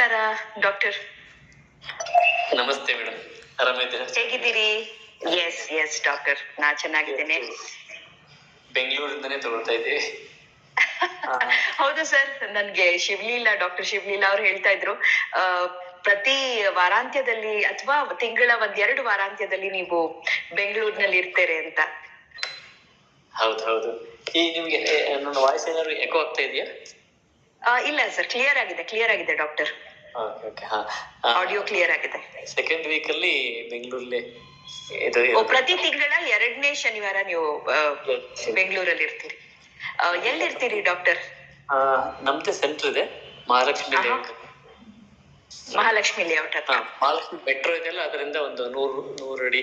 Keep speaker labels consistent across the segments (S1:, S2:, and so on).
S1: ನಮಸ್ಕಾರ ಡಾಕ್ಟರ್.
S2: ನಮಸ್ತೆ ಮೇಡಮ್, ಆರಾಮಿದ್ದೀರಾ?
S1: ಹೇಗಿದ್ದೀರಿ? ಎಸ್ ಡಾಕ್ಟರ್, ನಾ ಚೆನ್ನಾಗಿದ್ದೇನೆ.
S2: ಬೆಂಗಳೂರಿಂದನೇ ತಗೊಳ್ತಾ ಇದ್ದೀವಿ.
S1: ಹೌದು ಸರ್, ನನ್ಗೆ ಡಾಕ್ಟರ್ ಶಿವಲೀಲಾ ಅವ್ರು ಹೇಳ್ತಾ ಇದ್ರು, ಪ್ರತಿ ವಾರಾಂತ್ಯದಲ್ಲಿ ಅಥವಾ ತಿಂಗಳ 1-2 ವಾರಾಂತ್ಯದಲ್ಲಿ ನೀವು ಬೆಂಗಳೂರಿನಲ್ಲಿ ಇರ್ತೀರಿ ಅಂತ.
S2: ಹೌದು. ಈ ನಿಮ್ಗೆ ನನ್ನ ವಾಯ್ಸ್ ಏನಾದ್ರು ಎಕೋ ಆಗ್ತಾ ಇದೆಯಾ?
S1: ಇಲ್ಲ ಸರ್, ಕ್ಲಿಯರ್ ಆಗಿದೆ ಡಾಕ್ಟರ್. ಆಡಿಯೋ ಕ್ಲಿಯರ್ ಆಗಿದೆ.
S2: ಸೆಕೆಂಡ್ ವೀಕ್ ಅಲ್ಲಿ ಬೆಂಗಳೂರಲ್ಲಿ
S1: ಪ್ರತಿ ತಿಂಗಳ 2ನೇ ಶನಿವಾರ ನೀವು ಬೆಂಗಳೂರಲ್ಲಿ ಇರ್ತೀರಿ. ಎಲ್ಲಿರ್ತೀರಿ ಡಾಕ್ಟರ್?
S2: ನಮ್ದೇ ಸೆಂಟರ್ ಇದೆ, ಮಹಾಲಕ್ಷ್ಮಿ ಲೇಔಟ್.
S1: ಮಹಾಲಕ್ಷ್ಮಿ ಲೇಔಟ್ ಹತ್ರ.
S2: ಮಹಾಲಕ್ಷ್ಮಿ ಮೆಟ್ರೋ ಇದೆಯಲ್ಲ, ಅದರಿಂದ ಒಂದು 100 ಅಡಿ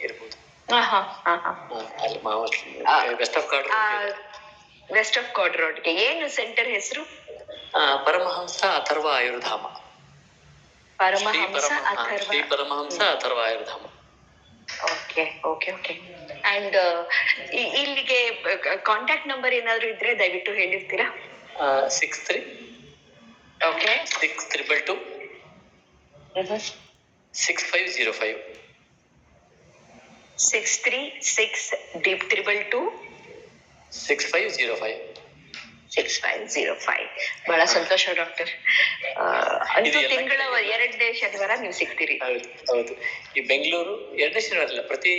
S2: ಇರ್ಬೋದು. ಅಲ್ಲಿ ಮಹಾಲಕ್ಷ್ಮಿ
S1: ವೆಸ್ಟ್ ಆಫ್ ಕಾರ್ಡ್ ರೋಡ್ಗೆ. ಏನು ಸೆಂಟರ್ ಹೆಸರು?
S2: ಪರಮಹಂಸ ಅಥರ್ವ ಆಯುರ್ಧಾಮ. ಶ್ರೀ ಪರಮಹಂಸ ಅಥರ್ವ ಆಯುರ್ಧಾಮ.
S1: ಓಕೆ. ಅಂಡ್ ಇಲ್ಲಿಗೆ ಕಾಂಟ್ಯಾಕ್ಟ್ ನಂಬರ್ ಏನಾದ್ರು ಇದ್ರೆ ದಯವಿಟ್ಟು ಹೇಳಿರ್ತೀರಾ?
S2: 63
S1: ಓಕೆ
S2: 622 6505.
S1: 636222
S2: 6505.
S1: 6505. ಬಹಳ ಸಂತೋಷ ಡಾಕ್ಟರ್. ಅಂತೂ ತಿಂಗಳ 2ನೇ ಶನಿವಾರ ನೀವು ಸಿಗ್ತೀರಿ.
S2: ಹೌದು. ಈ ಬೆಂಗಳೂರು 2ನೇ ಶನಿವಾರ ಇಲ್ಲ, ಪ್ರತಿ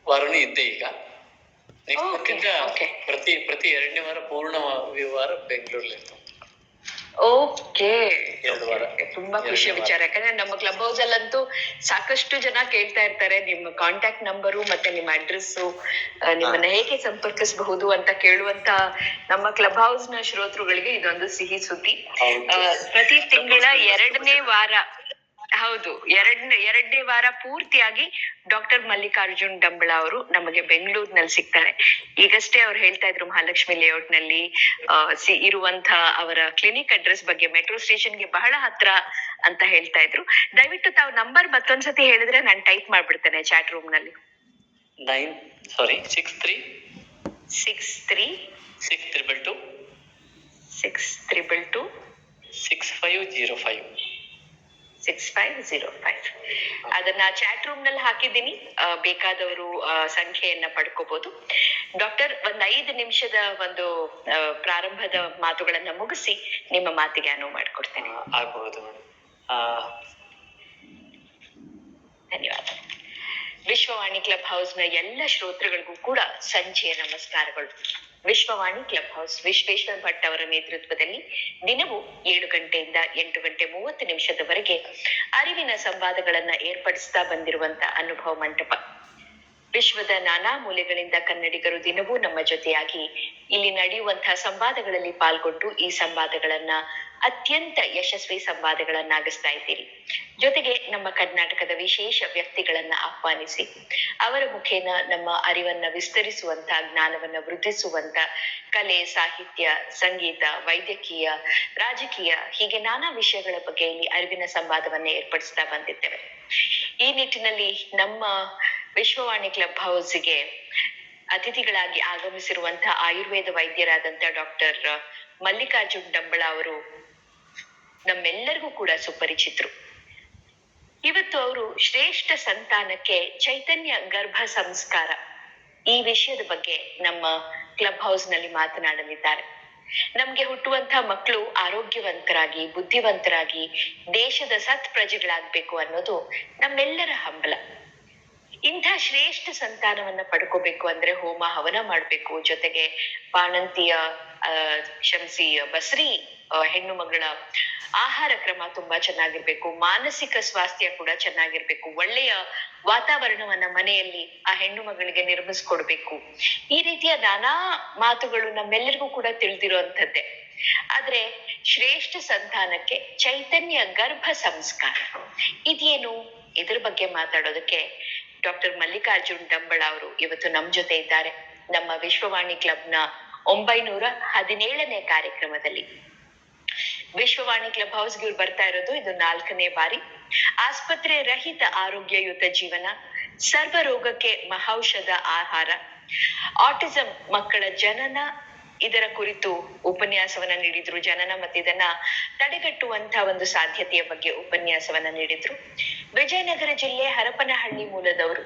S2: ವಾರನೂ ಇದ್ದೆ. ಈಗ ಪ್ರತಿ 2ನೇ ವಾರ ಪೂರ್ಣ ವಾರ ಬೆಂಗಳೂರಲ್ಲಿ ಇರ್ತದೆ.
S1: ಓಕೆ, ತುಂಬಾ ಖುಷಿಯ ವಿಚಾರ. ಯಾಕಂದ್ರೆ ನಮ್ಮ ಕ್ಲಬ್ ಹೌಸ್ ಅಲ್ಲಂತೂ ಸಾಕಷ್ಟು ಜನ ಕೇಳ್ತಾ ಇರ್ತಾರೆ ನಿಮ್ಮ ಕಾಂಟ್ಯಾಕ್ಟ್ ನಂಬರು ಮತ್ತೆ ನಿಮ್ಮ ಅಡ್ರೆಸ್, ನಿಮ್ಮನ್ನ ಹೇಗೆ ಸಂಪರ್ಕಿಸಬಹುದು ಅಂತ ಕೇಳುವಂತ ನಮ್ಮ ಕ್ಲಬ್ ಹೌಸ್ ನ ಶ್ರೋತೃಗಳಿಗೆ ಇದೊಂದು ಸಿಹಿ ಸುದ್ದಿ. ಪ್ರತಿ ತಿಂಗಳ 2ನೇ ವಾರ, ಹೌದು, 2ನೇ ವಾರ ಪೂರ್ತಿಯಾಗಿ ಡಾಕ್ಟರ್ ಮಲ್ಲಿಕಾರ್ಜುನ್ ಡಂಬಳ ಅವರು ನಮಗೆ ಬೆಂಗಳೂರಿನಲ್ಲಿ ಸಿಗ್ತಾರೆ. ಈಗಷ್ಟೇ ಅವ್ರು ಹೇಳ್ತಾ ಇದ್ರು ಮಹಾಲಕ್ಷ್ಮಿ ಲೇಔಟ್ ನಲ್ಲಿ ಇರುವಂತ ಅವರ ಕ್ಲಿನಿಕ್ ಅಡ್ರೆಸ್ ಬಗ್ಗೆ, ಮೆಟ್ರೋ ಸ್ಟೇಷನ್ಗೆ ಬಹಳ ಹತ್ರ ಅಂತ ಹೇಳ್ತಾ ಇದ್ರು. ದಯವಿಟ್ಟು ತಾವು ನಂಬರ್ ಮತ್ತೊಂದ್ಸತಿ ಹೇಳಿದ್ರೆ ನಾನು ಟೈಪ್ ಮಾಡ್ಬಿಡ್ತೇನೆ ಚಾಟ್ ರೂಮ್ ನಲ್ಲಿ.
S2: 63 622 6505.
S1: 6505. ಅದನ್ನ ಚಾಟ್ ರೂಮ್ ನಲ್ಲಿ ಹಾಕಿದ್ದೀನಿ, ಬೇಕಾದವರು ಸಂಖ್ಯೆಯನ್ನ ಪಡ್ಕೋಬಹುದು. ಡಾಕ್ಟರ್, 5 ನಿಮಿಷದ ಒಂದು ಪ್ರಾರಂಭದ ಮಾತುಗಳನ್ನ ಮುಗಿಸಿ ನಿಮ್ಮ ಮಾತಿಗೆ ಅನುವು ಮಾಡಿಕೊಡ್ತೇನೆ.
S2: ಆಗಬಹುದು.
S1: ಧನ್ಯವಾದ. ವಿಶ್ವವಾಣಿ ಕ್ಲಬ್ ಹೌಸ್ ನ ಎಲ್ಲ ಶ್ರೋತೃಗಳಿಗೂ ಕೂಡ ಸಂಜೆಯ ನಮಸ್ಕಾರಗಳು. ವಿಶ್ವವಾಣಿ ಕ್ಲಬ್ ಹೌಸ್ ವಿಶ್ವೇಶ್ವರ ಭಟ್ ಅವರ ನೇತೃತ್ವದಲ್ಲಿ ದಿನವೂ 7 ಗಂಟೆಯಿಂದ 8:30 ಅರಿವಿನ ಸಂವಾದಗಳನ್ನ ಏರ್ಪಡಿಸ್ತಾ ಬಂದಿರುವಂತ ಅನುಭವ ಮಂಟಪ. ವಿಶ್ವದ ನಾನಾ ಮೂಲೆಗಳಿಂದ ಕನ್ನಡಿಗರು ದಿನವೂ ನಮ್ಮ ಜೊತೆಯಾಗಿ ಇಲ್ಲಿ ನಡೆಯುವಂತಹ ಸಂವಾದಗಳಲ್ಲಿ ಪಾಲ್ಗೊಂಡು ಈ ಸಂವಾದಗಳನ್ನ ಅತ್ಯಂತ ಯಶಸ್ವಿ ಸಂವಾದಗಳನ್ನಾಗಿಸ್ತಾ ಇದ್ದೀರಿ. ಜೊತೆಗೆ ನಮ್ಮ ಕರ್ನಾಟಕದ ವಿಶೇಷ ವ್ಯಕ್ತಿಗಳನ್ನ ಆಹ್ವಾನಿಸಿ ಅವರ ಮುಖೇನ ನಮ್ಮ ಅರಿವನ್ನ ವಿಸ್ತರಿಸುವಂತ, ಜ್ಞಾನವನ್ನ ವೃದ್ಧಿಸುವಂತ ಕಲೆ, ಸಾಹಿತ್ಯ, ಸಂಗೀತ, ವೈದ್ಯಕೀಯ, ರಾಜಕೀಯ, ಹೀಗೆ ನಾನಾ ವಿಷಯಗಳ ಬಗ್ಗೆ ಇಲ್ಲಿ ಅರಿವಿನ ಸಂವಾದವನ್ನ ಏರ್ಪಡಿಸ್ತಾ ಬಂದಿದ್ದೇವೆ. ಈ ನಿಟ್ಟಿನಲ್ಲಿ ನಮ್ಮ ವಿಶ್ವವಾಣಿ ಕ್ಲಬ್ ಹೌಸ್ಗೆ ಅತಿಥಿಗಳಾಗಿ ಆಗಮಿಸಿರುವಂತಹ ಆಯುರ್ವೇದ ವೈದ್ಯರಾದಂತ ಡಾಕ್ಟರ್ ಮಲ್ಲಿಕಾರ್ಜುನ್ ಡಂಬಳ ಅವರು ನಮ್ಮೆಲ್ಲರಿಗೂ ಕೂಡ ಸುಪರಿಚಿತರು. ಇವತ್ತು ಅವರು ಶ್ರೇಷ್ಠ ಸಂತಾನಕ್ಕೆ ಚೈತನ್ಯ ಗರ್ಭ ಸಂಸ್ಕಾರ ಈ ವಿಷಯದ ಬಗ್ಗೆ ನಮ್ಮ ಕ್ಲಬ್ ಹೌಸ್ ನಲ್ಲಿ ಮಾತನಾಡಲಿದ್ದಾರೆ. ನಮ್ಗೆ ಹುಟ್ಟುವಂತಹ ಮಕ್ಕಳು ಆರೋಗ್ಯವಂತರಾಗಿ, ಬುದ್ಧಿವಂತರಾಗಿ, ದೇಶದ ಸತ್ ಪ್ರಜೆಗಳಾಗ್ಬೇಕು ಅನ್ನೋದು ನಮ್ಮೆಲ್ಲರ ಹಂಬಲ. ಇಂಥ ಶ್ರೇಷ್ಠ ಸಂತಾನವನ್ನ ಪಡ್ಕೋಬೇಕು ಅಂದ್ರೆ ಹೋಮ ಹವನ ಮಾಡ್ಬೇಕು. ಜೊತೆಗೆ ಬಾಣಂತಿಯ ಶಂಸಿ ಬಸ್ರಿ ಹೆಣ್ಣು ಮಗಳ ಆಹಾರ ಕ್ರಮ ತುಂಬಾ ಚೆನ್ನಾಗಿರ್ಬೇಕು, ಮಾನಸಿಕ ಸ್ವಾಸ್ಥ್ಯ ಕೂಡ ಚೆನ್ನಾಗಿರ್ಬೇಕು, ಒಳ್ಳೆಯ ವಾತಾವರಣವನ್ನ ಮನೆಯಲ್ಲಿ ಆ ಹೆಣ್ಣು ಮಗಳಿಗೆ ನಿರ್ಮಿಸ್ಕೊಡ್ಬೇಕು. ಈ ರೀತಿಯ ನಾನಾ ಮಾತುಗಳು ನಮ್ಮೆಲ್ಲರಿಗೂ ಕೂಡ ತಿಳಿದಿರುವಂಥದ್ದೇ. ಆದ್ರೆ ಶ್ರೇಷ್ಠ ಸಂತಾನಕ್ಕೆ ಚೈತನ್ಯ ಗರ್ಭ ಸಂಸ್ಕಾರ ಇದೇನು? ಇದ್ರ ಬಗ್ಗೆ ಮಾತಾಡೋದಕ್ಕೆ ಡಾಕ್ಟರ್ ಮಲ್ಲಿಕಾರ್ಜುನ್ ಡಂಬಳ ಅವರು ಇವತ್ತು ನಮ್ ಜೊತೆ ಇದ್ದಾರೆ. ನಮ್ಮ ವಿಶ್ವವಾಣಿ ಕ್ಲಬ್ನ 917ನೇ ಕಾರ್ಯಕ್ರಮದಲ್ಲಿ. ವಿಶ್ವವಾಣಿ ಕ್ಲಬ್ ಹೌಸ್ಗೆ ಇವ್ರು ಬರ್ತಾ ಇರೋದು ಇದು 4ನೇ ಬಾರಿ. ಆಸ್ಪತ್ರೆ ರಹಿತ ಆರೋಗ್ಯಯುತ ಜೀವನ, ಸರ್ವ ರೋಗಕ್ಕೆ ಮಹೌಷಧ ಆಹಾರ, ಆಟಿಸಂ ಮಕ್ಕಳ ಜನನ ಇದರ ಕುರಿತು ಉಪನ್ಯಾಸವನ್ನ ನೀಡಿದ್ರು. ಜನನ ಮತ್ತು ಇದನ್ನ ತಡೆಗಟ್ಟುವಂತಹ ಒಂದು ಸಾಧ್ಯತೆಯ ಬಗ್ಗೆ ಉಪನ್ಯಾಸವನ್ನ ನೀಡಿದ್ರು. ವಿಜಯನಗರ ಜಿಲ್ಲೆ ಹರಪನಹಳ್ಳಿ ಮೂಲದವರು.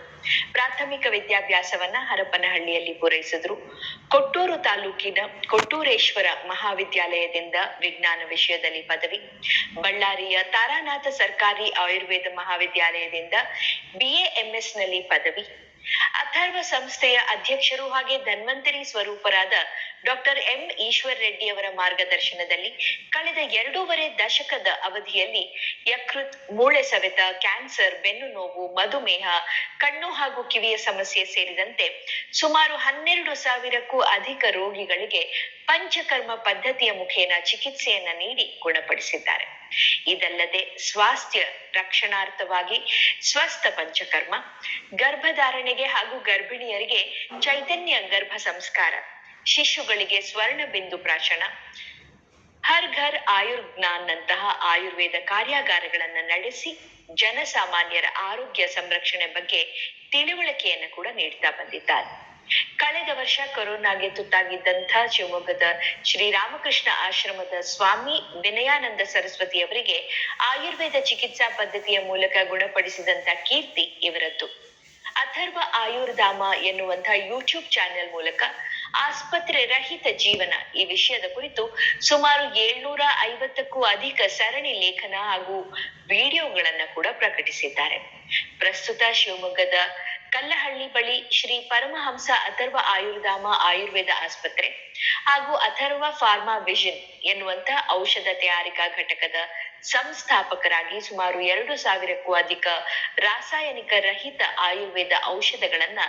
S1: ಪ್ರಾಥಮಿಕ ವಿದ್ಯಾಭ್ಯಾಸವನ್ನ ಹರಪನಹಳ್ಳಿಯಲ್ಲಿ ಪೂರೈಸಿದ್ರು. ಕೊಟ್ಟೂರು ತಾಲೂಕಿನ ಕೊಟ್ಟೂರೇಶ್ವರ ಮಹಾವಿದ್ಯಾಲಯದಿಂದ ವಿಜ್ಞಾನ ವಿಷಯದಲ್ಲಿ ಪದವಿ, ಬಳ್ಳಾರಿಯ ತಾರಾನಾಥ ಸರ್ಕಾರಿ ಆಯುರ್ವೇದ ಮಹಾವಿದ್ಯಾಲಯದಿಂದ BAMS ನಲ್ಲಿ ಪದವಿ, ಅಥರ್ವ ಸಂಸ್ಥೆಯ ಅಧ್ಯಕ್ಷರು ಹಾಗೆ ಧನ್ವಂತರಿ ಸ್ವರೂಪರಾದ ಡಾಕ್ಟರ್ M ಈಶ್ವರ್ ರೆಡ್ಡಿ ಅವರ ಮಾರ್ಗದರ್ಶನದಲ್ಲಿ ಕಳೆದ 2.5 ದಶಕದ ಅವಧಿಯಲ್ಲಿ ಯಕೃತ್, ಮೂಳೆ ಸವೆತ, ಕ್ಯಾನ್ಸರ್, ಬೆನ್ನು ನೋವು, ಮಧುಮೇಹ, ಕಣ್ಣು ಹಾಗೂ ಕಿವಿಯ ಸಮಸ್ಯೆ ಸೇರಿದಂತೆ ಸುಮಾರು 12,000ಕ್ಕೂ ಅಧಿಕ ರೋಗಿಗಳಿಗೆ ಪಂಚಕರ್ಮ ಪದ್ಧತಿಯ ಮುಖೇನ ಚಿಕಿತ್ಸೆಯನ್ನ ನೀಡಿ ಗುಣಪಡಿಸಿದ್ದಾರೆ. ಇದಲ್ಲದೆ ಸ್ವಾಸ್ಥ್ಯ ರಕ್ಷಣಾರ್ಥವಾಗಿ ಸ್ವಸ್ಥ ಪಂಚಕರ್ಮ, ಗರ್ಭಧಾರಣೆಗೆ ಹಾಗೂ ಗರ್ಭಿಣಿಯರಿಗೆ ಚೈತನ್ಯ ಗರ್ಭ ಸಂಸ್ಕಾರ, ಶಿಶುಗಳಿಗೆ ಸ್ವರ್ಣ ಬಿಂದು ಪ್ರಾಶನ, ಹರ್ ಘರ್ ಆಯುರ್ಜ್ಞಾನ್ ನಂತಹ ಆಯುರ್ವೇದ ಕಾರ್ಯಾಗಾರಗಳನ್ನು ನಡೆಸಿ ಜನಸಾಮಾನ್ಯರ ಆರೋಗ್ಯ ಸಂರಕ್ಷಣೆ ಬಗ್ಗೆ ತಿಳುವಳಿಕೆಯನ್ನು ಕೂಡ ನೀಡ್ತಾ ಬಂದಿದ್ದಾರೆ. ಕಳೆದ ವರ್ಷ ಕೊರೋನಾಗೆ ತುತ್ತಾಗಿದ್ದಂಥ ಶಿವಮೊಗ್ಗದ ಶ್ರೀರಾಮಕೃಷ್ಣ ಆಶ್ರಮದ ಸ್ವಾಮಿ ವಿನಯಾನಂದ ಸರಸ್ವತಿ ಅವರಿಗೆ ಆಯುರ್ವೇದ ಚಿಕಿತ್ಸಾ ಪದ್ಧತಿಯ ಮೂಲಕ ಗುಣಪಡಿಸಿದಂತ ಕೀರ್ತಿ ಇವರದ್ದು. ಅಥರ್ವ ಆಯುರ್ಧಾಮ ಎನ್ನುವಂತಹ ಯೂಟ್ಯೂಬ್ ಚಾನೆಲ್ ಮೂಲಕ ಆಸ್ಪತ್ರೆ ರಹಿತ ಜೀವನ ಈ ವಿಷಯದ ಕುರಿತು ಸುಮಾರು 750ಕ್ಕೂ ಅಧಿಕ ಸರಣಿ ಲೇಖನ ಹಾಗೂ ವಿಡಿಯೋಗಳನ್ನ ಕೂಡ ಪ್ರಕಟಿಸಿದ್ದಾರೆ. ಪ್ರಸ್ತುತ ಶಿವಮೊಗ್ಗದ ಕಲ್ಲಹಳ್ಳಿ ಬಳಿ ಶ್ರೀ ಪರಮಹಂಸ ಅಥರ್ವ ಆಯುರ್ಧಾಮ ಆಯುರ್ವೇದ ಆಸ್ಪತ್ರೆ ಹಾಗೂ ಅಥರ್ವ ಫಾರ್ಮಾ ವಿಷನ್ ಎನ್ನುವಂತ ಔಷಧ ತಯಾರಿಕಾ ಘಟಕದ ಸಂಸ್ಥಾಪಕರಾಗಿ ಸುಮಾರು 2,000ಕ್ಕೂ ಅಧಿಕ ರಾಸಾಯನಿಕ ರಹಿತ ಆಯುರ್ವೇದ ಔಷಧಗಳನ್ನ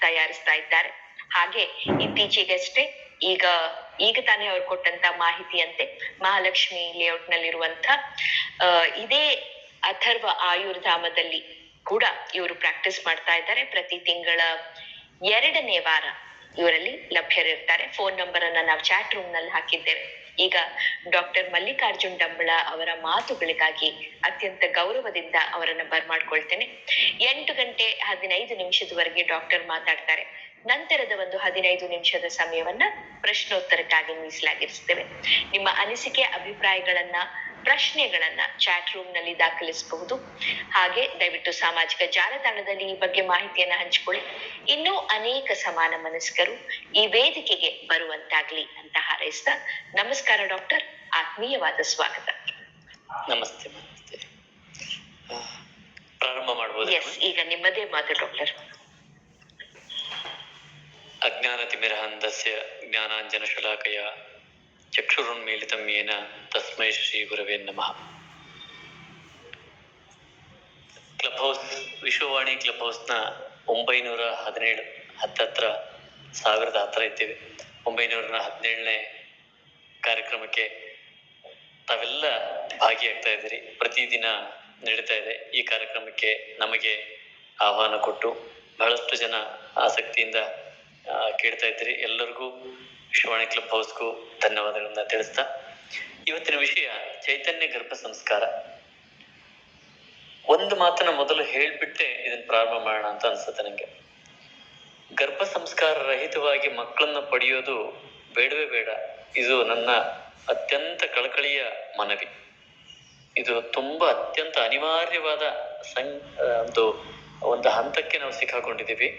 S1: ತಯಾರಿಸ್ತಾ ಇದ್ದಾರೆ. ಹಾಗೆ ಇತ್ತೀಚೆಗಷ್ಟೇ ಈಗ ತಾನೇ ಅವ್ರು ಕೊಟ್ಟಂತ ಮಾಹಿತಿಯಂತೆ ಮಹಾಲಕ್ಷ್ಮಿ ಲೇಔಟ್ ನಲ್ಲಿರುವಂತ ಇದೇ ಅಥರ್ವ ಆಯುರ್ಧಾಮದಲ್ಲಿ ಕೂಡ ಇವರು ಪ್ರಾಕ್ಟೀಸ್ ಮಾಡ್ತಾ ಇದ್ದಾರೆ. ಪ್ರತಿ ತಿಂಗಳ 2ನೇ ವಾರ ಇವರಲ್ಲಿ ಲಭ್ಯರಿರ್ತಾರೆ. ಫೋನ್ ನಂಬರ್ ಅನ್ನ ನಾವು ಚಾಟ್ ರೂಮ್ ನಲ್ಲಿ ಹಾಕಿದ್ದೇವೆ. ಈಗ ಡಾಕ್ಟರ್ ಮಲ್ಲಿಕಾರ್ಜುನ್ ಡಂಬಳ ಅವರ ಮಾತುಗಳಿಗಾಗಿ ಅತ್ಯಂತ ಗೌರವದಿಂದ ಅವರನ್ನ ಬರ್ಮಾಡ್ಕೊಳ್ತೇನೆ. 8:15 ಡಾಕ್ಟರ್ ಮಾತಾಡ್ತಾರೆ. ನಂತರದ ಒಂದು 15 ನಿಮಿಷದ ಸಮಯವನ್ನ ಪ್ರಶ್ನೋತ್ತರಕ್ಕಾಗಿ ಮೀಸಲಾಗಿರಿಸ್ತೇವೆ. ನಿಮ್ಮ ಅನಿಸಿಕೆ, ಅಭಿಪ್ರಾಯಗಳನ್ನ, ಪ್ರಶ್ನೆಗಳನ್ನ ಚಾಟ್ ರೂಮ್ ನಲ್ಲಿ ದಾಖಲಿಸಬಹುದು. ಹಾಗೆ ದಯವಿಟ್ಟು ಸಾಮಾಜಿಕ ಜಾಲತಾಣದಲ್ಲಿ ಈ ಬಗ್ಗೆ ಮಾಹಿತಿಯನ್ನ ಹಂಚಿಕೊಳ್ಳಿ. ಇನ್ನೂ ಅನೇಕ ಸಮಾನ ಮನಸ್ಕರು ಈ ವೇದಿಕೆಗೆ ಬರುವಂತಾಗ್ಲಿ ಅಂತ ಹಾರೈಸ್ತಾ, ನಮಸ್ಕಾರ ಡಾಕ್ಟರ್, ಆತ್ಮೀಯವಾದ ಸ್ವಾಗತ.
S2: ನಮಸ್ತೆ. ಪ್ರಾರಂಭ ಮಾಡಬಹುದು?
S1: ಎಸ್, ಈಗ ನಿಮ್ಮದೇ ಮಾತು ಡಾಕ್ಟರ್.
S2: ಅಜ್ಞಾನತಿಮಿರಹಂದಸ್ಯ ಜ್ಞಾನಾಂಜನ ಶಲಾಕಯ ಚಕ್ಷುರುನ್ಮೀಲಿತಂ ಯೇನ ತಸ್ಮೈ ಶ್ರೀ ಗುರವೇ ನಮಃ. ಕ್ಲಬ್ ಹೌಸ್, ವಿಶ್ವವಾಣಿ ಕ್ಲಬ್ ಹೌಸ್ನ 917 ಹತ್ತತ್ರ 1000 ಹತ್ರ ಇದ್ದೇವೆ. 917ನೇ ಕಾರ್ಯಕ್ರಮಕ್ಕೆ ತಾವೆಲ್ಲ ಭಾಗಿಯಾಗ್ತಾ ಇದ್ದೀರಿ. ಪ್ರತಿದಿನ ನಡೀತಾ ಇದೆ ಈ ಕಾರ್ಯಕ್ರಮಕ್ಕೆ. ನಮಗೆ ಆಹ್ವಾನ ಕೊಟ್ಟು ಬಹಳಷ್ಟು ಜನ ಆಸಕ್ತಿಯಿಂದ ಕೇಳ್ತಾ ಇದ್ದೀರಿ. ಎಲ್ಲರಿಗೂ ವಿಶ್ವವಾಣಿ ಕ್ಲಬ್ ಹೌಸ್ಗೂ ಧನ್ಯವಾದಗಳನ್ನ ತಿಳಿಸ್ತಾ, ಇವತ್ತಿನ ವಿಷಯ ಚೈತನ್ಯ ಗರ್ಭ ಸಂಸ್ಕಾರ. ಒಂದು ಮಾತನ್ನ ಮೊದಲು ಹೇಳ್ಬಿಟ್ಟೆ ಇದನ್ನ ಪ್ರಾರಂಭ ಮಾಡೋಣ ಅಂತ ಅನ್ಸುತ್ತೆ ನಂಗೆ. ಗರ್ಭ ಸಂಸ್ಕಾರ ರಹಿತವಾಗಿ ಮಕ್ಕಳನ್ನ ಪಡೆಯೋದು ಬೇಡವೇ ಬೇಡ. ಇದು ನನ್ನ ಅತ್ಯಂತ ಕಳಕಳಿಯ ಮನವಿ. ಇದು ತುಂಬಾ ಅತ್ಯಂತ ಅನಿವಾರ್ಯವಾದ ಒಂದು ಹಂತಕ್ಕೆ ನಾವು ಸಿಕ್ಕಾಕೊಂಡಿದ್ದೀವಿ.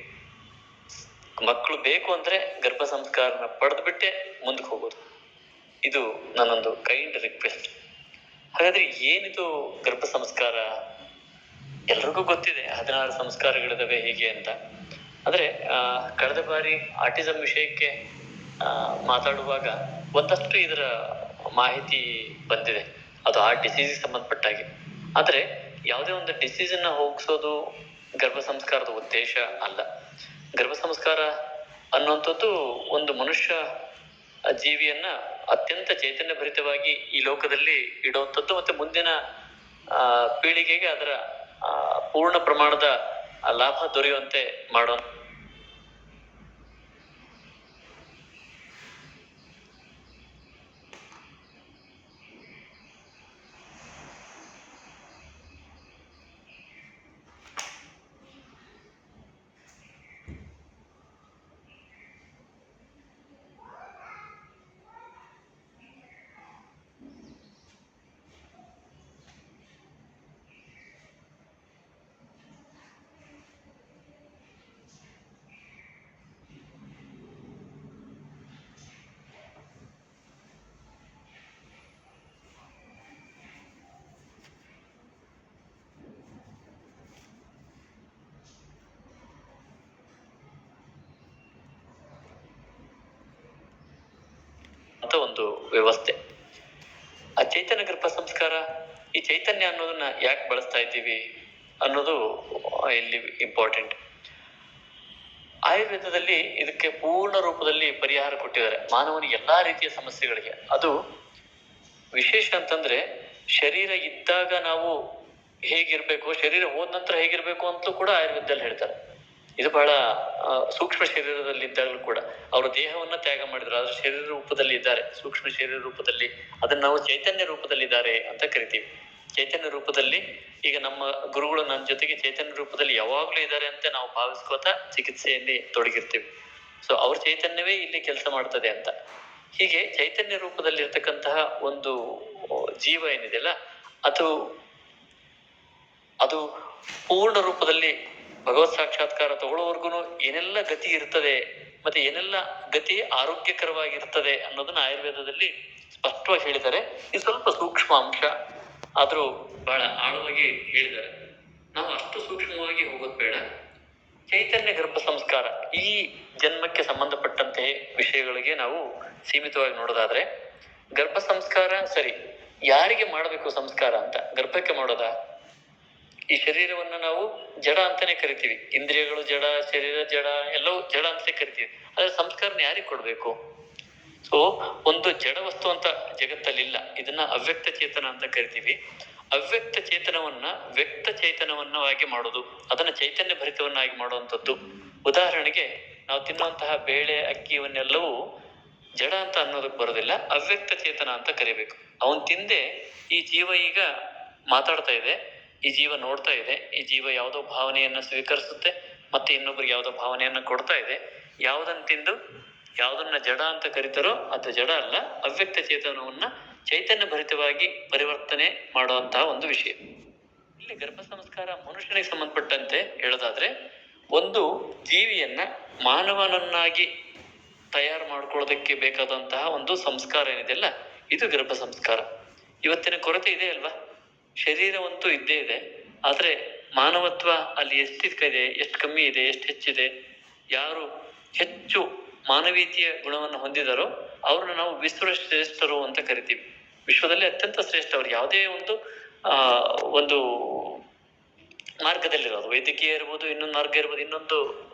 S2: ಮಕ್ಕಳು ಬೇಕು ಅಂದ್ರೆ ಗರ್ಭ ಸಂಸ್ಕಾರನ ಪಡೆದ್ಬಿಟ್ಟೆ ಮುಂದಕ್ಕೆ ಹೋಗೋದು. ಇದು ನನ್ನೊಂದು ಕೈಂಡ್ ರಿಕ್ವೆಸ್ಟ್. ಹಾಗಾದ್ರೆ ಏನಿದು ಗರ್ಭ ಸಂಸ್ಕಾರ? ಎಲ್ರಿಗೂ ಗೊತ್ತಿದೆ 16 ಸಂಸ್ಕಾರಗಳಿದಾವೆ ಹೀಗೆ ಅಂತ. ಆದ್ರೆ ಕಳೆದ ಬಾರಿ ಆಟಿಸಂ ವಿಷಯಕ್ಕೆ ಮಾತಾಡುವಾಗ ಒಂದಷ್ಟು ಇದರ ಮಾಹಿತಿ ಬಂದಿದೆ, ಅದು ಆ ಡಿಸೀಸ್ ಸಂಬಂಧಪಟ್ಟಾಗಿ. ಆದ್ರೆ ಯಾವುದೇ ಒಂದು ಡಿಸೀಸ್ ಅನ್ನ ಹೋಗಿಸೋದು ಗರ್ಭ ಸಂಸ್ಕಾರದ ಉದ್ದೇಶ ಅಲ್ಲ. ಗರ್ಭ ಸಂಸ್ಕಾರ ಅನ್ನುವಂಥದ್ದು ಒಂದು ಮನುಷ್ಯ ಜೀವಿಯನ್ನ ಅತ್ಯಂತ ಚೈತನ್ಯ ಭರಿತವಾಗಿ ಈ ಲೋಕದಲ್ಲಿ ಇಡುವಂಥದ್ದು, ಮತ್ತೆ ಮುಂದಿನ ಪೀಳಿಗೆಗೆ ಅದರ ಪೂರ್ಣ ಪ್ರಮಾಣದ ಲಾಭ ದೊರೆಯುವಂತೆ ಮಾಡೋ ವ್ಯವಸ್ಥೆ. ಆ ಚೈತನ್ಯ ಗರ್ಭ ಸಂಸ್ಕಾರ, ಈ ಚೈತನ್ಯ ಅನ್ನೋದನ್ನ ಯಾಕೆ ಬಳಸ್ತಾ ಇದ್ದೀವಿ ಅನ್ನೋದು ಇಲ್ಲಿ ಇಂಪಾರ್ಟೆಂಟ್. ಆಯುರ್ವೇದದಲ್ಲಿ ಇದಕ್ಕೆ ಪೂರ್ಣ ರೂಪದಲ್ಲಿ ಪರಿಹಾರ ಕೊಟ್ಟಿದ್ದಾರೆ ಮಾನವನಿಗೆ ಎಲ್ಲಾ ರೀತಿಯ ಸಮಸ್ಯೆಗಳಿಗೆ. ಅದು ವಿಶೇಷ ಅಂತಂದ್ರೆ ಶರೀರ ಇದ್ದಾಗ ನಾವು ಹೇಗಿರ್ಬೇಕು, ಶರೀರ ಹೋದ ನಂತರ ಹೇಗಿರ್ಬೇಕು ಅಂತಲೂ ಕೂಡ ಆಯುರ್ವೇದದಲ್ಲಿ ಹೇಳ್ತಾರೆ. ಇದು ಬಹಳ ಸೂಕ್ಷ್ಮ ಶರೀರದಲ್ಲಿ ಇದ್ದಾಗಲೂ ಕೂಡ ಅವರು ದೇಹವನ್ನ ತ್ಯಾಗ ಮಾಡಿದ್ರು, ಆದ್ರೆ ಶರೀರ ರೂಪದಲ್ಲಿ ಇದ್ದಾರೆ, ಸೂಕ್ಷ್ಮ ಶರೀರ ರೂಪದಲ್ಲಿ. ಅದನ್ನ ನಾವು ಚೈತನ್ಯ ರೂಪದಲ್ಲಿ ಇದ್ದಾರೆ ಅಂತ ಕರಿತೀವಿ. ಚೈತನ್ಯ ರೂಪದಲ್ಲಿ ಈಗ ನಮ್ಮ ಗುರುಗಳು ನನ್ನ ಜೊತೆಗೆ ಚೈತನ್ಯ ರೂಪದಲ್ಲಿ ಯಾವಾಗ್ಲೂ ಇದ್ದಾರೆ ಅಂತ ನಾವು ಭಾವಿಸ್ಕೋತಾ ಚಿಕಿತ್ಸೆಯಲ್ಲಿ ತೊಡಗಿರ್ತೀವಿ. ಸೊ ಅವ್ರ ಚೈತನ್ಯವೇ ಇಲ್ಲಿ ಕೆಲಸ ಮಾಡ್ತದೆ ಅಂತ. ಹೀಗೆ ಚೈತನ್ಯ ರೂಪದಲ್ಲಿ ಇರ್ತಕ್ಕಂತಹ ಒಂದು ಜೀವ ಏನಿದೆಯಲ್ಲ, ಅದು ಪೂರ್ಣ ರೂಪದಲ್ಲಿ ಭಗವತ್ ಸಾಕ್ಷಾತ್ಕಾರ ತಗೊಳ್ಳೋವರ್ಗು ಏನೆಲ್ಲ ಗತಿ ಇರ್ತದೆ ಮತ್ತೆ ಏನೆಲ್ಲ ಗತಿ ಆರೋಗ್ಯಕರವಾಗಿರ್ತದೆ ಅನ್ನೋದನ್ನ ಆಯುರ್ವೇದದಲ್ಲಿ ಸ್ಪಷ್ಟವಾಗಿ ಹೇಳಿದ್ದಾರೆ. ಇದು ಸ್ವಲ್ಪ ಸೂಕ್ಷ್ಮ ಅಂಶ ಆದ್ರೂ ಬಹಳ ಆಳವಾಗಿ ಹೇಳಿದ್ದಾರೆ. ನಾವು ಅಷ್ಟು ಸೂಕ್ಷ್ಮವಾಗಿ ಹೋಗೋದು ಬೇಡ. ಚೈತನ್ಯ ಗರ್ಭ ಸಂಸ್ಕಾರ ಈ ಜನ್ಮಕ್ಕೆ ಸಂಬಂಧಪಟ್ಟಂತೆ ವಿಷಯಗಳಿಗೆ ನಾವು ಸೀಮಿತವಾಗಿ ನೋಡೋದಾದ್ರೆ, ಗರ್ಭ ಸಂಸ್ಕಾರ ಸರಿ, ಯಾರಿಗೆ ಮಾಡಬೇಕು ಸಂಸ್ಕಾರ ಅಂತ? ಗರ್ಭಕ್ಕೆ ಮಾಡೋದಾ? ಈ ಶರೀರವನ್ನ ನಾವು ಜಡ ಅಂತಾನೆ ಕರಿತೀವಿ, ಇಂದ್ರಿಯಗಳು ಜಡ, ಶರೀರ ಜಡ, ಎಲ್ಲವೂ ಜಡ ಅಂತಾನೆ ಕರಿತೀವಿ. ಆದ್ರೆ ಸಂಸ್ಕಾರನ ಯಾರಿಗೆ ಕೊಡ್ಬೇಕು? ಸೊ ಒಂದು ಜಡ ವಸ್ತು ಅಂತ ಜಗತ್ತಲ್ಲಿಲ್ಲ, ಇದನ್ನ ಅವ್ಯಕ್ತ ಚೇತನ ಅಂತ ಕರಿತೀವಿ. ಅವ್ಯಕ್ತ ಚೇತನವನ್ನ ವ್ಯಕ್ತ ಚೈತನ್ಯವನ್ನಾಗಿ ಮಾಡೋದು, ಅದನ್ನ ಚೈತನ್ಯ ಭರಿತವನ್ನಾಗಿ ಮಾಡುವಂಥದ್ದು. ಉದಾಹರಣೆಗೆ ನಾವು ತಿನ್ನುವಂತಹ ಬೇಳೆ, ಅಕ್ಕಿ ಇವನ್ನೆಲ್ಲವೂ ಜಡ ಅಂತ ಅನ್ನೋದಕ್ಕೆ ಬರೋದಿಲ್ಲ, ಅವ್ಯಕ್ತ ಚೇತನ ಅಂತ ಕರಿಬೇಕು. ಅವನ್ ತಿಂದೆ ಈ ಜೀವ ಈಗ ಮಾತಾಡ್ತಾ ಇದೆ, ಈ ಜೀವ ನೋಡ್ತಾ ಇದೆ, ಈ ಜೀವ ಯಾವುದೋ ಭಾವನೆಯನ್ನ ಸ್ವೀಕರಿಸುತ್ತೆ, ಮತ್ತೆ ಇನ್ನೊಬ್ರಿಗೆ ಯಾವುದೋ ಭಾವನೆಯನ್ನ ಕೊಡ್ತಾ ಇದೆ. ಯಾವುದನ್ನ ತಿಂದು ಯಾವುದನ್ನ ಜಡ ಅಂತ ಕರೀತಾರೋ ಅದು ಜಡ ಅಲ್ಲ, ಅವ್ಯಕ್ತ ಚೇತನವನ್ನ ಚೈತನ್ಯ ಭರಿತವಾಗಿ ಪರಿವರ್ತನೆ ಮಾಡುವಂತಹ ಒಂದು ವಿಷಯ. ಇಲ್ಲಿ ಗರ್ಭ ಸಂಸ್ಕಾರ ಮನುಷ್ಯನಿಗೆ ಸಂಬಂಧಪಟ್ಟಂತೆ ಹೇಳೋದಾದ್ರೆ, ಒಂದು ಜೀವಿಯನ್ನ ಮಾನವನನ್ನಾಗಿ ತಯಾರು ಮಾಡ್ಕೊಳ್ಳೋದಕ್ಕೆ ಬೇಕಾದಂತಹ ಒಂದು ಸಂಸ್ಕಾರ ಏನಿದೆಯಲ್ಲ, ಇದು ಗರ್ಭ ಸಂಸ್ಕಾರ. ಇವತ್ತಿನ ಕೊರತೆ ಇದೆ ಅಲ್ವಾ? ಶರೀರವಂತೂ ಇದ್ದೇ ಇದೆ, ಆದ್ರೆ ಮಾನವತ್ವ ಅಲ್ಲಿ ಎಷ್ಟಿದೆ, ಎಷ್ಟು ಕಮ್ಮಿ ಇದೆ, ಎಷ್ಟು ಹೆಚ್ಚಿದೆ. ಯಾರು ಹೆಚ್ಚು ಮಾನವೀಯತೆಯ ಗುಣವನ್ನು ಹೊಂದಿದಾರೋ ಅವ್ರನ್ನ ನಾವು ವಿಶ್ವಶ್ರೇಷ್ಠರು ಅಂತ ಕರಿತೀವಿ. ವಿಶ್ವದಲ್ಲಿ ಅತ್ಯಂತ ಶ್ರೇಷ್ಠ ಅವರು ಯಾವುದೇ ಒಂದು ಮಾರ್ಗದಲ್ಲಿರೋದು, ವೈದ್ಯಕೀಯ ಇರ್ಬೋದು, ಇನ್ನೊಂದು ಮಾರ್ಗ ಇರ್ಬೋದು, ಇನ್ನೊಂದು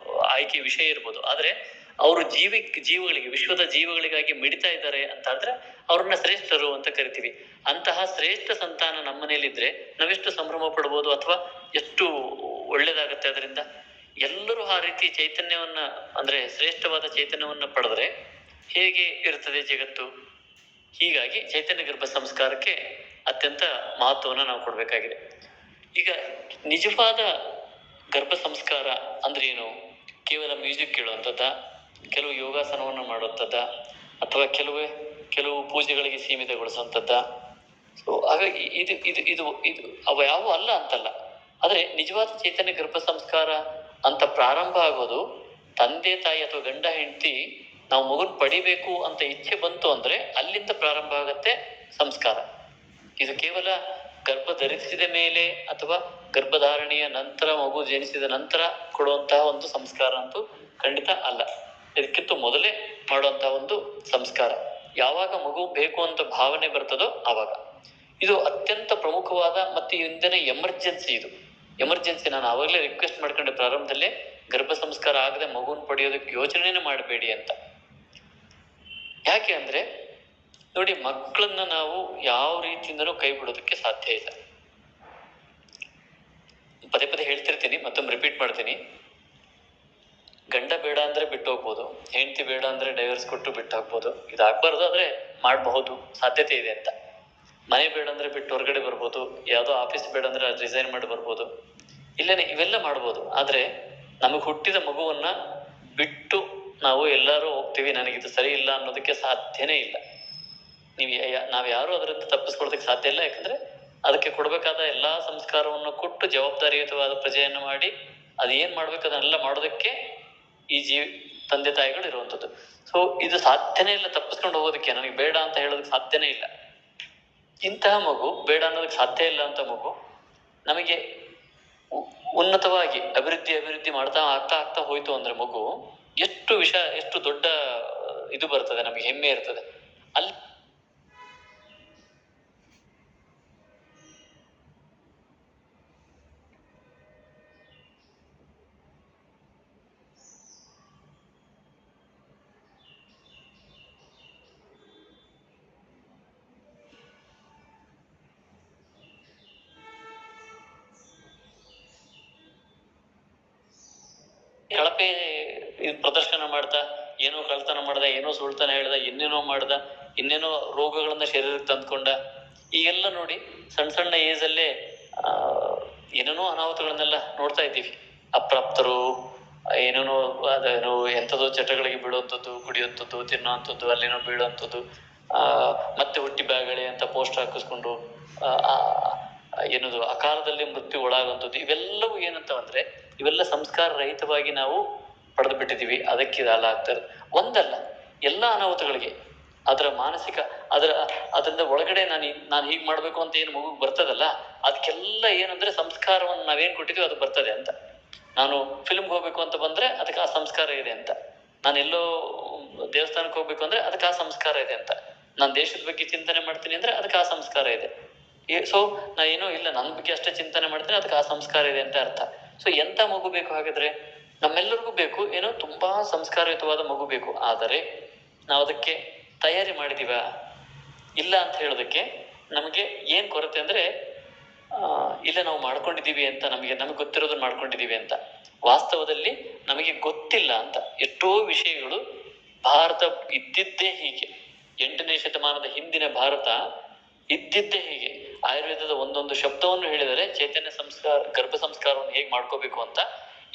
S2: ಆಯ್ಕೆ ವಿಷಯ ಇರ್ಬೋದು, ಆದ್ರೆ ಅವರು ಜೀವಗಳಿಗೆ, ವಿಶ್ವದ ಜೀವಗಳಿಗಾಗಿ ಮಿಡಿತಾ ಇದ್ದಾರೆ ಅಂತ ಆದ್ರೆ ಅವ್ರನ್ನ ಶ್ರೇಷ್ಠರು ಅಂತ ಕರಿತೀವಿ. ಅಂತಹ ಶ್ರೇಷ್ಠ ಸಂತಾನ ನಮ್ಮನೇಲಿದ್ರೆ ನಾವೆಷ್ಟು ಸಂಭ್ರಮ ಪಡ್ಬೋದು, ಅಥವಾ ಎಷ್ಟು ಒಳ್ಳೇದಾಗತ್ತೆ ಅದರಿಂದ. ಎಲ್ಲರೂ ಆ ರೀತಿ ಚೈತನ್ಯವನ್ನ, ಅಂದ್ರೆ ಶ್ರೇಷ್ಠವಾದ ಚೈತನ್ಯವನ್ನ ಪಡೆದ್ರೆ ಹೇಗೆ ಇರ್ತದೆ ಜಗತ್ತು? ಹೀಗಾಗಿ ಚೈತನ್ಯ ಗರ್ಭ ಸಂಸ್ಕಾರಕ್ಕೆ ಅತ್ಯಂತ ಮಹತ್ವವನ್ನು ನಾವು ಕೊಡ್ಬೇಕಾಗಿದೆ. ಈಗ ನಿಜವಾದ ಗರ್ಭ ಸಂಸ್ಕಾರ ಅಂದ್ರೆ ಏನು? ಕೇವಲ ಮ್ಯೂಸಿಕ್ ಕೇಳುವಂಥದ್ದ, ಕೆಲವು ಯೋಗಾಸನವನ್ನು ಮಾಡುವಂಥದ್ದ, ಅಥವಾ ಕೆಲವು ಪೂಜೆಗಳಿಗೆ ಸೀಮಿತಗೊಳಿಸುವಂಥದ್ದ? ಸೊ ಹಾಗಾಗಿ ಇದು ಇದು ಇದು ಇದು ಅವ ಯಾವ ಅಲ್ಲ ಅಂತಲ್ಲ. ಆದ್ರೆ ನಿಜವಾದ ಚೈತನ್ಯ ಗರ್ಭ ಸಂಸ್ಕಾರ ಅಂತ ಪ್ರಾರಂಭ ಆಗೋದು ತಂದೆ ತಾಯಿ ಅಥವಾ ಗಂಡ ಹೆಂಡತಿ ನಾವು ಮಗುನ್ ಪಡಿಬೇಕು ಅಂತ ಇಚ್ಛೆ ಬಂತು ಅಂದ್ರೆ ಅಲ್ಲಿಂದ ಪ್ರಾರಂಭ ಆಗತ್ತೆ ಸಂಸ್ಕಾರ. ಇದು ಕೇವಲ ಗರ್ಭ ಧರಿಸಿದ ಮೇಲೆ ಅಥವಾ ಗರ್ಭಧಾರಣೆಯ ನಂತರ, ಮಗು ಜನಿಸಿದ ನಂತರ ಕೊಡುವಂತಹ ಒಂದು ಸಂಸ್ಕಾರ ಅಂತೂ ಖಂಡಿತ ಅಲ್ಲ. ಇದಕ್ಕಿಂತ ಮೊದಲೇ ಮಾಡುವಂತಹ ಒಂದು ಸಂಸ್ಕಾರ. ಯಾವಾಗ ಮಗು ಬೇಕು ಅಂತ ಭಾವನೆ ಬರ್ತದೋ ಆವಾಗ. ಇದು ಅತ್ಯಂತ ಪ್ರಮುಖವಾದ ಮತ್ತೆ ಇಂದಿನ ಎಮರ್ಜೆನ್ಸಿ. ಇದು ಎಮರ್ಜೆನ್ಸಿ. ನಾನು ಆವಾಗಲೇ ರಿಕ್ವೆಸ್ಟ್ ಮಾಡ್ಕೊಂಡೆ ಪ್ರಾರಂಭದಲ್ಲೇ, ಗರ್ಭ ಸಂಸ್ಕಾರ ಆಗದೆ ಮಗುನ್ ಪಡೆಯೋದಕ್ಕೆ ಯೋಚನೆನೇ ಮಾಡಬೇಡಿ ಅಂತ. ಯಾಕೆ ಅಂದ್ರೆ ನೋಡಿ, ಮಕ್ಕಳನ್ನ ನಾವು ಯಾವ ರೀತಿಯಿಂದನೂ ಕೈ ಬಿಡೋದಕ್ಕೆ ಸಾಧ್ಯ ಇಲ್ಲ. ಪದೇ ಪದೇ ಹೇಳ್ತಿರ್ತೀನಿ, ಮತ್ತೊಮ್ಮೆ ರಿಪೀಟ್ ಮಾಡ್ತೀನಿ. ಗಂಡ ಬೇಡ ಅಂದ್ರೆ ಬಿಟ್ಟು ಹೋಗ್ಬೋದು, ಹೆಂಡತಿ ಬೇಡ ಅಂದ್ರೆ ಡೈವರ್ಸ್ ಕೊಟ್ಟು ಬಿಟ್ಟು ಹಾಕ್ಬೋದು. ಇದಾಗಬಾರ್ದು, ಆದ್ರೆ ಮಾಡಬಹುದು, ಸಾಧ್ಯತೆ ಇದೆ ಅಂತ. ಮನೆ ಬೇಡ ಅಂದ್ರೆ ಬಿಟ್ಟು ಹೊರಗಡೆ ಬರ್ಬೋದು, ಯಾವುದೋ ಆಫೀಸ್ ಬೇಡ ಅಂದ್ರೆ ರಿಸೈನ್ ಮಾಡಿ ಬರ್ಬೋದು, ಇಲ್ಲೇನೆ ಇವೆಲ್ಲ ಮಾಡ್ಬೋದು. ಆದ್ರೆ ನಮಗೆ ಹುಟ್ಟಿದ ಮಗುವನ್ನ ಬಿಟ್ಟು ನಾವು ಎಲ್ಲರೂ ಹೋಗ್ತೀವಿ, ನನಗಿದು ಸರಿ ಇಲ್ಲ ಅನ್ನೋದಕ್ಕೆ ಸಾಧ್ಯನೇ ಇಲ್ಲ. ನಾವ್ ಯಾರು ಅದರಿಂದ ತಪ್ಪಿಸ್ಕೊಳೋದಕ್ಕೆ ಸಾಧ್ಯ ಇಲ್ಲ. ಯಾಕಂದ್ರೆ ಅದಕ್ಕೆ ಕೊಡ್ಬೇಕಾದ ಎಲ್ಲಾ ಸಂಸ್ಕಾರವನ್ನು ಕೊಟ್ಟು ಜವಾಬ್ದಾರಿಯುತವಾದ ಪ್ರಜೆಯನ್ನು ಮಾಡಿ ಅದು ಏನ್ ಮಾಡ್ಬೇಕು ಅದನ್ನೆಲ್ಲ ಮಾಡೋದಕ್ಕೆ ಈ ತಂದೆ ತಾಯಿಗಳು ಇರುವಂಥದ್ದು. ಸೊ ಇದು ಸಾಧ್ಯನೇ ಇಲ್ಲ ತಪ್ಪಿಸ್ಕೊಂಡು ಹೋಗೋದಕ್ಕೆ. ನನಗೆ ಬೇಡ ಅಂತ ಹೇಳೋದಕ್ಕೆ ಸಾಧ್ಯನೇ ಇಲ್ಲ. ಇಂತಹ ಮಗು, ಬೇಡ ಅನ್ನೋದಕ್ಕೆ ಸಾಧ್ಯ ಇಲ್ಲ ಅಂತ ಮಗು ನಮಗೆ ಉನ್ನತವಾಗಿ ಅಭಿವೃದ್ಧಿ ಮಾಡ್ತಾ ಆಗ್ತಾ ಹೋಯ್ತು ಅಂದ್ರೆ ಮಗು ಎಷ್ಟು ದೊಡ್ಡ ಇದು ಬರ್ತದೆ, ನಮಗೆ ಹೆಮ್ಮೆ ಇರ್ತದೆ. ಅಲ್ಲಿ ಕಳಪೆ ಪ್ರದರ್ಶನ ಮಾಡ್ತಾ, ಏನೋ ಕಳ್ತನ ಮಾಡ್ದ, ಏನೋ ಸುಳ್ತನ ಹೇಳ್ದ, ಇನ್ನೇನೋ ಮಾಡ್ದ, ಇನ್ನೇನೋ ರೋಗಗಳನ್ನ ಶರೀರಕ್ಕೆ ತಂದ್ಕೊಂಡ. ಈಗೆಲ್ಲ ನೋಡಿ ಸಣ್ಣ ಸಣ್ಣ ಏಜ್ ಅಲ್ಲೇ ಏನೇನೋ ಅನಾಹುತಗಳನ್ನೆಲ್ಲ ನೋಡ್ತಾ ಇದ್ದೀವಿ. ಅಪ್ರಾಪ್ತರು ಏನೇನೋ ಅದೇನೋ ಎಂಥದೋ ಚಟಗಳಿಗೆ ಬೀಳುವಂಥದ್ದು, ಕುಡಿಯುವಂಥದ್ದು, ತಿನ್ನುವಂಥದ್ದು, ಅಲ್ಲೇನೋ ಬೀಳುವಂಥದ್ದು, ಮತ್ತೆ ಹುಟ್ಟಿ ಬ್ಯಾಗಳೆ ಅಂತ ಪೋಸ್ಟ್ ಹಾಕಿಸ್ಕೊಂಡು ಏನದು ಅಕಾಲದಲ್ಲಿ ಮೃತ್ಯು ಒಳಾಗುವಂಥದ್ದು. ಇವೆಲ್ಲವೂ ಏನಂತವಂದ್ರೆ ಇವೆಲ್ಲ ಸಂಸ್ಕಾರ ರಹಿತವಾಗಿ ನಾವು ಪಡೆದು ಬಿಟ್ಟಿದ್ದೀವಿ. ಅದಕ್ಕೆ ಇದೆಲ್ಲ ಆಗ್ತದೆ. ಒಂದಲ್ಲ, ಎಲ್ಲ ಅನಾಹುತಗಳಿಗೆ ಅದರ ಮಾನಸಿಕ ಅದರಿಂದ ಒಳಗಡೆ ನಾನು ಹೀಗೆ ಮಾಡ್ಬೇಕು ಅಂತ ಏನು ಮಗು ಬರ್ತದಲ್ಲ, ಅದಕ್ಕೆಲ್ಲ ಏನಂದ್ರೆ ಸಂಸ್ಕಾರವನ್ನು ನಾವೇನ್ ಕೊಟ್ಟಿದ್ದೀವಿ ಅದು ಬರ್ತದೆ ಅಂತ. ನಾನು ಫಿಲ್ಮ್ಗೆ ಹೋಗ್ಬೇಕು ಅಂತ ಬಂದ್ರೆ ಅದಕ್ಕೆ ಆ ಸಂಸ್ಕಾರ ಇದೆ ಅಂತ. ನಾನು ಎಲ್ಲೋ ದೇವಸ್ಥಾನಕ್ಕೆ ಹೋಗ್ಬೇಕು ಅಂದ್ರೆ ಅದಕ್ಕೆ ಆ ಸಂಸ್ಕಾರ ಇದೆ ಅಂತ. ನಾನು ದೇಶದ ಬಗ್ಗೆ ಚಿಂತನೆ ಮಾಡ್ತೀನಿ ಅಂದ್ರೆ ಅದಕ್ಕೆ ಆ ಸಂಸ್ಕಾರ ಇದೆ. ಸೊ ನಾ ಏನೋ ಇಲ್ಲ ನನ್ನ ಬಗ್ಗೆ ಅಷ್ಟೇ ಚಿಂತನೆ ಮಾಡ್ತೀನಿ, ಅದಕ್ಕೆ ಆ ಸಂಸ್ಕಾರ ಇದೆ ಅಂತ ಅರ್ಥ. ಸೊ ಎಂತ ಮಗು ಬೇಕು ಹಾಗಾದ್ರೆ? ನಮ್ಮೆಲ್ಲರಿಗೂ ಬೇಕು ಏನೋ ತುಂಬಾ ಸಂಸ್ಕಾರಯುತವಾದ ಮಗು ಬೇಕು. ಆದರೆ ನಾವು ಅದಕ್ಕೆ ತಯಾರಿ ಮಾಡಿದೀವ ಇಲ್ಲ ಅಂತ ಹೇಳೋದಕ್ಕೆ ನಮಗೆ ಏನ್ ಕೊರತೆ ಅಂದ್ರೆ ಇಲ್ಲ ನಾವು ಮಾಡ್ಕೊಂಡಿದೀವಿ ಅಂತ, ನಮಗೆ ಗೊತ್ತಿರೋದನ್ನ ಮಾಡ್ಕೊಂಡಿದೀವಿ ಅಂತ. ವಾಸ್ತವದಲ್ಲಿ ನಮಗೆ ಗೊತ್ತಿಲ್ಲ ಅಂತ. ಎಷ್ಟೋ ವಿಷಯಗಳು ಭಾರತ ಇದ್ದಿದ್ದೇ ಹೀಗೆ. 8ನೇ ಶತಮಾನದ ಹಿಂದಿನ ಭಾರತ ಇದ್ದಿದ್ದೇ ಹೀಗೆ. ಆಯುರ್ವೇದದ ಒಂದೊಂದು ಶಬ್ದವನ್ನು ಹೇಳಿದರೆ ಚೈತನ್ಯ ಸಂಸ್ಕಾರ, ಗರ್ಭ ಸಂಸ್ಕಾರವನ್ನು ಹೇಗೆ ಮಾಡ್ಕೋಬೇಕು ಅಂತ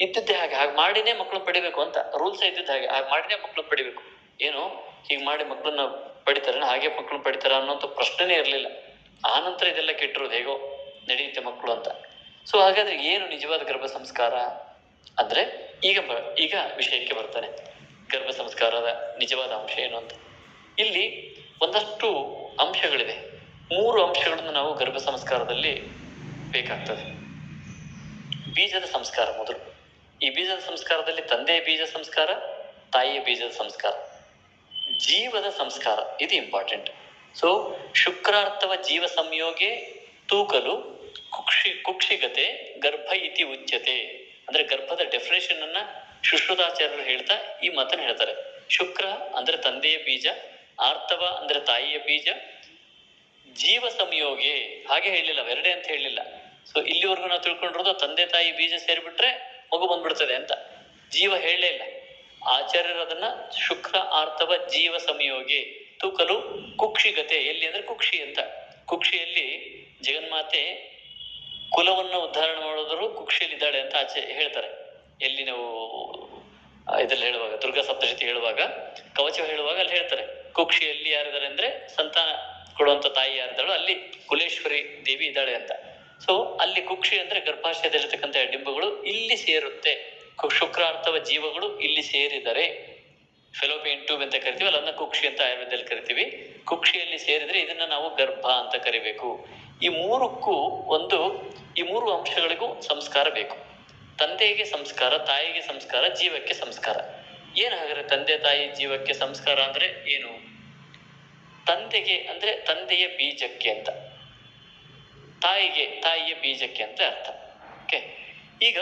S2: ಇದ್ದಿದ್ದೇ ಹಾಗೆ ಮಾಡಿನೇ ಮಕ್ಕಳನ್ನ ಪಡಿಬೇಕು ಅಂತ ರೂಲ್ಸ್ ಇದ್ದಿದ್ದ ಹಾಗೆ ಮಾಡಿನೇ ಮಕ್ಕಳನ್ನ ಪಡಿಬೇಕು. ಏನು ಹೀಗೆ ಮಾಡಿ ಮಕ್ಕಳನ್ನ ಪಡಿತಾರೆ, ಹಾಗೆ ಮಕ್ಕಳನ್ನ ಪಡಿತಾರ ಅನ್ನೋಂಥ ಪ್ರಶ್ನೆನೇ ಇರಲಿಲ್ಲ. ಆನಂತರ ಇದೆಲ್ಲ ಕೆಟ್ಟಿರೋದು ಹೇಗೋ ನಡೆಯುತ್ತೆ ಮಕ್ಕಳು ಅಂತ. ಸೊ ಹಾಗಾದ್ರೆ ಏನು ನಿಜವಾದ ಗರ್ಭ ಸಂಸ್ಕಾರ ಅಂದ್ರೆ ಈಗ ವಿಷಯಕ್ಕೆ ಬರ್ತಾನೆ. ಗರ್ಭ ಸಂಸ್ಕಾರದ ನಿಜವಾದ ಅಂಶ ಏನು ಅಂತ. ಇಲ್ಲಿ ಒಂದಷ್ಟು ಅಂಶಗಳಿದೆ. 3 ಅಂಶಗಳನ್ನು ನಾವು ಗರ್ಭ ಸಂಸ್ಕಾರದಲ್ಲಿ ಬೇಕಾಗ್ತದೆ. ಬೀಜದ ಸಂಸ್ಕಾರ ಮೊದಲು. ಈ ಬೀಜದ ಸಂಸ್ಕಾರದಲ್ಲಿ ತಂದೆಯ ಬೀಜ ಸಂಸ್ಕಾರ, ತಾಯಿಯ ಬೀಜದ ಸಂಸ್ಕಾರ, ಜೀವದ ಸಂಸ್ಕಾರ, ಇದು ಇಂಪಾರ್ಟೆಂಟ್. ಸೊ ಶುಕ್ರಾರ್ಥವ ಜೀವ ಸಂಯೋಗೆ ತೂಕಲು ಕುಕ್ಷಿಗತೆ ಗರ್ಭ ಇತಿ ಉಚ್ಯತೆ. ಅಂದ್ರೆ ಗರ್ಭದ ಡೆಫಿನೇಷನ್ ಅನ್ನ ಸುಶ್ರುತಾಚಾರ್ಯರು ಹೇಳ್ತಾ ಈ ಮಾತನ್ನು ಹೇಳ್ತಾರೆ. ಶುಕ್ರ ಅಂದ್ರೆ ತಂದೆಯ ಬೀಜ, ಆರ್ತವ ಅಂದ್ರೆ ತಾಯಿಯ ಬೀಜ, ಜೀವ ಸಂಯೋಗೆ ಹಾಗೆ ಹೇಳಿಲ್ಲ, ಎರಡೇ ಅಂತ ಹೇಳಿಲ್ಲ. ಸೊ ಇಲ್ಲಿವರೆಗೂ ನಾವು ತಿಳ್ಕೊಂಡಿರೋದು ತಂದೆ ತಾಯಿ ಬೀಜ ಸೇರಿಬಿಟ್ರೆ ಮಗು ಬಂದ್ಬಿಡ್ತದೆ ಅಂತ. ಜೀವ ಹೇಳಲೇ ಇಲ್ಲ. ಆಚಾರ್ಯರು ಅದನ್ನ ಶುಕ್ರ ಆರ್ತವ ಜೀವ ಸಂಯೋಗೆ ತೂಕಲು ಕುಕ್ಷಿಗತೆ. ಎಲ್ಲಿ ಅಂದ್ರೆ ಕುಕ್ಷಿ ಅಂತ. ಕುಕ್ಷಿಯಲ್ಲಿ ಜಗನ್ಮಾತೆ ಕುಲವನ್ನು ಉದ್ಧಾರಣೆ ಮಾಡೋದ್ರು ಕುಕ್ಷಿಯಲ್ಲಿದ್ದಾಳೆ ಅಂತ ಹೇಳ್ತಾರೆ. ಎಲ್ಲಿ ನಾವು ಇದ್ರಲ್ಲಿ ಹೇಳುವಾಗ, ದುರ್ಗಾ ಸಪ್ತಶತಿ ಹೇಳುವಾಗ, ಕವಚ ಹೇಳುವಾಗ ಅಲ್ಲಿ ಹೇಳ್ತಾರೆ ಕುಕ್ಷಿಯಲ್ಲಿ ಯಾರಿದ್ದಾರೆ ಅಂದ್ರೆ ಸಂತಾನ ಕೊಡುವಂತ ತಾಯಿ ಯಾರಿದ್ದಾಳೋ ಅಲ್ಲಿ ಕುಲೇಶ್ವರಿ ದೇವಿ ಇದ್ದಾಳೆ ಅಂತ. ಸೊ ಅಲ್ಲಿ ಕುಕ್ಷಿ ಅಂದ್ರೆ ಗರ್ಭಾಶಯದಲ್ಲಿರ್ತಕ್ಕಂಥ ಡಿಂಬಗಳು ಇಲ್ಲಿ ಸೇರುತ್ತೆ. ಶುಕ್ರಾರ್ಥವ ಜೀವಗಳು ಇಲ್ಲಿ ಸೇರಿದರೆ ಫೆಲೋಪಿಯನ್ ಟ್ಯೂಬ್ ಅಂತ ಕರಿತೀವಿ, ಅಲ್ಲ ಕುಕ್ಷಿ ಅಂತ ಆಯುರ್ವೇದದಲ್ಲಿ ಕರಿತೀವಿ. ಕುಕ್ಷಿಯಲ್ಲಿ ಸೇರಿದ್ರೆ ಇದನ್ನ ನಾವು ಗರ್ಭ ಅಂತ ಕರಿಬೇಕು. ಈ 3 ಅಂಶಗಳಿಗೂ ಸಂಸ್ಕಾರ ಬೇಕು. ತಂದೆಗೆ ಸಂಸ್ಕಾರ, ತಾಯಿಗೆ ಸಂಸ್ಕಾರ, ಜೀವಕ್ಕೆ ಸಂಸ್ಕಾರ. ಏನು ಹಾಗಾದ್ರೆ ತಂದೆ ತಾಯಿ ಜೀವಕ್ಕೆ ಸಂಸ್ಕಾರ ಅಂದ್ರೆ ಏನು? ತಂದೆಗೆ ಅಂದ್ರೆ ತಂದೆಯ ಬೀಜಕ್ಕೆ ಅಂತ, ತಾಯಿಗೆ ತಾಯಿಯ ಬೀಜಕ್ಕೆ ಅಂತ ಅರ್ಥ. ಓಕೆ, ಈಗ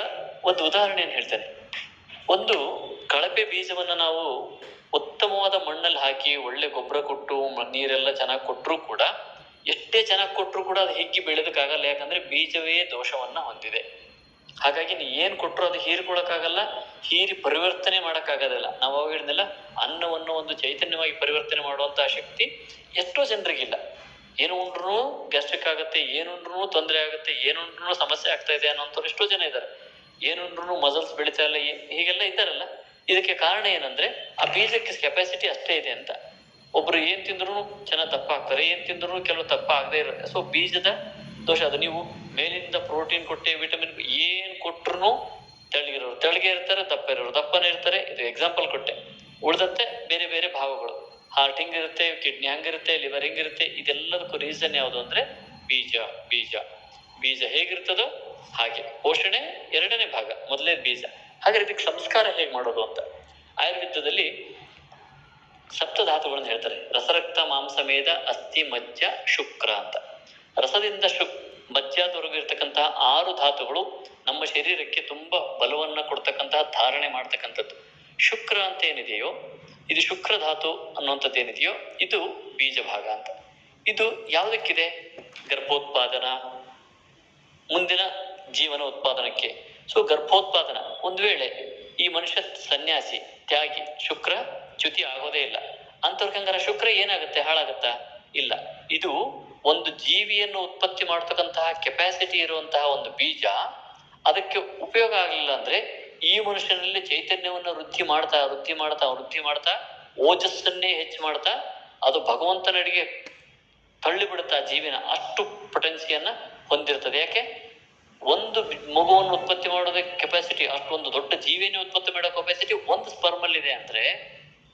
S2: ಒಂದು ಉದಾಹರಣೆಯನ್ನು ಹೇಳ್ತೇನೆ. ಒಂದು ಕಳಪೆ ಬೀಜವನ್ನ ನಾವು ಉತ್ತಮವಾದ ಮಣ್ಣಲ್ಲಿ ಹಾಕಿ ಒಳ್ಳೆ ಗೊಬ್ಬರ ಕೊಟ್ಟು ನೀರೆಲ್ಲ ಚೆನ್ನಾಗಿ ಕೊಟ್ಟರು ಕೂಡ, ಎಷ್ಟೇ ಚೆನ್ನಾಗಿ ಕೊಟ್ಟರು ಕೂಡ ಅದು ಹಿಗ್ಗಿ ಬೆಳೆದಕ್ಕಾಗಲ್ಲ. ಯಾಕಂದ್ರೆ ಬೀಜವೇ ದೋಷವನ್ನ ಹೊಂದಿದೆ. ಹಾಗಾಗಿ ನೀ ಏನ್ ಕೊಟ್ಟರು ಅದು ಹೀರ್ಕೊಳಕ್ಕಾಗಲ್ಲ, ಹೀರಿ ಪರಿವರ್ತನೆ ಮಾಡಕ್ಕಾಗೋದಿಲ್ಲ. ನಾವು ಅವಾಗ ಹೇಳಿದ್ನೆಲ್ಲ, ಅನ್ನವನ್ನು ಒಂದು ಚೈತನ್ಯವಾಗಿ ಪರಿವರ್ತನೆ ಮಾಡುವಂತಹ ಶಕ್ತಿ ಎಷ್ಟೋ ಜನರಿಗಿಲ್ಲ. ಏನು ಉಂಡ್ರು ಗ್ಯಾಸ್ಟ್ರಿಕ್ ಆಗುತ್ತೆ, ಏನುಂಡ್ರು ತೊಂದರೆ ಆಗುತ್ತೆ, ಏನುಂಡ್ರು ಸಮಸ್ಯೆ ಆಗ್ತಾ ಇದೆ ಅನ್ನೋಂಥವ್ರು ಎಷ್ಟೋ ಜನ ಇದ್ದಾರೆ. ಏನುಂಡ್ರು ಮಸಲ್ಸ್ ಬೆಳಿತಾ ಇಲ್ಲ, ಹೀಗೆಲ್ಲ ಇದ್ದಾರಲ್ಲ. ಇದಕ್ಕೆ ಕಾರಣ ಏನಂದ್ರೆ ಆ ಬೀಜಕ್ಕೆ ಕೆಪಾಸಿಟಿ ಅಷ್ಟೇ ಇದೆ ಅಂತ. ಒಬ್ರು ಏನ್ ತಿಂದ್ರು ಚೆನ್ನಾಗಿ ದಪ್ಪ ಆಗ್ತಾರೆ, ಏನ್ ತಿಂದ್ರು ಕೆಲವು ದಪ್ಪ ಆಗದೆ ಇರುತ್ತೆ. ಸೊ ಬೀಜದ ದೋಷ ಅದು. ನೀವು ಮೇಲಿಂದ ಪ್ರೋಟೀನ್ ಕೊಟ್ಟೆ, ವಿಟಮಿನ್ ಏನ್ ಕೊಟ್ರು ತೆಳಗೆ ಇರ್ತಾರೆ, ದಪ್ಪನೇ ಇರ್ತಾರೆ. ಇದು ಎಕ್ಸಾಂಪಲ್ ಕೊಟ್ಟೆ. ಉಳಿದಂತೆ ಬೇರೆ ಬೇರೆ ಭಾವಗಳು, ಹಾರ್ಟ್ ಹಿಂಗಿರುತ್ತೆ, ಕಿಡ್ನಿ ಹಂಗಿರುತ್ತೆ, ಲಿವರ್ ಹಿಂಗಿರುತ್ತೆ. ಇದೆಲ್ಲದಕ್ಕೂ ರೀಸನ್ ಯಾವುದು ಅಂದ್ರೆ ಬೀಜ. ಬೀಜ ಹೇಗಿರ್ತದೋ ಹಾಗೆ. ಪೋಷಣೆ 2ನೇ ಭಾಗ, ಮೊದಲೇ ಬೀಜ. ಹಾಗಾದ್ರೆ ಇದಕ್ಕೆ ಸಂಸ್ಕಾರ ಹೇಗೆ ಮಾಡೋದು ಅಂತ ಆಯುರ್ವೇದದಲ್ಲಿ ಸಪ್ತಧಾತುಗಳನ್ನು ಹೇಳ್ತಾರೆ. ರಸರಕ್ತ ಮಾಂಸಮೇಧ ಅಸ್ಥಿ ಮಜ್ಜ ಶುಕ್ರ ಅಂತ. ರಸದಿಂದ ಮಜ್ಜದವರೆಗೂ ಇರ್ತಕ್ಕಂತಹ 6 ಧಾತುಗಳು ನಮ್ಮ ಶರೀರಕ್ಕೆ ತುಂಬಾ ಬಲವನ್ನ ಕೊಡ್ತಕ್ಕಂತಹ, ಧಾರಣೆ ಮಾಡ್ತಕ್ಕಂಥದ್ದು. ಶುಕ್ರ ಅಂತ ಏನಿದೆಯೋ, ಇದು ಶುಕ್ರ ಧಾತು ಅನ್ನುವಂಥದ್ದು ಏನಿದೆಯೋ ಇದು ಬೀಜ ಭಾಗ ಅಂತ. ಇದು ಯಾವುದಕ್ಕಿದೆ? ಗರ್ಭೋತ್ಪಾದನ, ಮುಂದಿನ ಜೀವನ ಉತ್ಪಾದನಕ್ಕೆ. ಸೊ ಗರ್ಭೋತ್ಪಾದನ, ಒಂದು ವೇಳೆ ಈ ಮನುಷ್ಯ ಸನ್ಯಾಸಿ, ತ್ಯಾಗಿ, ಶುಕ್ರ ಚ್ಯುತಿ ಆಗೋದೇ ಇಲ್ಲ. ಅಂತವ್ರಿಗಂಗಾರ ಶುಕ್ರ ಏನಾಗುತ್ತೆ, ಹಾಳಾಗತ್ತಾ? ಇಲ್ಲ. ಇದು ಒಂದು ಜೀವಿಯನ್ನು ಉತ್ಪತ್ತಿ ಮಾಡತಕ್ಕಂತಹ ಕೆಪಾಸಿಟಿ ಇರುವಂತಹ ಒಂದು ಬೀಜ ಅದಕ್ಕೆ ಉಪಯೋಗ ಆಗಲಿಲ್ಲ ಅಂದ್ರೆ ಈ ಮನುಷ್ಯನಲ್ಲಿ ಚೈತನ್ಯವನ್ನು ವೃದ್ಧಿ ಮಾಡ್ತಾ ಓಜಸ್ಸನ್ನೇ ಹೆಚ್ಚು ಮಾಡ್ತಾ ಅದು ಭಗವಂತನಡಿಗೆ ತಳ್ಳಿ ಬಿಡುತ್ತಾ ಜೀವಿನ. ಅಷ್ಟು ಪೊಟೆನ್ಸಿಯನ್ನ ಹೊಂದಿರ್ತದೆ. ಯಾಕೆ? ಒಂದು ಮಗುವನ್ನು ಉತ್ಪತ್ತಿ ಮಾಡೋದಕ್ಕೆ ಕೆಪಾಸಿಟಿ, ಅಷ್ಟೊಂದು ದೊಡ್ಡ ಜೀವಿಯನ್ನು ಉತ್ಪತ್ತಿ ಮಾಡೋ ಕೆಪಾಸಿಟಿ ಒಂದು ಸ್ಪರ್ಮ್ ಅಲ್ಲಿ ಇದೆ ಅಂದ್ರೆ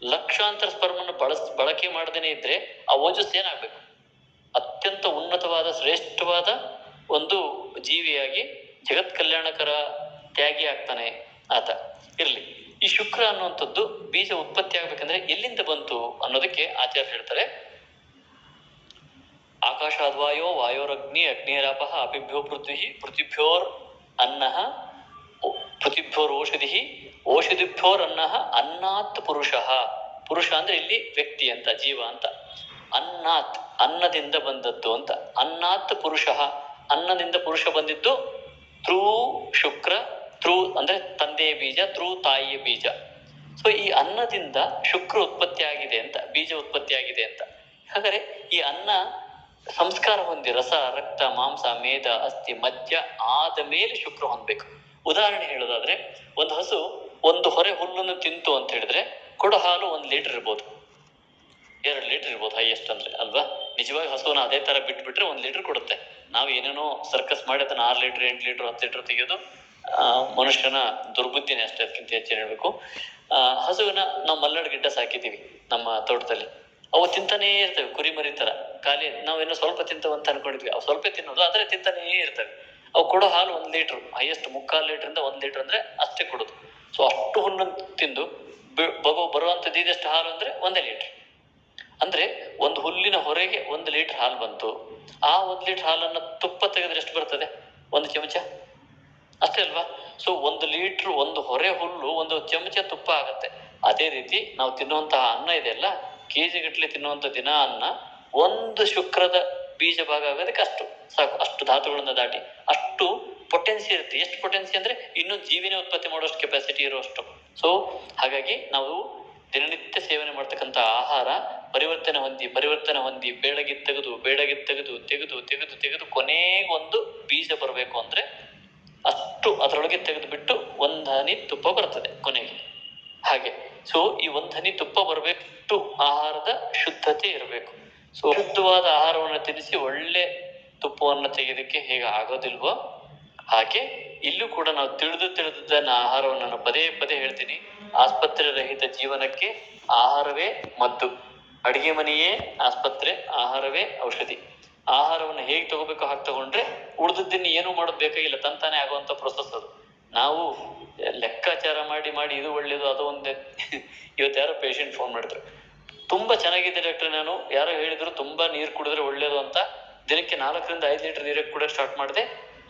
S2: ಲಕ್ಷಾಂತರ ಸ್ಪರ್ಮನ್ನು ಬಳಕೆ ಮಾಡದೇನೆ ಇದ್ರೆ ಆ ಓಜಸ್ ಏನಾಗ್ಬೇಕು? ಅತ್ಯಂತ ಉನ್ನತವಾದ ಶ್ರೇಷ್ಠವಾದ ಒಂದು ಜೀವಿಯಾಗಿ ಜಗತ್ ಕಲ್ಯಾಣಕರ ತ್ಯಾಗಿ ಆಗ್ತಾನೆ ಆತ. ಇರ್ಲಿ, ಈ ಶುಕ್ರ ಅನ್ನುವಂಥದ್ದು ಬೀಜ ಉತ್ಪತ್ತಿ ಆಗ್ಬೇಕಂದ್ರೆ ಎಲ್ಲಿಂದ ಬಂತು ಅನ್ನೋದಕ್ಕೆ ಆಚಾರ್ಯ ಹೇಳ್ತಾರೆ, ಆಕಾಶಾದ್ವಾಯೋ ವಾಯೋರಗ್ನಿ ಅಗ್ನಿರಾಪಃ ಅಪಿಭ್ಯೋ ಪೃಥಿಭ್ಯೋರ್ ಅನ್ನಃ ಪೃಥಿಭ್ಯೋರ್ ಓಷಧಿಭ್ಯೋರ್ ಅನ್ನಃ ಅನ್ನಾತ್ ಪುರುಷಃ. ಪುರುಷ ಅಂದ್ರೆ ಇಲ್ಲಿ ವ್ಯಕ್ತಿ ಅಂತ, ಜೀವ ಅಂತ. ಅನ್ನಾತ್ ಅನ್ನದಿಂದ ಬಂದದ್ದು ಅಂತ. ಅನ್ನಾತ್ ಪುರುಷಃ, ಅನ್ನದಿಂದ ಪುರುಷ ಬಂದಿದ್ದು ತ್ರೂ ಶುಕ್ರ. ತ್ರೂ ಅಂದ್ರೆ ತಂದೆಯ ಬೀಜ, ತ್ರೂ ತಾಯಿಯ ಬೀಜ. ಸೊ ಈ ಅನ್ನದಿಂದ ಶುಕ್ರ ಉತ್ಪತ್ತಿ ಆಗಿದೆ ಅಂತ, ಬೀಜ ಉತ್ಪತ್ತಿ ಆಗಿದೆ ಅಂತ. ಹಾಗಾದ್ರೆ ಈ ಅನ್ನ ಸಂಸ್ಕಾರ ಹೊಂದಿ ರಸ, ರಕ್ತ, ಮಾಂಸ, ಮೇದ, ಅಸ್ಥಿ, ಮಜ್ಜ ಆದ ಮೇಲೆ ಶುಕ್ರ ಹೊಂದಬೇಕು. ಉದಾಹರಣೆ ಹೇಳೋದಾದ್ರೆ, ಒಂದು ಹಸು ಒಂದು ಹೊರೆ ಹುಲ್ಲನ್ನು ತಿಂತು ಅಂತ ಹೇಳಿದ್ರೆ ಕೊಡೋ ಹಾಲು 1 ಲೀಟರ್ ಇರ್ಬೋದು, 2 ಲೀಟರ್ ಇರ್ಬೋದು ಹೈಯೆಸ್ಟ್ ಅಂದ್ರೆ, ಅಲ್ವಾ? ನಿಜವಾಗಿ ಹಸುವನ್ನ ಅದೇ ತರ ಬಿಟ್ಬಿಟ್ರೆ 1 ಲೀಟರ್ ಕೊಡುತ್ತೆ. ನಾವು ಏನೇನೋ ಸರ್ಕಸ್ ಮಾಡಿ ಅದನ್ನ 6 ಲೀಟರ್ 8 ಲೀಟರ್ 10 ಲೀಟರ್ ತೆಗೆಯೋದು ಮನುಷ್ಯನ ದುರ್ಬುದ್ಧಿನೇ ಅಷ್ಟೇ, ಅದಕ್ಕಿಂತ ಹೆಚ್ಚು ಹೇಳ್ಬೇಕು. ಹಸುವಿನ ನಾವು ಮಲ್ನಾಡು ಗಿಡ್ಡ ಸಾಕಿದೀವಿ ನಮ್ಮ ತೋಟದಲ್ಲಿ. ಅವು ತಿಂತಾನೇ ಇರ್ತವೆ, ಕುರಿ ಮರಿ ತರ. ಖಾಲಿ ನಾವೇನೋ ಸ್ವಲ್ಪ ತಿಂತವ ಅಂತ ಅನ್ಕೊಂಡಿದ್ವಿ, ಅವು ಸ್ವಲ್ಪ ತಿನ್ನೋದು, ಆದ್ರೆ ತಿಂತಾನೇ ಇರ್ತವೆ. ಅವು ಕೊಡೋ ಹಾಲು 1 ಲೀಟರ್, ಹೈಯೆಸ್ಟ್ 3/4 ಲೀಟರ್ 1 ಲೀಟರ್ ಅಂದ್ರೆ ಅಷ್ಟೇ ಕೊಡೋದು. ಸೊ ಅಷ್ಟು ಹುಲ್ಲನ್ನು ತಿಂದು ಬರುವಂತದ್ದು ಇದೆಷ್ಟು ಹಾಲು ಅಂದ್ರೆ 1 ಲೀಟರ್. ಅಂದ್ರೆ ಒಂದು ಹುಲ್ಲಿನ ಹೊರೆಗೆ 1 ಲೀಟರ್ ಹಾಲು ಬಂತು. ಆ 1 ಲೀಟರ್ ಹಾಲನ್ನ ತುಪ್ಪ ತೆಗೆದ್ರೆ ಎಷ್ಟು ಬರ್ತದೆ? 1 ಚಮಚ ಅಷ್ಟೇ ಅಲ್ವಾ? ಸೊ 1 ಲೀಟರ್, ಒಂದು ಹೊರೆ ಹುಲ್ಲು 1 ಚಮಚ ತುಪ್ಪ ಆಗತ್ತೆ. ಅದೇ ರೀತಿ ನಾವು ತಿನ್ನುವಂತಹ ಅನ್ನ ಇದೆಯಲ್ಲ, ಕೆಜಿ ಗಟ್ಟಲೆ ತಿನ್ನುವಂತ ದಿನ ಅನ್ನ 1 ಶುಕ್ರದ ಬೀಜ ಭಾಗ ಆಗೋದಕ್ಕೆ ಅಷ್ಟು ಸಾಕು. ಅಷ್ಟು ಧಾತುಗಳನ್ನ ದಾಟಿ ಅಷ್ಟು ಪೊಟೆನ್ಸಿ ಇರುತ್ತೆ. ಎಷ್ಟು ಪೊಟೆನ್ಸಿ ಅಂದ್ರೆ ಇನ್ನೂ ಜೀವಿನೇ ಉತ್ಪತ್ತಿ ಮಾಡೋಷ್ಟು ಕೆಪಾಸಿಟಿ ಇರುವಷ್ಟು. ಸೊ ಹಾಗಾಗಿ ನಾವು ದಿನನಿತ್ಯ ಸೇವನೆ ಮಾಡ್ತಕ್ಕಂಥ ಆಹಾರ ಪರಿವರ್ತನೆ ಹೊಂದಿ ಬೇಡಗಿ ತೆಗೆದು ಕೊನೆಗೊಂದು ಬೀಜ ಬರಬೇಕು ಅಂದ್ರೆ ಅಷ್ಟು ಅದರೊಳಗೆ ತೆಗೆದು ಬಿಟ್ಟು 1 ಹನಿ ತುಪ್ಪ ಬರ್ತದೆ ಕೊನೆಗೆ. ಹಾಗೆ ಸೊ ಈ 1 ಹನಿ ತುಪ್ಪ ಬರಬೇಕು, ಆಹಾರದ ಶುದ್ಧತೆ ಇರಬೇಕು. ಸೊ ಶುದ್ಧವಾದ ಆಹಾರವನ್ನು ತಿನ್ನಿಸಿ ಒಳ್ಳೆ ತುಪ್ಪವನ್ನು ತೆಗೆಯೋದಕ್ಕೆ ಹೇಗೆ ಆಗೋದಿಲ್ವೋ ಹಾಗೆ ಇಲ್ಲೂ ಕೂಡ ನಾವು ತಿಳಿದನ್ನ ಆಹಾರವನ್ನು ನಾನು ಪದೇ ಹೇಳ್ತೀನಿ. ಆಸ್ಪತ್ರೆ ರಹಿತ ಜೀವನಕ್ಕೆ ಆಹಾರವೇ ಮದ್ದು, ಅಡಿಗೆ ಮನೆಯೇ ಆಸ್ಪತ್ರೆ, ಆಹಾರವೇ ಔಷಧಿ. ಆಹಾರವನ್ನು ಹೇಗೆ ತಗೋಬೇಕು ಹಾಗೆ ತಗೊಂಡ್ರೆ ಉಳಿದದ್ದನ್ನು ಏನೂ ಮಾಡೋದು ಬೇಕಾಗಿಲ್ಲ, ತಂತಾನೆ ಆಗುವಂತ ಪ್ರೊಸೆಸ್ ಅದು. ನಾವು ಲೆಕ್ಕಾಚಾರ ಮಾಡಿ ಇದು ಒಳ್ಳೇದು ಅದು ಒಂದೇ. ಇವತ್ತು ಯಾರೋ ಪೇಷಂಟ್ ಫೋನ್ ಮಾಡಿದ್ರು, ತುಂಬಾ ಚೆನ್ನಾಗಿದೆ ಡಾಕ್ಟ್ರೆ, ನಾನು ಯಾರೋ ಹೇಳಿದ್ರು ತುಂಬಾ ನೀರು ಕುಡಿದ್ರೆ ಒಳ್ಳೇದು ಅಂತ. ದಿನಕ್ಕೆ 4 ರಿಂದ 5 ಲೀಟರ್ ನೀರಕ್ಕೆ ಕೂಡ ಸ್ಟಾರ್ಟ್ ಮಾಡಿದೆ.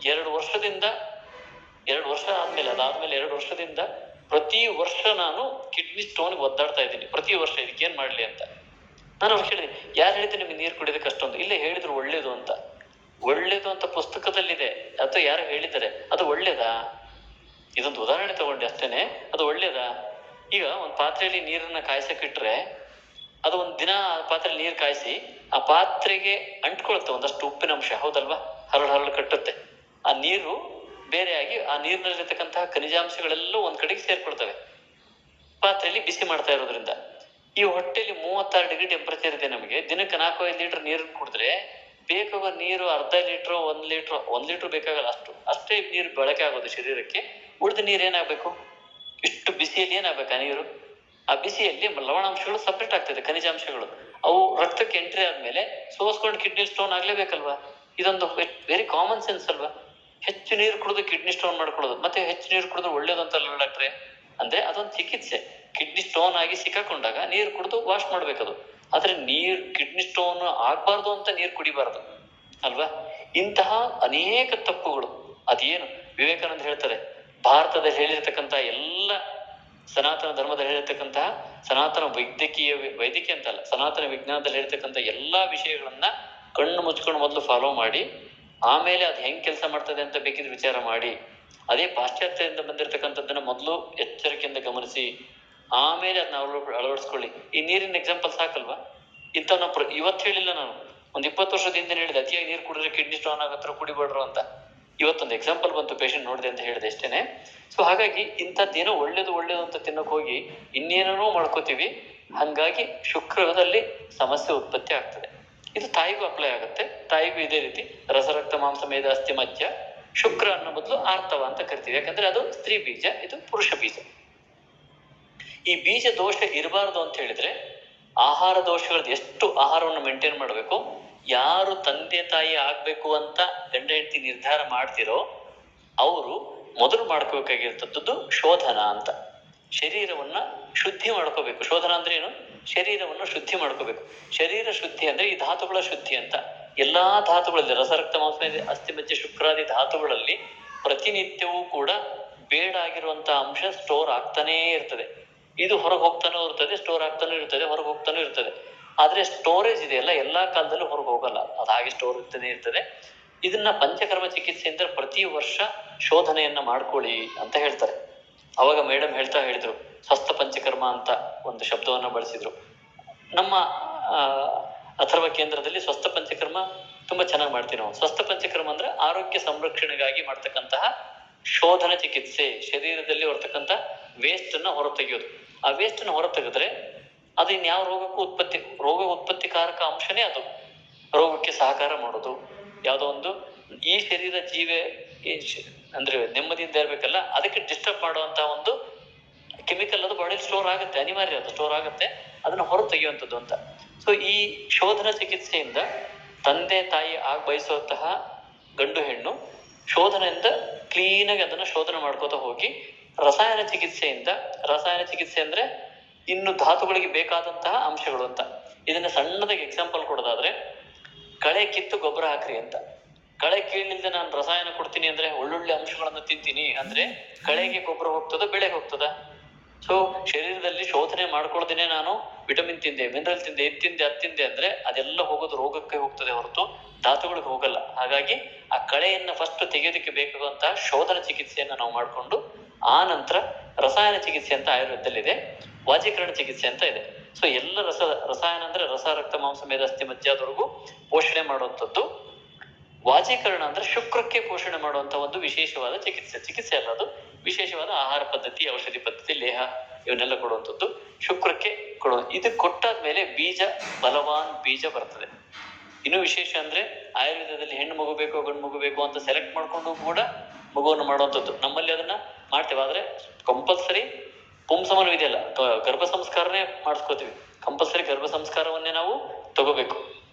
S2: 2 ವರ್ಷ ಆದ್ಮೇಲೆ, ಅದಾದ್ಮೇಲೆ 2 ವರ್ಷದಿಂದ ಪ್ರತಿ ವರ್ಷ ನಾನು ಕಿಡ್ನಿ ಸ್ಟೋನ್ಗೆ ಒದ್ದಾಡ್ತಾ ಇದ್ದೀನಿ. ಪ್ರತಿ ವರ್ಷ ಇದಕ್ಕೆ ಏನ್ ಮಾಡ್ಲಿ ಅಂತ ನಾನು ಅವ್ರು ಹೇಳಿದೆ, ಯಾರು ಹೇಳಿದ್ರೆ ನಿಮ್ಗೆ ನೀರು ಕುಡಿಯೋದಕ್ಕೆ ಅಷ್ಟೊಂದು? ಇಲ್ಲೇ ಹೇಳಿದ್ರು ಒಳ್ಳೇದು ಅಂತ ಪುಸ್ತಕದಲ್ಲಿದೆ, ಅಥವಾ ಯಾರು ಹೇಳಿದ್ದಾರೆ, ಅದು ಒಳ್ಳೇದಾ? ಇದೊಂದು ಉದಾಹರಣೆ ತಗೊಂಡೆ ಅಷ್ಟೇನೆ. ಅದು ಒಳ್ಳೇದಾ? ಈಗ ಒಂದು ಪಾತ್ರೆಯಲ್ಲಿ ನೀರನ್ನ ಕಾಯಿಸಕ್ಕಿಟ್ರೆ ಅದು 1 ದಿನ ಪಾತ್ರೆಯಲ್ಲಿ ನೀರು ಕಾಯಿಸಿ ಆ ಪಾತ್ರೆಗೆ ಅಂಟ್ಕೊಳುತ್ತೆ ಒಂದಷ್ಟು ಉಪ್ಪಿನ ಅಂಶ, ಹೌದಲ್ವಾ? ಹರಳು ಕಟ್ಟುತ್ತೆ. ಆ ನೀರು ಬೇರೆಯಾಗಿ ಆ ನೀರಿನಲ್ಲಿರ್ತಕ್ಕಂತಹ ಖನಿಜಾಂಶಗಳೆಲ್ಲ ಒಂದ್ ಕಡೆಗೆ ಸೇರ್ಕೊಳ್ತವೆ ಪಾತ್ರೆಯಲ್ಲಿ ಬಿಸಿ ಮಾಡ್ತಾ ಇರೋದ್ರಿಂದ. ಈ ಹೊಟ್ಟೆಯಲ್ಲಿ 36 ಡಿಗ್ರಿ ಟೆಂಪರೇಚರ್ ಇದೆ. ನಮಗೆ ದಿನಕ್ಕೆ 4-5 ಲೀಟರ್ ನೀರು ಕುಡಿದ್ರೆ ಬೇಕಾಗುವ ನೀರು ಅರ್ಧ ಲೀಟರ್ 1 ಲೀಟರ್ ಬೇಕಾಗಲ್ಲ, ಅಷ್ಟೇ ನೀರು ಬಳಕೆ ಆಗೋದು ಶರೀರಕ್ಕೆ. ಉಳಿದ ನೀರು ಏನಾಗಬೇಕು? ಇಷ್ಟು ಬಿಸಿಯಲ್ಲಿ ಏನಾಗಬೇಕು? ಆ ನೀರು, ಆ ಬಿಸಿಯಲ್ಲಿ ಲವಣಾಂಶಗಳು ಸಪ್ರೇಟ್ ಆಗ್ತದೆ, ಖನಿಜಾಂಶಗಳು. ಅವು ರಕ್ತಕ್ಕೆ ಎಂಟ್ರಿ ಆದ್ಮೇಲೆ ಸೋಸ್ಕೊಂಡು ಕಿಡ್ನಿ ಸ್ಟೋನ್ ಆಗ್ಲೇಬೇಕಲ್ವಾ? ಇದೊಂದು ವೆರಿ ಕಾಮನ್ ಸೆನ್ಸ್ ಅಲ್ವಾ? ಹೆಚ್ಚು ನೀರು ಕುಡಿದು ಕಿಡ್ನಿ ಸ್ಟೋನ್ ಮಾಡ್ಕೊಳ್ಳೋದು, ಮತ್ತೆ ಹೆಚ್ಚು ನೀರು ಕುಡಿದ್ರೆ ಒಳ್ಳೇದು ಅಂತಲ್ಲ ಡಾಕ್ಟ್ರೆ. ಅಂದ್ರೆ ಅದೊಂದು ಚಿಕಿತ್ಸೆ. ಕಿಡ್ನಿ ಸ್ಟೋನ್ ಆಗಿ ಸಿಕ್ಕಾಕೊಂಡಾಗ ನೀರು ಕುಡಿದು ವಾಶ್ ಮಾಡ್ಬೇಕದು. ಆದ್ರೆ ಕಿಡ್ನಿ ಸ್ಟೋನ್ ಆಗ್ಬಾರ್ದು ಅಂತ ನೀರು ಕುಡಿಬಾರ್ದು ಅಲ್ವಾ? ಇಂತಹ ಅನೇಕ ತಪ್ಪುಗಳು. ಅದೇನು ವಿವೇಕಾನಂದ ಹೇಳ್ತಾರೆ, ಭಾರತದಲ್ಲಿ ಹೇಳಿರ್ತಕ್ಕಂತಹ ಎಲ್ಲ ಸನಾತನ ಧರ್ಮದಲ್ಲಿ ಹೇಳಿರ್ತಕ್ಕಂತಹ ಸನಾತನ ವೈದ್ಯಕೀಯ ಅಂತಲ್ಲ, ಸನಾತನ ವಿಜ್ಞಾನದಲ್ಲಿ ಹೇಳಿರ್ತಕ್ಕಂಥ ಎಲ್ಲಾ ವಿಷಯಗಳನ್ನ ಕಣ್ಣು ಮುಚ್ಕೊಂಡು ಮೊದಲು ಫಾಲೋ ಮಾಡಿ, ಆಮೇಲೆ ಅದು ಹೆಂಗ್ ಕೆಲಸ ಮಾಡ್ತದೆ ಅಂತ ಬೇಕಿದ್ರೆ ವಿಚಾರ ಮಾಡಿ ಅದೇ ಪಾಶ್ಚಾತ್ಯದಿಂದ ಬಂದಿರತಕ್ಕಂಥದ್ದನ್ನ ಮೊದಲು ಎಚ್ಚರಿಕೆಯಿಂದ ಗಮನಿಸಿ ಆಮೇಲೆ ಅದನ್ನ ಅಳವಡಿಸ್ಕೊಳ್ಳಿ. ಈ ನೀರಿನ ಎಕ್ಸಾಂಪಲ್ ಸಾಕಲ್ವಾ? ಇಂಥವ್ನ ಇವತ್ತು ಹೇಳಿಲ್ಲ ನಾನು, ಒಂದು 20 ವರ್ಷದ ಹಿಂದೆ ಹೇಳಿದೆ ಅತಿಯಾಗಿ ನೀರು ಕುಡಿದ್ರೆ ಕಿಡ್ನಿ ಸ್ಟೋನ್ ಆಗತ್ರ ಕುಡಿಬೇಡ್ರು ಅಂತ. ಇವತ್ತೊಂದು ಎಕ್ಸಾಂಪಲ್ ಬಂತು, ಪೇಷಂಟ್ ನೋಡಿದೆ ಅಂತ ಹೇಳಿದೆ ಅಷ್ಟೇನೆ. ಸೊ ಹಾಗಾಗಿ ಇಂಥದ್ದೇನೋ ಒಳ್ಳೇದು ಅಂತ ತಿನ್ನೋಕೆ ಹೋಗಿ ಇನ್ನೇನೋ ಮಾಡ್ಕೋತೀವಿ. ಹಂಗಾಗಿ ಶುಕ್ರದಲ್ಲಿ ಸಮಸ್ಯೆ ಉತ್ಪತ್ತಿ ಆಗ್ತದೆ. ಇದು ತಾಯಿಗೂ ಅಪ್ಲೈ ಆಗುತ್ತೆ. ತಾಯಿಗೂ ಇದೇ ರೀತಿ ರಸರಕ್ತ ಮಾಂಸ ಮೇಧ ಅಸ್ಥಿ ಮಜ್ಜ ಶುಕ್ರ ಅನ್ನೋ ಬದಲು ಆರ್ತವ ಅಂತ ಕರಿತೀವಿ. ಯಾಕಂದ್ರೆ ಅದು ಸ್ತ್ರೀ ಬೀಜ, ಇದು ಪುರುಷ ಬೀಜ. ಈ ಬೀಜ ದೋಷ ಇರಬಾರದು ಅಂತ ಹೇಳಿದ್ರೆ ಆಹಾರ ದೋಷಗಳದ್ದು ಎಷ್ಟು ಆಹಾರವನ್ನು ಮೇಂಟೈನ್ ಮಾಡಬೇಕು. ಯಾರು ತಂದೆ ತಾಯಿ ಆಗ್ಬೇಕು ಅಂತ ಗಂಡ ಹೆಂಡತಿ ನಿರ್ಧಾರ ಮಾಡ್ತಿರೋ ಅವರು ಮೊದಲು ಮಾಡ್ಕೋಬೇಕಾಗಿರ್ತದ್ದು ಶೋಧನ ಅಂತ. ಶರೀರವನ್ನ ಶುದ್ಧಿ ಮಾಡ್ಕೋಬೇಕು. ಶೋಧನ ಅಂದ್ರೆ ಏನು? ಶರೀರವನ್ನು ಶುದ್ಧಿ ಮಾಡ್ಕೋಬೇಕು. ಶರೀರ ಶುದ್ಧಿ ಅಂದ್ರೆ ಈ ಧಾತುಗಳ ಶುದ್ಧಿ ಅಂತ. ಎಲ್ಲಾ ಧಾತುಗಳಲ್ಲಿ ರಸರಕ್ತ ಮಾಂಸ ಅಸ್ಥಿಮಜ್ಜೆ ಶುಕ್ರಾದಿ ಧಾತುಗಳಲ್ಲಿ ಪ್ರತಿನಿತ್ಯವೂ ಕೂಡ ಬೇಡ ಆಗಿರುವಂತಹ ಅಂಶ ಸ್ಟೋರ್ ಆಗ್ತಾನೇ ಇರ್ತದೆ. ಇದು ಹೊರಗೆ ಹೋಗ್ತಾನೂ ಇರ್ತದೆ, ಸ್ಟೋರ್ ಆಗ್ತಾನೂ ಇರ್ತದೆ, ಹೊರಗೆ ಹೋಗ್ತಾನೂ ಇರ್ತದೆ. ಆದ್ರೆ ಸ್ಟೋರೇಜ್ ಇದೆಯಲ್ಲ ಎಲ್ಲಾ ಕಾಲದಲ್ಲೂ ಹೊರಗೆ ಹೋಗಲ್ಲ, ಅದು ಹಾಗೆ ಸ್ಟೋರ್ ಇರ್ತಾನೆ ಇರ್ತದೆ. ಇದನ್ನ ಪಂಚಕರ್ಮ ಚಿಕಿತ್ಸೆ ಅಂದ್ರೆ ಪ್ರತಿ ವರ್ಷ ಶೋಧನೆಯನ್ನ ಮಾಡ್ಕೊಳ್ಳಿ ಅಂತ ಹೇಳ್ತಾರೆ. ಅವಾಗ ಮೇಡಮ್ ಹೇಳಿದ್ರು ಸ್ವಸ್ಥ ಪಂಚಕರ್ಮ ಅಂತ ಒಂದು ಶಬ್ದವನ್ನ ಬಳಸಿದ್ರು. ನಮ್ಮ ಅಥರ್ವ ಕೇಂದ್ರದಲ್ಲಿ ಸ್ವಸ್ಥ ಪಂಚಕರ್ಮ ತುಂಬಾ ಚೆನ್ನಾಗಿ ಮಾಡ್ತೀವಿ ನಾವು. ಸ್ವಸ್ಥ ಪಂಚಕರ್ಮ ಅಂದ್ರೆ ಆರೋಗ್ಯ ಸಂರಕ್ಷಣೆಗಾಗಿ ಮಾಡ್ತಕ್ಕಂತಹ ಶೋಧನ ಚಿಕಿತ್ಸೆ. ಶರೀರದಲ್ಲಿ ಬರ್ತಕ್ಕಂಥ ವೇಸ್ಟ್ ಅನ್ನ ಹೊರತೆಗೆಯೋದು. ಆ ವೇಸ್ಟ್ ಅನ್ನ ಹೊರತೆಗೆದ್ರೆ ಅದು ಇನ್ಯಾವ ರೋಗಕ್ಕೂ ರೋಗ ಉತ್ಪತ್ತಿಕಾರಕ ಅಂಶನೇ ಅದು. ರೋಗಕ್ಕೆ ಸಹಕಾರ ಮಾಡೋದು ಯಾವುದೋ ಒಂದು ಈ ಶರೀರ ಜೀವೆ ಅಂದ್ರೆ ನೆಮ್ಮದಿಯಿಂದ ಇರ್ಬೇಕಲ್ಲ, ಅದಕ್ಕೆ ಡಿಸ್ಟರ್ಬ್ ಮಾಡುವಂತಹ ಒಂದು ಕೆಮಿಕಲ್ ಅದು ಬಾಡಿಯಲ್ಲಿ ಸ್ಟೋರ್ ಆಗುತ್ತೆ, ಅನಿವಾರ್ಯ, ಅದು ಸ್ಟೋರ್ ಆಗುತ್ತೆ, ಅದನ್ನ ಹೊರ ತೆಗೆಯುವಂಥದ್ದು ಅಂತ. ಸೊ ಈ ಶೋಧನ ಚಿಕಿತ್ಸೆಯಿಂದ ತಂದೆ ತಾಯಿ ಬಯಸುವಂತಹ ಗಂಡು ಹೆಣ್ಣು ಶೋಧನೆಯಿಂದ ಕ್ಲೀನಾಗಿ ಅದನ್ನ ಶೋಧನೆ ಮಾಡ್ಕೋತಾ ಹೋಗಿ ರಸಾಯನ ಚಿಕಿತ್ಸೆ ಅಂದ್ರೆ ಇನ್ನು ಧಾತುಗಳಿಗೆ ಬೇಕಾದಂತಹ ಅಂಶಗಳು ಅಂತ. ಇದನ್ನ ಸಣ್ಣದಾಗಿ ಎಕ್ಸಾಂಪಲ್ ಕೊಡೋದಾದ್ರೆ ಕಳೆ ಕಿತ್ತು ಗೊಬ್ಬರ ಹಾಕ್ರಿ ಅಂತ. ಕಳೆ ಕೀಳಿಲ್ದೆ ನಾನು ರಸಾಯನ ಕೊಡ್ತೀನಿ ಅಂದ್ರೆ ಒಳ್ಳೊಳ್ಳೆ ಅಂಶಗಳನ್ನು ತಿಂತೀನಿ ಅಂದ್ರೆ ಕಳೆಗೆ ಗೊಬ್ಬರ ಹೋಗ್ತದ, ಬೆಳೆಗೆ ಹೋಗ್ತದ? ಸೊ ಶರೀರದಲ್ಲಿ ಶೋಧನೆ ಮಾಡ್ಕೊಳ್ದೇನೆ ನಾನು ವಿಟಮಿನ್ ತಿಂದೆ, ಮಿನರಲ್ ತಿಂದೆ, ಅದು ತಿಂದೆ ಅಂದ್ರೆ ಅದೆಲ್ಲ ಹೋಗೋದು ರೋಗಕ್ಕೆ ಹೋಗ್ತದೆ ಹೊರತು ಧಾತುಗಳಿಗೆ ಹೋಗಲ್ಲ. ಹಾಗಾಗಿ ಆ ಕಳೆಯನ್ನ ಫಸ್ಟ್ ತೆಗೆಯೋದಕ್ಕೆ ಬೇಕಾಗುವಂತಹ ಶೋಧನ ಚಿಕಿತ್ಸೆಯನ್ನ ನಾವು ಮಾಡಿಕೊಂಡು ಆ ನಂತರ ರಸಾಯನ ಚಿಕಿತ್ಸೆ ಅಂತ ಆಯುರ್ವೇದದಲ್ಲಿದೆ, ವಾಜೀಕರಣ ಚಿಕಿತ್ಸೆ ಅಂತ ಇದೆ. ಸೊ ಎಲ್ಲ ರಸಾಯನ ಅಂದ್ರೆ ರಸ ರಕ್ತ ಮಾಂಸ ಮೇಧ ಅಸ್ಥಿ ಮಜ್ಜಾದವರೆಗೂ ಪೋಷಣೆ ಮಾಡುವಂಥದ್ದು. ವಾಜೀಕರಣ ಅಂದ್ರೆ ಶುಕ್ರಕ್ಕೆ ಪೋಷಣೆ ಮಾಡುವಂತ ಒಂದು ವಿಶೇಷವಾದ ಚಿಕಿತ್ಸೆ ಅಲ್ಲ, ಅದು ವಿಶೇಷವಾದ ಆಹಾರ ಪದ್ಧತಿ, ಔಷಧಿ ಪದ್ಧತಿ, ಲೇಹ ಇವನ್ನೆಲ್ಲ ಕೊಡುವಂಥದ್ದು ಶುಕ್ರಕ್ಕೆ ಇದು ಕೊಟ್ಟಾದ್ಮೇಲೆ ಬಲವಾನ್ ಬೀಜ ಬರ್ತದೆ. ಇನ್ನು ವಿಶೇಷ ಅಂದ್ರೆ ಆಯುರ್ವೇದದಲ್ಲಿ ಹೆಣ್ಣು ಮಗು ಬೇಕು ಗಂಡು ಮಗು ಬೇಕು ಅಂತ ಸೆಲೆಕ್ಟ್ ಮಾಡ್ಕೊಂಡು ಕೂಡ ಮಗುವನ್ನು ಮಾಡುವಂಥದ್ದು. ನಮ್ಮಲ್ಲಿ ಅದನ್ನ ಮಾಡ್ತೇವೆ, ಆದ್ರೆ ಕಂಪಲ್ಸರಿ ಪುಂಸಮನ ಇದೆಯಲ್ಲ, ಗರ್ಭ ಸಂಸ್ಕಾರನೇ ಮಾಡಿಸ್ಕೋತೀವಿ. ಕಂಪಲ್ಸರಿ ಗರ್ಭ ಸಂಸ್ಕಾರವನ್ನೇ ನಾವು ತಗೋಬೇಕು.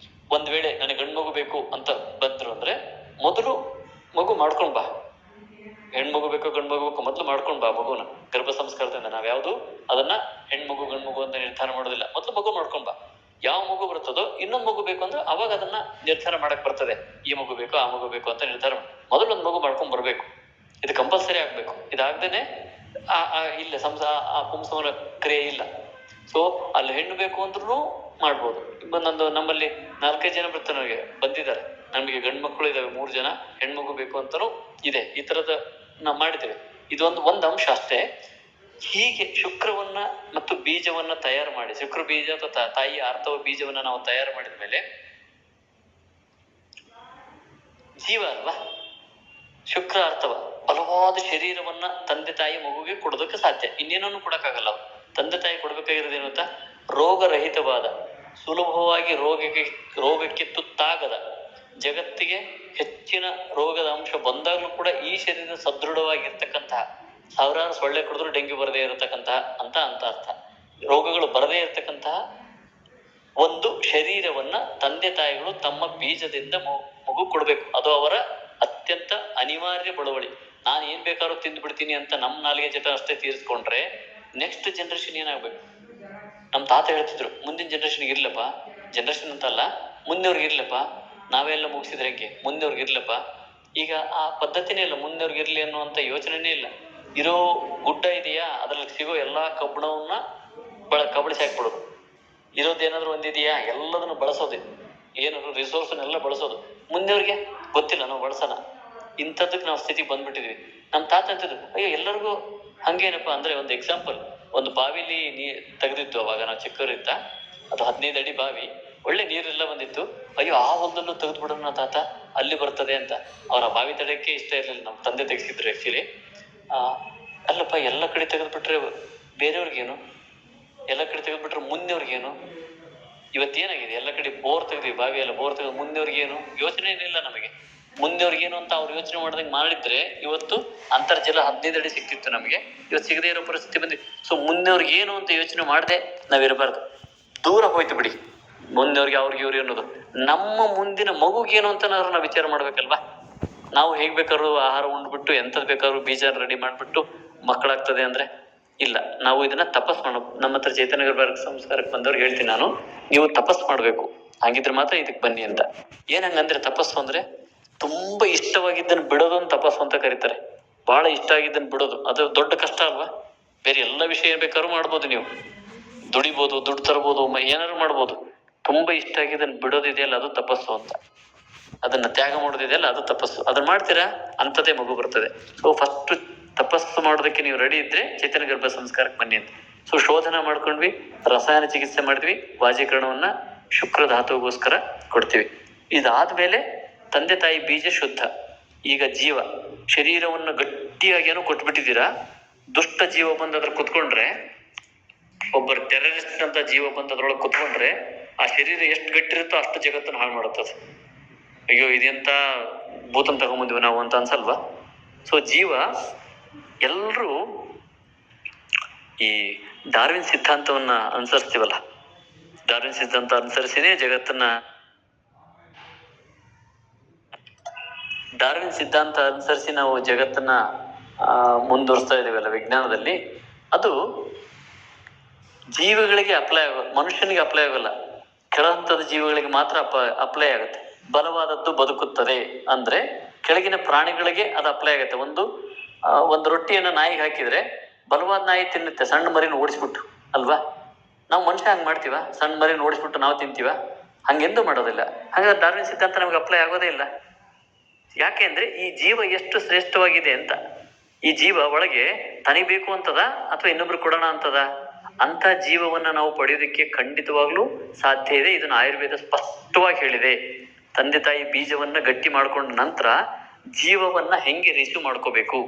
S2: ಒಂದ್ ವೇಳೆ ನನಗೆ ಗಂಡು ಮಗು ಬೇಕು ಅಂತ ಬಂದ್ರು ಅಂದ್ರೆ ಮೊದಲು ಮಗು ಮಾಡ್ಕೊಂಡ್ ಬಾ. ಹೆಣ್ಮಗು ಬೇಕು ಗಂಡು ಮಗು ಬೇಕು ಮೊದಲು ಮಾಡ್ಕೊಂಡ್ ಬಾ ಮಗುನ ಗರ್ಭ ಸಂಸ್ಕಾರದಿಂದ. ನಾವ್ಯಾವುದು ಅದನ್ನ ಹೆಣ್ಮಗು ಗಂಡು ಮಗು ಅಂತ ನಿರ್ಧಾರ ಮಾಡೋದಿಲ್ಲ. ಮೊದಲು ಮಗು ಮಾಡ್ಕೊಂಡ್ ಬಾ. ಯಾವ ಮಗು ಬರ್ತದೋ ಇನ್ನೊಂದು ಮಗು ಬೇಕು ಅಂದ್ರೆ ಅವಾಗ ಅದನ್ನ ನಿರ್ಧಾರ ಮಾಡಕ್ ಬರ್ತದೆ. ಈ ಮಗು ಬೇಕು ಆ ಮಗು ಬೇಕು ಅಂತ ನಿರ್ಧಾರ ಮೊದಲು ಒಂದು ಮಗು ಮಾಡ್ಕೊಂಡ್ ಬರ್ಬೇಕು. ಇದು ಕಂಪಲ್ಸರಿ ಆಗ್ಬೇಕು. ಇದಾಗ್ದೇನೆ ಇಲ್ಲ ಆ ಪುಂಸವನ ಕ್ರಿಯೆ ಇಲ್ಲ. ಸೊ ಅಲ್ಲಿ ಹೆಣ್ಣು ಬೇಕು ಅಂದ್ರೂ ಮಾಡ್ಬೋದು. ನಮ್ಮಲ್ಲಿ 4-5 ಜನ ಬಂದಿದ್ದಾರೆ, ನಮಗೆ ಗಂಡು ಮಕ್ಕಳು ಇದಾವೆ 3 ಜನ, ಹೆಣ್ಮಗು ಬೇಕು ಅಂತನೂ ಇದೆ. ಈ ತರದ ನಾವು ಮಾಡಿದ್ದೇವೆ. ಇದೊಂದು ಅಂಶ ಅಷ್ಟೇ. ಹೀಗೆ ಶುಕ್ರವನ್ನ ಮತ್ತು ಬೀಜವನ್ನ ತಯಾರು ಮಾಡಿ, ಶುಕ್ರ ಬೀಜ ಅಥವಾ ತಾಯಿ ಆರ್ತವ ಬೀಜವನ್ನ ನಾವು ತಯಾರು ಮಾಡಿದ ಮೇಲೆ ಜೀವ ಅಲ್ವಾ, ಶುಕ್ರ ಅರ್ಥವ ಬಲವಾದ ಶರೀರವನ್ನ ತಂದೆ ತಾಯಿ ಮಗುವಿಗೆ ಕೊಡೋದಕ್ಕೆ ಸಾಧ್ಯ. ಇನ್ನೇನನ್ನು ಕೊಡಕ್ಕಾಗಲ್ಲ. ತಂದೆ ತಾಯಿ ಕೊಡ್ಬೇಕಾಗಿರೋದೇನು ಅಂತ, ರೋಗರಹಿತವಾದ, ಸುಲಭವಾಗಿ ರೋಗಕ್ಕೆ ತುತ್ತಾಗದ, ಜಗತ್ತಿಗೆ ಹೆಚ್ಚಿನ ರೋಗದ ಅಂಶ ಬಂದಾಗಲೂ ಕೂಡ ಈ ಶರೀರ ಸದೃಢವಾಗಿರ್ತಕ್ಕಂತಹ, ಸಾವಿರಾರು ಸೊಳ್ಳೆ ಕುಡಿದ್ರು ಡೆಂಗ್ಯೂ ಬರದೇ ಇರತಕ್ಕಂತಹ ಅಂತ ಅರ್ಥ, ರೋಗಗಳು ಬರದೇ ಇರತಕ್ಕಂತಹ ಒಂದು ಶರೀರವನ್ನ ತಂದೆ ತಾಯಿಗಳು ತಮ್ಮ ಬೀಜದಿಂದ ಮಗು ಕೊಡ್ಬೇಕು. ಅದು ಅವರ ಅತ್ಯಂತ ಅನಿವಾರ್ಯ ಬಳುವಳಿ. ನಾನು ಏನ್ ಬೇಕಾದ್ರೂ ತಿಂದು ಬಿಡ್ತೀನಿ ಅಂತ ನಮ್ಮ ನಾಲಿಗೆ ಜಟ ಅಷ್ಟೇ ತೀರಿಸ್ಕೊಂಡ್ರೆ ನೆಕ್ಸ್ಟ್ ಜನರೇಷನ್ ಏನಾಗ್ಬೇಕು? ನಮ್ ತಾತ ಹೇಳ್ತಿದ್ರು, ಮುಂದಿನ ಜನರೇಷನ್ಗೆ ಇರ್ಲಪ್ಪ, ಜನರೇಷನ್ ಅಂತಲ್ಲ ಮುಂದೆವ್ರಿಗೆ ಇರ್ಲಪ್ಪ, ನಾವೆಲ್ಲ ಮುಗಿಸಿದ್ರೆ ಹೆಂಗೆ, ಮುಂದೆವ್ರಿಗೆ ಇರ್ಲಪ್ಪ. ಈಗ ಆ ಪದ್ಧತಿನೇ ಇಲ್ಲ, ಮುಂದೆವ್ರಿಗೆ ಇರ್ಲಿ ಅನ್ನುವಂತ ಯೋಚನೆನೇ ಇಲ್ಲ. ಇರೋ ಗುಡ್ಡ ಇದೆಯಾ ಅದ್ರಲ್ಲಿ ಸಿಗೋ ಎಲ್ಲಾ ಕಬ್ಬಣವನ್ನ ಕಬಳಿಸಿ ಹಾಕ್ಬಿಡೋದು. ಇರೋದೇನಾದ್ರು ಒಂದಿದೆಯಾ ಎಲ್ಲದನ್ನು ಬಳಸೋದು, ಏನಾದ್ರು ರಿಸೋರ್ಸ್ನೆಲ್ಲ ಬಳಸೋದು. ಮುಂದೆವ್ರಿಗೆ ಗೊತ್ತಿಲ್ಲ ನಾವು ಬಳಸೋಣ. ಇಂಥದ್ದಕ್ಕೆ ನಾವು ಸ್ಥಿತಿ ಬಂದ್ಬಿಟ್ಟಿದ್ವಿ. ನಮ್ಮ ತಾತ ಅಂತಿದ್ರು, ಅಯ್ಯೋ ಎಲ್ಲರಿಗೂ ಹಂಗೇನಪ್ಪ ಅಂದ್ರೆ, ಒಂದು ಎಕ್ಸಾಂಪಲ್, ಒಂದು ಬಾವಿಲಿ ತೆಗೆದಿತ್ತು ಅವಾಗ ನಾವು ಚಿಕ್ಕವರಿದ್ದ, ಅದು 15 ಅಡಿ ಬಾವಿ, ಒಳ್ಳೆ ನೀರೆಲ್ಲ ಬಂದಿತ್ತು. ಅಯ್ಯೋ ಆ ಹೊಲದಲ್ಲೂ ತೆಗೆದು ಬಿಡೋಣ ತಾತ, ಅಲ್ಲಿ ಬರ್ತದೆ ಅಂತ. ಅವ್ರ ಆ ಬಾವಿ ತಡೆಯಕ್ಕೆ ಇಷ್ಟ ಇರ್ಲಿಲ್ಲ, ನಮ್ಮ ತಂದೆ ತೆಗೆಸಿದ್ರು ಆಕ್ಚುಲಿ. ಅಲ್ಲಪ್ಪ ಎಲ್ಲ ಕಡೆ ತೆಗೆದ್ಬಿಟ್ರೆ ಬೇರೆಯವ್ರಿಗೇನು, ಎಲ್ಲ ಕಡೆ ತೆಗೆದ್ಬಿಟ್ರೆ ಮುಂದೆವ್ರಿಗೇನು? ಇವತ್ತೇನಾಗಿದೆ, ಎಲ್ಲ ಕಡೆ ಬೋರ್ ತೆಗ್ದ್ವಿ, ಬಾವಿ ಎಲ್ಲ ಬೋರ್ ತೆಗೆದು ಮುಂದೆವ್ರಿಗೇನು ಯೋಚನೆ ಏನಿಲ್ಲ ನಮಗೆ. ಮುಂದೆವ್ರಿಗೇನು ಅಂತ ಅವ್ರು ಯೋಚನೆ ಮಾಡ್ದಂಗೆ ಮಾಡಿದ್ರೆ ಇವತ್ತು ಅಂತರ್ಜಲ 15 ಅಡಿ ಸಿಕ್ತಿತ್ತು ನಮಗೆ, ಇವತ್ತು ಸಿಗದೇ ಇರೋ ಪರಿಸ್ಥಿತಿ ಬಂದ್ವಿ. ಸೊ ಮುಂದೆವ್ರಿಗೆ ಏನು ಅಂತ ಯೋಚನೆ ಮಾಡದೆ ನಾವಿರಬಾರ್ದು, ದೂರ ಹೋಯ್ತು ಬಿಡಿ ಮುಂದೆವ್ರಿಗೆ ಅವ್ರಿಗೆ ಇವ್ರಿಗೆ ಅನ್ನೋದು. ನಮ್ಮ ಮುಂದಿನ ಮಗುಗೇನು ಅಂತ ನಾವು ವಿಚಾರ ಮಾಡ್ಬೇಕಲ್ವಾ. ನಾವು ಹೇಗ್ ಬೇಕಾದ್ರೂ ಆಹಾರ ಉಂಡ್ಬಿಟ್ಟು ಎಂಥದ್ ಬೇಕಾದ್ರೂ ಬೀಜ ರೆಡಿ ಮಾಡ್ಬಿಟ್ಟು ಮಕ್ಕಳಾಗ್ತದೆ ಅಂದ್ರೆ ಇಲ್ಲ. ನಾವು ಇದನ್ನ ತಪಸ್ ಮಾಡ್ಬೇಕು. ನಮ್ಮ ಹತ್ರ ಚೈತನ್ಯ ಗರ್ಭ ಸಂಸ್ಕಾರಕ್ಕೆ ಬಂದವ್ರಿಗೆ ಹೇಳ್ತೀನಿ ನಾನು, ನೀವು ತಪಸ್ ಮಾಡ್ಬೇಕು, ಹಾಗಿದ್ರೆ ಮಾತ್ರ ಇದಕ್ಕೆ ಬನ್ನಿ ಅಂತ. ಏನಂಗಂದ್ರೆ ತಪಸ್ಸು ಅಂದ್ರೆ ತುಂಬಾ ಇಷ್ಟವಾಗಿದ್ದನ್ನು ಬಿಡೋದು ಅಂತ ತಪಸ್ಸು ಅಂತ ಕರೀತಾರೆ. ಬಹಳ ಇಷ್ಟ ಆಗಿದ್ದನ್ನು ಬಿಡೋದು ಅದು ದೊಡ್ಡ ಕಷ್ಟ ಅಲ್ವಾ. ಬೇರೆ ಎಲ್ಲ ವಿಷಯ ಬೇಕಾದ್ರೂ ಮಾಡ್ಬೋದು, ನೀವು ದುಡಿಬೋದು, ದುಡ್ಡು ತರ್ಬೋದು, ಏನಾದ್ರು ಮಾಡ್ಬೋದು. ತುಂಬಾ ಇಷ್ಟ ಆಗಿದ್ದನ್ನು ಬಿಡೋದಿದೆಯಲ್ಲ ಅದು ತಪಸ್ಸು ಅಂತ. ಅದನ್ನ ತ್ಯಾಗ ಮಾಡೋದಿದೆಯಲ್ಲ ಅದು ತಪಸ್ಸು. ಅದನ್ನ ಮಾಡ್ತೀರಾ, ಅಂಥದ್ದೇ ಮಗು ಬರ್ತದೆ. ಸೊ ಫಸ್ಟ್ ತಪಸ್ಸು ಮಾಡೋದಕ್ಕೆ ನೀವು ರೆಡಿ ಇದ್ರೆ ಚೈತನ್ಯ ಗರ್ಭ ಸಂಸ್ಕಾರಕ್ಕೆ ಬನ್ನಿ ಅಂತ. ಸೊ ಶೋಧನ ಮಾಡ್ಕೊಂಡ್ವಿ, ರಸಾಯನ ಚಿಕಿತ್ಸೆ ಮಾಡಿದ್ವಿ, ವಾಜೀಕರಣವನ್ನ ಶುಕ್ರ ಧಾತುಗೋಸ್ಕರ ಕೊಡ್ತೀವಿ. ಇದಾದ್ಮೇಲೆ ತಂದೆ ತಾಯಿ ಬೀಜ ಶುದ್ಧ. ಈಗ ಜೀವ ಶರೀರವನ್ನು ಗಟ್ಟಿಯಾಗಿ ಏನೋ ಕೊಟ್ಬಿಟ್ಟಿದ್ದೀರಾ, ದುಷ್ಟ ಜೀವ ಬಂದು ಅದ್ರ ಕುತ್ಕೊಂಡ್ರೆ, ಒಬ್ಬರು ಟೆರರಿಸ್ಟ್ ಅಂತ ಜೀವ ಬಂದು ಅದ್ರೊಳಗೆ ಕುತ್ಕೊಂಡ್ರೆ ಆ ಶರೀರ ಎಷ್ಟು ಗಟ್ಟಿರುತ್ತೋ ಅಷ್ಟು ಜಗತ್ತನ್ನು ಹಾಳು ಮಾಡುತ್ತದೆ. ಅಯ್ಯೋ ಇದೆಂತ ಭೂತನ್ ತಗೊಂಬಂದಿವಿ ನಾವು ಅಂತ ಅನ್ಸಲ್ವಾ. ಸೊ ಜೀವ ಎಲ್ಲರೂ ಈ ಡಾರ್ವಿನ್ ಸಿದ್ಧಾಂತವನ್ನ ಅನುಸರಿಸ್ತೀವಲ್ಲ, ಡಾರ್ವಿನ್ ಸಿದ್ಧಾಂತ ಅನುಸರಿಸಿನೇ ಜಗತ್ತನ್ನ, ಡಾರ್ವಿನ್ ಸಿದ್ಧಾಂತ ಅನುಸರಿಸಿ ನಾವು ಜಗತ್ತನ್ನ ಮುಂದುವರಿಸ್ತಾ ಇದೀವಲ್ಲ ವಿಜ್ಞಾನದಲ್ಲಿ. ಅದು ಜೀವಿಗಳಿಗೆ ಅಪ್ಲೈ ಆಗೋದು, ಮನುಷ್ಯನಿಗೆ ಅಪ್ಲೈ ಆಗೋಲ್ಲ, ಕೆಳ ಹಂತದ ಜೀವಿಗಳಿಗೆ ಮಾತ್ರ ಅಪ್ಲೈ ಆಗುತ್ತೆ. ಬಲವಾದದ್ದು ಬದುಕುತ್ತದೆ ಅಂದ್ರೆ ಕೆಳಗಿನ ಪ್ರಾಣಿಗಳಿಗೆ ಅದು ಅಪ್ಲೈ ಆಗುತ್ತೆ. ಒಂದು ರೊಟ್ಟಿಯನ್ನು ನಾಯಿಗೆ ಹಾಕಿದ್ರೆ ಬಲವಾದ ನಾಯಿ ತಿನ್ನುತ್ತೆ, ಸಣ್ಣ ಮರಿನ ಓಡಿಸ್ಬಿಟ್ಟು ಅಲ್ವಾ. ನಾವು ಮನುಷ್ಯ ಹಂಗೆ ಮಾಡ್ತೀವ, ಸಣ್ಣ ಮರಿನ ಓಡಿಸ್ಬಿಟ್ಟು ನಾವು ತಿಂತೀವ? ಹಂಗೆಂದೂ ಮಾಡೋದಿಲ್ಲ. ಹಾಗಾದ್ರೆ ಡಾರ್ವಿನ್ ಸಿದ್ಧಾಂತ ನಮ್ಗೆ ಅಪ್ಲೈ ಆಗೋದೇ ಇಲ್ಲ. ಯಾಕೆ ಅಂದ್ರೆ ಈ ಜೀವ ಎಷ್ಟು ಶ್ರೇಷ್ಠವಾಗಿದೆ ಅಂತ. ಈ ಜೀವ ಒಳಗೆ ತನಿಬೇಕು ಅಂತದ ಅಥವಾ ಇನ್ನೊಬ್ರು ಕೊಡೋಣ ಅಂತದ? ಅಂತ ಜೀವವನ್ನ ನಾವು ಪಡೆಯೋದಕ್ಕೆ ಖಂಡಿತವಾಗ್ಲೂ ಸಾಧ್ಯ ಇದೆ. ಇದನ್ನ ಆಯುರ್ವೇದ ಸ್ಪಷ್ಟವಾಗಿ ಹೇಳಿದೆ. ತಂದೆ ತಾಯಿ ಬೀಜವನ್ನ ಗಟ್ಟಿ ಮಾಡ್ಕೊಂಡ ನಂತರ ಜೀವವನ್ನ ಹೆಂಗೆ ರಿಸೀವ್ ಮಾಡ್ಕೋಬೇಕು,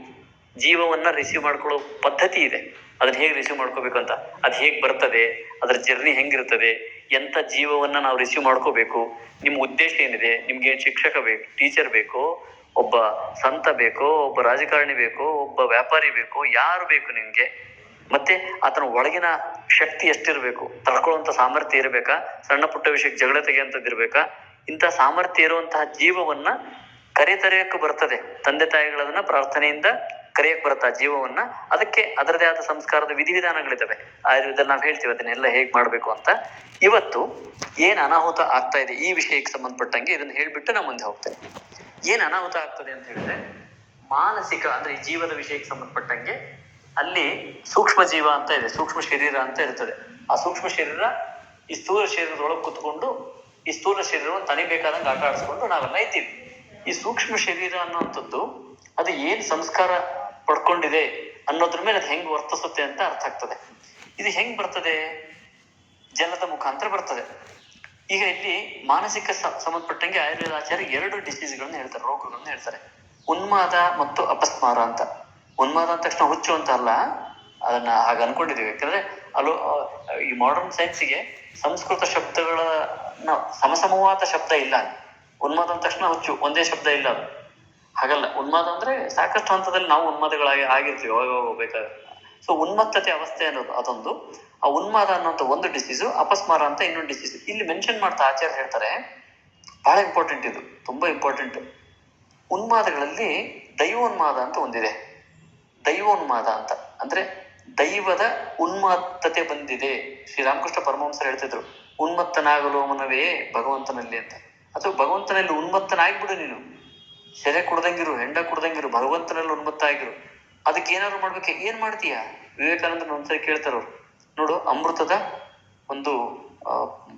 S2: ಜೀವವನ್ನ ರಿಸೀವ್ ಮಾಡ್ಕೊಳ್ಳೋ ಪದ್ಧತಿ ಇದೆ. ಅದನ್ನ ಹೇಗೆ ರಿಸೀವ್ ಮಾಡ್ಕೋಬೇಕು ಅಂತ, ಅದು ಹೇಗೆ ಬರ್ತದೆ, ಅದರ ಜರ್ನಿ ಹೆಂಗಿರ್ತದೆ, ಎಂಥ ಜೀವವನ್ನ ನಾವು ರಿಸೀವ್ ಮಾಡ್ಕೋಬೇಕು, ನಿಮ್ಮ ಉದ್ದೇಶ ಏನಿದೆ, ನಿಮ್ಗೆ ಶಿಕ್ಷಕ ಬೇಕು, ಟೀಚರ್ ಬೇಕು, ಒಬ್ಬ ಸಂತ ಬೇಕೋ, ಒಬ್ಬ ರಾಜಕಾರಣಿ ಬೇಕೋ, ಒಬ್ಬ ವ್ಯಾಪಾರಿ ಬೇಕೋ, ಯಾರು ಬೇಕು ನಿಮ್ಗೆ, ಮತ್ತೆ ಆತನ ಒಳಗಿನ ಶಕ್ತಿ ಎಷ್ಟಿರ್ಬೇಕು, ತಡ್ಕೊಳ್ಳುವಂತ ಸಾಮರ್ಥ್ಯ ಇರಬೇಕಾ, ಸಣ್ಣ ಪುಟ್ಟ ವಿಷಯಕ್ಕೆ ಜಗಳ ತೆಗೆಯಂತದ್ದಿರ್ಬೇಕಾ, ಇಂಥ ಸಾಮರ್ಥ್ಯ ಇರುವಂತಹ ಜೀವವನ್ನ ಕರೆತರೆಯಕ್ಕೆ ಬರ್ತದೆ. ತಂದೆ ತಾಯಿಗಳನ್ನ ಪ್ರಾರ್ಥನೆಯಿಂದ ಕರೆಯಕ್ಕೆ ಬರುತ್ತೆ ಆ ಜೀವವನ್ನ. ಅದಕ್ಕೆ ಅದರದೇ ಆದ ಸಂಸ್ಕಾರದ ವಿಧಿವಿಧಾನಗಳಿದ್ದಾವೆ. ಆಯುರ್ವೇದದಲ್ಲಿ ನಾವು ಹೇಳ್ತೀವಿ ಅದನ್ನೆಲ್ಲ ಹೇಗೆ ಮಾಡ್ಬೇಕು ಅಂತ. ಇವತ್ತು ಏನ್ ಅನಾಹುತ ಆಗ್ತಾ ಇದೆ ಈ ವಿಷಯಕ್ಕೆ ಸಂಬಂಧಪಟ್ಟಂಗೆ ಇದನ್ನ ಹೇಳ್ಬಿಟ್ಟು ನಾವು ಮುಂದೆ ಹೋಗ್ತೇವೆ. ಏನ್ ಅನಾಹುತ ಆಗ್ತದೆ ಅಂತ ಹೇಳಿದ್ರೆ, ಮಾನಸಿಕ ಅಂದ್ರೆ ಈ ಜೀವದ ವಿಷಯಕ್ಕೆ ಸಂಬಂಧಪಟ್ಟಂಗೆ ಅಲ್ಲಿ ಸೂಕ್ಷ್ಮ ಜೀವ ಅಂತ ಇದೆ, ಸೂಕ್ಷ್ಮ ಶರೀರ ಅಂತ ಇರ್ತದೆ. ಆ ಸೂಕ್ಷ್ಮ ಶರೀರ ಈ ಸ್ಥೂಲ ಶರೀರದೊಳಗೆ ಕುತ್ಕೊಂಡು ಈ ಸ್ಥೂಲ ಶರೀರವನ್ನು ತನಿಬೇಕಾದಂಗೆ ಆಟ ಆಡಿಸ್ಕೊಂಡು ನಾವೆಲ್ಲ ಇದ್ದೀವಿ. ಈ ಸೂಕ್ಷ್ಮ ಶರೀರ ಅನ್ನುವಂಥದ್ದು ಅದು ಏನ್ ಸಂಸ್ಕಾರ ಪಡ್ಕೊಂಡಿದೆ ಅನ್ನೋದ್ರ ಮೇಲೆ ಅದು ಹೆಂಗ್ ವರ್ತಿಸುತ್ತೆ ಅಂತ ಅರ್ಥ ಆಗ್ತದೆ. ಇದು ಹೆಂಗ್ ಬರ್ತದೆ? ಜಲದ ಮುಖಾಂತರ ಬರ್ತದೆ. ಈಗ ಇಲ್ಲಿ ಮಾನಸಿಕ ಸಂಬಂಧಪಟ್ಟಂಗೆ ಆಯುರ್ವೇದ ಆಚಾರ್ಯ 2 ಡಿಸೀಸ್ಗಳನ್ನ ಹೇಳ್ತಾರೆ, ರೋಗಗಳನ್ನ ಹೇಳ್ತಾರೆ. ಉನ್ಮಾದ ಮತ್ತು ಅಪಸ್ಮಾರ ಅಂತ. ಉನ್ಮಾದ ಅಂದ ತಕ್ಷಣ ಹುಚ್ಚು ಅಂತ ಅಲ್ಲ, ಅದನ್ನ ಹಾಗೆ ಅನ್ಕೊಂಡಿದೀವಿ. ಯಾಕಂದ್ರೆ ಈ ಮಾಡರ್ನ್ ಸೈನ್ಸ್ಗೆ ಸಂಸ್ಕೃತ ಶಬ್ದಗಳ ಸಮಸಮವಾದ ಶಬ್ದ ಇಲ್ಲ. ಉನ್ಮಾದ ಅಂದ ತಕ್ಷಣ ಹುಚ್ಚು ಒಂದೇ ಶಬ್ದ ಇಲ್ಲ. ಅದು ಹಾಗಲ್ಲ. ಉನ್ಮಾದ ಅಂದ್ರೆ ಸಾಕಷ್ಟು ಹಂತದಲ್ಲಿ ನಾವು ಉನ್ಮಾದಗಳಾಗಿ ಆಗಿರ್ತೀವಿ ಹೋಗ್ಬೇಕಾಗ. ಸೊ ಉನ್ಮತ್ತತೆ ಅವಸ್ಥೆ ಅನ್ನೋದು ಅದೊಂದು. ಆ ಉನ್ಮಾದ ಅನ್ನೋಂಥ ಒಂದು ಡಿಸೀಸು, ಅಪಸ್ಮಾರ ಅಂತ ಇನ್ನೊಂದು ಡಿಸೀಸ್. ಇಲ್ಲಿ ಮೆನ್ಷನ್ ಮಾಡ್ತಾ ಆಚಾರ್ಯ ಹೇಳ್ತಾರೆ, ಬಹಳ ಇಂಪಾರ್ಟೆಂಟ್, ಇದು ತುಂಬಾ ಇಂಪಾರ್ಟೆಂಟ್. ಉನ್ಮಾದಗಳಲ್ಲಿ ದೈವೋನ್ಮಾದ ಅಂತ ಒಂದಿದೆ. ದೈವೋನ್ಮಾದ ಅಂತ ಅಂದ್ರೆ ದೈವದ ಉನ್ಮತ್ತತೆ ಬಂದಿದೆ. ಶ್ರೀರಾಮಕೃಷ್ಣ ಪರಮಹಂಸರು ಹೇಳ್ತಿದ್ರು, ಉನ್ಮತ್ತನಾಗಲು ಮನವೇ ಭಗವಂತನಲ್ಲಿ ಅಂತ. ಅಥವಾ ಭಗವಂತನಲ್ಲಿ ಉನ್ಮತ್ತನಾಗ್ಬಿಡು ನೀನು, ಸೆರೆ ಕುಡ್ದಂಗಿರು, ಹೆಂಡ ಕುಡ್ದಂಗಿರು, ಭಗವಂತನಲ್ಲಿ ಉನ್ಮತ್ತ ಆಗಿರು. ಅದಕ್ಕೆ ಏನಾದ್ರು ಮಾಡ್ಬೇಕು. ಏನ್ ಮಾಡ್ತೀಯ? ವಿವೇಕಾನಂದನ ಒಂದ್ಸರಿ ಕೇಳ್ತಾರವ್ರು, ನೋಡು ಅಮೃತದ ಒಂದು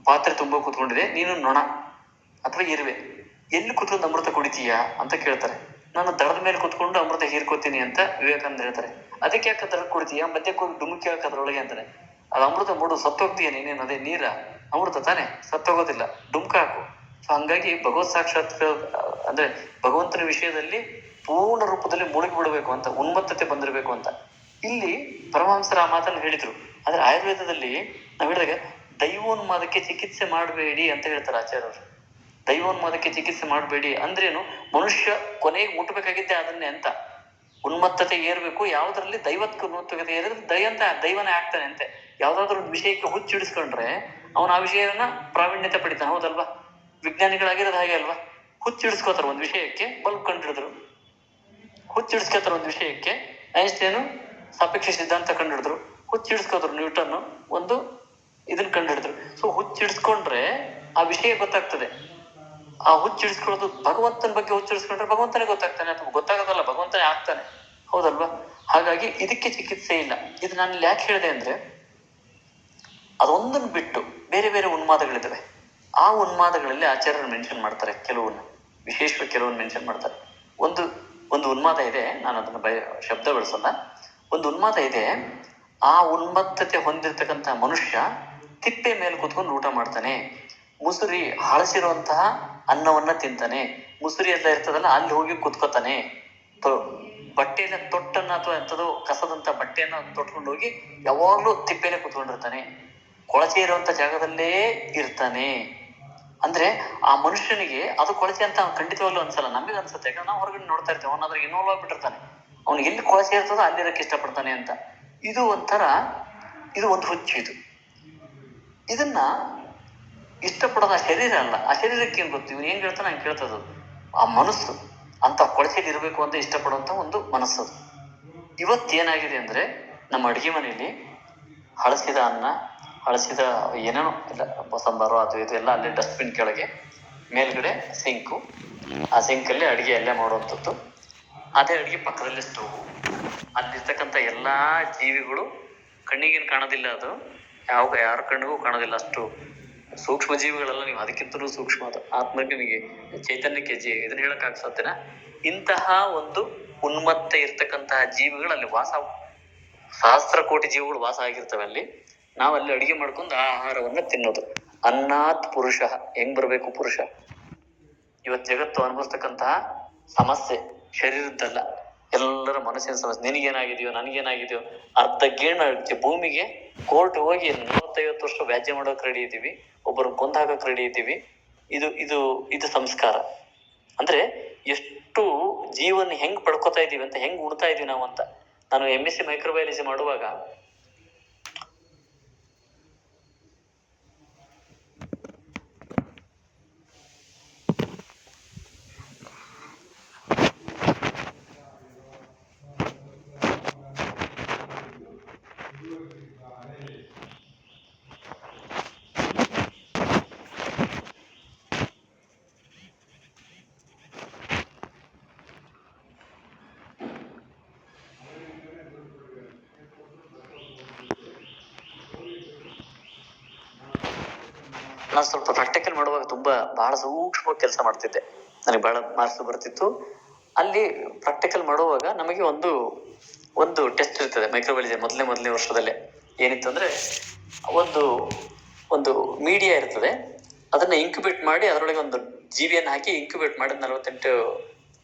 S2: ಪಾತ್ರೆ ತುಂಬ ಕೂತ್ಕೊಂಡಿದೆ, ನೀನು ನೊಣ ಅಥವಾ ಇರುವೆ, ಎಲ್ಲಿ ಕೂತ್ಕೊಂಡು ಅಮೃತ ಕುಡಿತೀಯ ಅಂತ ಕೇಳ್ತಾರೆ. ನಾನು ದಡದ ಮೇಲೆ ಕುತ್ಕೊಂಡು ಅಮೃತ ಹೀರ್ಕೋತೀನಿ ಅಂತ ವಿವೇಕಾನಂದ ಹೇಳ್ತಾರೆ. ಅದಕ್ಕೆ ಯಾಕೆ ದಡ ಕೊಡ್ತೀಯ, ಮಧ್ಯಕ್ಕೆ ಹೋಗಿ ಡುಮುಕಿ ಹಾಕೋದ್ರೊಳಗೆ ಅಂತಾನೆ. ಅದು ಅಮೃತ ಮೂಡು ಸತ್ತೋಗ್ತೀಯ ನೀನೇನು, ಅದೇ ನೀರ ಅಮೃತ ತಾನೆ, ಸತ್ತೋಗೋದಿಲ್ಲ, ಡುಮ್ಕ ಹಾಕು. ಸೊ ಹಂಗಾಗಿ ಭಗವತ್ ಸಾಕ್ಷಾತ್ಕಾರ ಅಂದ್ರೆ ಭಗವಂತನ ವಿಷಯದಲ್ಲಿ ಪೂರ್ಣ ರೂಪದಲ್ಲಿ ಮುಳುಗಿ ಬಿಡಬೇಕು ಅಂತ, ಉನ್ಮತ್ತತೆ ಬಂದಿರಬೇಕು ಅಂತ ಇಲ್ಲಿ ಪರಮಹಂಸರ ಆ ಮಾತನ್ನು ಹೇಳಿದ್ರು. ಆದ್ರೆ ಆಯುರ್ವೇದದಲ್ಲಿ ನಾವು ಹೇಳಿದಾಗ ದೈವೋನ್ಮಾದಕ್ಕೆ ಚಿಕಿತ್ಸೆ ಮಾಡಬೇಡಿ ಅಂತ ಹೇಳ್ತಾರೆ ಆಚಾರ್ಯರು. ದೈವೋನ್ಮಾದಕ್ಕೆ ಚಿಕಿತ್ಸೆ ಮಾಡಬೇಡಿ ಅಂದ್ರೇನು, ಮನುಷ್ಯ ಕೊನೆಗೆ ಮುಟ್ಟಬೇಕಾಗಿದ್ದೆ ಅದನ್ನೇ ಅಂತ. ಉನ್ಮತ್ತತೆ ಏರ್ಬೇಕು, ಯಾವ್ದ್ರಲ್ಲಿ ದೈವತ್ಕ ಉನ್ಮತ್ತತೆ ಏರಿದ್ರೆ ದೈವನೇ ಆಗ್ತಾನೆ ಅಂತೆ. ಯಾವ್ದಾದ್ರು ಒಂದು ವಿಷಯಕ್ಕೆ ಹುಚ್ಚಿಡಿಸ್ಕೊಂಡ್ರೆ ಅವನು ಆ ವಿಷಯನ ಪ್ರಾವೀಣ್ಯತೆ ಪಡಿತಾನೆ, ಹೌದಲ್ವಾ? ವಿಜ್ಞಾನಿಗಳಾಗಿರೋದು ಹಾಗೆ ಅಲ್ವಾ? ಹುಚ್ಚಿಡಿಸ್ಕೋತಾರೆ ಒಂದು ವಿಷಯಕ್ಕೆ, ಬಲ್ಬ್ ಕಂಡಿಡಿದ್ರು. ಹುಚ್ಚಿಡಿಸ್ಕೋತಾರೆ ಒಂದು ವಿಷಯಕ್ಕೆ, ಐನ್ಸ್ಟೈನು ಸಾಪೇಕ್ಷ ಸಿದ್ಧಾಂತ ಕಂಡಿಡಿದ್ರು. ಹುಚ್ಚಿಡಿಸ್ಕೋದ್ರು ನ್ಯೂಟನ್ ಒಂದು ಇದನ್ನ ಕಂಡಿಡಿದ್ರು. ಸೊ ಹುಚ್ಚಿಡಿಸ್ಕೊಂಡ್ರೆ ಆ ವಿಷಯ ಗೊತ್ತಾಗ್ತದೆ. ಆ ಹುಚ್ಚಿಡಿಸ್ಕೊಳ್ಳೋದು ಭಗವಂತನ ಬಗ್ಗೆ ಹುಚ್ಚಿಡಿಸ್ಕೊಂಡ್ರೆ ಭಗವಂತನೇ ಗೊತ್ತಾಗ್ತಾನೆ, ಅಥವಾ ಗೊತ್ತಾಗೋದಲ್ಲ ಭಗವಂತನೇ ಆಗ್ತಾನೆ, ಹೌದಲ್ವಾ? ಹಾಗಾಗಿ ಇದಕ್ಕೆ ಚಿಕಿತ್ಸೆ ಇಲ್ಲ. ಇದು ನಾನು ಇಲ್ಲಿ ಯಾಕೆ ಹೇಳಿದೆ ಅಂದ್ರೆ, ಅದೊಂದನ್ನು ಬಿಟ್ಟು ಬೇರೆ ಬೇರೆ ಉನ್ಮಾದಗಳಿದ್ದಾವೆ. ಆ ಉನ್ಮಾದಗಳಲ್ಲಿ ಆಚಾರ್ಯರು ಮೆನ್ಷನ್ ಮಾಡ್ತಾರೆ, ಕೆಲವನ್ನ ವಿಶೇಷವಾಗಿ ಕೆಲವನ್ನ ಮೆನ್ಷನ್ ಮಾಡ್ತಾರೆ. ಒಂದು ಉನ್ಮಾದ ಇದೆ, ನಾನು ಅದನ್ನ ಶಬ್ದ ಬಳಸಲ್ಲ. ಒಂದು ಉನ್ಮಾದ ಇದೆ, ಆ ಉನ್ಮತ್ತತೆ ಹೊಂದಿರತಕ್ಕಂಥ ಮನುಷ್ಯ ತಿಪ್ಪೆ ಮೇಲೆ ಕೂತ್ಕೊಂಡು ಊಟ ಮಾಡ್ತಾನೆ, ಮುಸುರಿ ಹಳಸಿರುವಂತಹ ಅನ್ನವನ್ನ ತಿಂತಾನೆ, ಮುಸುರಿ ಎಲ್ಲ ಇರ್ತದಲ್ಲ ಅಲ್ಲಿ ಹೋಗಿ ಕೂತ್ಕೋತಾನೆ, ಬಟ್ಟೆನ ತೊಟ್ಟನ್ನ ಅಥವಾ ಎಂಥದೋ ಕಸದಂತ ಬಟ್ಟೆಯನ್ನ ತೊಟ್ಕೊಂಡು ಹೋಗಿ ಯಾವಾಗ್ಲೂ ತಿಪ್ಪೆಲೆ ಕೂತ್ಕೊಂಡಿರ್ತಾನೆ, ಕೊಳಚೆ ಇರುವಂತ ಜಾಗದಲ್ಲೇ ಇರ್ತಾನೆ. ಅಂದ್ರೆ ಆ ಮನುಷ್ಯನಿಗೆ ಅದು ಕೊಳಚೆ ಅಂತ ಖಂಡಿತವಾಗ್ಲೂ ಅನ್ಸಲ್ಲ, ನಮಗೆ ಅನ್ಸುತ್ತೆ. ಯಾಕಂದ್ರೆ ನಾವು ಹೊರಗಡೆ ನೋಡ್ತಾ ಇರ್ತೀವಿ, ಅವನಾದ್ರೆ ಇನ್ವಾಲ್ವ್ ಆಗ್ಬಿಟ್ಟಿರ್ತಾನೆ, ಅವ್ನು ಎಲ್ಲಿ ಕೊಳಚೆ ಇರ್ತದೋ ಅಲ್ಲಿರಕ್ಕೆ ಇಷ್ಟಪಡ್ತಾನೆ ಅಂತ. ಇದು ಒಂದು ಹುಚ್ಚು. ಇದನ್ನ ಇಷ್ಟಪಡೋದು ಆ ಶರೀರ ಅಲ್ಲ, ಆ ಶರೀರಕ್ಕೆ ಏನ್ ಗೊತ್ತು, ಇವ್ನು ಏನ್ ಹೇಳ್ತಾನೆ ಹಂಗೆ ಕೇಳ್ತದ. ಆ ಮನಸ್ಸು ಅಂತ ಕೊಳಚೆಲಿ ಇರಬೇಕು ಅಂತ ಇಷ್ಟಪಡುವಂತ ಒಂದು ಮನಸ್ಸು. ಇವತ್ತೇನಾಗಿದೆ ಅಂದ್ರೆ, ನಮ್ಮ ಅಡುಗೆ ಮನೆಯಲ್ಲಿ ಹಳಸಿದ ಅನ್ನ, ಹಳಸಿದ ಏನೇನೋ ಇಲ್ಲ, ಸಾಂಬಾರು ಅದು ಇದು ಎಲ್ಲ ಅಲ್ಲೇ ಡಸ್ಟ್ಬಿನ್ ಕೆಳಗೆ, ಮೇಲ್ಗಡೆ ಸಿಂಕು, ಆ ಸಿಂಕಲ್ಲಿ ಅಡುಗೆ ಅಲ್ಲೇ ಮಾಡುವಂಥದ್ದು, ಅದೇ ಅಡುಗೆ ಪಕ್ಕದಲ್ಲಿ ಸ್ಟೋವು, ಅಲ್ಲಿರ್ತಕ್ಕಂಥ ಎಲ್ಲಾ ಜೀವಿಗಳು ಕಣ್ಣಿಗೇನು ಕಾಣೋದಿಲ್ಲ, ಅದು ಯಾರ ಕಣ್ಣಿಗೂ ಕಾಣೋದಿಲ್ಲ, ಅಷ್ಟು ಸೂಕ್ಷ್ಮ ಜೀವಿಗಳೆಲ್ಲ. ನೀವು ಅದಕ್ಕಿಂತಲೂ ಸೂಕ್ಷ್ಮ, ಅದು ಆತ್ಮನಿಗೆ ಚೈತನ್ಯಕ್ಕೆ ಇದನ್ನ ಹೇಳಕ್ ಸಾಧ್ಯನ. ಇಂತಹ ಒಂದು ಉನ್ಮತ್ತ ಇರ್ತಕ್ಕಂತಹ ಜೀವಿಗಳು ಅಲ್ಲಿ ವಾಸ, ಸಹಸ್ರ ಕೋಟಿ ಜೀವಿಗಳು ವಾಸ ಆಗಿರ್ತವೆ ಅಲ್ಲಿ. ನಾವು ಅಲ್ಲಿ ಅಡಿಗೆ ಮಾಡ್ಕೊಂಡು ಆ ಆಹಾರವನ್ನ ತಿನ್ನೋದು. ಅನ್ನಾತ್ ಪುರುಷ, ಹೆಂಗ್ ಬರ್ಬೇಕು ಪುರುಷ? ಇವತ್ತು ಜಗತ್ತು ಅನುಭವಿಸ್ತಕ್ಕಂತಹ ಸಮಸ್ಯೆ ಶರೀರದ್ದಲ್ಲ, ಎಲ್ಲರ ಮನಸ್ಸಿನ ಸಮಸ್ಯೆ. ನಿನಗೇನಾಗಿದೆಯೋ ನನಗೇನಾಗಿದೆಯೋ, ಅರ್ಧ ಗೇಣ ಭೂಮಿಗೆ ಕೋರ್ಟ್ ಹೋಗಿ 40-50 ವರ್ಷ ವ್ಯಾಜ್ಯ ಮಾಡೋಕೆ ರೆಡಿ ಇದ್ದೀವಿ, ಒಬ್ಬರು ಕೊಂದು ಹಾಕಕ್ಕೆ ರೆಡಿ ಇದ್ದೀವಿ. ಇದು ಇದು ಇದು ಸಂಸ್ಕಾರ ಅಂದ್ರೆ ಎಷ್ಟು ಜೀವನ ಹೆಂಗ್ ಪಡ್ಕೋತಾ ಇದೀವಿ ಅಂತ, ಹೆಂಗ್ ಉಡ್ತಾ ಇದೀವಿ ನಾವು ಅಂತ. ನಾನು MSc ಮೈಕ್ರೋಬಯಾಲಜಿ ಮಾಡುವಾಗ ನಾನು ಸ್ವಲ್ಪ ಪ್ರಾಕ್ಟಿಕಲ್ ಮಾಡುವಾಗ ಬಹಳ ಸೂಕ್ಷ್ಮವಾಗಿ ಕೆಲಸ ಮಾಡ್ತಿದ್ದೆ, ನನಗೆ ಬಹಳ ಮಾರ್ಕ್ಸ್ ಬರ್ತಿತ್ತು. ಅಲ್ಲಿ ಪ್ರಾಕ್ಟಿಕಲ್ ಮಾಡುವಾಗ ನಮಗೆ ಒಂದು ಟೆಸ್ಟ್ ಇರ್ತದೆ ಮೈಕ್ರೋಬಯಾಲಜಿ ಮೊದಲನೇ ವರ್ಷದಲ್ಲೇ. ಏನಿತ್ತು ಅಂದ್ರೆ, ಒಂದು ಮೀಡಿಯಾ ಇರ್ತದೆ, ಅದನ್ನ ಇಂಕ್ಯುಬೇಟ್ ಮಾಡಿ ಅದರೊಳಗೆ ಒಂದು ಜೀವಿಯನ್ನು ಹಾಕಿ ಇಂಕ್ಯುಬೇಟ್ ಮಾಡಿ 48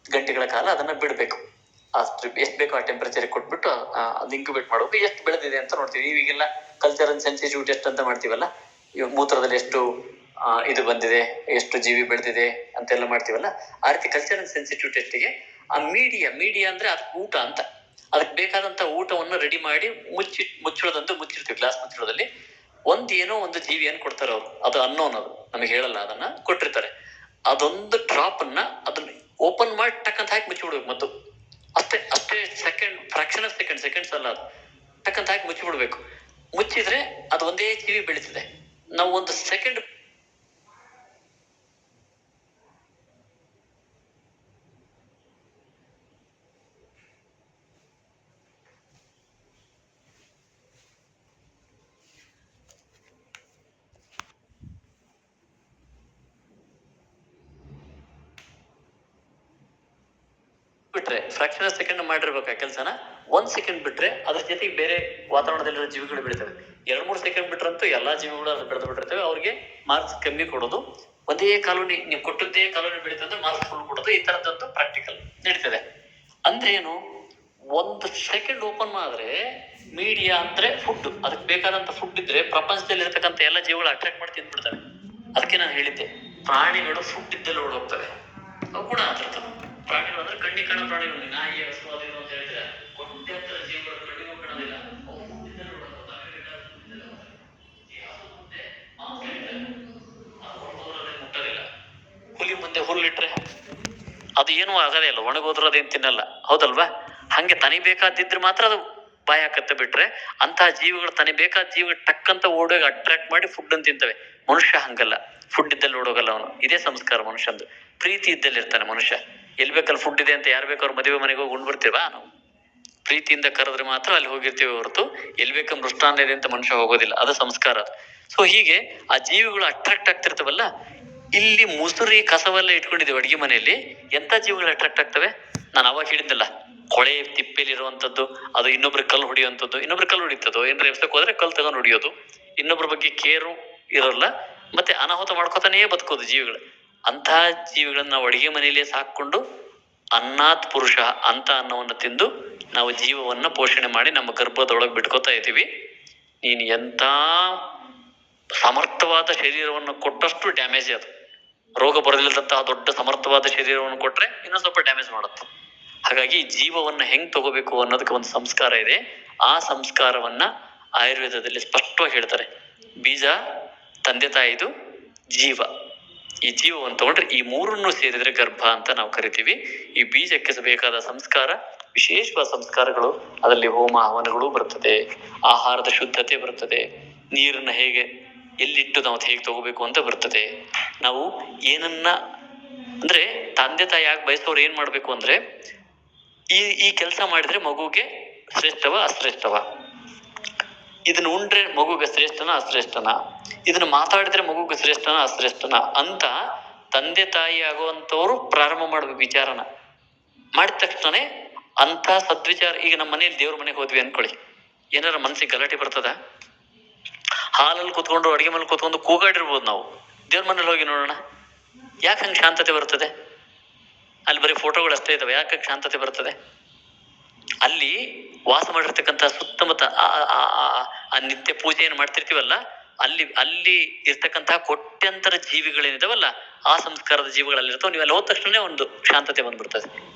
S2: ಗಂಟೆಗಳ ಕಾಲ ಅದನ್ನ ಬಿಡಬೇಕು. ಅಷ್ಟು ಎಷ್ಟು ಬೇಕೋ ಆ ಟೆಂಪರೇಚರ್ ಕೊಟ್ಬಿಟ್ಟು ಅದು ಇಂಕ್ಯುಬೇಟ್ ಮಾಡುವಾಗ ಎಷ್ಟು ಬೆಳೆದಿದೆ ಅಂತ ನೋಡ್ತೀವಿ. ಈಗೆಲ್ಲ ಕಲ್ಚರ್ ಅಂಡ್ ಸೆನ್ಸಿಟಿವ್ ಟೆಸ್ಟ್ ಅಂತ ಮಾಡ್ತೀವಲ್ಲ, ಇವಾಗ ಮೂತ್ರದಲ್ಲಿ ಎಷ್ಟು ಇದು ಬಂದಿದೆ, ಎಷ್ಟು ಜೀವಿ ಬೆಳೆದಿದೆ ಅಂತೆಲ್ಲ ಮಾಡ್ತೀವಲ್ಲ, ಆ ರೀತಿ ಕಲ್ಚರ್ ಅಂಡ್ ಸೆನ್ಸಿಟಿವ್ ಟೆಸ್ಟಿಗೆ ಆ ಮೀಡಿಯಾ ಅಂದ್ರೆ ಅದಕ್ಕೆ ಊಟ ಅಂತ, ಅದಕ್ಕೆ ಬೇಕಾದಂತ ಊಟವನ್ನು ರೆಡಿ ಮಾಡಿ ಮುಚ್ಚಿಡ್ತೀವಿ, ಗ್ಲಾಸ್ ಮುಚ್ಚಿಡೋದಲ್ಲಿ ಏನೋ ಒಂದು ಜೀವಿಯನ್ನು ಕೊಡ್ತಾರೆ ಅವರು. ಅದು ಅನ್ನೋನದು ನಮಗೆ ಹೇಳಲ್ಲ, ಅದನ್ನ ಕೊಟ್ಟಿರ್ತಾರೆ. ಅದೊಂದು ಡ್ರಾಪ್ ಅನ್ನ ಅದನ್ನ ಓಪನ್ ಮಾಡಿ ಟಕ್ಕಂತ ಹಾಕಿ ಮುಚ್ಚಿಬಿಡ್ಬೇಕು. ಮತ್ತು ಅಷ್ಟೇ ಫ್ರಾಕ್ಷನ್ ಆಫ್ ಸೆಕೆಂಡ್ಸ್ ಅಲ್ಲ, ಅದು ಟಕ್ಕಂತ ಹಾಕಿ ಮುಚ್ಚಿಬಿಡ್ಬೇಕು. ಮುಚ್ಚಿದ್ರೆ ಅದು ಒಂದೇ ಜೀವಿ ಬೆಳೀತದೆ. ನಾವು ಒಂದು ಸೆಕೆಂಡ್ ಬಿಟ್ರೆ, ಫ್ರಾಕ್ಷನ್ ಆಫ್ ಸೆಕೆಂಡ್ ಮಾಡಿರ್ಬೇಕು ಆ ಕೆಲಸನ, 1 ಸೆಕೆಂಡ್ ಬಿಟ್ರೆ ಅದ್ರ ಜೊತೆಗೆ ಬೇರೆ ವಾತಾವರಣದಲ್ಲಿರೋ ಜೀವಿಗಳು ಬೆಳಿತವೆ. 2-3 ಸೆಕೆಂಡ್ ಬಿಟ್ರಂತೂ ಎಲ್ಲಾ ಜೀವಿಗಳು ಅದು ಬೆಳೆದು ಬಿಟ್ಟಿರ್ತವೆ, ಅವ್ರಿಗೆ ಮಾರ್ಕ್ಸ್ ಕಮ್ಮಿ ಕೊಡೋದು. ಒಂದೇ ಕಾಲೋನಿ ನೀವು ಕೊಟ್ಟದ್ದೇ ಕಾಲೋನಿ ಬೆಳೀತಂದ್ರೆ ಮಾರ್ಕ್ಸ್ ಫುಲ್ ಕೊಡೋದು, ಈ ತರದಂತೂ ಪ್ರಾಕ್ಟಿಕಲ್ ನಡೀತದೆ. ಅಂದ್ರೆ ಏನು, 1 ಸೆಕೆಂಡ್ ಓಪನ್ ಮಾಡಿದ್ರೆ ಮೀಡಿಯಾ ಅಂದ್ರೆ ಫುಡ್, ಅದಕ್ಕೆ ಬೇಕಾದಂತ ಫುಡ್ ಇದ್ರೆ ಪ್ರಪಂಚದಲ್ಲಿ ಇರತಕ್ಕಂತ ಎಲ್ಲ ಜೀವಿಗಳು ಅಟ್ರಾಕ್ಟ್ ಮಾಡಿ ತಿಂದ್ಬಿಡ್ತವೆ. ಅದಕ್ಕೆ ನಾನು ಹೇಳಿದ್ದೆ, ಪ್ರಾಣಿಗಳು ಫುಡ್ ಇದ್ದಲ್ಲಿ ಓಡೋಗ್ತವೆ. ಅವು ಕೂಡ ಆತಿರ್ತವೆ. ಪ್ರಾಣಿಗಳು ಅಂದ್ರೆ ಕಣ್ಣಿ ಕಾಣೋ ಪ್ರಾಣಿಗಳು, ನಾಯಿ ಹಸು ಅದೇನು ಅಂತ ಹೇಳಿದ್ರೆ ಕೊಟ್ಟಂತರ ಜೀವಿಗಳು ಕಣ್ಣಿಗೂ ಕಾಣೋದಿಲ್ಲ, ಅವು ಫುಡ್ ಇದ್ದಲ್ಲಿ ಓಡೋಗ್ತವೆ. ಮುಟ್ಟೋದಿಲ್ಲ. ಹುಲಿ ಮುಂದೆ ಹುಲ್ಲಿಟ್ರೆ ಅದು ಏನೂ ಆಗದೇ ಇಲ್ಲ, ಒಣಗೋದ್ರೂ ಅದೇನು ತಿನ್ನಲ್ಲ, ಹೌದಲ್ವಾ? ಹಂಗೆ ತನಿಬೇಕಾದಿದ್ರೆ ಮಾತ್ರ ಅದು ಬಾಯಿ ಹಾಕತ್ತೆ, ಬಿಟ್ರೆ ಅಂತಹ ಜೀವಿಗಳು ತನಿಬೇಕಾದ ಜೀವಿಗಳು ಟಕ್ಕಂತ ಓಡೋಗಿ ಅಟ್ರಾಕ್ಟ್ ಮಾಡಿ ಫುಡ್ ಅಂತ ತಿಂತವೆ. ಮನುಷ್ಯ ಹಂಗಲ್ಲ, ಫುಡ್ ಇದ್ದಲ್ಲಿ ಓಡೋಗಲ್ಲ ಅವನು. ಇದೇ ಸಂಸ್ಕಾರ ಮನುಷ್ಯಂದು. ಪ್ರೀತಿ ಇದ್ದಲ್ಲಿ ಇರ್ತಾನೆ ಮನುಷ್ಯ. ಎಲ್ಲಿ ಬೇಕಲ್ಲಿ ಫುಡ್ ಇದೆ ಅಂತ ಯಾರು ಬೇಕಾದ್ರೂ ಮದುವೆ ಮನೆಗೆ ಹೋಗಿ ಉಂಡ್ಬಿಡ್ತೀವಾ ನಾವು? ಪ್ರೀತಿಯಿಂದ ಕರೆದ್ರೆ ಮಾತ್ರ ಅಲ್ಲಿ ಹೋಗಿರ್ತೀವಿ ಹೊರತು ಎಲ್ಲಿ ಬೇಕ ಮೃಷ್ಟಾನ್ನ ಇದೆ ಅಂತ ಮನುಷ್ಯ ಹೋಗೋದಿಲ್ಲ. ಅದು ಸಂಸ್ಕಾರ. ಸೊ ಹೀಗೆ ಆ ಜೀವಿಗಳು ಅಟ್ರಾಕ್ಟ್ ಆಗ್ತಿರ್ತವಲ್ಲ, ಇಲ್ಲಿ ಮುಸುರಿ ಕಸವೆಲ್ಲ ಇಟ್ಕೊಂಡಿದ್ದೀವಿ ಅಡಿಗೆ ಮನೆಯಲ್ಲಿ, ಎಂತ ಜೀವಿಗಳು ಅಟ್ರಾಕ್ಟ್ ಆಗ್ತವೆ? ನಾನು ಅವಾಗ ಹೇಳಿದ್ದಲ್ಲ, ಕೊಳೆ ತಿಪ್ಪೆಲಿ ಇರುವಂತದ್ದು, ಅದು ಇನ್ನೊಬ್ರು ಕಲ್ಲು ಹೊಡಿಯುವಂಥದ್ದು, ಇನ್ನೊಬ್ರು ಕಲ್ಲು ಹೊಡಿತದೋ ಏನಾರ ಎಬ್ಸಕ್ ಹೋದ್ರೆ ಕಲ್ಲು ತಗೊಂಡು ಹೊಡಿಯೋದು, ಇನ್ನೊಬ್ರ ಬಗ್ಗೆ ಕೇರು ಇರೋಲ್ಲ, ಮತ್ತೆ ಅನಾಹುತ ಮಾಡ್ಕೋತಾನೇ ಬದುಕೋದು ಜೀವಿಗಳು. ಅಂತಹ ಜೀವಿಗಳನ್ನ ನಾವು ಅಡಿಗೆ ಮನೆಯಲ್ಲೇ ಸಾಕೊಂಡು ಅನ್ನಾತ್ ಪುರುಷ ಅಂತ ಅನ್ನವನ್ನು ತಿಂದು ನಾವು ಜೀವವನ್ನ ಪೋಷಣೆ ಮಾಡಿ ನಮ್ಮ ಗರ್ಭದೊಳಗೆ ಬಿಟ್ಕೋತಾ ಇದ್ದೀವಿ. ನೀನು ಎಂತ ಸಮರ್ಥವಾದ ಶರೀರವನ್ನು ಕೊಟ್ಟಷ್ಟು ಡ್ಯಾಮೇಜ್ ಅದು. ರೋಗ ಬರಲಿಲ್ಲದಂತಹ ದೊಡ್ಡ ಸಮರ್ಥವಾದ ಶರೀರವನ್ನು ಕೊಟ್ರೆ ಇನ್ನೊಂದು ಸ್ವಲ್ಪ ಡ್ಯಾಮೇಜ್ ಮಾಡುತ್ತೆ. ಹಾಗಾಗಿ ಜೀವವನ್ನ ಹೆಂಗ್ ತಗೋಬೇಕು ಅನ್ನೋದಕ್ಕೆ ಒಂದು ಸಂಸ್ಕಾರ ಇದೆ. ಆ ಸಂಸ್ಕಾರವನ್ನ ಆಯುರ್ವೇದದಲ್ಲಿ ಸ್ಪಷ್ಟವಾಗಿ ಹೇಳ್ತಾರೆ. ಬೀಜ, ತಂದೆ ತಾಯಿದು, ಜೀವ. ಈ ಜೀವವನ್ನು ತಗೊಂಡ್ರೆ ಈ ಮೂರನ್ನು ಸೇರಿದ್ರೆ ಗರ್ಭ ಅಂತ ನಾವು ಕರಿತೀವಿ. ಈ ಬೀಜಕ್ಕೆ ಬೇಕಾದ ಸಂಸ್ಕಾರ, ವಿಶೇಷವಾದ ಸಂಸ್ಕಾರಗಳು, ಅದರಲ್ಲಿ ಹೋಮ ಹವನಗಳು ಬರ್ತದೆ, ಆಹಾರದ ಶುದ್ಧತೆ ಬರ್ತದೆ, ನೀರನ್ನ ಹೇಗೆ ಎಲ್ಲಿಟ್ಟು ನಾವು ಹೇಗೆ ತಗೋಬೇಕು ಅಂತ ಬರ್ತದೆ. ನಾವು ಏನನ್ನ ಅಂದ್ರೆ ತಂದೆ ತಾಯಿ ಆಗಿ ಬಯಸೋರು ಏನ್ ಮಾಡ್ಬೇಕು ಅಂದ್ರೆ, ಈ ಕೆಲಸ ಮಾಡಿದ್ರೆ ಮಗುಗೆ ಶ್ರೇಷ್ಠವ ಅಶ್ರೇಷ್ಠವ, ಇದನ್ನ ಉಂಡ್ರೆ ಮಗುಗೆ ಶ್ರೇಷ್ಠನ ಅಶ್ರೇಷ್ಠನ, ಇದನ್ನ ಮಾತಾಡಿದ್ರೆ ಮಗುಗೆ ಶ್ರೇಷ್ಠನ ಅಶ್ರೇಷ್ಠನ ಅಂತ ತಂದೆ ತಾಯಿ ಆಗುವಂತವ್ರು ಪ್ರಾರಂಭ ಮಾಡ್ಬೇಕು ವಿಚಾರನ. ಮಾಡಿದ ತಕ್ಷಣನೇ ಅಂತ ಸದ್ವಿಚಾರ. ಈಗ ನಮ್ಮ ಮನೇಲಿ ದೇವ್ರ ಮನೆಗೆ ಹೋದ್ವಿ ಅನ್ಕೊಳ್ಳಿ, ಏನಾರ ಮನ್ಸಿಗೆ ಗಲಾಟೆ ಬರ್ತದ? ಹಾಲಲ್ಲಿ ಕೂತ್ಕೊಂಡು ಅಡಿಗೆ ಮನೇಲಿ ಕೂತ್ಕೊಂಡು ಕೂಗಾಡಿರ್ಬೋದು ನಾವು. ದೇವ್ರ ಮನೇಲಿ ಹೋಗಿ ನೋಡೋಣ, ಯಾಕೆ ಹಂಗೆ ಶಾಂತತೆ ಬರ್ತದೆ? ಅಲ್ಲಿ ಬರೀ ಫೋಟೋಗಳು ಅಷ್ಟೇ ಇದಾವೆ, ಯಾಕೆ ಶಾಂತತೆ ಬರ್ತದೆ? ಅಲ್ಲಿ ವಾಸ ಮಾಡಿರ್ತಕ್ಕಂಥ ಸುತ್ತಮುತ್ತ ಆ ನಿತ್ಯ ಪೂಜೆಯನ್ನು ಮಾಡ್ತಿರ್ತೀವಲ್ಲ, ಅಲ್ಲಿ ಇರ್ತಕ್ಕಂತಹ ಕೋಟ್ಯಂತರ ಜೀವಿಗಳೇನಿದಾವಲ್ಲ, ಆ ಸಂಸ್ಕಾರದ ಜೀವಿಗಳಲ್ಲಿರ್ತಾವ. ನೀವು ಅಲ್ಲಿ ಹೋದ ತಕ್ಷಣ ಒಂದು ಶಾಂತತೆ ಬಂದ್ಬಿಡ್ತದೆ.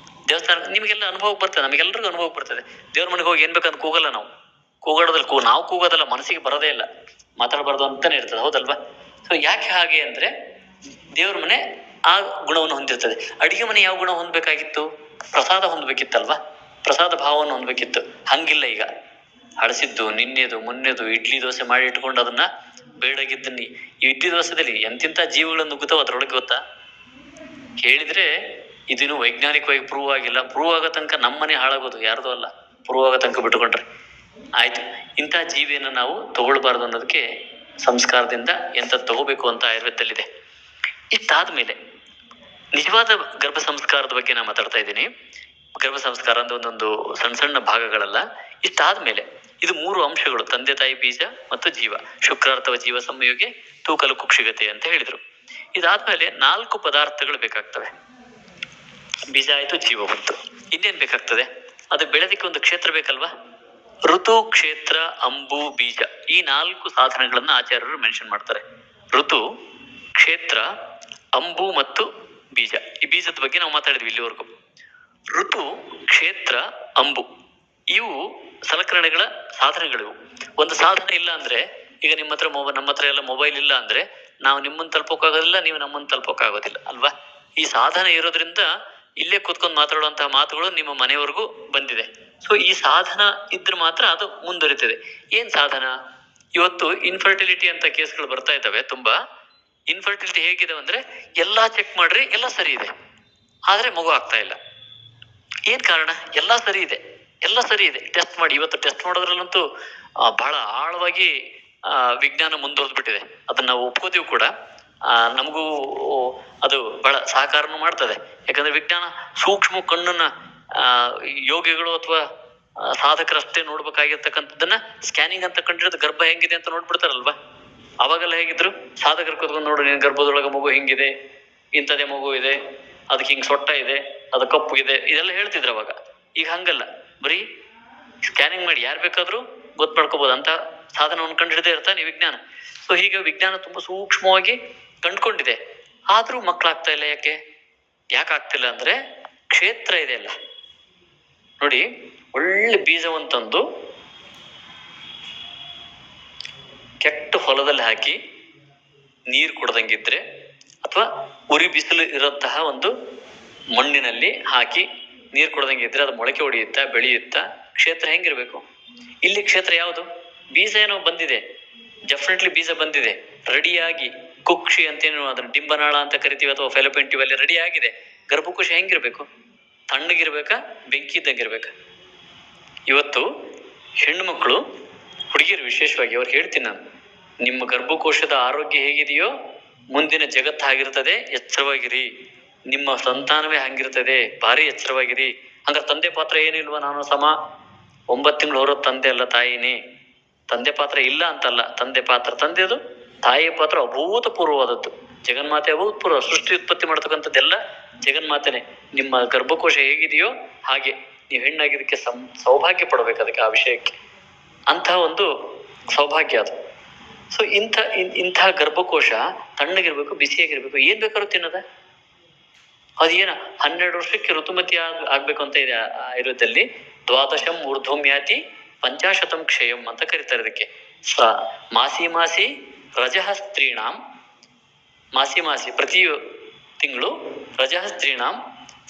S2: ದೇವಸ್ಥಾನ ನಿಮಗೆಲ್ಲ ಅನುಭವ ಬರ್ತದೆ, ನಮಗೆಲ್ಲರಿಗೂ ಅನುಭವ ಬರ್ತದೆ. ದೇವ್ರ ಮನೆಗೆ ಹೋಗಿ ಏನ್ ಬೇಕಂತ ಕೂಗಲ್ಲ ನಾವು. ಕೂಗಾಡೋದ್ರಲ್ಲಿ ನಾವು ಕೂಗೋದಲ್ಲ, ಮನಸ್ಸಿಗೆ ಬರೋದೇ ಇಲ್ಲ, ಮಾತಾಡಬಾರ್ದು ಅಂತಾನೆ ಇರ್ತದೆ, ಹೌದಲ್ವಾ? ಸೊ ಯಾಕೆ ಹಾಗೆ ಅಂದ್ರೆ ದೇವ್ರ ಮನೆ ಆ ಗುಣವನ್ನು ಹೊಂದಿರ್ತದೆ. ಅಡಿಗೆ ಮನೆ ಯಾವ ಗುಣ ಹೊಂದಬೇಕಾಗಿತ್ತು? ಪ್ರಸಾದ ಹೊಂದಬೇಕಿತ್ತಲ್ವಾ? ಪ್ರಸಾದ ಭಾವವನ್ನು ಹೊಂದಬೇಕಿತ್ತು. ಹಂಗಿಲ್ಲ. ಈಗ ಹಳಸಿದ್ದು, ನಿನ್ನೆದು, ಮೊನ್ನೆದು ಇಡ್ಲಿ ದೋಸೆ ಮಾಡಿ ಇಟ್ಕೊಂಡು ಅದನ್ನ ಬೇಡಗಿದ್ದನ್ನಿ. ಈ ಇಡ್ಲಿ ದೋಸೆದಲ್ಲಿ ಎಂತಿಂತ ಜೀವಿಗಳನ್ನು ನುಗ್ಗುತ್ತಾವ ಅದ್ರೊಳಗೆ, ಗೊತ್ತಾ? ಹೇಳಿದ್ರೆ ಇದಿನ್ನು ವೈಜ್ಞಾನಿಕವಾಗಿ ಪ್ರೂವ್ ಆಗಿಲ್ಲ. ಪ್ರೂವ್ ಆಗೋ ತನಕ ನಮ್ಮನೆ ಹಾಳಾಗೋದು, ಯಾರ್ದು ಅಲ್ಲ. ಪ್ರೂವ್ ಆಗೋ ತನಕ ಬಿಟ್ಟುಕೊಂಡ್ರೆ ಆಯ್ತು. ಇಂಥ ಜೀವಿಯನ್ನು ನಾವು ತಗೊಳ್ಬಾರ್ದು ಅನ್ನೋದಕ್ಕೆ ಸಂಸ್ಕಾರದಿಂದ ಎಂತ ತಗೋಬೇಕು ಅಂತ ಆಯುರ್ವೇದದಲ್ಲಿದೆ. ಇಷ್ಟಾದ್ಮೇಲೆ ನಿಜವಾದ ಗರ್ಭ ಸಂಸ್ಕಾರದ ಬಗ್ಗೆ ನಾನು ಮಾತಾಡ್ತಾ ಇದ್ದೀನಿ. ಗರ್ಭ ಸಂಸ್ಕಾರ ಅಂತ ಒಂದೊಂದು ಸಣ್ಣ ಸಣ್ಣ ಭಾಗಗಳಲ್ಲ. ಇಷ್ಟಾದ್ಮೇಲೆ ಇದು 3 ಅಂಶಗಳು: ತಂದೆ ತಾಯಿ, ಬೀಜ ಮತ್ತು ಜೀವ. ಶುಕ್ರಾರ್ಥವ ಜೀವ ಸಂಯೋಗೆ ತೂಕಲು ಕುಕ್ಷಿಗತೆ ಅಂತ ಹೇಳಿದ್ರು. ಇದಾದ್ಮೇಲೆ 4 ಪದಾರ್ಥಗಳು ಬೇಕಾಗ್ತವೆ. ಬೀಜ ಆಯ್ತು, ಜೀವ ಬಂತು. ಇನ್ನೇನ್ ಬೇಕಾಗ್ತದೆ? ಅದು ಬೆಳೆದಕ್ಕೆ ಒಂದು ಕ್ಷೇತ್ರ ಬೇಕಲ್ವಾ? ಋತು, ಕ್ಷೇತ್ರ, ಅಂಬು, ಬೀಜ. ಈ 4 ಸಾಧನಗಳನ್ನ ಆಚಾರ್ಯರು ಮೆನ್ಷನ್ ಮಾಡ್ತಾರೆ. ಋತು, ಕ್ಷೇತ್ರ, ಅಂಬು ಮತ್ತು ಬೀಜ. ಈ ಬೀಜದ ಬಗ್ಗೆ ನಾವು ಮಾತಾಡಿದ್ವಿ ಇಲ್ಲಿವರೆಗೂ. ಋತು, ಕ್ಷೇತ್ರ, ಅಂಬು ಇವು ಸಲಕರಣೆಗಳ ಸಾಧನಗಳಿವು. ಒಂದು ಸಾಧನ ಇಲ್ಲ ಅಂದ್ರೆ, ಈಗ ನಮ್ಮ ಹತ್ರ ಎಲ್ಲ ಮೊಬೈಲ್ ಇಲ್ಲ ಅಂದ್ರೆ ನಾವು ನಿಮ್ಮನ್ನು ತಲುಪೋಕ್ಕಾಗೋದಿಲ್ಲ, ನೀವು ನಮ್ಮನ್ನು ತಲುಪೋಕ್ಕಾಗೋದಿಲ್ಲ ಅಲ್ವಾ? ಈ ಸಾಧನ ಇರೋದ್ರಿಂದ ಇಲ್ಲೇ ಕೂತ್ಕೊಂಡು ಮಾತಾಡುವಂತಹ ಮಾತುಗಳು ನಿಮ್ಮ ಮನೆಯವರೆಗೂ ಬಂದಿದೆ. ಸೊ ಈ ಸಾಧನ ಇದ್ರೆ ಮಾತ್ರ ಅದು ಮುಂದುವರಿತದೆ. ಏನ್ ಸಾಧನ? ಇವತ್ತು ಇನ್ಫರ್ಟಿಲಿಟಿ ಅಂತ ಕೇಸ್ಗಳು ಬರ್ತಾ ಇದ್ದಾವೆ ತುಂಬಾ. ಇನ್ಫರ್ಟಿಲಿಟಿ ಹೇಗಿದೆ ಅಂದ್ರೆ, ಎಲ್ಲಾ ಚೆಕ್ ಮಾಡ್ರಿ, ಎಲ್ಲ ಸರಿ ಇದೆ, ಆದ್ರೆ ಮಗು ಆಗ್ತಾ ಇಲ್ಲ. ಏನ್ ಕಾರಣ? ಎಲ್ಲಾ ಸರಿ ಇದೆ, ಟೆಸ್ಟ್ ಮಾಡಿ. ಇವತ್ತು ಟೆಸ್ಟ್ ಮಾಡೋದ್ರಲ್ಲಂತೂ ಬಹಳ ಆಳವಾಗಿ ವಿಜ್ಞಾನ ಮುಂದುವರೆದ್ಬಿಟ್ಟಿದೆ. ಅದನ್ನ ನಾವು ಒಪ್ಕೋತೀವಿ ಕೂಡ. ನಮಗೂ ಅದು ಬಹಳ ಸಹಕಾರನೂ ಮಾಡ್ತದೆ. ಯಾಕಂದ್ರೆ ವಿಜ್ಞಾನ ಸೂಕ್ಷ್ಮ ಕಣ್ಣನ್ನ ಯೋಗಿಗಳು ಅಥವಾ ಸಾಧಕರಷ್ಟೇ ನೋಡ್ಬೇಕಾಗಿರ್ತಕ್ಕಂಥದ್ದನ್ನ ಸ್ಕ್ಯಾನಿಂಗ್ ಅಂತ ಕಂಡಿರೋದು ಗರ್ಭ ಹೆಂಗಿದೆ ಅಂತ ನೋಡ್ಬಿಡ್ತಾರಲ್ವಾ. ಅವಾಗೆಲ್ಲ ಹೇಗಿದ್ರು ಸಾಧಕರು ಕೂತ್ಕೊಂಡು ನೋಡು ನೀನ್ ಗರ್ಭದೊಳಗೆ ಮಗು ಹಿಂಗಿದೆ, ಇಂಥದೇ ಮಗು ಇದೆ, ಅದಕ್ಕೆ ಹಿಂಗ್ ಸೊಟ್ಟ ಇದೆ, ಅದು ಕಪ್ಪು ಇದೆ, ಇದೆಲ್ಲ ಹೇಳ್ತಿದ್ರು ಅವಾಗ. ಈಗ ಹಂಗಲ್ಲ, ಬರೀ ಸ್ಕ್ಯಾನಿಂಗ್ ಮಾಡಿ ಯಾರು ಬೇಕಾದ್ರೂ ಗೊತ್ತು ಮಾಡ್ಕೋಬಹುದು ಅಂತ ಸಾಧನವನ್ನು ಕಂಡಿಡದೇ ಇರ್ತಾನೆ ವಿಜ್ಞಾನ. ಸೊ ಹೀಗೆ ವಿಜ್ಞಾನ ತುಂಬಾ ಸೂಕ್ಷ್ಮವಾಗಿ ಕಂಡುಕೊಂಡಿದೆ. ಆದ್ರೂ ಮಕ್ಕಳಾಗ್ತಾ ಇಲ್ಲ. ಯಾಕೆ ಆಗ್ತಿಲ್ಲ ಅಂದ್ರೆ ಕ್ಷೇತ್ರ ಇದೆ ಅಲ್ಲ ನೋಡಿ. ಒಳ್ಳೆ ಬೀಜವಂತಂದು ಕೆಟ್ಟ ಹೊಲದಲ್ಲಿ ಹಾಕಿ ನೀರು ಕೊಡದಂಗಿದ್ರೆ ಅಥವಾ ಉರಿ ಬಿಸಿಲು ಇರೋಂತಹ ಒಂದು ಮಣ್ಣಿನಲ್ಲಿ ಹಾಕಿ ನೀರು ಕೊಡದಂಗಿದ್ರೆ ಅದು ಮೊಳಕೆ ಹೊಡೆಯುತ್ತಾ ಬೆಳೆಯುತ್ತಾ ಕ್ಷೇತ್ರ ಹೆಂಗಿರ್ಬೇಕು? ಇಲ್ಲಿ ಕ್ಷೇತ್ರ ಯಾವುದು? ಬೀಜ ಏನೋ ಬಂದಿದೆ, ಡೆಫಿನೆಟ್ಲಿ ಬೀಜ ಬಂದಿದೆ, ರೆಡಿಯಾಗಿ ಕುಕ್ಷಿ ಅಂತೇನು ಅದನ್ನ ಡಿಂಬನಾಳ ಅಂತ ಕರಿತೀವಿ ಅಥವಾ ಫೆಲೋಪಿಯನ್ ಟ್ಯೂಬ್ ಅಲ್ಲಿ ರೆಡಿ ಆಗಿದೆ. ಗರ್ಭಕೋಶ ಹೆಂಗಿರ್ಬೇಕು? ತಣ್ಣಗಿರ್ಬೇಕಾ, ಬೆಂಕಿ ಇದ್ದಂಗಿರ್ಬೇಕಾ? ಇವತ್ತು ಹೆಣ್ಣು ಮಕ್ಕಳು, ಹುಡುಗಿಯರು ವಿಶೇಷವಾಗಿ ಅವ್ರು ಹೇಳ್ತೀನಿ ನಾನು, ನಿಮ್ಮ ಗರ್ಭಕೋಶದ ಆರೋಗ್ಯ ಹೇಗಿದೆಯೋ ಮುಂದಿನ ಜಗತ್ತು ಆಗಿರ್ತದೆ, ಎಚ್ಚರವಾಗಿರಿ. ನಿಮ್ಮ ಸಂತಾನವೇ ಹಂಗಿರ್ತದೆ, ಭಾರಿ ಎಚ್ಚರವಾಗಿರಿ. ಹಂಗಾರೆ ತಂದೆ ಪಾತ್ರ ಏನಿಲ್ವಾ? ನಾನು 9 ತಿಂಗಳು ಹೊರ ತಂದೆ ಅಲ್ಲ, ತಾಯಿನೇ. ತಂದೆ ಪಾತ್ರ ಇಲ್ಲ ಅಂತಲ್ಲ, ತಂದೆ ಪಾತ್ರ ತಂದೆದು, ತಾಯಿಯ ಪಾತ್ರ ಅಭೂತಪೂರ್ವವಾದದ್ದು. ಜಗನ್ಮಾತೆ ಅಭೂತಪೂರ್ವ, ಸೃಷ್ಟಿ ಉತ್ಪತ್ತಿ ಮಾಡ್ತಕ್ಕಂಥದ್ದೆಲ್ಲ ಜಗನ್ಮಾತೆನೆ. ನಿಮ್ಮ ಗರ್ಭಕೋಶ ಹೇಗಿದೆಯೋ ಹಾಗೆ ನೀವು ಹೆಣ್ಣಾಗಿದ್ದಕ್ಕೆ ಸೌಭಾಗ್ಯ ಪಡ್ಬೇಕು ಅದಕ್ಕೆ, ಆ ವಿಷಯಕ್ಕೆ. ಅಂತಹ ಒಂದು ಸೌಭಾಗ್ಯ ಅದು. ಸೊ ಇಂಥ ಗರ್ಭಕೋಶ ತಣ್ಣಗಿರ್ಬೇಕು, ಬಿಸಿಯಾಗಿರ್ಬೇಕು, ಏನ್ ಬೇಕಾದ್ರೂ ತಿನ್ನದ. ಅದೇನ 12 ವರ್ಷಕ್ಕೆ ಋತುಮತಿ ಆಗ್ಬೇಕು ಅಂತ ಇದೆ ಆಯುರ್ವೇದದಲ್ಲಿ. 12 ಊರ್ಧ್ವಂ ಯಾತಿ 50 ಕ್ಷಯಂ ಅಂತ ಕರೀತಾರೆ ಇದಕ್ಕೆ. ಮಾಸಿ ರಜಃ ಸ್ತ್ರೀಣಾಂ, ಮಾಸಿ ಪ್ರತಿ ತಿಂಗಳು ರಜಃ ಸ್ತ್ರೀಣಾಂ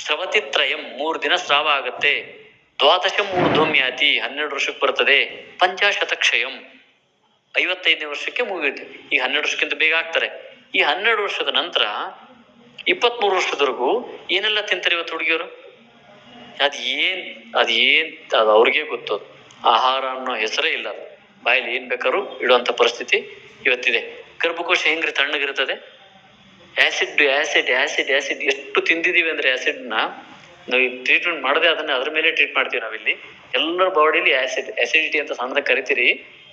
S2: ಸ್ರವತಿ ತ್ರಯಂ, 3 ದಿನ ಸ್ರಾವ ಆಗತ್ತೆ. 12 ಊರ್ಧ್ವಂ ಯಾತಿ 12 ವರ್ಷಕ್ಕೆ ಬರ್ತದೆ. 50 ಕ್ಷಯಂ 55ನೇ ವರ್ಷಕ್ಕೆ ಮುಗಿಯುತ್ತೆ. ಈಗ 12 ವರ್ಷಕ್ಕಿಂತ ಬೇಗ ಆಗ್ತಾರೆ. ಈ 12 ವರ್ಷದ ನಂತರ 23 ವರ್ಷದವರೆಗೂ ಏನೆಲ್ಲ ತಿಂತಾರೆ ಇವತ್ತು ಹುಡುಗಿಯರು? ಅದು ಅವ್ರಿಗೆ ಗೊತ್ತು. ಆಹಾರ ಅನ್ನೋ ಹೆಸರೇ ಇಲ್ಲ, ಬಾಯಲ್ಲಿ ಏನ್ ಬೇಕಾದ್ರೂ ಇಡುವಂತ ಪರಿಸ್ಥಿತಿ ಇವತ್ತಿದೆ. ಗರ್ಭಕೋಶ ಹೆಂಗ್ರಿ ತಣ್ಣಗಿರ್ತದೆ? ಆಸಿಡ್ ಎಷ್ಟು ತಿಂದಿದೀವಿ ಅಂದ್ರೆ ಆಸಿಡ್ನ ನಾವು ಟ್ರೀಟ್ಮೆಂಟ್ ಮಾಡದೆ ಅದ್ರ ಮೇಲೆ ಟ್ರೀಟ್ ಮಾಡ್ತೀವಿ ನಾವಿಲ್ಲಿ. ಎಲ್ಲರ ಬಾಡಿಲಿ ಆಸಿಡಿಟಿ ಅಂತ ಸಣ್ಣದಾಗ ಕರಿತೀರಿ.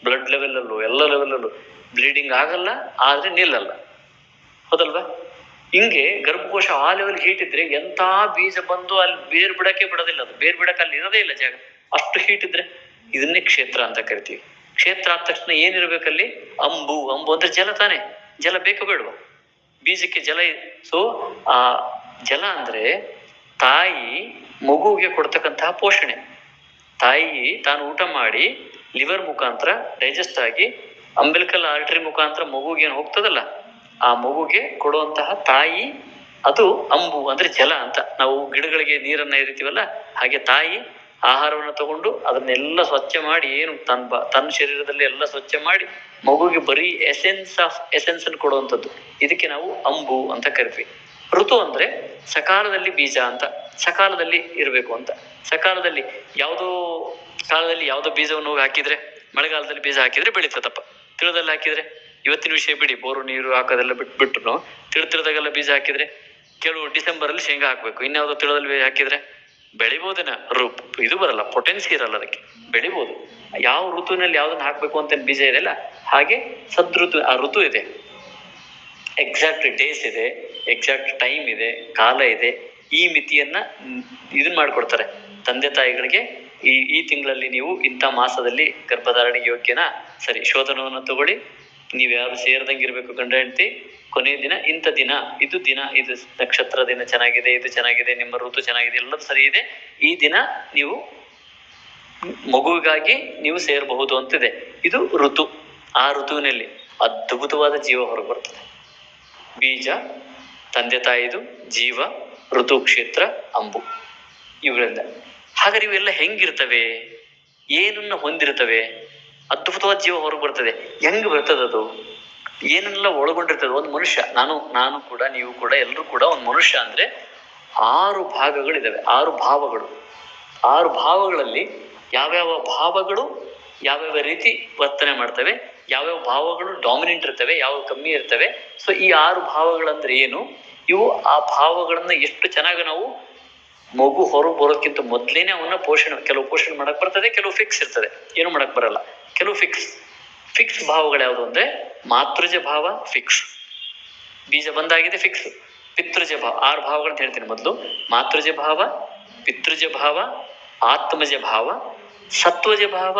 S2: ಬ್ಲಡ್ ಲೆವೆಲ್ ಅಲ್ಲೂ ಎಲ್ಲ ಲೆವೆಲ್ ಅಲ್ಲೂ ಬ್ಲೀಡಿಂಗ್ ಆಗಲ್ಲ, ಆದ್ರೆ ನಿಲ್ಲಲ್ಲ, ಹೌದಲ್ವಾ? ಹಿಂಗೆ ಗರ್ಭಕೋಶ ಆ ಲೆವೆಲ್ ಹೀಟ್ ಇದ್ರೆ ಎಂತ ಬೀಜ ಬಂದು ಅಲ್ಲಿ ಬೇರ್ ಬಿಡಕ್ಕೆ ಬಿಡೋದಿಲ್ಲ. ಅದು ಬೇರ್ ಬಿಡಕ್ಕೆ ಅಲ್ಲಿ ಇರೋದೇ ಇಲ್ಲ ಜಾಗ, ಅಷ್ಟು ಹೀಟ್ ಇದ್ರೆ. ಇದನ್ನೇ ಕ್ಷೇತ್ರ ಅಂತ ಕರಿತೀವಿ. ಕ್ಷೇತ್ರ ಆದ ತಕ್ಷಣ ಏನಿರ್ಬೇಕಲ್ಲಿ? ಅಂಬು ಅಂದ್ರೆ ಜಲ ತಾನೆ. ಜಲ ಬೇಕು ಬೇಡವಾ? ಬೀಜಕ್ಕೆ ಜಲ. ಸೊ ಆ ಜಲ ಅಂದ್ರೆ ತಾಯಿ ಮಗುವಿಗೆ ಕೊಡ್ತಕ್ಕಂತಹ ಪೋಷಣೆ. ತಾಯಿ ತಾನು ಊಟ ಮಾಡಿ ಲಿವರ್ ಮುಖಾಂತರ ಡೈಜೆಸ್ಟ್ ಆಗಿ ಅಂಬಿಲಿಕಲ್ ಆರ್ಟರಿ ಮುಖಾಂತರ ಮಗುಗೆ ಏನು ಹೋಗ್ತದಲ್ಲ, ಆ ಮಗುಗೆ ಕೊಡುವಂತಹ ತಾಯಿ ಅದು ಅಂಬು ಅಂದ್ರೆ ಜಲ ಅಂತ. ನಾವು ಗಿಡಗಳಿಗೆ ನೀರನ್ನ ಎರಿತೀವಲ್ಲ, ಹಾಗೆ ತಾಯಿ ಆಹಾರವನ್ನು ತಗೊಂಡು ಅದನ್ನೆಲ್ಲ ಸ್ವಚ್ಛ ಮಾಡಿ, ಏನು ತನ್ನ ಶರೀರದಲ್ಲಿ ಎಲ್ಲ ಸ್ವಚ್ಛ ಮಾಡಿ ಮಗುಗೆ ಬರೀ ಎಸೆನ್ಸ್ ಅನ್ನು ಕೊಡುವಂಥದ್ದು. ಇದಕ್ಕೆ ನಾವು ಅಂಬು ಅಂತ ಕರಿತೀವಿ. ಋತು ಅಂದ್ರೆ ಸಕಾಲದಲ್ಲಿ ಬೀಜ ಅಂತ, ಸಕಾಲದಲ್ಲಿ ಇರಬೇಕು ಅಂತ. ಸಕಾಲದಲ್ಲಿ ಯಾವುದೋ ಕಾಲದಲ್ಲಿ ಯಾವುದೋ ಬೀಜವನ್ನು ಹೋಗಿ ಹಾಕಿದ್ರೆ, ಮಳೆಗಾಲದಲ್ಲಿ ಬೀಜ ಹಾಕಿದ್ರೆ ಬೆಳೀತದಪ್ಪ. ತಿಳಿದಲ್ಲಿ ಹಾಕಿದ್ರೆ, ಇವತ್ತಿನ ವಿಷಯ ಬಿಡಿ, ಬೋರು ನೀರು ಹಾಕೋದೆಲ್ಲ ಬಿಟ್ಬಿಟ್ಟು ತಿಳಿದಾಗೆಲ್ಲ ಬೀಜ ಹಾಕಿದ್ರೆ, ಕೆಲವು ಡಿಸೆಂಬರ್ ಅಲ್ಲಿ ಶೇಂಗಾ ಹಾಕ್ಬೇಕು. ಇನ್ಯಾವುದೋ ತಿಳಿದಲ್ಲಿ ಹಾಕಿದ್ರೆ ಬೆಳಿಬೋದೇನ, ಇದು ಬರಲ್ಲ, ಪೊಟೆನ್ಸಿ ಇರಲ್ಲ ಅದಕ್ಕೆ, ಬೆಳಿಬೋದು. ಯಾವ ಋತುವಿನಲ್ಲಿ ಯಾವ್ದನ್ನ ಹಾಕ್ಬೇಕು ಅಂತ ಬೀಜ ಇದೆಯಲ್ಲ, ಹಾಗೆ ಸದ್ಋತು, ಆ ಋತು ಇದೆ, ಎಕ್ಸಾಕ್ಟ್ ಡೇಸ್ ಇದೆ, ಎಕ್ಸಾಕ್ಟ್ ಟೈಮ್ ಇದೆ, ಕಾಲ ಇದೆ. ಈ ಮಿತಿಯನ್ನ ಇದನ್ ಮಾಡ್ಕೊಡ್ತಾರೆ ತಂದೆ ತಾಯಿಗಳಿಗೆ. ಈ ತಿಂಗಳಲ್ಲಿ ನೀವು ಇಂಥ ಮಾಸದಲ್ಲಿ ಗರ್ಭಧಾರಣೆಗೆ ಯೋಗ್ಯನಾ, ಸರಿ, ಶೋಧನವನ್ನು ತಗೊಳ್ಳಿ, ನೀವು ಯಾರು ಸೇರ್ದಂಗಿರ್ಬೇಕು ಗಂಡ ಹೆಂಡತಿ, ಕೊನೆಯ ದಿನ ಇಂಥ ದಿನ, ಇದು ನಕ್ಷತ್ರ ದಿನ ಚೆನ್ನಾಗಿದೆ, ಇದು ಚೆನ್ನಾಗಿದೆ, ನಿಮ್ಮ ಋತು ಚೆನ್ನಾಗಿದೆ, ಎಲ್ಲದೂ ಸರಿ ಇದೆ, ಈ ದಿನ ನೀವು ಮಗುವಿಗಾಗಿ ನೀವು ಸೇರಬಹುದು ಅಂತಿದೆ. ಇದು ಋತು. ಆ ಋತುವಿನಲ್ಲಿ ಅದ್ಭುತವಾದ ಜೀವ ಹೊರಗೆ ಬರ್ತದೆ. ಬೀಜ ತಂದೆ ತಾಯಿದು, ಜೀವ ಋತು, ಕ್ಷೇತ್ರ, ಅಂಬು, ಇವುಗಳಿಂದ. ಹಾಗಾದ್ರೆ ಇವೆಲ್ಲ ಹೆಂಗಿರ್ತವೆ? ಏನನ್ನ ಹೊಂದಿರ್ತವೆ? ಅದ್ಭುತವಾದ ಜೀವ ಹೊರಗೆ ಬರ್ತದೆ. ಹೆಂಗ್ ಬರ್ತದೆ ಅದು? ಏನೆಲ್ಲ ಒಳಗೊಂಡಿರ್ತದೆ ಒಂದು ಮನುಷ್ಯ? ನಾನು ಕೂಡ, ನೀವು ಕೂಡ, ಎಲ್ಲರೂ ಕೂಡ ಒಂದು ಮನುಷ್ಯ ಅಂದ್ರೆ 6 ಭಾಗಗಳಿದಾವೆ, 6 ಭಾವಗಳು. 6 ಭಾವಗಳಲ್ಲಿ ಯಾವ್ಯಾವ ಭಾವಗಳು ಯಾವ್ಯಾವ ರೀತಿ ವರ್ತನೆ ಮಾಡ್ತವೆ, ಯಾವ್ಯಾವ ಭಾವಗಳು ಡಾಮಿನೆಂಟ್ ಇರ್ತವೆ, ಯಾವ ಕಮ್ಮಿ ಇರ್ತವೆ. ಸೊ ಈ 6 ಭಾವಗಳಂದ್ರೆ ಏನು? ಇವು ಆ ಭಾವಗಳನ್ನ ಎಷ್ಟು ಚೆನ್ನಾಗಿ ನಾವು ಮಗು ಹೊರಗೆ ಬರೋಕ್ಕಿಂತ ಮೊದ್ಲೇನೆ ಅವನ್ನ ಕೆಲವು ಪೋಷಣೆ ಮಾಡಕ್ ಬರ್ತದೆ, ಕೆಲವು ಫಿಕ್ಸ್ ಇರ್ತದೆ, ಏನು ಮಾಡಕ್ ಬರಲ್ಲ. ಕೆಲವು ಫಿಕ್ಸ್ ಭಾವಗಳು ಯಾವುದು ಅಂದ್ರೆ ಮಾತೃಜ ಭಾವ ಫಿಕ್ಸ್, ಬೀಜ ಬಂದಾಗಿದೆ ಫಿಕ್ಸ್. ಪಿತೃಜ ಭಾವ, 6 ಭಾವಗಳಂತ ಹೇಳ್ತೀನಿ ಮೊದಲು. ಮಾತೃಜ ಭಾವ, ಪಿತೃಜ ಭಾವ, ಆತ್ಮಜ ಭಾವ, ಸತ್ವಜ ಭಾವ,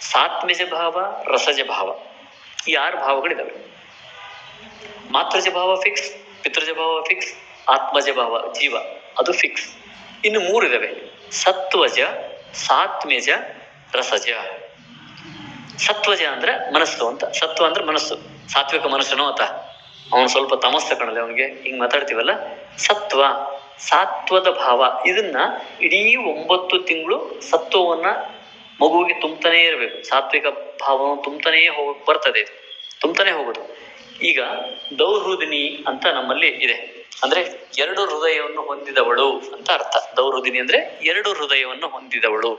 S2: ಸಾತ್ಮಜ ಭಾವ, ರಸಜ ಭಾವ. ಈ 6 ಭಾವಗಳಿದಾವೆ. ಮಾತೃಜ ಭಾವ ಫಿಕ್ಸ್, ಪಿತೃಜ ಭಾವ ಫಿಕ್ಸ್, ಆತ್ಮಜ ಭಾವ ಜೀವ ಅದು ಫಿಕ್ಸ್. ಇನ್ನು 3 ಇದಾವೆ: ಸತ್ವಜ, ಸಾತ್ಮ್ಯಜ, ರಸಜ. ಸತ್ವಜ ಅಂದ್ರೆ ಮನಸ್ಸು ಅಂತ. ಸತ್ವ ಅಂದ್ರೆ ಮನಸ್ಸು, ಸಾತ್ವಿಕ ಮನುಷ್ಯನೋ ಅಂತ. ಅವನು ಸ್ವಲ್ಪ ತಮಸ್ಸ ಕಾಣಲ್ಲ ಅವನಿಗೆ, ಹಿಂಗ್ ಮಾತಾಡ್ತೀವಲ್ಲ. ಸಾತ್ವದ ಭಾವ, ಇದನ್ನ ಇಡೀ 9 ತಿಂಗಳು ಸತ್ವವನ್ನ ಮಗುವಿಗೆ ತುಂಬತಾನೇ ಇರಬೇಕು. ಸಾತ್ವಿಕ ಭಾವವನ್ನು ತುಂಬತಾನೇ ಬರ್ತದೆ, ತುಂಬತಾನೇ ಹೋಗುದು. ಈಗ ದೌರ್ಹೃದಿನಿ ಅಂತ ನಮ್ಮಲ್ಲಿ ಇದೆ, ಅಂದ್ರೆ 2 ಹೃದಯವನ್ನು ಹೊಂದಿದವಳು ಅಂತ ಅರ್ಥ. ದೌರ್ಹೃದಿನಿ ಅಂದ್ರೆ 2 ಹೃದಯವನ್ನು ಹೊಂದಿದವಳು,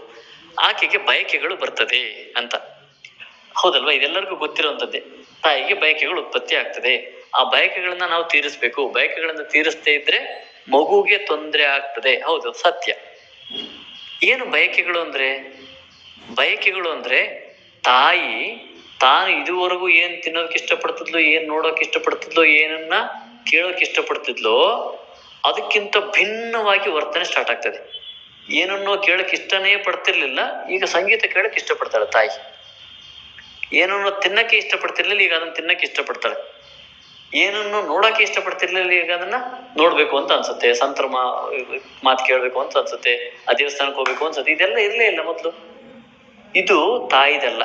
S2: ಆಕೆಗೆ ಬಯಕೆಗಳು ಬರ್ತದೆ ಅಂತ. ಹೌದಲ್ವಾ? ಇದೆಲ್ಲರಿಗೂ ಗೊತ್ತಿರುವಂತದ್ದೇ. ತಾಯಿಗೆ ಬಯಕೆಗಳು ಉತ್ಪತ್ತಿ ಆಗ್ತದೆ, ಆ ಬಯಕೆಗಳನ್ನ ನಾವು ತೀರಿಸ್ಬೇಕು. ಬಯಕೆಗಳನ್ನ ತೀರಿಸದೇ ಇದ್ರೆ ಮಗುಗೆ ತೊಂದರೆ ಆಗ್ತದೆ. ಹೌದು, ಸತ್ಯ. ಏನು ಬಯಕೆಗಳು ಅಂದ್ರೆ? ಬಯಕೆಗಳು ಅಂದ್ರೆ ತಾಯಿ ತಾನು ಇದುವರೆಗೂ ಏನ್ ತಿನ್ನೋಕೆ ಇಷ್ಟಪಡ್ತಿದ್ಲು, ಏನ್ ನೋಡೋಕೆ ಇಷ್ಟಪಡ್ತಿದ್ಲು, ಏನನ್ನ ಕೇಳೋಕೆ ಇಷ್ಟಪಡ್ತಿದ್ಲೋ ಅದಕ್ಕಿಂತ ಭಿನ್ನವಾಗಿ ವರ್ತನೆ ಸ್ಟಾರ್ಟ್ ಆಗ್ತದೆ. ಏನನ್ನೋ ಕೇಳಕ್ ಇಷ್ಟನೇ ಪಡ್ತಿರ್ಲಿಲ್ಲ, ಈಗ ಸಂಗೀತ ಕೇಳಕ್ ಇಷ್ಟಪಡ್ತಾಳೆ ತಾಯಿ. ಏನನ್ನೋ ತಿನ್ನಕ್ಕೆ ಇಷ್ಟಪಡ್ತಿರ್ಲಿಲ್ಲ, ಈಗ ಅದನ್ನ ತಿನ್ನಕ್ಕೆ ಇಷ್ಟಪಡ್ತಾಳೆ. ಏನನ್ನು ನೋಡಕ್ಕೆ ಇಷ್ಟಪಡ್ತಿರ್ಲಿಲ್ಲ, ಈಗ ಅದನ್ನ ನೋಡ್ಬೇಕು ಅಂತ ಅನ್ಸುತ್ತೆ. ಸಂತರ ಮಾತು ಕೇಳ್ಬೇಕು ಅಂತ ಅನ್ಸುತ್ತೆ, ಆ ದೇವಸ್ಥಾನಕ್ಕೆ ಹೋಗ್ಬೇಕು ಅನ್ಸುತ್ತೆ. ಇದೆಲ್ಲ ಇರ್ಲೇ ಇಲ್ಲ ಮೊದ್ಲು. ಇದು ತಾಯಿದಲ್ಲ,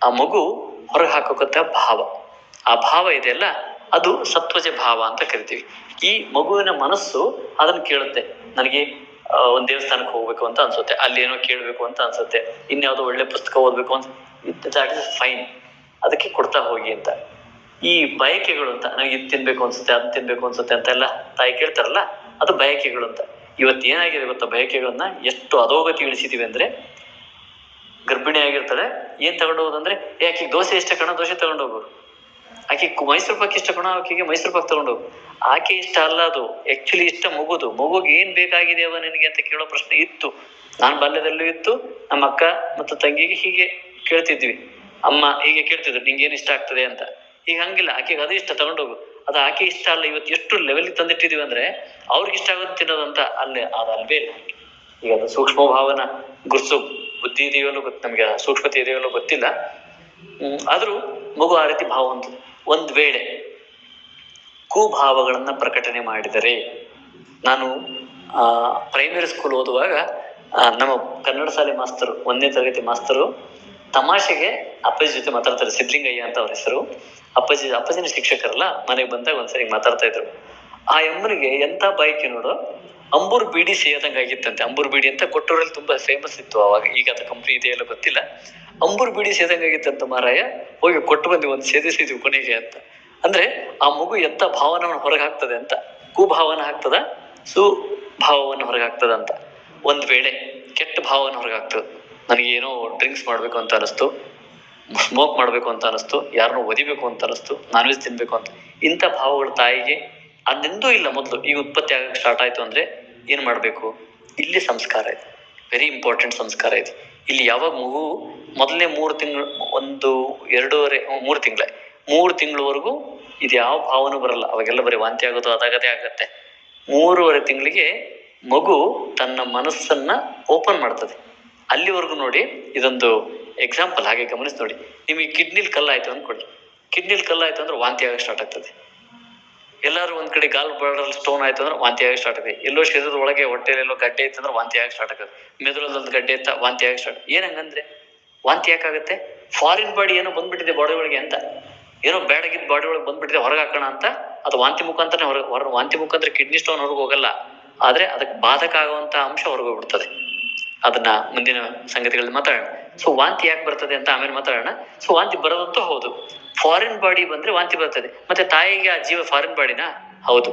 S2: ಆ ಮಗು ಹೊರಗೆ ಹಾಕೋಕತ್ತ ಭಾವ. ಆ ಭಾವ ಇದೆಯಲ್ಲ, ಅದು ಸತ್ವಜ ಭಾವ ಅಂತ ಕರಿತೀವಿ. ಈ ಮಗುವಿನ ಮನಸ್ಸು ಅದನ್ನ ಕೇಳುತ್ತೆ. ನನಗೆ ಒಂದ್ ದೇವಸ್ಥಾನಕ್ಕೆ ಹೋಗ್ಬೇಕು ಅಂತ ಅನ್ಸುತ್ತೆ, ಅಲ್ಲಿ ಏನೋ ಕೇಳ್ಬೇಕು ಅಂತ ಅನ್ಸುತ್ತೆ, ಇನ್ಯಾವುದೋ ಒಳ್ಳೆ ಪುಸ್ತಕ ಓದ್ಬೇಕು ಅಂತ. ದಟ್ ಇಸ್ ಫೈನ್, ಅದಕ್ಕೆ ಕೊಡ್ತಾ ಹೋಗಿ ಅಂತ. ಈ ಬಯಕೆಗಳು ಅಂತ, ನನಗೆ ಇದು ತಿನ್ಬೇಕು ಅನ್ಸುತ್ತೆ, ಅದನ್ನ ತಿನ್ಬೇಕು ಅನ್ಸುತ್ತೆ ಅಂತೆಲ್ಲ ತಾಯಿ ಕೇಳ್ತಾರಲ್ಲ, ಅದು ಬಯಕೆಗಳು ಅಂತ. ಇವತ್ತು ಏನಾಗಿದೆ ಗೊತ್ತಾ, ಬಯಕೆಗಳನ್ನ ಎಷ್ಟು ಅಧೋಗತಿ ಇಳಿಸಿದೀವಿ ಅಂದ್ರೆ, ಗರ್ಭಿಣಿ ಆಗಿರ್ತಾಳೆ, ಏನ್ ತಗೊಂಡೋಗೋದಂದ್ರೆ, ಆಕೆಗೆ ದೋಸೆ ಇಷ್ಟ ಕಣ, ದೋಸೆ ತಗೊಂಡೋಗು. ಆಕೆ ಮೈಸೂರು ಪಾಕ್ ಇಷ್ಟ ಕಣ, ಆಕೆಗೆ ಮೈಸೂರು ಪಾಕ್ ತಗೊಂಡೋಗು. ಆಕೆ ಇಷ್ಟ ಅಲ್ಲ ಅದು, ಆಕ್ಚುಲಿ ಇಷ್ಟ ಮಗುಗೆ ಏನ್ ಬೇಕಾಗಿದೆ ಅವ ನಿನಗೆ ಅಂತ ಕೇಳೋ ಪ್ರಶ್ನೆ ಇತ್ತು. ನಾನು ಬಾಲ್ಯದಲ್ಲೂ ಇತ್ತು, ನಮ್ಮ ಅಕ್ಕ ಮತ್ತು ತಂಗಿಗೆ ಹೀಗೆ ಕೇಳ್ತಿದ್ವಿ. ಅಮ್ಮ ಹೀಗೆ ಕೇಳ್ತಿದ್ರು, ನಿಂಗೇನ್ ಇಷ್ಟ ಆಗ್ತದೆ ಅಂತ. ಈಗ ಹಂಗಿಲ್ಲ, ಆಕೆಗೆ ಅದು ಇಷ್ಟ ತಗೊಂಡೋಗು. ಅದು ಆಕೆ ಇಷ್ಟ ಅಲ್ಲ. ಇವತ್ತು ಎಷ್ಟು ಲೆವೆಲ್ಗೆ ತಂದಿಟ್ಟಿದೀವಿ ಅಂದ್ರೆ, ಅವ್ರಿಗೆ ಇಷ್ಟ ಆಗೋದು ತಿನ್ನೋದಂತ ಅಲ್ಲೇ ಅದಲ್ವೇ ಇಲ್ಲ. ಈಗ ಅದು ಸೂಕ್ಷ್ಮ ಭಾವನ ಗುರ್ಸು ಬುದ್ಧಿ ಇದೆಯಲ್ಲೂ ನಮ್ಗೆ ಸೂಕ್ಷ್ಮತೆ ಇದೆಯಲ್ಲೂ ಗೊತ್ತಿಲ್ಲ. ಆದ್ರೂ ಮಗು ಆ ರೀತಿ ಭಾವ ಅಂತ. ಒಂದ್ ವೇಳೆ ಕುಭಾವಗಳನ್ನ ಪ್ರಕಟಣೆ ಮಾಡಿದರೆ, ನಾನು ಪ್ರೈಮರಿ ಸ್ಕೂಲ್ ಓದುವಾಗ ನಮ್ಮ ಕನ್ನಡ ಶಾಲೆ ಮಾಸ್ತರು, 1ನೇ ತರಗತಿ ಮಾಸ್ತರು ತಮಾಷೆಗೆ ಅಪ್ಪಾಜಿ ಜೊತೆ ಮಾತಾಡ್ತಾರೆ. ಸಿದ್ಲಿಂಗಯ್ಯ ಅಂತ ಅವ್ರ ಹೆಸರು. ಅಪ್ಪಾಜಿನ ಶಿಕ್ಷಕರಲ್ಲ, ಮನೆಗೆ ಬಂದಾಗ ಒಂದ್ಸರಿ ಮಾತಾಡ್ತಾ ಇದ್ರು. ಆ ಅಮ್ಮನಿಗೆ ಎಂತ ಬೈಕಿ ನೋಡು, ಅಂಬೂರ್ ಬೀಡಿ ಸೇದಂಗ ಆಗಿತ್ತಂತೆ. ಅಂಬೂರ್ ಬೀಡಿ ಅಂತ ಕೊಟ್ಟೂರಲ್ಲಿ ತುಂಬಾ ಫೇಮಸ್ ಇತ್ತು ಅವಾಗ, ಈಗ ಅದು ಕಂಪ್ನಿ ಇದೆಯಲ್ಲ ಗೊತ್ತಿಲ್ಲ. ಅಂಬೂರ್ ಬೀಡಿ ಸೇದಂಗ ಆಗಿತ್ತಂತ ಮಾರಾಯ, ಹೋಗಿ ಕೊಟ್ಟು ಬಂದ್ವಿ, ಒಂದು ಸೇದಿಸಿದ್ವಿ ಕೊನೆಗೆ ಅಂತ. ಅಂದ್ರೆ ಆ ಮಗು ಎಂತ ಭಾವನವನ್ನು ಹೊರಗೆ ಹಾಕ್ತದೆ ಅಂತ. ಕುಭಾವನ ಹಾಕ್ತದ, ಸುಭಾವವನ್ನು ಹೊರಗೆ ಹಾಕ್ತದ ಅಂತ. ಒಂದ್ ವೇಳೆ ಕೆಟ್ಟ ಭಾವನ ಹೊರಗೆ ಹಾಕ್ತದೆ, ನನಗೇನೋ ಡ್ರಿಂಕ್ಸ್ ಮಾಡ್ಬೇಕು ಅಂತ ಅನಿಸ್ತು, ಸ್ಮೋಕ್ ಮಾಡ್ಬೇಕು ಅಂತ ಅನಿಸ್ತು, ಯಾರನ್ನೋ ಒದಿಬೇಕು ಅಂತ ಅನಿಸ್ತು, ನಾನ್ ವೆಜ್ ತಿನ್ಬೇಕು ಅಂತ, ಇಂಥ ಭಾವಗಳು ತಾಯಿಗೆ ಅದೆಂದೂ ಇಲ್ಲ ಮೊದಲು. ಈಗ ಉತ್ಪತ್ತಿ ಆಗಕ್ಕೆ ಸ್ಟಾರ್ಟ್ ಆಯ್ತು ಅಂದ್ರೆ ಏನ್ ಮಾಡ್ಬೇಕು? ಇಲ್ಲಿ ಸಂಸ್ಕಾರ ಇದೆ, ವೆರಿ ಇಂಪಾರ್ಟೆಂಟ್ ಸಂಸ್ಕಾರ ಇದೆ. ಇಲ್ಲಿ ಯಾವಾಗ ಮಗು ಮೊದಲನೇ 3 ತಿಂಗಳು, 3 ತಿಂಗಳವರೆಗೂ ಇದು ಯಾವ ಭಾವನೂ ಬರಲ್ಲ. ಅವಾಗೆಲ್ಲ ಬರೀ ವಾಂತಿ ಆಗೋದು ಅದಾಗದೇ ಆಗತ್ತೆ. 3.5 ತಿಂಗಳಿಗೆ ಮಗು ತನ್ನ ಮನಸ್ಸನ್ನ ಓಪನ್ ಮಾಡ್ತದೆ. ಅಲ್ಲಿವರೆಗೂ ನೋಡಿ, ಇದೊಂದು ಎಕ್ಸಾಂಪಲ್ ಹಾಗೆ ಗಮನಿಸಿ ನೋಡಿ. ನಿಮಗೆ ಕಿಡ್ನಿಲ್ ಕಲ್ಲಾಯ್ತು ಅಂದ್ಕೊಳ್ಳಿ, ಕಿಡ್ನಿಲ್ ಕಲ್ಲಾಯ್ತು ಅಂದ್ರೆ ವಾಂತಿ ಆಗಕ್ಕೆ ಸ್ಟಾರ್ಟ್ ಆಗ್ತದೆ. ಎಲ್ಲರೂ ಒಂದ್ ಕಡೆ ಗಾಲ್ ಬ್ಲಾಡರ್ ಸ್ಟೋನ್ ಆಯ್ತು ಅಂದ್ರೆ ವಾಂತಿ ಆಗಕ್ಕೆ ಸ್ಟಾರ್ಟ್ ಆಗುತ್ತೆ. ಎಲ್ಲೋ ಶರೀರದ ಒಳಗೆ ಹೊಟ್ಟೆಲೆಲ್ಲೋ ಗಡ್ಡೆ ಇತ್ತು ಅಂದ್ರೆ ವಾಂತಿ ಆಗಕ್ಕೆ ಸ್ಟಾರ್ಟ್ ಆಗುತ್ತೆ. ಮೆದುಳಲ್ಲೊಂದು ಗಡ್ಡೆ ಇತ್ತ ವಾಂತಿ ಆಗಕ್ಕೆ ಸ್ಟಾರ್ಟ್. ಏನಂಗಂದ್ರೆ ವಾಂತಿ ಯಾಕಾಗುತ್ತೆ? ಫಾರಿನ್ ಬಾಡಿ ಏನೋ ಬಂದ್ಬಿಟ್ಟಿದೆ ಬಾಡಿ ಒಳಗೆ ಅಂತ, ಏನೋ ಬೇಡಗಿದ್ದ ಬಾಡಿ ಒಳಗೆ ಬಂದ್ಬಿಟ್ಟಿದೆ, ಹೊರಗೆ ಹಾಕೋಣ ಅಂತ. ಅದು ವಾಂತಿ ಮುಖಾಂತರ ವಾಂತಿ ಮುಖಾಂತರ ಕಿಡ್ನಿ ಸ್ಟೋನ್ ಹೊರಗೆ ಹೋಗಲ್ಲ, ಆದ್ರೆ ಅದಕ್ಕೆ ಬಾಧಕ ಆಗುವಂತ ಅಂಶ ಹೊರಗೆ ಹೋಗ್ಬಿಡ್ತದೆ. ಅದನ್ನ ಮುಂದಿನ ಸಂಗತಿಗಳಲ್ಲಿ ಮಾತಾಡೋಣ. ಸೊ ವಾಂತಿ ಯಾಕೆ ಬರ್ತದೆ ಅಂತ ಆಮೇಲೆ ಮಾತಾಡೋಣ. ಸೊ ವಾಂತಿ ಬರೋದಂತೂ ಹೌದು, ಫಾರಿನ್ ಬಾಡಿ ಬಂದ್ರೆ ವಾಂತಿ ಬರ್ತದೆ. ಮತ್ತೆ ತಾಯಿಗೆ ಆ ಜೀವ ಫಾರಿನ್ ಬಾಡಿನಾ? ಹೌದು,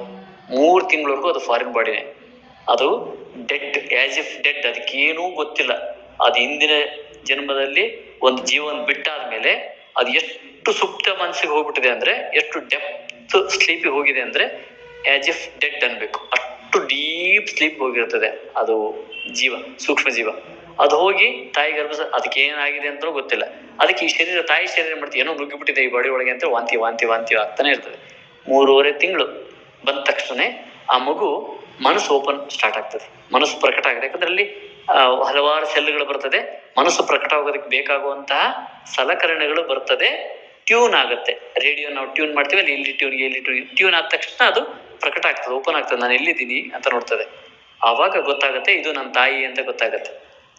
S2: 3 ತಿಂಗಳವರೆಗೂ ಅದು ಫಾರಿನ್ ಬಾಡಿನೇ. ಅದು ಡೆಡ್, ಆಸ್ ಇಫ್ ಡೆಡ್, ಅದಕ್ಕೇನೂ ಗೊತ್ತಿಲ್ಲ. ಅದು ಹಿಂದಿನ ಜನ್ಮದಲ್ಲಿ ಒಂದು ಜೀವನ ಬಿಟ್ಟಾದ್ಮೇಲೆ ಅದು ಎಷ್ಟು ಸುಪ್ತ ಮನಸ್ಸಿಗೆ ಹೋಗ್ಬಿಟ್ಟಿದೆ ಅಂದ್ರೆ, ಎಷ್ಟು ಡೆಪ್ತ್ ಸ್ಲೀಪಿಗೆ ಹೋಗಿದೆ ಅಂದ್ರೆ ಆಸ್ ಇಫ್ ಡೆಡ್ ಅನ್ಬೇಕು. ಅಷ್ಟು ಡೀಪ್ ಸ್ಲೀಪ್ ಹೋಗಿರ್ತದೆ ಅದು ಜೀವ, ಸೂಕ್ಷ್ಮ ಜೀವ. ಅದು ಹೋಗಿ ತಾಯಿ ಅದಕ್ಕೆ ಏನಾಗಿದೆ ಅಂತ ಗೊತ್ತಿಲ್ಲ. ಅದಕ್ಕೆ ಈ ಶರೀರ, ತಾಯಿ ಶರೀರ ಮಾಡ್ತೀವಿ ಏನೋ ನುಗ್ಗಿಬಿಟ್ಟಿದೆ ಈ ಬಾಡಿ ಒಳಗೆ ಅಂತ ವಾಂತಿ ವಾಂತಿ ವಾಂತಿ ಆಗ್ತಾನೆ ಇರ್ತದೆ. 3.5 ತಿಂಗಳು ಬಂದ ತಕ್ಷಣ ಆ ಮಗು ಮನಸ್ಸು ಸ್ಟಾರ್ಟ್ ಆಗ್ತದೆ, ಮನಸ್ಸು ಪ್ರಕಟ ಆಗುತ್ತೆ. ಯಾಕಂದ್ರೆ ಅಲ್ಲಿ ಹಲವಾರು ಸೆಲ್ಗಳು ಬರ್ತದೆ, ಮನಸ್ಸು ಪ್ರಕಟ ಆಗೋದಕ್ಕೆ ಬೇಕಾಗುವಂತಹ ಸಲಕರಣೆಗಳು ಬರ್ತದೆ, ಟ್ಯೂನ್ ಆಗುತ್ತೆ. ರೇಡಿಯೋ ನಾವು ಟ್ಯೂನ್ ಮಾಡ್ತೀವಿ, ಅಲ್ಲಿ ಇಲ್ಲಿ ಟ್ಯೂನ್ ಆದ ತಕ್ಷಣ ಅದು ಪ್ರಕಟ ಆಗ್ತದೆ, ಓಪನ್ ಆಗ್ತದೆ, ನಾನು ಎಲ್ಲಿದ್ದೀನಿ ಅಂತ ನೋಡ್ತದೆ. ಆವಾಗ ಗೊತ್ತಾಗುತ್ತೆ ಇದು ನನ್ನ ತಾಯಿ ಅಂತ ಗೊತ್ತಾಗುತ್ತೆ.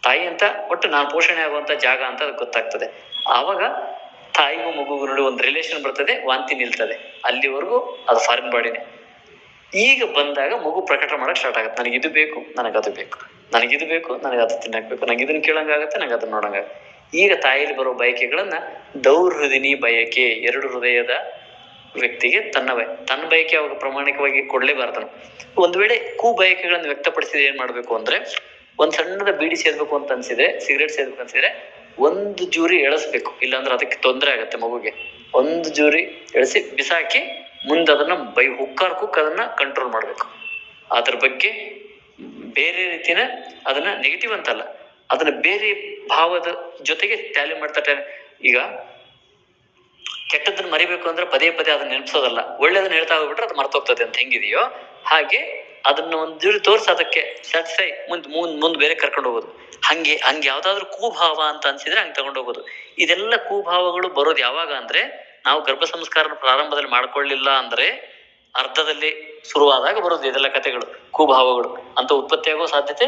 S2: ತಾಯಿ ಅಂತ ಒಟ್ಟು ನಾನು ಪೋಷಣೆ ಆಗುವಂತ ಜಾಗ ಅಂತ ಗೊತ್ತಾಗ್ತದೆ. ಆವಾಗ ತಾಯಿಗೂ ಮಗುಗೂ ನೋಡಿ ಒಂದು ರಿಲೇಷನ್ ಬರ್ತದೆ, ವಾಂತಿ ನಿಲ್ತದೆ. ಅಲ್ಲಿವರೆಗೂ ಅದು ಫಾರಿನ್ ಬಾಡಿನೇ. ಈಗ ಬಂದಾಗ ಮಗು ಪ್ರಕಟ ಮಾಡಕ್ ಸ್ಟಾರ್ಟ್ ಆಗುತ್ತೆ, ನನಗಿದು ಬೇಕು, ನನಗದು ಬೇಕು, ನನಗಿದು ಬೇಕು, ನನಗೆ ಅದು ತಿನ್ನಕ್ಬೇಕು, ನಂಗೆ ಇದನ್ನ ಕೇಳಂಗಾಗತ್ತೆ, ನಂಗೆ ಅದನ್ನ ನೋಡಂಗಾಗುತ್ತೆ. ಈಗ ತಾಯಿಲಿ ಬರೋ ಬಯಕೆಗಳನ್ನ ದೌರ್ಹೃದಿನಿ ಬಯಕೆ, 2 ಹೃದಯದ ವ್ಯಕ್ತಿಗೆ ತನ್ನ ಬಯಕೆ ಅವಾಗ ಪ್ರಾಮಾಣಿಕವಾಗಿ ಕೊಡ್ಲೇಬಾರ್ದನು. ಒಂದ್ ವೇಳೆ ಬಯಕೆಗಳನ್ನು ವ್ಯಕ್ತಪಡಿಸಿದ್ರೆ ಏನ್ ಮಾಡ್ಬೇಕು ಅಂದ್ರೆ, ಒಂದ್ ಸಣ್ಣದ ಬೀಡಿ ಸೇದ್ಬೇಕು ಅಂತ ಅನ್ಸಿದ್ರೆ, ಸಿಗರೇಟ್ ಸೇದ್ಬೇಕು ಅನ್ಸಿದ್ರೆ 1 ಜೂರಿ ಎಳಸ್ಬೇಕು, ಇಲ್ಲಾಂದ್ರೆ ಅದಕ್ಕೆ ತೊಂದರೆ ಆಗತ್ತೆ ಮಗುಗೆ. 1 ಜೂರಿ ಎಳಸಿ ಬಿಸಾಕಿ ಮುಂದೆ ಅದನ್ನ ಹುಕ್ಕಾರ್ ಅದನ್ನ ಕಂಟ್ರೋಲ್ ಮಾಡ್ಬೇಕು. ಅದ್ರ ಬಗ್ಗೆ ಬೇರೆ ರೀತಿನ ಅದನ್ನ ನೆಗೆಟಿವ್ ಅಂತಲ್ಲ, ಅದನ್ನ ಬೇರೆ ಭಾವದ ಜೊತೆಗೆ ಟ್ಯಾಲಿ ಮಾಡ್ತಾ. ಈಗ ಕೆಟ್ಟದನ್ನ ಮರಿಬೇಕು ಅಂದ್ರೆ ಪದೇ ಪದೇ ಅದನ್ನ ನೆನಪಿಸೋದಲ್ಲ, ಒಳ್ಳೇದನ್ನ ಹೇಳ್ತಾ ಹೋಗ್ಬಿಟ್ರೆ ಅದು ಮರ್ತೋಗ್ತದೆ ಅಂತ ಹೆಂಗಿದೆಯೋ ಹಾಗೆ ಅದನ್ನ ಒಂದ್ ಜೂರಿ ತೋರ್ಸಿ ಅದಕ್ಕೆ ಸ್ಯಾಟಿಸ್ಫೈ ಮುಂದ್ ಬೇರೆ ಕರ್ಕೊಂಡು ಹೋಗೋದು. ಹಂಗೆ ಯಾವ್ದಾದ್ರು ಕೂಭಾವ ಅಂತ ಅನ್ಸಿದ್ರೆ ಹಂಗೆ ತಗೊಂಡು ಹೋಗೋದು. ಇದೆಲ್ಲ ಕೂಭಾವಗಳು ಬರೋದು ಯಾವಾಗ ಅಂದ್ರೆ, ನಾವು ಗರ್ಭ ಸಂಸ್ಕಾರ ಪ್ರಾರಂಭದಲ್ಲಿ ಮಾಡ್ಕೊಳ್ಳಿಲ್ಲ ಅಂದ್ರೆ ಅರ್ಧದಲ್ಲಿ ಶುರುವಾದಾಗ ಬರೋದು ಇದೆಲ್ಲ ಕಥೆಗಳು, ಕೂಭಾವಗಳು ಅಂತ ಉತ್ಪತ್ತಿಯಾಗೋ ಸಾಧ್ಯತೆ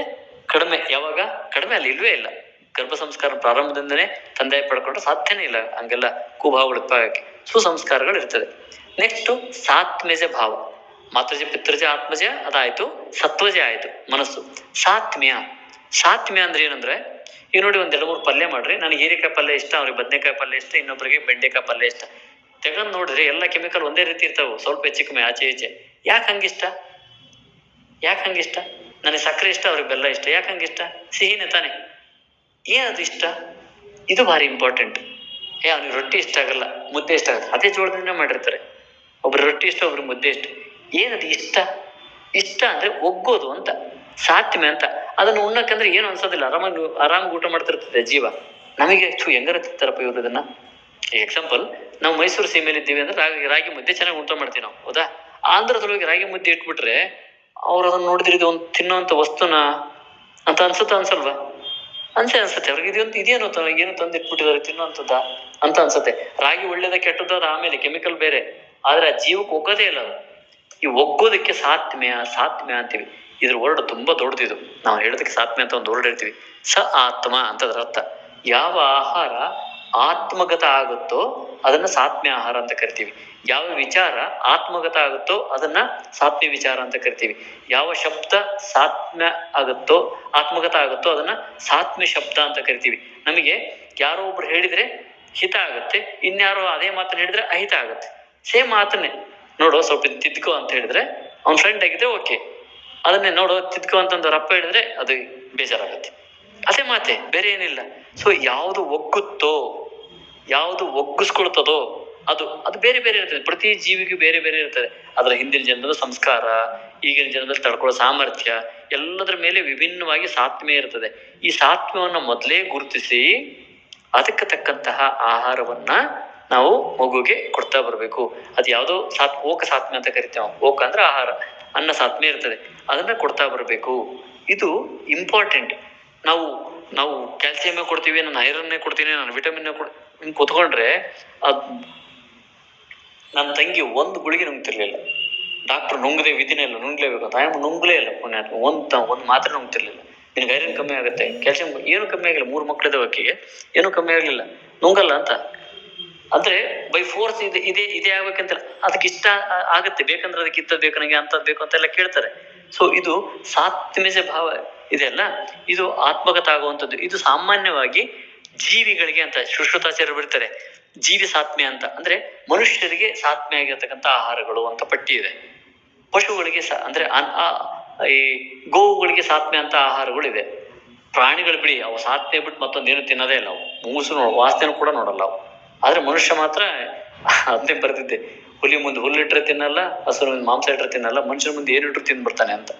S2: ಕಡಿಮೆ. ಯಾವಾಗ ಕಡಿಮೆ? ಅಲ್ಲಿ ಇಲ್ವೇ ಇಲ್ಲ. ಗರ್ಭ ಸಂಸ್ಕಾರ ಪ್ರಾರಂಭದಿಂದನೇ ತಂದೆ ಪಡ್ಕೊಂಡ್ರೆ ಸಾಧ್ಯನೇ ಇಲ್ಲ ಹಂಗೆಲ್ಲ ಕೂಭಾವಗಳು ಉತ್ಪಾದಕ್ಕೆ. ಸುಸಂಸ್ಕಾರಗಳು ಇರ್ತದೆ. ನೆಕ್ಸ್ಟ್ ಸಾತ್ಮೆಜ ಭಾವ, ಮಾತೃಜ ಪಿತೃಜ ಆತ್ಮಜ ಅದಾಯ್ತು, ಸತ್ವಜ ಆಯ್ತು ಮನಸ್ಸು. ಸಾತ್ಮ್ಯ ಅಂದ್ರೆ ಏನಂದ್ರೆ, ಈಗ ನೋಡಿ 1-2-3 ಪಲ್ಯ ಮಾಡ್ರಿ, ನನಗೆ ಹೀರೆಕಾಯಿ ಪಲ್ಯ ಇಷ್ಟ, ಅವ್ರಿಗೆ ಬದನೆಕಾಯಿ ಪಲ್ಯ ಇಷ್ಟ, ಇನ್ನೊಬ್ಬರಿಗೆ ಬೆಂಡೆಕಾಯಿ ಪಲ್ಯ ಇಷ್ಟ. ತೆಗಂದ್ ನೋಡ್ರಿ ಎಲ್ಲ ಕೆಮಿಕಲ್ ಒಂದೇ ರೀತಿ ಇರ್ತಾವ, ಸ್ವಲ್ಪ ಹೆಚ್ಚು ಕಮ್ಮಿ ಆಚೆ ಈಚೆ. ಯಾಕೆ ಹಂಗಿಷ್ಟ? ನನಗೆ ಸಕ್ಕರೆ ಇಷ್ಟ, ಅವ್ರಿಗೆ ಬೆಲ್ಲ ಇಷ್ಟ. ಯಾಕೆ ಹಂಗಿಷ್ಟ? ಸಿಹಿನೇ ತಾನೆ. ಏನದು ಇಷ್ಟ? ಇದು ಭಾರಿ ಇಂಪಾರ್ಟೆಂಟ್. ಅವ್ನಿಗೆ ರೊಟ್ಟಿ ಇಷ್ಟ ಆಗಲ್ಲ, ಮುದ್ದೆ ಇಷ್ಟ ಆಗುತ್ತೆ, ಅದೇ ಜೋಳದಿಂದ ಮಾಡಿರ್ತಾರೆ. ಒಬ್ರು ರೊಟ್ಟಿ ಇಷ್ಟ, ಒಬ್ರು ಮುದ್ದೆ ಇಷ್ಟ. ಏನದು ಇಷ್ಟ ಅಂದ್ರೆ ಒಗ್ಗೋದು ಅಂತ, ಸಾತ್ಮೆ ಅಂತ. ಅದನ್ನ ಉಣ್ಣಕ್ಕಂದ್ರೆ ಏನು ಅನ್ಸೋದಿಲ್ಲ, ಆರಾಮಾಗಿ ಊಟ ಮಾಡ್ತಿರ್ತದೆ ಜೀವ. ನಮಗೆ ಹೆಂಗಾರ ತಿಂತಾರಪ್ಪ ಇವ್ರು ಇದನ್ನ. ಎಕ್ಸಾಂಪಲ್, ನಾವು ಮೈಸೂರು ಸೀಮೆಯಲ್ಲಿ ಇದ್ದೀವಿ ಅಂದ್ರೆ ರಾಗಿ ಮುದ್ದೆ ಚೆನ್ನಾಗಿ ಊಟ ಮಾಡ್ತೀವಿ ನಾವು, ಹೌದಾ? ಆಂಧ್ರದೊಳಗೆ ರಾಗಿ ಮುದ್ದೆ ಇಟ್ಬಿಟ್ರೆ ಅವ್ರು ಅದನ್ನ ನೋಡಿದ್ರೆ ಇದು ಒಂದು ತಿನ್ನುವಂತ ವಸ್ತುನ ಅಂತ ಅನ್ಸಲ್ವಾ? ಅನ್ಸತ್ತೆ ಅವ್ರಿಗೆ. ಇದೇನು ಏನು ತಂದು ಇಟ್ಬಿಟ್ಟಿದ್ದಾರೆ ತಿನ್ನುವಂಥದ್ದ ಅಂತ ಅನ್ಸತ್ತೆ. ರಾಗಿ ಒಳ್ಳೇದ ಕೆಟ್ಟದ ಆಮೇಲೆ ಕೆಮಿಕಲ್ ಬೇರೆ, ಆದ್ರೆ ಆ ಜೀವಕ್ಕೆ ಒಗ್ಗೋದೇ ಇಲ್ಲ ಅದು. ಈ ಒಗ್ಗೋದಕ್ಕೆ ಸಾತ್ಮ್ಯ ಅಂತೀವಿ. ಇದ್ರ ವರ್ಡ್ ತುಂಬಾ ದೊಡ್ಡದಿದು. ನಾವು ಹೇಳೋದಕ್ಕೆ ಸಾತ್ಮ್ಯ ಅಂತ ಒಂದು ವರ್ಡ್ ಹೇಳ್ತೀವಿ. ಆತ್ಮ ಅಂತ ಅದರ ಅರ್ಥ. ಯಾವ ಆಹಾರ ಆತ್ಮಗತ ಆಗುತ್ತೋ ಅದನ್ನ ಸಾತ್ಮ್ಯ ಆಹಾರ ಅಂತ ಕರಿತೀವಿ. ಯಾವ ವಿಚಾರ ಆತ್ಮಗತ ಆಗುತ್ತೋ ಅದನ್ನ ಸಾತ್ಮ್ಯ ವಿಚಾರ ಅಂತ ಕರಿತೀವಿ. ಯಾವ ಶಬ್ದ ಆತ್ಮಗತ ಆಗುತ್ತೋ ಅದನ್ನ ಸಾತ್ಮ್ಯ ಶಬ್ದ ಅಂತ ಕರಿತೀವಿ. ನಮಗೆ ಯಾರೋ ಒಬ್ರು ಹೇಳಿದ್ರೆ ಹಿತ ಆಗುತ್ತೆ, ಇನ್ಯಾರೋ ಅದೇ ಮಾತನ್ನ ಹೇಳಿದ್ರೆ ಅಹಿತ ಆಗುತ್ತೆ. ಸೇಮ್ ಮಾತನ್ನೇ ನೋಡು ಸ್ವಲ್ಪ ತಿದ್ಕೋ ಅಂತ ಹೇಳಿದ್ರೆ ಅವ್ನ ಫ್ರೆಂಡ್ ಆಗಿದ್ರೆ ಓಕೆ, ಅದನ್ನೇ ನೋಡು ತಿದ್ಕೋ ಅಂತಂದು ರಪ್ಪ ಹೇಳಿದ್ರೆ ಅದು ಬೇಜಾರಾಗುತ್ತೆ. ಅದೇ ಮಾತೆ, ಬೇರೆ ಏನಿಲ್ಲ. ಸೊ ಯಾವುದು ಒಗ್ಗುತ್ತೋ, ಯಾವುದು ಒಗ್ಗಿಸ್ಕೊಳ್ತದೋ ಅದು ಬೇರೆ ಬೇರೆ ಇರ್ತದೆ. ಪ್ರತಿ ಜೀವಿಗೂ ಬೇರೆ ಬೇರೆ ಇರ್ತದೆ. ಅದರ ಹಿಂದಿನ ಜನ್ಮದ ಸಂಸ್ಕಾರ, ಈಗಿನ ಜನ್ಮದಲ್ಲಿ ತಡ್ಕೊಳ್ಳೋ ಸಾಮರ್ಥ್ಯ, ಎಲ್ಲದರ ಮೇಲೆ ವಿಭಿನ್ನವಾಗಿ ಸಾತ್ಮ್ಯ ಇರ್ತದೆ. ಈ ಸಾತ್ಮ್ಯವನ್ನ ಮೊದಲೇ ಗುರುತಿಸಿ ಅದಕ್ಕೆ ತಕ್ಕಂತಹ ಆಹಾರವನ್ನ ನಾವು ಮಗುಗೆ ಕೊಡ್ತಾ ಬರ್ಬೇಕು. ಅದು ಯಾವುದೋ ಓಕ ಸಾತ್ಮ್ಯ ಅಂತ ಕರಿತೇವೆ. ಓಕ ಅಂದ್ರೆ ಆಹಾರ, ಅನ್ನ ಸಾತ್ಮ್ಯ ಇರ್ತದೆ, ಅದನ್ನ ಕೊಡ್ತಾ ಬರ್ಬೇಕು. ಇದು ಇಂಪಾರ್ಟೆಂಟ್. ನಾವು ಕ್ಯಾಲ್ಸಿಯಮ್ಮೇ ಕೊಡ್ತೀವಿ, ನಾನು ಐರನ್ನೇ ಕೊಡ್ತೀನಿ, ನಾನು ವಿಟಮಿನ್ ಹಿಂಗೆ ಕೂತ್ಕೊಂಡ್ರೆ ನನ್ನ ತಂಗಿ ಒಂದು ಗುಳಿಗೆ ನುಂಗ್ತಿರ್ಲಿಲ್ಲ. ಡಾಕ್ಟರ್ ನುಂಗದೆ ವಿಧಿನೇ ಇಲ್ಲ, ನುಂಗ್ಲೇಬೇಕು ಅಂತ. ನುಂಗ್ಲೇ ಇಲ್ಲ ಪುಣ್ಯಾತ್ಮ, ಒಂದು ಮಾತ್ರ ನುಂಗ್ತಿರ್ಲಿಲ್ಲ. ನಿನಗೆ ಐರನ್ ಕಮ್ಮಿ ಆಗುತ್ತೆ, ಕ್ಯಾಲ್ಸಿಯಂ ಏನು ಕಮ್ಮಿ ಆಗಿಲ್ಲ, 3 ಮಕ್ಕಳಿದಾವೆ ಆಕೆಗೆ, ಏನು ಕಮ್ಮಿ ಆಗ್ಲಿಲ್ಲ, ನುಂಗಲ್ಲ ಅಂತ. ಅಂದ್ರೆ ಬೈ ಫೋರ್ಸ್ ಇದೇ ಆಗ್ಬೇಕಂತ ಅದಕ್ಕೆ ಇಷ್ಟ ಆಗತ್ತೆ, ಬೇಕಂದ್ರೆ ಅದಕ್ಕೆ ಇತ್ತದ್ ಬೇಕು, ನನಗೆ ಅಂತದ್ ಬೇಕು ಅಂತೆಲ್ಲ ಕೇಳ್ತಾರೆ. ಸೊ ಇದು ಸಾತ್ಮೆಜ ಭಾವ ಇದೆಯಲ್ಲ, ಇದು ಆತ್ಮಗತ ಆಗುವಂಥದ್ದು. ಇದು ಸಾಮಾನ್ಯವಾಗಿ ಜೀವಿಗಳಿಗೆ ಅಂತ ಸುಶ್ರುತಾಚಾರ್ಯರು ಬಿಡ್ತಾರೆ, ಜೀವಿ ಸಾತ್ಮ್ಯ ಅಂತ. ಅಂದ್ರೆ ಮನುಷ್ಯರಿಗೆ ಸಾತ್ಮ್ಯ ಆಗಿರ್ತಕ್ಕಂಥ ಆಹಾರಗಳು ಅಂತ ಪಟ್ಟಿ ಇದೆ. ಪಶುಗಳಿಗೆ ಅಂದ್ರೆ ಈ ಗೋವುಗಳಿಗೆ ಸಾತ್ಮ್ಯ ಅಂತ ಆಹಾರಗಳು ಇದೆ. ಪ್ರಾಣಿಗಳು ಬಿಡಿ, ಅವು ಸಾತ್ಮ್ಯ ಬಿಟ್ಟು ಮತ್ತೊಂದೇನು ತಿನ್ನೋದೇ ಇಲ್ಲ. ಅವು ಮೂಸು ವಾಸನೆ ಕೂಡ ನೋಡಲ್ಲ ಅವು. ಆದ್ರೆ ಮನುಷ್ಯ ಮಾತ್ರ ಅದನ್ನೇ ಬರ್ತಿದ್ದೆ, ಹುಲಿ ಮುಂದೆ ಹುಲ್ಲಿಟ್ರೆ ತಿನ್ನಲ್ಲ, ಹಸುರ ಮುಂದೆ ಮಾಂಸ ಇಟ್ರೆ ತಿನ್ನಲ್ಲ, ಮನುಷ್ಯನ ಮುಂದೆ ಏನಿಟ್ರು ತಿಂದ್ಬಿಡ್ತಾನೆ ಅಂತ.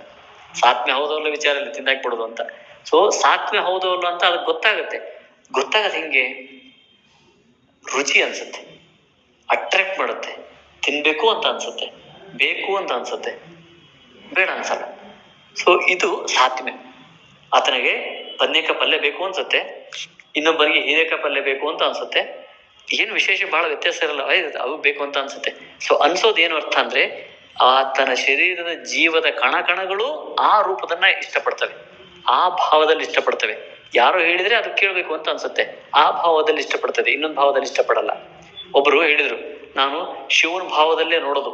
S2: ಸಾತ್ಮೆ ಹೌದಲ್ಲ ವಿಚಾರ ಇಲ್ಲ ತಿಂದಾಕ್ಬಿಡೋದು ಅಂತ. ಸೊ ಸಾತ್ಮೆ ಹೌದಲ್ಲ ಅಂತ ಅದಕ್ಕೆ ಗೊತ್ತಾಗತ್ತೆ ಹಿಂಗೆ ರುಚಿ ಅನ್ಸುತ್ತೆ, ಅಟ್ರಾಕ್ಟ್ ಮಾಡುತ್ತೆ, ತಿನ್ಬೇಕು ಅಂತ ಅನ್ಸುತ್ತೆ, ಬೇಕು ಅಂತ ಅನ್ಸುತ್ತೆ, ಬೇಡ ಅನ್ಸಲ್ಲ. ಸೊ ಇದು ಸಾತ್ಮೆ. ಆತನಿಗೆ ಬದ್ನೇಕಾಯಿ ಪಲ್ಯ ಬೇಕು ಅನ್ಸುತ್ತೆ, ಇನ್ನೊಬ್ಬರಿಗೆ ಹೀರೆಕಾಯಿ ಪಲ್ಯ ಬೇಕು ಅಂತ ಅನ್ಸುತ್ತೆ. ಏನು ವಿಶೇಷ ಬಹಳ ವ್ಯತ್ಯಾಸ ಇರಲ್ಲ, ಅವು ಬೇಕು ಅಂತ ಅನ್ಸುತ್ತೆ. ಸೊ ಅನ್ಸೋದು ಏನು ಅರ್ಥ ಅಂದ್ರೆ ಆತನ ಶರೀರದ ಜೀವದ ಕಣಗಳು ಆ ರೂಪದನ್ನ ಇಷ್ಟಪಡ್ತವೆ, ಆ ಭಾವದಲ್ಲಿ ಇಷ್ಟಪಡ್ತವೆ. ಯಾರೋ ಹೇಳಿದ್ರೆ ಅದು ಕೇಳಬೇಕು ಅಂತ ಅನ್ಸುತ್ತೆ, ಆ ಭಾವದಲ್ಲಿ ಇಷ್ಟಪಡ್ತದೆ, ಇನ್ನೊಂದು ಭಾವದಲ್ಲಿ ಇಷ್ಟಪಡಲ್ಲ. ಒಬ್ರು ಹೇಳಿದ್ರು, ನಾನು ಶಿವನ ಭಾವದಲ್ಲೇ ನೋಡೋದು,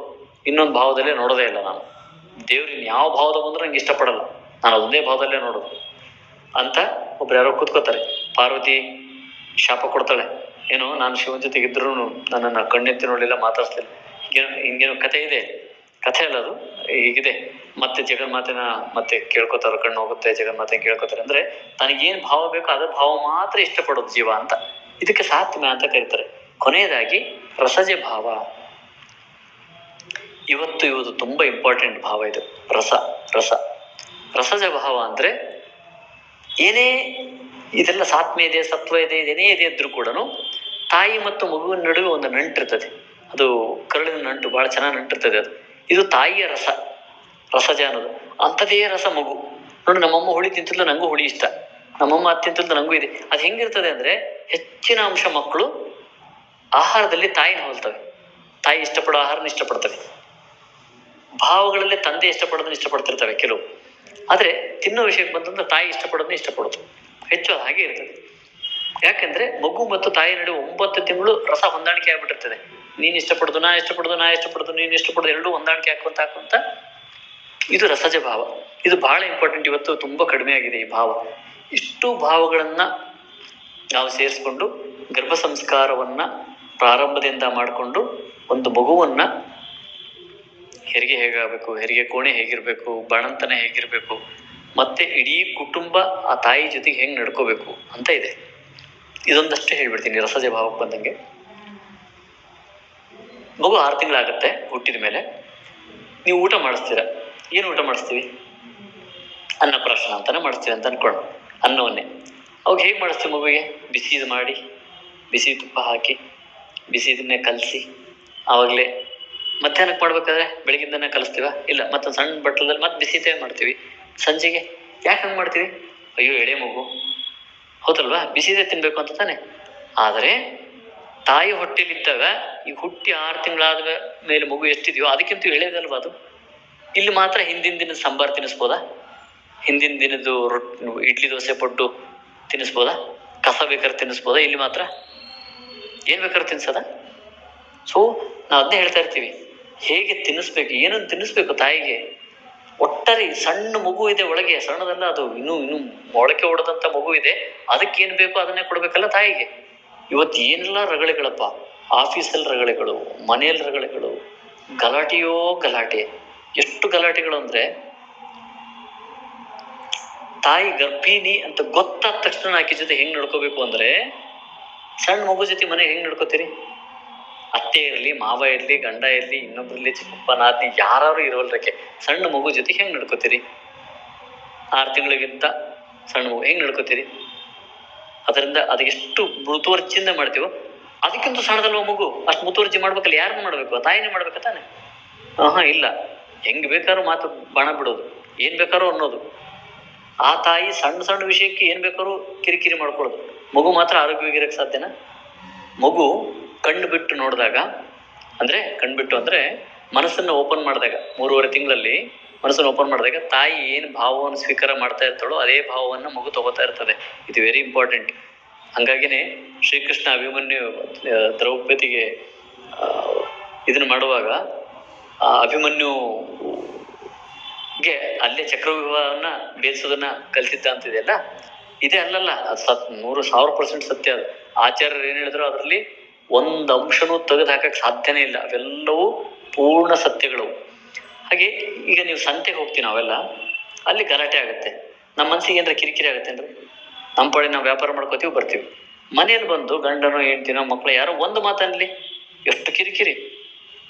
S2: ಇನ್ನೊಂದು ಭಾವದಲ್ಲೇ ನೋಡೋದೇ ಇಲ್ಲ. ನಾನು ದೇವ್ರಿನ್ ಯಾವ ಭಾವದ ಬಂದ್ರೂ ನಂಗೆ ಇಷ್ಟಪಡಲ್ಲ, ನಾನು ಅದೊಂದೇ ಭಾವದಲ್ಲೇ ನೋಡೋದು ಅಂತ ಒಬ್ರು ಯಾರೋ ಕೂತ್ಕೋತಾರೆ. ಪಾರ್ವತಿ ಶಾಪ ಕೊಡ್ತಾಳೆ, ಏನೋ ನಾನು ಶಿವನ ಜೊತೆಗಿದ್ರು ನನ್ನನ್ನು ಕಣ್ಣೆತ್ತಿ ನೋಡಲಿಲ್ಲ, ಮಾತಾಡ್ಸ್ಲಿಲ್ಲ. ಹಿಂಗೇನೋ ಕಥೆ ಇದೆ, ಕಥೆ ಅಲ್ಲ ಅದು, ಹೀಗಿದೆ. ಮತ್ತೆ ಜಗನ್ಮಾತೆನ ಮತ್ತೆ ಕೇಳ್ಕೊತಾರೆ, ಕಣ್ಣು ಹೋಗುತ್ತೆ, ಜಗನ್ಮಾತೆ ಕೇಳ್ಕೊತಾರೆ. ಅಂದ್ರೆ ತನಗೇನ್ ಭಾವ ಬೇಕೋ ಅದ ಭಾವ ಮಾತ್ರ ಇಷ್ಟಪಡೋದು ಜೀವ ಅಂತ. ಇದಕ್ಕೆ ಸಾತ್ಮೆ ಅಂತ ಕರೀತಾರೆ. ಕೊನೆಯದಾಗಿ ರಸಜ ಭಾವ. ಇವತ್ತು ತುಂಬಾ ಇಂಪಾರ್ಟೆಂಟ್ ಭಾವ ಇದು, ರಸಜ ಭಾವ ಅಂದ್ರೆ ಏನೇ ಇದೆಲ್ಲ ಸಾತ್ಮೆ ಇದೆ, ಸತ್ವ ಇದೆ, ಏನೇ ಇದೆ ಇದ್ರೂ ಕೂಡ ತಾಯಿ ಮತ್ತು ಮಗುವಿನ ನಡುವೆ ಒಂದು ನಂಟಿರ್ತದೆ. ಅದು ಕರುಳಿನ ನಂಟು, ಬಹಳ ಚೆನ್ನಾಗಿ ನಂಟಿರ್ತದೆ ಅದು. ಇದು ತಾಯಿಯ ರಸಜ ಅನ್ನೋದು. ಅಂಥದೇ ರಸ ಮಗು. ನೋಡಿ, ನಮ್ಮಮ್ಮ ಹುಳಿ ತಿಂತಿದ್ಲು, ನಂಗೂ ಹುಳಿ ಇಷ್ಟ. ನಮ್ಮಮ್ಮ ಅದು ತಿಂತಿದ್ಲು, ನಂಗೂ ಇದೆ. ಅದು ಹೆಂಗಿರ್ತದೆ ಅಂದ್ರೆ ಹೆಚ್ಚಿನ ಅಂಶ ಮಕ್ಕಳು ಆಹಾರದಲ್ಲಿ ತಾಯಿನ ಹೋಲ್ತವೆ, ತಾಯಿ ಇಷ್ಟಪಡೋ ಆಹಾರನ ಇಷ್ಟಪಡ್ತವೆ. ಭಾವಗಳಲ್ಲಿ ತಂದೆ ಇಷ್ಟಪಡೋದನ್ನ ಇಷ್ಟಪಡ್ತಿರ್ತವೆ ಕೆಲವು. ಆದ್ರೆ ತಿನ್ನೋ ವಿಷಯಕ್ಕೆ ಬಂತಂದ್ರೆ ತಾಯಿ ಇಷ್ಟಪಡೋದನ್ನ ಇಷ್ಟಪಡೋದು ಹೆಚ್ಚು ಹಾಗೆ ಇರ್ತದೆ. ಯಾಕಂದ್ರೆ ಮಗು ಮತ್ತು ತಾಯಿ ನಡುವೆ 9 ತಿಂಗಳು ರಸ ಹೊಂದಾಣಿಕೆ ಆಗ್ಬಿಟ್ಟಿರ್ತದೆ. ನೀನ್ ಇಷ್ಟಪಡೋದು, ನಾ ಇಷ್ಟಪಡೋದು, ನೀನ್ ಇಷ್ಟಪಡೋದು, ಎರಡೂ ಹೊಂದಾಣಿಕೆ ಹಾಕುವಂತ ಇದು ರಸಜ ಭಾವ. ಇದು ಬಹಳ ಇಂಪಾರ್ಟೆಂಟ್. ಇವತ್ತು ತುಂಬಾ ಕಡಿಮೆ ಆಗಿದೆ ಈ ಭಾವ. ಇಷ್ಟು ಭಾವಗಳನ್ನ ನಾವು ಸೇರಿಸ್ಕೊಂಡು ಗರ್ಭ ಸಂಸ್ಕಾರವನ್ನ ಪ್ರಾರಂಭದಿಂದ ಮಾಡಿಕೊಂಡು ಒಂದು ಮಗುವನ್ನ ಹೆರಿಗೆ ಹೇಗಾಗಬೇಕು, ಹೆರಿಗೆ ಕೋಣೆ ಹೇಗಿರ್ಬೇಕು, ಬಾಣಂತನ ಹೇಗಿರ್ಬೇಕು, ಮತ್ತೆ ಇಡೀ ಕುಟುಂಬ ಆ ತಾಯಿ ಜೊತೆಗೆ ಹೆಂಗ್ ನಡ್ಕೋಬೇಕು ಅಂತ ಇದೆ. ಇದೊಂದಷ್ಟು ಹೇಳ್ಬಿಡ್ತೀನಿ ರಸಜ ಭಾವಕ್ಕೆ ಬಂದಂಗೆ. ಮಗು 6 ತಿಂಗಳಾಗತ್ತೆ ಹುಟ್ಟಿದ ಮೇಲೆ. ನೀವು ಊಟ ಮಾಡಿಸ್ತೀರ. ಏನು ಊಟ ಮಾಡಿಸ್ತೀವಿ? ಅನ್ನಪ್ರಾಶನ ಅಂತಾನೆ ಮಾಡಿಸ್ತೀವಿ ಅಂತ ಅನ್ಕೊಳ್ಳೋಣ. ಅನ್ನವನ್ನೇ ಅವಾಗ ಹೇಗೆ ಮಾಡಿಸ್ತೀವಿ? ಮಗುವಿಗೆ ಬಿಸಿದು ಮಾಡಿ, ಬಿಸಿ ತುಪ್ಪ ಹಾಕಿ, ಬಿಸಿದನ್ನೇ ಕಲಸಿ, ಆವಾಗಲೇ ಮಧ್ಯಾಹ್ನಕ್ಕೆ ಮಾಡ್ಬೇಕಾದ್ರೆ ಬೆಳಗಿಂದನೇ ಕಲಿಸ್ತೀವ? ಇಲ್ಲ, ಮತ್ತೊಂದು ಸಣ್ಣ ಬಟ್ಲದಲ್ಲಿ ಮತ್ತೆ ಬಿಸಿತೇ ಮಾಡ್ತೀವಿ. ಸಂಜೆಗೆ ಯಾಕೆ ಹಂಗೆ ಮಾಡ್ತೀವಿ? ಅಯ್ಯೋ ಎಳೆ ಮಗು, ಹೌದಲ್ವಾ, ಬಿಸಿದೇ ತಿನ್ಬೇಕು ಅಂತ ತಾನೆ. ಆದರೆ ತಾಯಿ ಹೊಟ್ಟೆಲಿದ್ದಾಗ ಈಗ ಹುಟ್ಟಿ 6 ತಿಂಗಳಾದ ಮೇಲೆ ಮಗು ಎಷ್ಟಿದೆಯೋ ಅದಕ್ಕಿಂತ ಎಳೆದಲ್ವಾ ಅದು. ಇಲ್ಲಿ ಮಾತ್ರ ಹಿಂದಿನ ದಿನದ ಸಾಂಬಾರು ತಿನ್ನಿಸ್ಬೋದಾ? ಹಿಂದಿನ ದಿನದ್ದು ಇಡ್ಲಿ ದೋಸೆ ಪಡ್ಡು ತಿನ್ನಿಸ್ಬೋದಾ? ಕಸ ಬೇಕಾದ್ರೆ ತಿನ್ನಿಸ್ಬೋದಾ? ಇಲ್ಲಿ ಮಾತ್ರ ಏನ್ ಬೇಕಾದ್ರೆ ತಿನ್ಸದ? ಸೊ ನಾವು ಅದನ್ನೇ ಹೇಳ್ತಾ ಇರ್ತೀವಿ, ಹೇಗೆ ತಿನ್ನಿಸ್ಬೇಕು, ಏನನ್ನು ತಿನ್ನಿಸ್ಬೇಕು ತಾಯಿಗೆ. ಒಟ್ಟಾರೆ ಸಣ್ಣ ಮಗು ಇದೆ ಒಳಗೆ, ಸಣ್ಣದಲ್ಲ ಅದು, ಇನ್ನು ಮೊಳಕೆ ಹೊಡೆದಂತ ಮಗು ಇದೆ. ಅದಕ್ಕೆ ಏನ್ ಬೇಕೋ ಅದನ್ನೇ ಕೊಡ್ಬೇಕಲ್ಲ ತಾಯಿಗೆ. ಇವತ್ತು ಏನೆಲ್ಲ ರಗಳೆಗಳಪ್ಪ, ಆಫೀಸಲ್ಲಿ ರಗಳೆಗಳು, ಮನೆಯಲ್ಲಿ ರಗಳೆಗಳು, ಗಲಾಟೆಯೋ ಗಲಾಟೆ. ಎಷ್ಟು ಗಲಾಟೆಗಳು ಅಂದ್ರೆ, ತಾಯಿ ಗರ್ಭಿಣಿ ಅಂತ ಗೊತ್ತಾದ ತಕ್ಷಣ ಆಕೆ ಜೊತೆ ಹೆಂಗ್ ನಡ್ಕೋಬೇಕು ಅಂದ್ರೆ, ಸಣ್ಣ ಮಗು ಜೊತೆ ಮನೆಗೆ ಹೆಂಗ್ ನಡ್ಕೋತೀರಿ? ಅತ್ತೆ ಇರಲಿ, ಮಾವ ಇರಲಿ, ಗಂಡ ಇರಲಿ, ಇನ್ನೊಬ್ರಲ್ಲಿ ಚಿಕ್ಕಪ್ಪ ನಾದ್ನಿ ಯಾರು ಇರೋಲ್ರಕ್ಕೆ, ಸಣ್ಣ ಮಗು ಜೊತೆ ಹೆಂಗ್ ನಡ್ಕೋತೀರಿ? 6 ತಿಂಗಳಿಗಿಂತ ಸಣ್ಣ ಮಗು ಹೆಂಗ್ ನಡ್ಕೋತೀರಿ? ಅದರಿಂದ ಅದು ಎಷ್ಟು ಮುತುವರ್ಜಿಯಿಂದ ಮಾಡ್ತೀವೋ ಅದಕ್ಕಿಂತ ಸಣ್ಣದಲ್ವ ಮಗು. ಅಷ್ಟು ಮುತುವರ್ಜಿ ಮಾಡ್ಬೇಕಲ್ಲ, ಯಾರು ಮಾಡ್ಬೇಕು? ತಾಯಿನೇ ಮಾಡ್ಬೇಕ ತಾನೆ? ಇಲ್ಲ, ಹೆಂಗ್ ಬೇಕಾದ್ರೂ ಮಾತು ಬಾಣ ಬಿಡೋದು, ಏನ್ ಬೇಕಾದ್ರೂ ಅನ್ನೋದು. ಆ ತಾಯಿ ಸಣ್ಣ ಸಣ್ಣ ವಿಷಯಕ್ಕೆ ಏನ್ ಬೇಕಾದ್ರೂ ಕಿರಿಕಿರಿ ಮಾಡ್ಕೊಳ್ಳೋದು. ಮಗು ಮಾತ್ರ ಆರೋಗ್ಯವಾಗಿರಕ್ಕೆ ಸಾಧ್ಯನಾ? ಮಗು ಕಣ್ಣು ಬಿಟ್ಟು ನೋಡಿದಾಗ, ಕಣ್ಬಿಟ್ಟು ಅಂದ್ರೆ ಮನಸ್ಸನ್ನ ಓಪನ್ ಮಾಡಿದಾಗ, 3.5 ತಿಂಗಳಲ್ಲಿ ಮನಸ್ಸನ್ನು ಓಪನ್ ಮಾಡಿದಾಗ ತಾಯಿ ಏನು ಭಾವವನ್ನು ಸ್ವೀಕಾರ ಮಾಡ್ತಾ ಇರ್ತಾಳೋ ಅದೇ ಭಾವವನ್ನು ಮಗು ತಗೋತಾ ಇರ್ತದೆ. ಇದು ವೆರಿ ಇಂಪಾರ್ಟೆಂಟ್. ಹಂಗಾಗಿನೇ ಶ್ರೀಕೃಷ್ಣ ಅಭಿಮನ್ಯು ದ್ರೌಪದಿಗೆ ಇದನ್ನ ಮಾಡುವಾಗ ಅಭಿಮನ್ಯುಗೆ ಅಲ್ಲೇ ಚಕ್ರವ್ಯೂಹವನ್ನ ಬೇಯಿಸೋದನ್ನ ಕಲಿಸಿದ್ದ ಅಂತಿದೆಯಲ್ಲ, ಇದೇ ಅಲ್ಲಲ್ಲ, ಅದು 100,000% ಸತ್ಯ. ಅದು ಆಚಾರ್ಯರು ಏನ್ ಹೇಳಿದ್ರು ಅದರಲ್ಲಿ ಒಂದು ಅಂಶನೂ ತೆಗೆದು ಹಾಕಕ್ಕೆ ಸಾಧ್ಯನೇ ಇಲ್ಲ. ಅವೆಲ್ಲವೂ ಪೂರ್ಣ ಸತ್ಯಗಳು. ಹಾಗೆ ಈಗ ನೀವು ಸಂತೆಗೆ ಹೋಗ್ತೀವಿ ನಾವೆಲ್ಲ, ಅಲ್ಲಿ ಗಲಾಟೆ ಆಗುತ್ತೆ, ನಮ್ಮ ಮನಸ್ಸಿಗೆ ಏನಾರ ಕಿರಿಕಿರಿ ಆಗುತ್ತೆ ಅಂದ್ರೆ ನಮ್ಮ ಪಾಡಿ ನಾವು ವ್ಯಾಪಾರ ಮಾಡ್ಕೋತೀವಿ, ಬರ್ತೀವಿ. ಮನೇಲಿ ಬಂದು ಗಂಡನೋ ಹೆಂಡ್ತಿನೋ ಮಕ್ಕಳು ಯಾರೋ ಒಂದು ಮಾತನ್ಲಿ, ಎಷ್ಟು ಕಿರಿಕಿರಿ.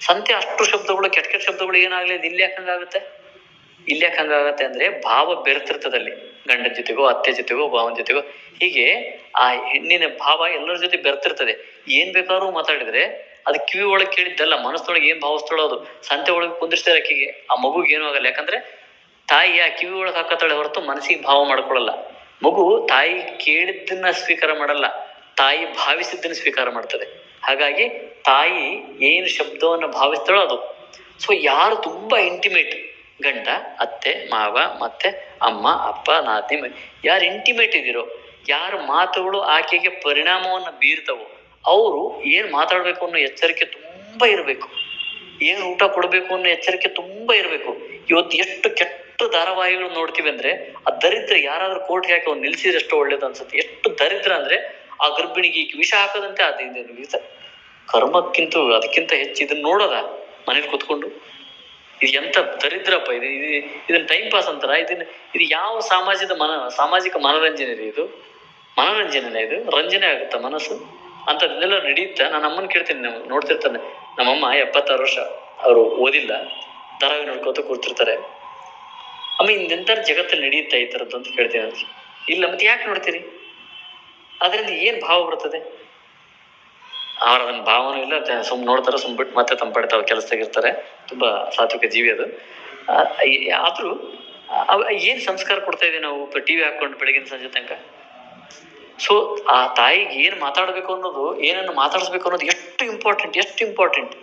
S2: ಸಂತೆ ಅಷ್ಟು ಶಬ್ದಗಳು, ಕೆಟ್ಟ ಶಬ್ದಗಳು ಏನಾಗ್ಲಿ, ಇಲ್ಲಿ ಯಾಕಂಗಾಗುತ್ತೆ? ಇಲ್ಲಿ ಯಾಕೆ ಹಂಗಾಗತ್ತೆ ಅಂದ್ರೆ ಭಾವ ಬೆರೆತಿರ್ತದಲ್ಲಿ, ಗಂಡನ ಜೊತೆಗೋ ಅತ್ತೆ ಜೊತೆಗೋ ಭಾವನ ಜೊತೆಗೋ, ಹೀಗೆ ಆ ಹೆಣ್ಣಿನ ಭಾವ ಎಲ್ಲರ ಜೊತೆ ಬೆರೆತಿರ್ತದೆ. ಏನ್ ಬೇಕಾದ್ರೂ ಮಾತಾಡಿದ್ರೆ ಅದು ಕಿವಿ ಒಳಗೆ ಕೇಳಿದ್ದಲ್ಲ, ಮನಸ್ಸೊಳಗೆ ಏನ್ ಭಾವಿಸ್ತಾಳೋ ಅದು ಸಂತೆ ಒಳಗೆ ಕುಂದಿರ್ತಾರೆ ಆಕೆಗೆ, ಆ ಮಗುಗೆ ಏನೂ ಆಗಲ್ಲ. ಯಾಕಂದ್ರೆ ತಾಯಿ ಆ ಕಿವಿ ಒಳಗೆ ಹಾಕತ್ತಾಳೆ ಹೊರತು ಮನಸ್ಸಿಗೆ ಭಾವ ಮಾಡ್ಕೊಳ್ಳಲ್ಲ. ಮಗು ತಾಯಿ ಕೇಳಿದ್ದನ್ನ ಸ್ವೀಕಾರ ಮಾಡಲ್ಲ, ತಾಯಿ ಭಾವಿಸಿದ್ದನ್ನ ಸ್ವೀಕಾರ ಮಾಡ್ತದೆ. ಹಾಗಾಗಿ ತಾಯಿ ಏನು ಶಬ್ದವನ್ನ ಭಾವಿಸ್ತಾಳೋ ಅದು. ಸೊ ಯಾರು ತುಂಬಾ ಇಂಟಿಮೇಟ್, ಗಂಡ, ಅತ್ತೆ, ಮಾವ, ಮತ್ತೆ ಅಮ್ಮ, ಅಪ್ಪ, ನಾದಿನಿ, ಯಾರು ಇಂಟಿಮೇಟ್ ಇದೀರೋ, ಯಾರ ಮಾತುಗಳು ಆಕೆಗೆ ಪರಿಣಾಮವನ್ನು ಬೀರ್ತವೋ ಅವರು ಏನ್ ಮಾತಾಡ್ಬೇಕು ಅನ್ನೋ ಎಚ್ಚರಿಕೆ ತುಂಬಾ ಇರಬೇಕು. ಏನ್ ಊಟ ಕೊಡ್ಬೇಕು ಅನ್ನೋ ಎಚ್ಚರಿಕೆ ತುಂಬಾ ಇರಬೇಕು. ಇವತ್ತು ಎಷ್ಟು ಕೆಟ್ಟ ಧಾರಾವಾಹಿಗಳು ನೋಡ್ತೀವಿ ಅಂದ್ರೆ, ಆ ದರಿದ್ರ ಯಾರಾದ್ರೂ ಕೋರ್ಟ್ಗೆ ಹಾಕಿ ಅವ್ನು ನಿಲ್ಸಿದ್ರೆ ಎಷ್ಟು ಒಳ್ಳೇದು ಅನ್ಸುತ್ತೆ. ಎಷ್ಟು ದರಿದ್ರ ಅಂದ್ರೆ ಆ ಗರ್ಭಿಣಿಗೆ ವಿಷ ಹಾಕದಂತೆ ಅದೇನು ಕರ್ಮಕ್ಕಿಂತ ಅದಕ್ಕಿಂತ ಹೆಚ್ಚು ಇದನ್ನ ನೋಡೋದ ಮನೇಲಿ ಕುತ್ಕೊಂಡು. ಇದು ಎಂತ ದರಿದ್ರಪ್ಪ ಇದು. ಇದನ್ನ ಟೈಮ್ ಪಾಸ್ ಅಂತಾರ? ಇದು ಯಾವ ಸಾಮಾಜಿಕ ಮನೋರಂಜನೆ ರೀ ಇದು? ಮನೋರಂಜನೆ ಇದು? ರಂಜನೆ ಆಗುತ್ತ ಮನಸ್ಸು ಅಂತದೆಲ್ಲ ನಡೆಯುತ್ತಾ? ನಾನು ಅಮ್ಮನ್ ಕೇಳ್ತೀನಿ, ನಾವು ನೋಡ್ತಿರ್ತಾನೆ, ನಮ್ಮಮ್ಮ 76 ವರ್ಷ, ಅವರು ಓದಿಲ್ಲ, ಧಾರಾವಾಹಿ ನೋಡ್ಕೋತ ಕೂರ್ತಿರ್ತಾರೆ. ಅಮ್ಮ ಇಂದೆಂತ ಜಗತ್ತಲ್ಲಿ ನಡೆಯುತ್ತಾ ಈ ಥರದ್ದು ಅಂತ ಕೇಳ್ತೀನಿ ಅಂತ. ಇಲ್ಲ, ಮತ್ತೆ ಯಾಕೆ ನೋಡ್ತೀರಿ? ಅದರಿಂದ ಏನ್ ಭಾವ ಬರ್ತದೆ? ಅವ್ರ ಅದನ್ನ ಭಾವನೂ ಇಲ್ಲ, ಸುಮ್ ನೋಡ್ತಾರೆ, ಬಿಟ್ಟು ಮತ್ತೆ ತಮ್ಮ ಪಡ್ತಾವ ಕೆಲಸದಾಗಿರ್ತಾರೆ. ತುಂಬಾ ಸಾತ್ವಿಕ ಜೀವಿ ಅದು. ಆದ್ರೂ ಏನ್ ಸಂಸ್ಕಾರ ಕೊಡ್ತಾ ಇದೀವಿ ನಾವು ಟಿವಿ ಹಾಕೊಂಡು ಬೆಳಗಿನ ಸಂಜೆ ತನಕ? ಸೊ ಆ ತಾಯಿಗೆ ಏನ್ ಮಾತಾಡ್ಬೇಕು ಅನ್ನೋದು, ಏನನ್ನು ಮಾತಾಡಿಸ್ಬೇಕು ಅನ್ನೋದು ಎಷ್ಟು ಇಂಪಾರ್ಟೆಂಟ್.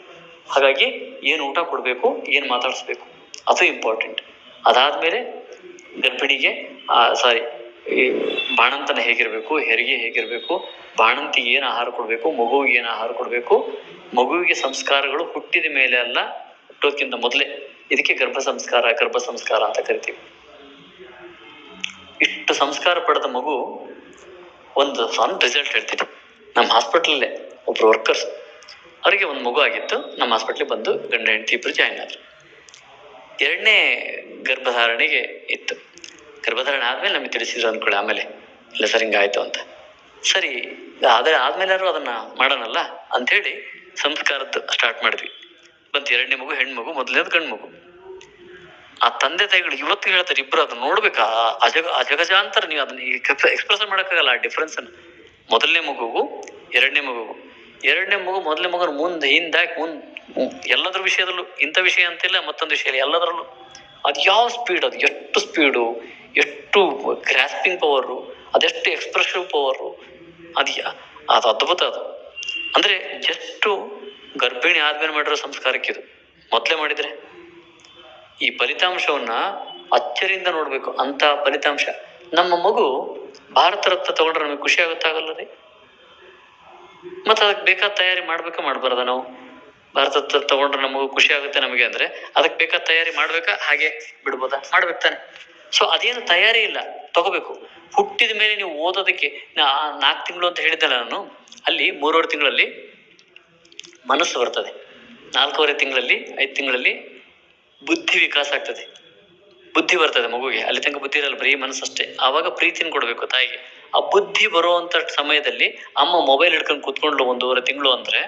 S2: ಹಾಗಾಗಿ ಏನು ಊಟ ಕೊಡ್ಬೇಕು, ಏನ್ ಮಾತಾಡಿಸ್ಬೇಕು ಅದು ಇಂಪಾರ್ಟೆಂಟ್. ಅದಾದ್ಮೇಲೆ ಗರ್ಭಿಣಿಗೆ ಈ ಬಾಣಂತನ ಹೇಗಿರ್ಬೇಕು, ಹೆರಿಗೆ ಹೇಗಿರ್ಬೇಕು, ಬಾಣಂತಿಗೆ ಏನು ಆಹಾರ ಕೊಡ್ಬೇಕು, ಮಗುವಿಗೆ ಏನು ಆಹಾರ ಕೊಡ್ಬೇಕು, ಮಗುವಿಗೆ ಸಂಸ್ಕಾರಗಳು ಹುಟ್ಟಿದ ಮೇಲೆ ಅಲ್ಲ, ಹುಟ್ಟೋದ್ಕಿಂತ ಮೊದಲೇ. ಇದಕ್ಕೆ ಗರ್ಭ ಸಂಸ್ಕಾರ ಅಂತ ಕರಿತೀವಿ. ಇಷ್ಟು ಸಂಸ್ಕಾರ ಪಡೆದ ಮಗು ಒಂದು ಸಣ್ಣ ರಿಸಲ್ಟ್ ಹೇಳ್ತೀನಿ. ನಮ್ಮ ಹಾಸ್ಪಿಟ್ಲಲ್ಲೇ ಒಬ್ರು ವರ್ಕರ್ಸ್, ಅವರಿಗೆ ಒಂದು ಮಗು ಆಗಿತ್ತು. ನಮ್ಮ ಹಾಸ್ಪಿಟ್ಲಿಗೆ ಬಂದು ಗಂಡ ಹೆಂಡತಿ ಇಬ್ರು ಜಾಯಿನ್ ಆದ್ರು. 2ನೇ ಗರ್ಭಧಾರಣೆಗೆ ಇತ್ತು. ಗರ್ಭಧಾರಣೆ ಆದ್ಮೇಲೆ ನಮಗೆ ತಿಳಿಸಿದ್ರು ಅನ್ಕೊಳ್ಳಿ. ಆಮೇಲೆ ಇಲ್ಲ ಸರ್ ಹಿಂಗಾಯ್ತು ಅಂತ. ಸರಿ, ಆದ್ಮೇಲಾದ್ರು ಅದನ್ನ ಮಾಡೋಣಲ್ಲ ಅಂಥೇಳಿ ಸಂಸ್ಕಾರದ್ದು ಸ್ಟಾರ್ಟ್ ಮಾಡಿದ್ವಿ. ಬಂತು 2ನೇ ಮಗು ಹೆಣ್ಣು ಮಗು, ಮೊದಲನೇದು ಗಂಡು ಮಗು. ಆ ತಂದೆ ತಾಯಿಗಳು ಇವತ್ತು ಹೇಳ್ತಾರೆ, ಇಬ್ರು ಅದನ್ನ ನೋಡ್ಬೇಕಾ, ಅಜಗಜಾಂತರ. ನೀವು ಅದನ್ನ ಎಕ್ಸ್ಪ್ರೆಸ್ ಮಾಡಕ್ಕಾಗಲ್ಲ ಆ ಡಿಫ್ರೆನ್ಸ್ ಅನ್ನು. ಮೊದಲನೇ ಮಗುಗೂ 2ನೇ ಮಗುಗೂ. 2ನೇ ಮಗು ಮೊದಲನೇ ಮಗನ ಮುಂದೆ ಹಿಂದಾಕಿ ಎಲ್ಲದ್ರ ವಿಷಯದಲ್ಲೂ, ಇಂಥ ವಿಷಯ ಅಂತಿಲ್ಲ, ಮತ್ತೊಂದು ವಿಷಯ ಇಲ್ಲ, ಎಲ್ಲದರಲ್ಲೂ ಅದು ಯಾವ ಸ್ಪೀಡ್, ಅದು ಎಷ್ಟು ಸ್ಪೀಡು, ಎಷ್ಟು ಗ್ರಾಸ್ಪಿಂಗ್ ಪವರು, ಅದೆಷ್ಟು ಎಕ್ಸ್ಪ್ರೆಸಿವ್ ಪವರು, ಅದು ಅದ್ಭುತ. ಅದು ಅಂದ್ರೆ ಜಸ್ಟ್ ಗರ್ಭಿಣಿ ಆದ್ಮೇಲೆ ಮಾಡಿರೋ ಸಂಸ್ಕಾರಕ್ಕಿದು. ಮೊದಲೇ ಮಾಡಿದ್ರೆ ಈ ಫಲಿತಾಂಶವನ್ನ ಅಚ್ಚರಿಯಿಂದ ನೋಡ್ಬೇಕು. ಅಂತ ಫಲಿತಾಂಶ. ನಮ್ಮ ಮಗು ಭಾರತ ರತ್ನ ತಗೊಂಡ್ರೆ ನಮಗೆ ಖುಷಿ ಆಗುತ್ತಾಗಲ್ಲ ರೀ? ಮತ್ತೆ ಅದಕ್ಕೆ ಬೇಕಾದ ತಯಾರಿ ಮಾಡ್ಬಾರ್ದ ನಾವು? ಭಾರತ ರತ್ನ ತಗೊಂಡ್ರೆ ನಮ್ಮ ಮಗು ಖುಷಿ ಆಗುತ್ತೆ ನಮಗೆ ಅಂದ್ರೆ ಅದಕ್ಕೆ ಬೇಕಾದ ತಯಾರಿ ಮಾಡ್ಬೇಕಾ, ಹಾಗೆ ಬಿಡ್ಬೋದಾ? ಮಾಡ್ಬೇಕು ತಾನೆ. ಸೊ ಅದೇನು ತಯಾರಿ ಇಲ್ಲ, ತಗೋಬೇಕು. ಹುಟ್ಟಿದ ಮೇಲೆ ನೀವು ಓದೋದಕ್ಕೆ 4 ತಿಂಗಳು ಅಂತ ಹೇಳಿದ್ದಲ್ಲ ನಾನು, ಅಲ್ಲಿ 3.5 ತಿಂಗಳಲ್ಲಿ ಮನಸ್ಸು ಬರ್ತದೆ, 4.5 ತಿಂಗಳಲ್ಲಿ 5 ತಿಂಗಳಲ್ಲಿ ಬುದ್ಧಿ ವಿಕಾಸ ಆಗ್ತದೆ, ಬುದ್ಧಿ ಬರ್ತದೆ ಮಗುಗೆ. ಅಲ್ಲಿ ತನಕ ಬುದ್ಧಿ ಇರಲ್ಲ, ಬರೀ ಮನಸ್ಸಷ್ಟೇ. ಆವಾಗ ಪ್ರೀತಿನ ಕೊಡ್ಬೇಕು ತಾಯಿಗೆ. ಆ ಬುದ್ಧಿ ಬರುವಂತ ಸಮಯದಲ್ಲಿ ಅಮ್ಮ ಮೊಬೈಲ್ ಹಿಡ್ಕೊಂಡು ಕೂತ್ಕೊಂಡ್ಲು 1.5 ತಿಂಗಳು ಅಂದ್ರೆ,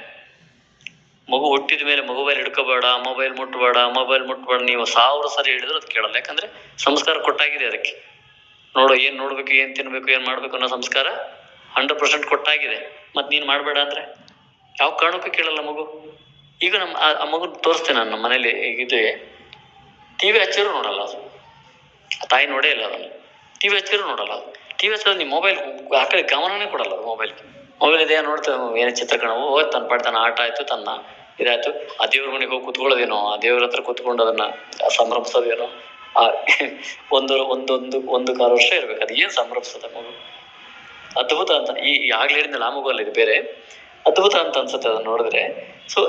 S2: ಮಗು ಹುಟ್ಟಿದ ಮೇಲೆ ಮೊಬೈಲ್ ಹಿಡ್ಕೋಬೇಡ, ಮೊಬೈಲ್ ಮುಟ್ಬೇಡ ನೀವು 1000 ಸರಿ ಹೇಳಿದ್ರು ಅದು ಕೇಳಲ್ಲ. ಯಾಕಂದ್ರೆ ಸಂಸ್ಕಾರ ಕೊಟ್ಟಾಗಿದೆ ಅದಕ್ಕೆ. ಏನ್ ನೋಡ್ಬೇಕು, ಏನ್ ತಿನ್ಬೇಕು, ಏನ್ ಮಾಡ್ಬೇಕು ಅನ್ನೋ ಸಂಸ್ಕಾರ 100% ಕೊಟ್ಟಾಗಿದೆ. ಮತ್ ನೀನ್ ಮಾಡ್ಬೇಡ ಅಂದ್ರೆ ಯಾವ ಕಾರಣಕ್ಕೂ ಕೇಳಲ್ಲ ಮಗು. ಈಗ ಆ ಮಗು ತೋರಿಸ್ತೇನೆ ನಾನು ನಮ್ಮ ಮನೇಲಿ. ಇದೆ ಟಿವಿ ಹಚ್ಚಿರೂ ನೋಡಲ್ಲ ಅದು, ತಾಯಿ ನೋಡೇ ಇಲ್ಲ ಅದನ್ನು. ಟಿವಿ ಹಚ್ಚಿರೂ ನೋಡಲ್ಲ ಅದು. ಟಿವಿ ಹಚ್ಚೋದು ನೀವು ಮೊಬೈಲ್ ಆ ಕಡೆ ಗಮನನೇ ಕೊಡಲ್ಲ ಅದು. ಮೊಬೈಲ್ ಇದೆ ನೋಡ್ತೇವೆ, ಏನೇ ಚಿತ್ರಕರಣ ಹೋದ್ ತನ್ನ ಪಾಡ್ ತನ್ನ ಆಟ ಆಯ್ತು, ತನ್ನ ಇದಾಯ್ತು. ಆ ದೇವ್ರ ಮನೆಗೆ ಹೋಗಿ ಕುತ್ಕೊಳ್ಳೋದೇನೋ, ಆ ದೇವ್ರ ಹತ್ರ ಕುತ್ಕೊಂಡು ಅದನ್ನ ಸಂಭ್ರಮಿಸೋದೇನೋ. ಒಂದು 1 ವರ್ಷ ಇರ್ಬೇಕು, ಅದು ಏನ್ ಸಂಭ್ರಮಿಸದ ಮಗು. ಅದ್ಭುತ ಅಂತ. ಆಗ್ಲೇ ಹೇಳಿದ್ನಲ್ಲ ಆ ಮಗು ಅಲ್ಲ, ಇದು ಬೇರೆ. ಅದ್ಭುತ ಅಂತ ಅನ್ಸುತ್ತೆ ಅದನ್ನ ನೋಡಿದ್ರೆ. ಸೊ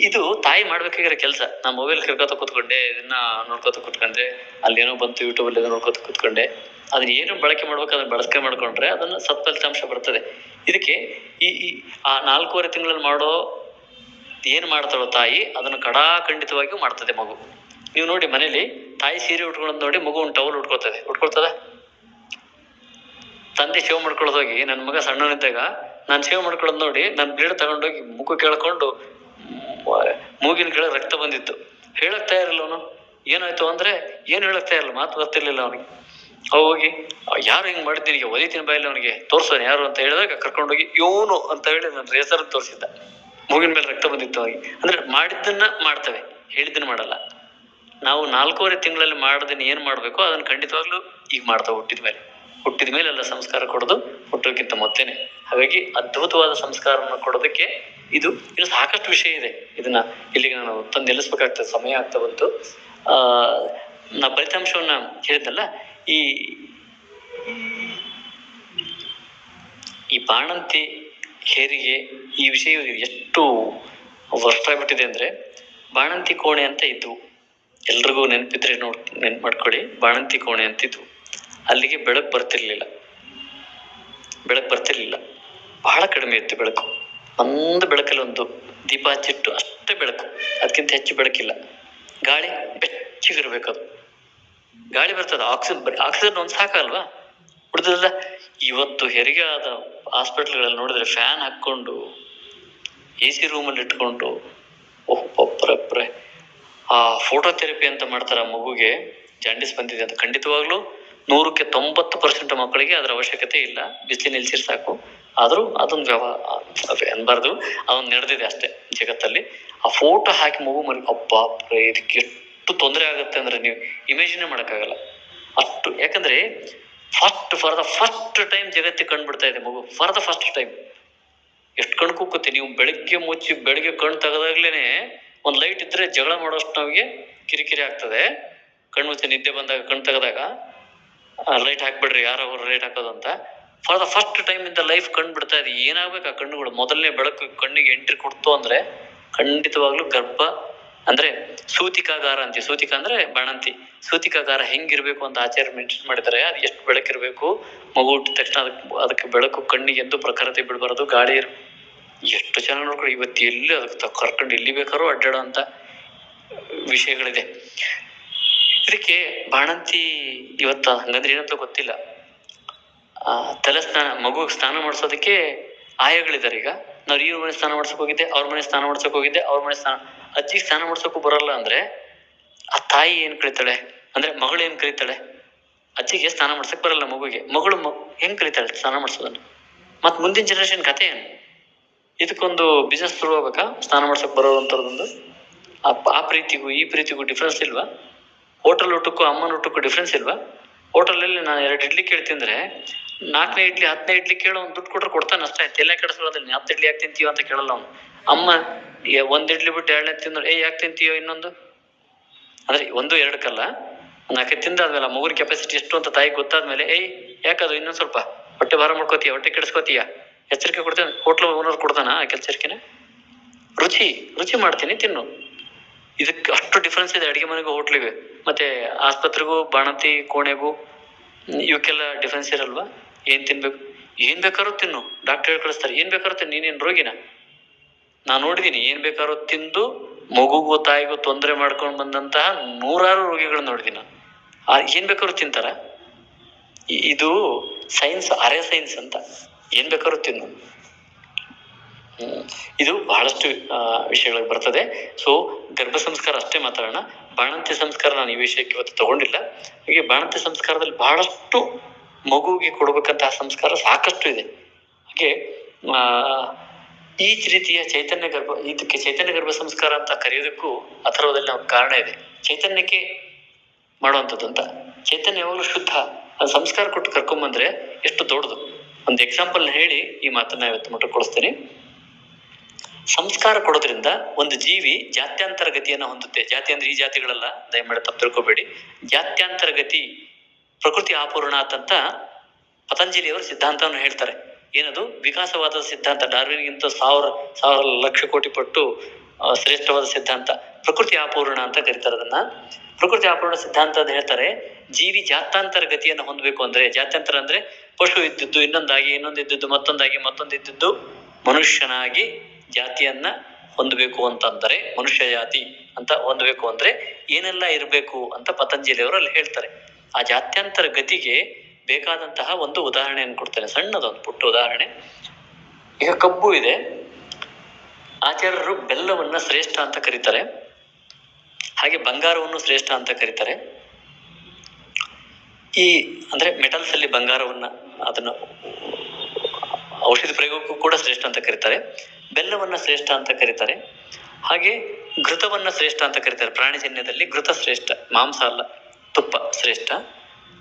S2: ಇದು ತಾಯಿ ಮಾಡ್ಬೇಕಾಗಿರೋ ಕೆಲಸ. ನಾ ಮೊಬೈಲ್ ಕರ್ಕೋತ ಕೂತ್ಕೊಂಡೆ, ಇದನ್ನ ನೋಡ್ಕೋತ ಕೂತ್ಕೊಂಡೆ, ಅಲ್ಲೇನೋ ಬಂತು ಯೂಟ್ಯೂಬ್ ಅಲ್ಲಿ ನೋಡ್ಕೋತ ಕೂತ್ಕೊಂಡೆ. ಅದನ್ನ ಏನು ಬಳಕೆ ಮಾಡ್ಬೇಕು ಅದನ್ನ ಬಳಕೆ ಮಾಡ್ಕೊಂಡ್ರೆ ಅದನ್ನ ಸತ್ಫಲಿತಾಂಶ ಬರ್ತದೆ. ಇದಕ್ಕೆ ಆ 4.5 ತಿಂಗಳಲ್ಲಿ ಮಾಡೋ ಏನ್ ಮಾಡ್ತಾಳೋ ತಾಯಿ, ಅದನ್ನು ಖಂಡಿತವಾಗಿಯೂ ಮಾಡ್ತದೆ ಮಗು. ನೀವು ನೋಡಿ ಮನೇಲಿ ತಾಯಿ ಸೀರೆ ಉಟ್ಕೊಳ್ಳೋದು ನೋಡಿ ಮಗು ಒಂದು ಟವಲ್ ಉಟ್ಕೊಳ್ತದ. ತಂದೆ ಶೇವ್ ಮಾಡ್ಕೊಳ್ಳೋದೋಗಿ ನನ್ನ ಮಗ ಸಣ್ಣನಿದ್ದಾಗ ನಾನು ಶೇವ್ ಮಾಡ್ಕೊಳ್ಳೋದು ನೋಡಿ ನನ್ನ ಬ್ಲೇಡ್ ತಗೊಂಡೋಗಿ ಮುಖ ಕೇಳ್ಕೊಂಡು ಮೂಗಿನ ಕೆಳಗೆ ರಕ್ತ ಬಂದಿತ್ತು. ಹೇಳಕ್ ತಯಾರಿಲ್ಲ ಅವನು. ಏನಾಯ್ತು ಅಂದ್ರೆ ಏನು ಹೇಳಕ್ತಾ ಇಲ್ಲ, ಮಾತು ಬರ್ತಿರ್ಲಿಲ್ಲ ಅವನಿಗೆ. ಹೋಗಿ ಯಾರು ಹಿಂಗ್ ಮಾಡಿದ್ದೀನಿ, ಈಗ ಒಲಿತೀನಿ ಬಾಯಲ್ಲಿ ಅವನಿಗೆ ತೋರ್ಸೋಣ ಯಾರು ಅಂತ ಹೇಳಿದಾಗ ಕರ್ಕೊಂಡೋಗಿ ಇವನು ಅಂತ ಹೇಳಿ ನನ್ನ ಹೆಸರು ತೋರಿಸಿದ್ದ. ಮೂಗಿನ ಮೇಲೆ ರಕ್ತ ಬಂದಿತ್ತು ಅವನಿಗೆ. ಅಂದ್ರೆ ಮಾಡಿದ್ದನ್ನ ಮಾಡ್ತೇವೆ, ಹೇಳಿದ್ದನ್ನ ಮಾಡಲ್ಲ. ನಾವು 4.5 ತಿಂಗಳಲ್ಲಿ ಮಾಡದನ್ನ ಏನ್ ಮಾಡ್ಬೇಕು ಅದನ್ನ ಖಂಡಿತವಾಗ್ಲೂ ಈಗ ಮಾಡ್ತಾ ಹುಟ್ಟಿದ ಮೇಲೆ ಎಲ್ಲ ಸಂಸ್ಕಾರ ಕೊಡೋದು ಹುಟ್ಟೋಕ್ಕಿಂತ ಮೊದಲೇನೆ. ಹಾಗಾಗಿ ಅದ್ಭುತವಾದ ಸಂಸ್ಕಾರವನ್ನು ಕೊಡೋದಕ್ಕೆ ಇದು ಇನ್ನು ಸಾಕಷ್ಟು ವಿಷಯ ಇದೆ. ಇದನ್ನ ಇಲ್ಲಿಗೆ ನಾನು ತಂದು ನಿಲ್ಲಿಸ್ಬೇಕಾಗ್ತದೆ, ಸಮಯ ಆಗ್ತಾ ಬಂತು. ನಾ ಫಲಿತಾಂಶವನ್ನ ಹೇಳಿದ್ನಲ್ಲ, ಈ ಬಾಣಂತಿ ಹೇರಿಗೆ ಈ ವಿಷಯ ಎಷ್ಟು ವರ್ಷ ಆಗ್ಬಿಟ್ಟಿದೆ ಅಂದ್ರೆ, ಬಾಣಂತಿ ಕೋಣೆ ಅಂತ ಇದ್ವು, ಎಲ್ರಿಗೂ ನೆನಪಿದ್ರೆ ನೆನ್ಪು ಮಾಡ್ಕೊಳ್ಳಿ. ಬಾಣಂತಿ ಕೋಣೆ ಅಂತಿದ್ವು. ಅಲ್ಲಿಗೆ ಬೆಳಕು ಬರ್ತಿರ್ಲಿಲ್ಲ, ಬಹಳ ಕಡಿಮೆ ಇತ್ತು ಬೆಳಕು. ಒಂದು ಬೆಳಕಲ್ಲಿ ಒಂದು ದೀಪ ಹಚ್ಚಿಟ್ಟು ಅಷ್ಟೇ ಬೆಳಕು, ಅದಕ್ಕಿಂತ ಹೆಚ್ಚು ಬೆಳಕಿಲ್ಲ. ಗಾಳಿ ಬೆಚ್ಚಗಿರ್ಬೇಕು, ಅದು ಗಾಳಿ ಬರ್ತದೆ, ಆಕ್ಸಿಜನ್ ಒಂದು ಸಾಕಲ್ವಾ, ಉಳಿದಲ್ಲ. ಇವತ್ತು ಹೆರಿಗೆ ಆದ ಹಾಸ್ಪಿಟ್ಲ್ಗಳಲ್ಲಿ ನೋಡಿದ್ರೆ ಫ್ಯಾನ್ ಹಾಕೊಂಡು AC ರೂಮಲ್ಲಿ ಇಟ್ಕೊಂಡು ಒಬ್ಬರೊಬ್ಬರೇ ಆ ಫೋಟೋಥೆರಪಿ ಅಂತ ಮಾಡ್ತಾರೆ. ಆ ಮಗುಗೆ ಜಾಂಡಿಸ್ ಬಂದಿದೆ ಅಂತ ಖಂಡಿತವಾಗ್ಲೂ 100ಕ್ಕೆ 90% ಮಕ್ಕಳಿಗೆ ಅದರ ಅವಶ್ಯಕತೆ ಇಲ್ಲ, ಬಿಸಿಲು ನಿಲ್ಸಿರ್ ಸಾಕು. ಆದ್ರೂ ಅದೊಂದು ಅನ್ಬಾರ್ದು, ಅದೊಂದು ನಡೆದಿದೆ ಅಷ್ಟೇ ಜಗತ್ತಲ್ಲಿ. ಆ ಫೋಟೋ ಹಾಕಿ ಮಗು ಮರಿ ಇದಕ್ಕೆ ಎಷ್ಟು ತೊಂದರೆ ಆಗುತ್ತೆ ಅಂದ್ರೆ ನೀವು ಇಮೇಜಿನೇ ಮಾಡಕ್ಕಾಗಲ್ಲ ಅಷ್ಟು. ಯಾಕಂದ್ರೆ ಫಾರ್ ದ ಫಸ್ಟ್ ಟೈಮ್ ಜಗತ್ತಿಗೆ ಕಂಡುಬಿಡ್ತಾ ಇದೆ ಮಗು, ಫಾರ್ ದ ಫಸ್ಟ್ ಟೈಮ್. ಎಷ್ಟು ಕಣ್ ಕುಕ್ಕುತ್ತೆ, ನೀವು ಬೆಳಗ್ಗೆ ಮುಚ್ಚಿ ಬೆಳಗ್ಗೆ ಕಣ್ ತೆಗೆದಾಗ್ಲೇನೆ ಒಂದ್ ಲೈಟ್ ಇದ್ರೆ ಜಗಳ ಮಾಡೋಷ್ಟು ನಮಗೆ ಕಿರಿಕಿರಿ ಆಗ್ತದೆ. ಕಣ್ಣು ಮುಚ್ಚಿ ನಿದ್ದೆ ಬಂದಾಗ ಕಣ್ ತೆಗೆದಾಗ ಲೈಟ್ ಹಾಕ್ಬಿಡ್ರಿ, ಯಾರವ್ರು ಲೈಟ್ ಹಾಕೋದು ಅಂತ. ಫಾರ್ ದ ಫಸ್ಟ್ ಟೈಮ್ ಇಂದ ಲೈಫ್ ಕಂಡು ಬಿಡ್ತಾ ಇದೆ. ಏನಾಗ್ಬೇಕು ಆ ಕಣ್ಣುಗಳು, ಮೊದಲನೇ ಬೆಳಕು ಕಣ್ಣಿಗೆ ಎಂಟ್ರಿ ಕೊಡ್ತು ಅಂದ್ರೆ ಖಂಡಿತವಾಗ್ಲೂ ಗರ್ಭ ಅಂದ್ರೆ ಸೂತಿಕಾಗಾರ ಅಂತೀವಿ. ಸೂತಿಕಾ ಅಂದ್ರೆ ಬಾಣಂತಿ, ಸೂತಿಕಾಗಾರ ಹೆಂಗಿರ್ಬೇಕು ಅಂತ ಆಚಾರ್ಯ ಮೆನ್ಷನ್ ಮಾಡಿದ್ದಾರೆ. ಅದು ಎಷ್ಟು ಬೆಳಕಿರ್ಬೇಕು, ಮಗು ಹುಟ್ಟಿದ ತಕ್ಷಣ ಅದಕ್ಕೆ ಬೆಳಕು ಕಣ್ಣಿಗೆ ಎಂದು ಪ್ರಖರತೆ ಬಿಡಬಾರದು, ಗಾಳಿ ಎಷ್ಟು ಚೆನ್ನಾಗಿ ನೋಡ್ಕೊಳ್ಳಿ. ಇವತ್ತು ಎಲ್ಲಿ ಅದಕ್ಕೆ ಕರ್ಕೊಂಡು ಇಲ್ಲಿ ಬೇಕಾದ್ರೂ ಅಡ್ಡಾಡೋ ಅಂತ ವಿಷಯಗಳಿದೆ. ಇದಕ್ಕೆ ಬಾಣಂತಿ ಇವತ್ತು ಹಂಗಂದ್ರೆ ಏನಂತ ಗೊತ್ತಿಲ್ಲ. ತಲೆ ಸ್ನಾನ, ಮಗುಗೆ ಸ್ನಾನ ಮಾಡಿಸೋದಕ್ಕೆ ಆಯಗಳಿದ್ದಾರೆ. ಈಗ ನಾವು ಇವ್ರ ಮನೆ ಸ್ನಾನ ಮಾಡ್ಸಕ್ ಹೋಗಿದ್ದೆ, ಅವ್ರ ಮನೆ ಸ್ನಾನ ಮಾಡ್ಸಕ್ ಹೋಗಿದ್ದೆ, ಅವ್ರ ಮನೆ ಸ್ನಾನ, ಅಜ್ಜಿಗೆ ಸ್ನಾನ ಮಾಡ್ಸೋಕು ಬರಲ್ಲ ಅಂದ್ರೆ ಆ ತಾಯಿ ಏನ್ ಕಲಿತಾಳೆ ಅಂದ್ರೆ ಮಗಳು ಏನ್ ಕಲಿತಾಳೆ? ಅಜ್ಜಿಗೆ ಸ್ನಾನ ಮಾಡ್ಸಕ್ ಬರಲ್ಲ ಮಗುಗೆ, ಮಗಳು ಹೆಂಗ್ ಕಲಿತಾಳೆ ಸ್ನಾನ ಮಾಡ್ಸೋದನ್ನ? ಮತ್ ಮುಂದಿನ ಜನರೇಷನ್ ಕಥೆ ಏನು? ಇದಕ್ಕೊಂದು ಬಿಸ್ನೆಸ್ ಶುರು ಆಗ್ಬೇಕಾ? ಸ್ನಾನ ಮಾಡ್ಸಕ್ ಬರೋದಂತರದೊಂದು. ಆ ಪ್ರೀತಿಗೂ ಈ ಪ್ರೀತಿಗೂ ಡಿಫ್ರೆನ್ಸ್ ಇಲ್ವಾ? ಹೋಟೆಲ್ ಊಟಕ್ಕೂ ಅಮ್ಮನ ಊಟಕ್ಕೂ ಡಿಫ್ರೆನ್ಸ್ ಇಲ್ವಾ? ಹೋಟೆಲಲ್ಲಿ ನಾನು 2 ಇಡ್ಲಿ ಕೇಳ್ತಿಂದ್ರೆ 4ನೇ ಇಡ್ಲಿ 10ನೇ ಇಡ್ಲಿ ಕೇಳೋ, ಒಂದು ದುಡ್ಡು ಕೊಟ್ರೆ ಕೊಡ್ತಾನೆ ಅಷ್ಟೇ, ತಲೆ ಕೆಡಿಸ್ಕೊಳ್ಳೋದಿಲ್ಲ. 10 ಇಡ್ಲಿ ಯಾಕೆ ತಿಂತೀವ ಅಂತ ಕೇಳಲ್ಲ ಅವನು. ಅಮ್ಮ 1 ಇಡ್ಲಿ ಬಿಟ್ಟು 2ನೇ ತಿಂದ್ರೆ ಯಾಕೆ ತಿಂತೀಯೋ ಇನ್ನೊಂದು ಅಂದ್ರೆ 1 2 4 ತಿಂದಾದ್ಮೇಲೆ ಮಗುವಿನ ಕೆಪಾಸಿಟಿ ಎಷ್ಟು ಅಂತ ತಾಯಿ ಗೊತ್ತಾದ್ಮೇಲೆ ಯಾಕದು ಇನ್ನೊಂದ್ ಸ್ವಲ್ಪ ಹೊಟ್ಟೆ ಭಾರ ಮಾಡ್ಕೋತೀಯ, ಹೊಟ್ಟೆ ಕೆಡಿಸ್ಕೋತೀಯ, ಎಚ್ಚರಿಕೆ ಕೊಡ್ತೇನೆ. ಹೋಟ್ಲ್ ಓನರ್ ಕೊಡ್ತಾನ ಆ ಎಚ್ಚರಿಕೆನ? ರುಚಿ ಮಾಡ್ತೀನಿ ತಿನ್ನು. ಇದಕ್ಕೆ ಅಷ್ಟು ಡಿಫ್ರೆನ್ಸ್ ಇದೆ ಅಡಿಗೆ ಮನೆಗೂ ಹೋಟ್ಲಿಗೆ, ಮತ್ತೆ ಆಸ್ಪತ್ರೆಗೂ ಬಾಣಂತಿ ಕೋಣೆಗೂ. ಇವಕ್ಕೆಲ್ಲ ಡಿಫ್ರೆನ್ಸ್ ಇರಲ್ವಾ? ಏನ್ ತಿನ್ಬೇಕು, ಏನ್ ಬೇಕಾದ್ರೂ ತಿನ್ನು, ಡಾಕ್ಟರ್ ಹೇಳಿ ಕಳಿಸ್ತಾರೆ. ಏನ್ ಬೇಕಾದ್ರೂ ತಿನ್ನು, ನೀನೇನ್ ರೋಗಿನ? ನಾನ್ ನೋಡಿದೀನಿ ಏನ್ ಬೇಕಾದ್ರೂ ತಿಂದು ಮಗುಗೂ ತಾಯಿಗೂ ತೊಂದರೆ ಮಾಡ್ಕೊಂಡು ಬಂದಂತಹ 100 ರೋಗಿಗಳನ್ನ ನೋಡಿದೀನಿ. ಏನ್ ಬೇಕಾದ್ರೂ ತಿಂತಾರ? ಇದು ಸೈನ್ಸ್, ಅರೆ ಸೈನ್ಸ್ ಅಂತ. ಏನ್ ಬೇಕಾದ್ರೂ ತಿನ್ನು. ಇದು ಬಹಳಷ್ಟು ವಿಷಯಗಳಿಗೆ ಬರ್ತದೆ. ಸೊ ಗರ್ಭ ಸಂಸ್ಕಾರ ಅಷ್ಟೇ ಮಾತಾಡೋಣ. ಬಾಣಂತಿ ಸಂಸ್ಕಾರ ನಾನು ಈ ವಿಷಯಕ್ಕೆ ಇವತ್ತು ತಗೊಂಡಿಲ್ಲ. ಹಾಗೆ ಬಾಣಂತಿ ಸಂಸ್ಕಾರದಲ್ಲಿ ಬಹಳಷ್ಟು ಮಗುವಿಗೆ ಕೊಡ್ಬೇಕಂತಹ ಸಂಸ್ಕಾರ ಸಾಕಷ್ಟು ಇದೆ. ಹಾಗೆ ಈ ರೀತಿಯ ಇದಕ್ಕೆ ಚೈತನ್ಯ ಗರ್ಭ ಸಂಸ್ಕಾರ ಅಂತ ಕರೆಯೋದಕ್ಕೂ ಅಥರ್ವದಲ್ಲಿ ಒಂದು ಕಾರಣ ಇದೆ. ಚೈತನ್ಯಕ್ಕೆ ಮಾಡುವಂಥದ್ದು ಅಂತ. ಚೈತನ್ಯ ಯಾವಾಗಲೂ ಶುದ್ಧ, ಅದು ಸಂಸ್ಕಾರ ಕೊಟ್ಟು ಕರ್ಕೊಂಬಂದ್ರೆ ಎಷ್ಟು ದೊಡ್ಡದು. ಒಂದು ಎಕ್ಸಾಂಪಲ್ ಹೇಳಿ ಈ ಮಾತನ್ನ ಇವತ್ತು ಮುಟ್ಟುಕೊಳಿಸ್ತೀನಿ. ಸಂಸ್ಕಾರ ಕೊಡೋದ್ರಿಂದ ಒಂದು ಜೀವಿ ಜಾತ್ಯಾಂತರ ಗತಿಯನ್ನ ಹೊಂದುತ್ತೆ. ಜಾತಿ ಅಂದ್ರೆ ಈ ಜಾತಿಗಳಲ್ಲ, ದಯಮಾಡಿ ತಪ್ಪು ತಿಳ್ಕೊಬೇಡಿ. ಜಾತ್ಯಾಂತರ ಗತಿ ಪ್ರಕೃತಿ ಆಪೂರ್ಣಾತ್ ಅಂತ ಪತಂಜಲಿಯವರು ಸಿದ್ಧಾಂತವನ್ನು ಹೇಳ್ತಾರೆ. ಏನದು? ವಿಕಾಸವಾದ ಸಿದ್ಧಾಂತ. ಡಾರ್ವಿನ್ಗಿಂತ 1000 ಲಕ್ಷ ಕೋಟಿ ಪಟ್ಟು ಶ್ರೇಷ್ಠವಾದ ಸಿದ್ಧಾಂತ. ಪ್ರಕೃತಿ ಆಪೂರ್ಣ ಅಂತ ಕರೀತಾರೆ ಅದನ್ನ. ಪ್ರಕೃತಿ ಆಪೂರ್ಣ ಸಿದ್ಧಾಂತ ಅಂತ ಹೇಳ್ತಾರೆ. ಜೀವಿ ಜಾತ್ಯಾಂತರ ಗತಿಯನ್ನು ಹೊಂದಬೇಕು ಅಂದ್ರೆ, ಜಾತ್ಯಾಂತರ ಅಂದ್ರೆ ಪಶು ಇದ್ದದ್ದು ಇನ್ನೊಂದಾಗಿ, ಇನ್ನೊಂದಿದ್ದದ್ದು ಮತ್ತೊಂದಿದ್ದದ್ದು ಮನುಷ್ಯನಾಗಿ ಜಾತಿಯನ್ನ ಹೊಂದಬೇಕು ಅಂತಂದರೆ, ಮನುಷ್ಯ ಜಾತಿ ಅಂತ ಹೊಂದಬೇಕು ಅಂದ್ರೆ ಏನೆಲ್ಲ ಇರಬೇಕು ಅಂತ ಪತಂಜಲಿಯವರು ಅಲ್ಲಿ ಹೇಳ್ತಾರೆ. ಆ ಜಾತ್ಯಾಂತರ ಗತಿಗೆ ಬೇಕಾದಂತಹ ಒಂದು ಉದಾಹರಣೆಯನ್ನು ಕೊಡ್ತಾರೆ, ಸಣ್ಣದೊಂದು ಪುಟ್ಟ ಉದಾಹರಣೆ. ಈಗ ಕಬ್ಬು ಇದೆ, ಆಚಾರ್ಯರು ಬೆಲ್ಲವನ್ನ ಶ್ರೇಷ್ಠ ಅಂತ ಕರೀತಾರೆ. ಹಾಗೆ ಬಂಗಾರವನ್ನು ಶ್ರೇಷ್ಠ ಅಂತ ಕರೀತಾರೆ. ಈ ಅಂದ್ರೆ ಮೆಟಲ್ಸ್ ಅಲ್ಲಿ ಬಂಗಾರವನ್ನ ಅದನ್ನು ಔಷಧಿ ಪ್ರಯೋಗಕ್ಕೂ ಕೂಡ ಶ್ರೇಷ್ಠ ಅಂತ ಕರೀತಾರೆ. ಬೆಲ್ಲವನ್ನ ಶ್ರೇಷ್ಠ ಅಂತ ಕರೀತಾರೆ. ಹಾಗೆ ಘೃತವನ್ನ ಶ್ರೇಷ್ಠ ಅಂತ ಕರೀತಾರೆ. ಪ್ರಾಣಿಜನ್ಯದಲ್ಲಿ ಘೃತ ಶ್ರೇಷ್ಠ, ಮಾಂಸ ಅಲ್ಲ, ತುಪ್ಪ ಶ್ರೇಷ್ಠ.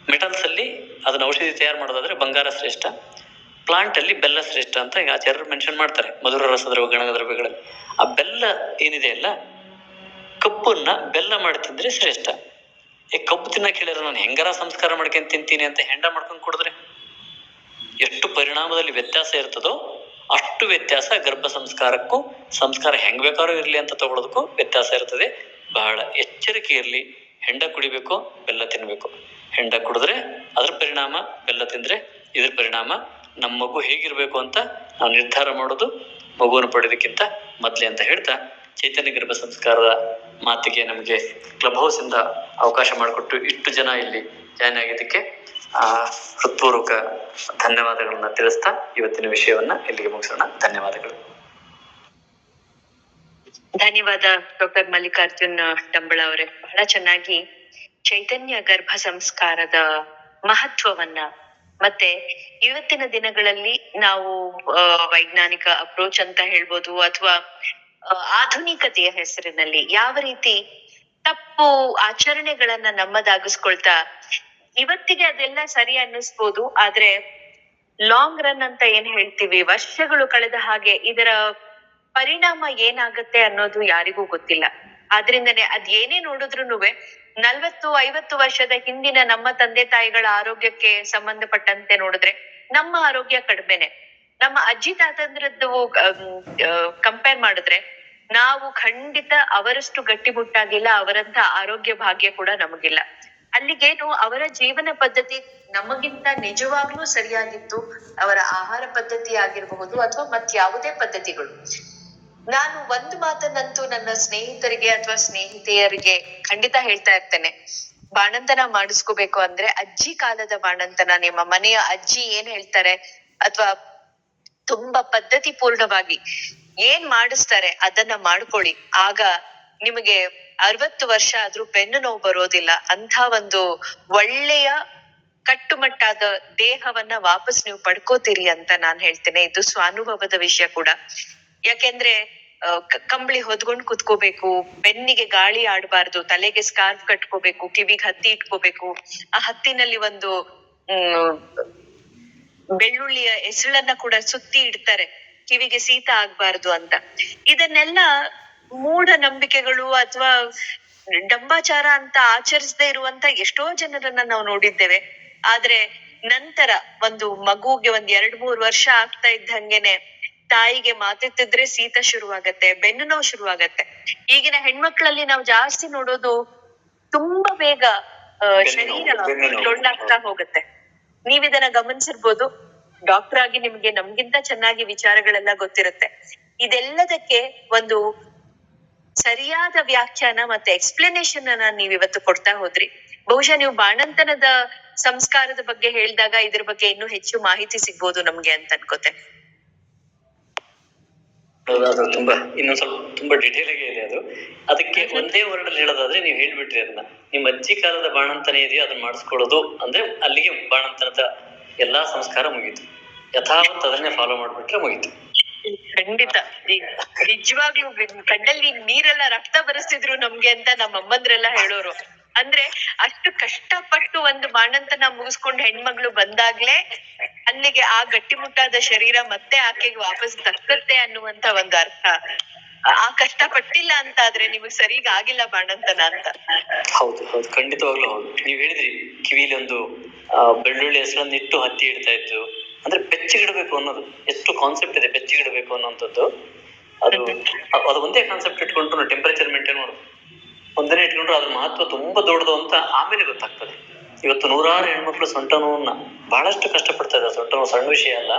S2: ಮೆಟಲ್ಸ್ ಅಲ್ಲಿ ಅದನ್ನ ಔಷಧಿ ತಯಾರು ಮಾಡೋದಾದ್ರೆ ಬಂಗಾರ ಶ್ರೇಷ್ಠ. ಪ್ಲಾಂಟ್ ಅಲ್ಲಿ ಬೆಲ್ಲ ಶ್ರೇಷ್ಠ ಅಂತ ಆಚಾರ್ಯರು ಮೆನ್ಷನ್ ಮಾಡ್ತಾರೆ ಮಧುರ ರಸದ್ರವ ಗಣಕ ದ್ರವ್ಯಗಳಲ್ಲಿ. ಆ ಬೆಲ್ಲ ಏನಿದೆ ಅಲ್ಲ, ಕಬ್ಬನ್ನ ಬೆಲ್ಲ ಮಾಡಿ ತಿಂದ್ರೆ ಶ್ರೇಷ್ಠ. ಕಬ್ಬು ತಿನ್ನಕ್ ಹೇಳಿದ್ರೆ ನಾನು ಹೆಂಗಾರ ಸಂಸ್ಕಾರ ಮಾಡ್ಕೊಂಡ್ ತಿಂತೀನಿ ಅಂತ ಹೆಂಡ ಮಾಡ್ಕೊಂಡ್ ಕುಡಿದ್ರೆ ಎಷ್ಟು ಪರಿಣಾಮದಲ್ಲಿ ವ್ಯತ್ಯಾಸ ಇರ್ತದೋ ಅಷ್ಟು ವ್ಯತ್ಯಾಸ ಗರ್ಭ ಸಂಸ್ಕಾರಕ್ಕೂ, ಸಂಸ್ಕಾರ ಹೆಂಗ್ ಬೇಕಾದ್ರೂ ಇರ್ಲಿ ಅಂತ ತಗೊಳ್ಳೋದಕ್ಕೂ ವ್ಯತ್ಯಾಸ ಇರ್ತದೆ. ಬಹಳ ಎಚ್ಚರಿಕೆ ಇರ್ಲಿ. ಹೆಂಡ ಕುಡಿಬೇಕು, ಬೆಲ್ಲ ತಿನ್ಬೇಕು. ಹೆಂಡ ಕುಡಿದ್ರೆ ಅದ್ರ ಪರಿಣಾಮ, ಬೆಲ್ಲ ತಿಂದ್ರೆ ಇದ್ರ ಪರಿಣಾಮ. ನಮ್ಮ ಮಗು ಹೇಗಿರ್ಬೇಕು ಅಂತ ನಾವು ನಿರ್ಧಾರ ಮಾಡೋದು ಮಗುವನ್ನು ಪಡೆಯೋದಕ್ಕಿಂತ ಮೊದ್ಲೇ ಅಂತ ಹೇಳ್ತಾ, ಚೈತನ್ಯ ಗರ್ಭ ಸಂಸ್ಕಾರದ ಮಾತಿಗೆ ನಮಗೆ ಕ್ಲಬ್ ಹೌಸ್ ಇಂದ ಅವಕಾಶ ಮಾಡಿಕೊಟ್ಟು ಇಷ್ಟು ಜನ ಇಲ್ಲಿ ಜಾಯ್ನ್ ಆಗಿದ್ದಕ್ಕೆ ಹೃತ್ಪೂರ್ವಕ ಧನ್ಯವಾದಗಳನ್ನ ತಿಳಿಸ್ತಾ ಇವತ್ತಿನ ವಿಷಯವನ್ನ ಇಲ್ಲಿಗೆ ಮುಗಿಸೋಣ. ಧನ್ಯವಾದಗಳು.
S1: ಧನ್ಯವಾದ ಡಾಕ್ಟರ್ ಮಲ್ಲಿಕಾರ್ಜುನ್ ಡಂಬಳ ಅವರೇ. ಬಹಳ ಚೆನ್ನಾಗಿ ಚೈತನ್ಯ ಗರ್ಭ ಸಂಸ್ಕಾರದ ಮಹತ್ವವನ್ನ ಮತ್ತೆ ಇವತ್ತಿನ ದಿನಗಳಲ್ಲಿ ನಾವು ವೈಜ್ಞಾನಿಕ ಅಪ್ರೋಚ್ ಅಂತ ಹೇಳ್ಬೋದು ಅಥವಾ ಆಧುನಿಕತೆಯ ಹೆಸರಿನಲ್ಲಿ ಯಾವ ರೀತಿ ತಪ್ಪು ಆಚರಣೆಗಳನ್ನ ನಮ್ಮದಾಗಿಸ್ಕೊಳ್ತಾ ಇವತ್ತಿಗೆ ಅದೆಲ್ಲ ಸರಿ ಅನ್ನಿಸ್ಬೋದು, ಆದ್ರೆ ಲಾಂಗ್ ರನ್ ಅಂತ ಏನ್ ಹೇಳ್ತೀವಿ, ವರ್ಷಗಳು ಕಳೆದ ಹಾಗೆ ಇದರ ಪರಿಣಾಮ ಏನಾಗತ್ತೆ ಅನ್ನೋದು ಯಾರಿಗೂ ಗೊತ್ತಿಲ್ಲ. ಆದ್ರಿಂದನೇ ಅದ್ ಏನೇ ನೋಡಿದ್ರುನುವೆ 40-50 ವರ್ಷದ ಹಿಂದಿನ ನಮ್ಮ ತಂದೆ ತಾಯಿಗಳ ಆರೋಗ್ಯಕ್ಕೆ ಸಂಬಂಧಪಟ್ಟಂತೆ ನೋಡಿದ್ರೆ ನಮ್ಮ ಆರೋಗ್ಯ ಕಡಿಮೆನೆ. ನಮ್ಮ ಅಜ್ಜಿ ತಾತಂದ್ರದ್ದು ಕಂಪೇರ್ ಮಾಡಿದ್ರೆ ನಾವು ಖಂಡಿತ ಅವರಷ್ಟು ಗಟ್ಟಿಮುಟ್ಟಾಗಿಲ್ಲ, ಅವರಂತ ಆರೋಗ್ಯ ಭಾಗ್ಯ ಕೂಡ ನಮಗಿಲ್ಲ. ಅಲ್ಲಿಗೇನು ಅವರ ಜೀವನ ಪದ್ಧತಿ ನಮಗಿಂತ ನಿಜವಾಗ್ಲೂ ಸರಿಯಾಗಿತ್ತು. ಅವರ ಆಹಾರ ಪದ್ಧತಿ ಆಗಿರಬಹುದು ಅಥವಾ ಮತ್ಯಾವುದೇ ಪದ್ಧತಿಗಳು. ನಾನು ಒಂದು ಮಾತನ್ನಂತೂ ನನ್ನ ಸ್ನೇಹಿತರಿಗೆ ಅಥವಾ ಸ್ನೇಹಿತೆಯರಿಗೆ ಖಂಡಿತ ಹೇಳ್ತಾ ಇರ್ತೇನೆ, ಬಾಣಂತನ ಮಾಡಿಸ್ಕೋಬೇಕು ಅಂದ್ರೆ ಅಜ್ಜಿ ಕಾಲದ ಬಾಣಂತನ, ನಿಮ್ಮ ಮನೆಯ ಅಜ್ಜಿ ಏನ್ ಹೇಳ್ತಾರೆ ಅಥವಾ ತುಂಬಾ ಪದ್ಧತಿ ಪೂರ್ಣವಾಗಿ ಏನ್ ಮಾಡಿಸ್ತಾರೆ ಅದನ್ನ ಮಾಡ್ಕೊಳ್ಳಿ. ಆಗ ನಿಮಗೆ 60 ವರ್ಷ ಆದ್ರೂ ಬೆನ್ನು ನೋವು ಬರೋದಿಲ್ಲ. ಅಂತ ಒಂದು ಒಳ್ಳೆಯ ಕಟ್ಟುಮಟ್ಟಾದ ದೇಹವನ್ನ ವಾಪಸ್ ನೀವು ಪಡ್ಕೋತೀರಿ ಅಂತ ನಾನ್ ಹೇಳ್ತೇನೆ. ಇದು ಸ್ವಾನುಭವದ ವಿಷಯ ಕೂಡ. ಯಾಕೆಂದ್ರೆ ಕಂಬಳಿ ಹೊದ್ಕೊಂಡ್ ಕುತ್ಕೋಬೇಕು, ಬೆನ್ನಿಗೆ ಗಾಳಿ ಆಡ್ಬಾರ್ದು, ತಲೆಗೆ ಸ್ಕಾರ್ಫ್ ಕಟ್ಕೋಬೇಕು, ಕಿವಿಗೆ ಹತ್ತಿ ಇಟ್ಕೋಬೇಕು, ಆ ಹತ್ತಿನಲ್ಲಿ ಒಂದು ಬೆಳ್ಳುಳ್ಳಿಯ ಎಸಳನ್ನ ಕೂಡ ಸುತ್ತಿ ಇಡ್ತಾರೆ ಕಿವಿಗೆ ಶೀತ ಆಗ್ಬಾರ್ದು ಅಂತ. ಇದನ್ನೆಲ್ಲ ಮೂಢ ನಂಬಿಕೆಗಳು ಅಥವಾ ಡಂಬಾಚಾರ ಅಂತ ಆಚರಿಸದೇ ಇರುವಂತ ಎಷ್ಟೋ ಜನರನ್ನ ನಾವು ನೋಡಿದ್ದೇವೆ. ಆದ್ರೆ ನಂತರ ಒಂದು ಮಗುಗೆ 1-2-3 ವರ್ಷ ಆಗ್ತಾ ಇದ್ದಂಗೆನೆ ತಾಯಿಗೆ ಮಾತೆತ್ತಿದ್ರೆ ಶೀತ ಶುರುವಾಗತ್ತೆ, ಬೆನ್ನು ನೋವು ಶುರುವಾಗತ್ತೆ. ಈಗಿನ ಹೆಣ್ಮಕ್ಳಲ್ಲಿ ನಾವು ಜಾಸ್ತಿ ನೋಡೋದು ತುಂಬಾ ಬೇಗ ಶರೀರ ಡೊಳ್ಳಾಗ್ತಾ ಹೋಗುತ್ತೆ. ನೀವಿದನ್ನ ಗಮನಿಸಿರ್ಬೋದು. ಡಾಕ್ಟರ್ ಆಗಿ ನಿಮ್ಗೆ ನಮ್ಗಿಂತ ಚೆನ್ನಾಗಿ ವಿಚಾರಗಳೆಲ್ಲ ಗೊತ್ತಿರುತ್ತೆ. ಇದೆಲ್ಲದಕ್ಕೆ ಒಂದು ಸರಿಯಾದ ವ್ಯಾಖ್ಯಾನ ಮತ್ತೆ ಎಕ್ಸ್ಪ್ಲನೇಷನ್ ಅನ್ನ ನೀವ್ ಇವತ್ತು ಕೊಡ್ತಾ ಹೋದ್ರಿ. ಬಹುಶಃ ನೀವು ಬಾಣಂತನದ ಸಂಸ್ಕಾರದ ಬಗ್ಗೆ ಹೇಳಿದಾಗ ಇದ್ರ ಬಗ್ಗೆ ಇನ್ನೂ ಹೆಚ್ಚು ಮಾಹಿತಿ ಸಿಗ್ಬೋದು ನಮ್ಗೆ ಅಂತ ಅನ್ಕೋತೇನೆ.
S2: ಅದು ತುಂಬಾ ಇನ್ನೊಂದ್ ಸ್ವಲ್ಪ ತುಂಬಾ ಡಿಟೇಲ್ ಆಗಿ ಇದೆ ಅದು. ಅದಕ್ಕೆ ಒಂದೇ ವರ್ಡ್ ಅಲ್ಲಿ ಹೇಳೋದಾದ್ರೆ ನೀವು ಹೇಳ್ಬಿಟ್ರಿ ಅದನ್ನ. ನಿಮ್ಮ ಅಜ್ಜಿ ಕಾಲದ ಬಾಣಂತನ ಇದೆಯೋ ಅದನ್ನ ಮಾಡಿಸ್ಕೊಳ್ಳೋದು ಅಂದ್ರೆ ಅಲ್ಲಿಗೆ ಬಾಣಂತನದ ಎಲ್ಲಾ ಸಂಸ್ಕಾರ ಮುಗೀತು. ಯಥಾವತ್ ಅದನ್ನೇ ಫಾಲೋ ಮಾಡ್ಬಿಟ್ರೆ ಮುಗೀತು.
S1: ಖಂಡಿತ. ನಿಜವಾಗ್ಲೂ ಕಣ್ಣಲ್ಲಿ ನೀರೆಲ್ಲ ರಕ್ತ ಬರೆಸ್ತಿದ್ರು ನಮ್ಗೆ ಅಂತ ನಮ್ಮ ಅಮ್ಮಂದ್ರೆಲ್ಲ ಹೇಳೋರು. ಅಂದ್ರೆ ಅಷ್ಟು ಕಷ್ಟಪಟ್ಟು ಒಂದು ಬಾಣಂತನ ಮುಗಿಸ್ಕೊಂಡು ಹೆಣ್ಮಗ್ಳು ಬಂದಾಗ್ಲೇ ಅಲ್ಲಿಗೆ ಆ ಗಟ್ಟಿಮುಟ್ಟಾದ ಶರೀರ ಮತ್ತೆ ಆಕೆಗೆ ವಾಪಸ್ ದಕ್ಕತ್ತೆ ಅನ್ನುವಂತ ಒಂದು ಅರ್ಥ. ಆ ಕಷ್ಟ ಪಟ್ಟಿಲ್ಲ ಅಂತ ಆದ್ರೆ ನಿಮಗ್ ಸರಿಗ ಆಗಿಲ್ಲ ಬಾಣಂತನ ಅಂತ.
S2: ಹೌದು ಹೌದು, ಖಂಡಿತವಾಗ್ಲೂ ಹೌದು. ನೀವ್ ಹೇಳಿದ್ರಿ ಕಿವಿಲಿ ಒಂದು ಬೆಳ್ಳುಳ್ಳಿ ಹೆಸರನ್ನ ಇಟ್ಟು ಹತ್ತಿ ಇಡ್ತಾ ಇತ್ತು ಅಂದ್ರೆ ಬೆಚ್ಚಗಿಡ್ಬೇಕು ಅನ್ನೋದು. ಎಷ್ಟು ಕಾನ್ಸೆಪ್ಟ್ ಇದೆ ಬೆಚ್ಚಗಿಡ್ಬೇಕು ಅನ್ನೋಂಥದ್ದು. ಅದು ಒಂದೇ ಕಾನ್ಸೆಪ್ಟ್ ಇಟ್ಕೊಂಡ್ರು ಟೆಂಪರೇಚರ್ ಮೇಂಟೈನ್ ಮಾಡೋದು ಒಂದನೇ ಇಟ್ಕೊಂಡ್ರು ಅದ್ರ ಮಹತ್ವ ತುಂಬಾ ದೊಡ್ಡದು ಅಂತ ಆಮೇಲೆ ಗೊತ್ತಾಗ್ತದೆ. ಇವತ್ತು 100 ಹೆಣ್ಮಕ್ಳು ಸೊಂಟ ನೋವನ್ನ ಬಹಳಷ್ಟು ಕಷ್ಟಪಡ್ತಾ ಇದ್ದಾರೆ. ಸೊಂಟ ನೋವು ಸಣ್ಣ ವಿಷಯ ಅಲ್ಲ,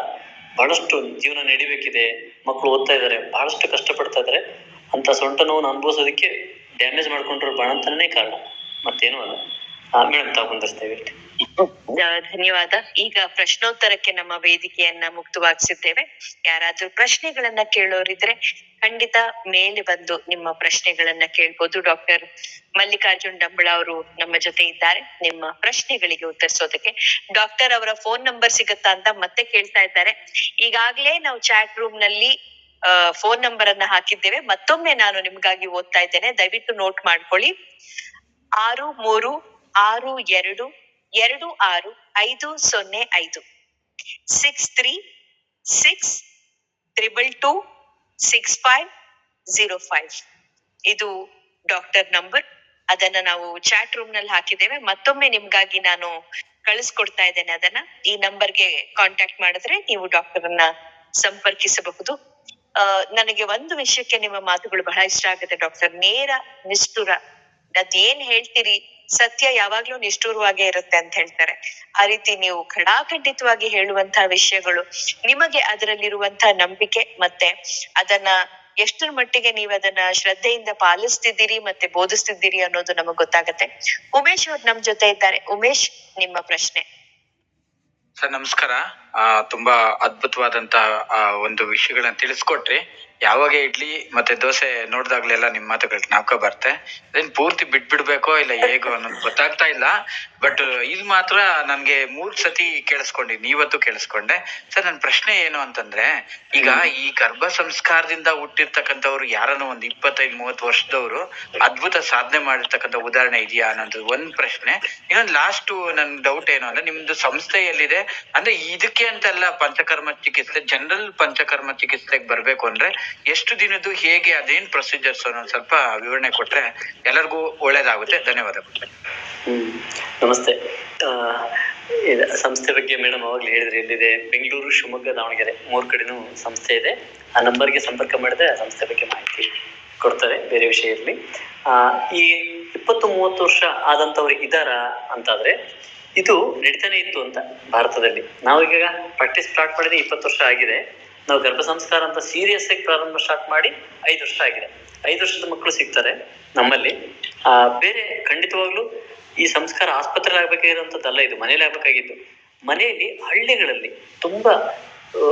S2: ಬಹಳಷ್ಟು ಜೀವನ ನಡಿಬೇಕಿದೆ, ಮಕ್ಕಳು ಓದ್ತಾ ಇದ್ದಾರೆ, ಬಹಳಷ್ಟು ಕಷ್ಟಪಡ್ತಾ ಇದ್ದಾರೆ. ಅಂತ ಸೊಂಟ ನೋವನ್ನು ಅನುಭವಿಸೋದಕ್ಕೆ ಡ್ಯಾಮೇಜ್ ಮಾಡ್ಕೊಂಡ್ರು ಬಾಣಂತನೇ ಕಾರಣ, ಮತ್ತೇನೂ ಅಲ್ಲ. ಮೇಡಮ್ ತಾವು ಮುಂದುವರಿಸ್ತೇವೆ.
S1: ಧನ್ಯವಾದ. ಈಗ ಪ್ರಶ್ನೋತ್ತರಕ್ಕೆ ನಮ್ಮ ವೇದಿಕೆಯನ್ನ ಮುಕ್ತವಾಗಿಸಿದ್ದೇವೆ. ಯಾರಾದ್ರೂ ಪ್ರಶ್ನೆಗಳನ್ನ ಕೇಳೋರಿದ್ರೆ ಖಂಡಿತ ಮೇಲೆ ಬಂದು ನಿಮ್ಮ ಪ್ರಶ್ನೆಗಳನ್ನ ಕೇಳ್ಬೋದು. ಡಾಕ್ಟರ್ ಮಲ್ಲಿಕಾರ್ಜುನ್ ಡಂಬಳ ಅವರು ನಮ್ಮ ಜೊತೆ ಇದ್ದಾರೆ ನಿಮ್ಮ ಪ್ರಶ್ನೆಗಳಿಗೆ ಉತ್ತರಿಸೋದಕ್ಕೆ. ಡಾಕ್ಟರ್ ಅವರ ಫೋನ್ ನಂಬರ್ ಸಿಗುತ್ತಾ ಅಂತ ಮತ್ತೆ ಕೇಳ್ತಾ ಇದ್ದಾರೆ. ಈಗಾಗ್ಲೇ ನಾವು ಚಾಟ್ ರೂಮ್ ನಲ್ಲಿ ಫೋನ್ ನಂಬರ್ ಅನ್ನ ಹಾಕಿದ್ದೇವೆ. ಮತ್ತೊಮ್ಮೆ ನಾನು ನಿಮ್ಗಾಗಿ ಓದ್ತಾ ಇದ್ದೇನೆ, ದಯವಿಟ್ಟು ನೋಟ್ ಮಾಡ್ಕೊಳ್ಳಿ. 63622655 6362226505 ಇದು ಡಾಕ್ಟರ್ ನಂಬರ್. ಅದನ್ನ ನಾವು ಚಾಟ್ ರೂಮ್ ನಲ್ಲಿ ಹಾಕಿದ್ದೇವೆ. ಮತ್ತೊಮ್ಮೆ ನಿಮ್ಗಾಗಿ ನಾನು ಕಳಿಸ್ಕೊಡ್ತಾ ಇದ್ದೇನೆ ಅದನ್ನ. ಈ ನಂಬರ್ಗೆ ಕಾಂಟ್ಯಾಕ್ಟ್ ಮಾಡಿದ್ರೆ ನೀವು ಡಾಕ್ಟರ್ ಅನ್ನ ಸಂಪರ್ಕಿಸಬಹುದು. ನನಗೆ ಒಂದು ವಿಷಯಕ್ಕೆ ನಿಮ್ಮ ಮಾತುಗಳು ಬಹಳ ಇಷ್ಟ ಆಗುತ್ತೆ ಡಾಕ್ಟರ್. ನೇರ, ನಿಷ್ಠುರ, ಅದೇನ್ ಹೇಳ್ತೀರಿ ಸತ್ಯ ಯಾವಾಗ್ಲೂ ನಿಷ್ಠುರವಾಗೇ ಇರುತ್ತೆ ಅಂತ ಹೇಳ್ತಾರೆ. ಆ ರೀತಿ ನೀವು ಖಡಾಖಂಡಿತವಾಗಿ ಹೇಳುವಂತಹ ವಿಷಯಗಳು, ನಿಮಗೆ ಅದರಲ್ಲಿರುವಂತಹ ನಂಬಿಕೆ ಮತ್ತೆ ಅದನ್ನ ಎಷ್ಟರ ಮಟ್ಟಿಗೆ ನೀವು ಅದನ್ನ ಶ್ರದ್ಧೆಯಿಂದ ಪಾಲಿಸ್ತಿದ್ದೀರಿ ಮತ್ತೆ ಬೋಧಿಸ್ತಿದ್ದೀರಿ ಅನ್ನೋದು ನಮಗ್ ಗೊತ್ತಾಗತ್ತೆ. ಉಮೇಶ್ ಅವ್ರು ನಮ್ ಜೊತೆ ಇದ್ದಾರೆ. ಉಮೇಶ್, ನಿಮ್ಮ ಪ್ರಶ್ನೆ.
S3: ಸರ್ ನಮಸ್ಕಾರ. ತುಂಬಾ ಅದ್ಭುತವಾದಂತ ಒಂದು ವಿಷಯಗಳನ್ನ ತಿಳಿಸ್ಕೊಟ್ರಿ. ಯಾವಾಗ ಇಡ್ಲಿ ಮತ್ತೆ ದೋಸೆ ನೋಡ್ದಾಗ್ಲೆಲ್ಲ ನಿಮ್ ಮಾತುಗಳು ಜ್ಞಾಪಕ ಬರುತ್ತೆ. ಅದೇನ್ ಪೂರ್ತಿ ಬಿಟ್ಬಿಡ್ಬೇಕೋ ಇಲ್ಲ ಹೇಗೋ ಅನ್ನೋದು ಗೊತ್ತಾಗ್ತಾ ಇಲ್ಲ. ಬಟ್ ಇಲ್ಲಿ ಮಾತ್ರ ನನ್ಗೆ 3 ಸತಿ ಕೇಳಿಸ್ಕೊಂಡಿನಿ, ಇವತ್ತು ಕೇಳಿಸ್ಕೊಂಡೆ. ಸರ್ ನನ್ ಪ್ರಶ್ನೆ ಏನು ಅಂತಂದ್ರೆ, ಈಗ ಈ ಗರ್ಭ ಸಂಸ್ಕಾರದಿಂದ ಹುಟ್ಟಿರ್ತಕ್ಕಂಥವ್ರು ಯಾರನ್ನೋ ಒಂದು 25-30 ವರ್ಷದವ್ರು ಅದ್ಭುತ ಸಾಧನೆ ಮಾಡಿರ್ತಕ್ಕಂಥ ಉದಾಹರಣೆ ಇದೆಯಾ ಅನ್ನೋದು ಒಂದ್ ಪ್ರಶ್ನೆ. ಇನ್ನೊಂದು ಲಾಸ್ಟ್ ನನ್ ಡೌಟ್ ಏನು ಅಂದ್ರೆ, ನಿಮ್ದು ಸಂಸ್ಥೆ ಎಲ್ಲಿದೆ? ಅಂದ್ರೆ ಇದಕ್ಕೆ ಅಂತೆಲ್ಲ ಪಂಚಕರ್ಮ ಚಿಕಿತ್ಸೆ, ಜನರಲ್ ಪಂಚಕರ್ಮ ಚಿಕಿತ್ಸೆಗೆ ಬರ್ಬೇಕು ಅಂದ್ರೆ ಎಷ್ಟು ದಿನದ್ದು, ಹೇಗೆ, ಅದೇನ್ ಪ್ರೊಸೀಜರ್ಸ್ ಅನ್ನೋದು ಸ್ವಲ್ಪ ವಿವರಣೆ ಕೊಟ್ರೆ ಎಲ್ಲರಿಗೂ ಒಳ್ಳೇದಾಗುತ್ತೆ. ಧನ್ಯವಾದಗಳು.
S2: ನಮಸ್ತೆ. ಸಂಸ್ಥೆ ಬಗ್ಗೆ ಮೇಡಮ್ ಅವಾಗ್ಲೇ ಹೇಳಿದ್ರೆ, ಎಲ್ಲಿದೆ? ಬೆಂಗಳೂರು, ಶಿವಮೊಗ್ಗ, ದಾವಣಗೆರೆ 3 ಕಡೆನೂ ಸಂಸ್ಥೆ ಇದೆ. ಆ ನಂಬರ್ಗೆ ಸಂಪರ್ಕ ಮಾಡಿದ್ರೆ ಆ ಸಂಸ್ಥೆ ಬಗ್ಗೆ ಮಾಹಿತಿ ಕೊಡ್ತಾರೆ, ಬೇರೆ ವಿಷಯ ಇರಲಿ. ಈ 20-30 ವರ್ಷ ಆದಂತವ್ರು ಇದಾರ ಅಂತಾದ್ರೆ ಇದು ನಡೀತಾನೆ ಇತ್ತು ಅಂತ ಭಾರತದಲ್ಲಿ. ನಾವೀಗ ಪ್ರಾಕ್ಟೀಸ್ ಸ್ಟಾರ್ಟ್ ಮಾಡಿದ್ರೆ 20 ವರ್ಷ ಆಗಿದೆ. ನಾವು ಗರ್ಭ ಸಂಸ್ಕಾರ ಅಂತ ಸೀರಿಯಸ್ ಆಗಿ ಪ್ರಾರಂಭ ಸ್ಟಾರ್ಟ್ ಮಾಡಿ 5 ವರ್ಷ ಆಗಿದೆ. 5 ವರ್ಷದ ಮಕ್ಕಳು ಸಿಗ್ತಾರೆ ನಮ್ಮಲ್ಲಿ. ಬೇರೆ ಖಂಡಿತವಾಗ್ಲೂ ಈ ಸಂಸ್ಕಾರ ಆಸ್ಪತ್ರೆ ಆಗ್ಬೇಕಾಗಿರುವಂತದ್ದಲ್ಲ, ಇದು ಮನೇಲಿ ಆಗ್ಬೇಕಾಗಿತ್ತು. ಮನೆಯಲ್ಲಿ, ಹಳ್ಳಿಗಳಲ್ಲಿ, ತುಂಬಾ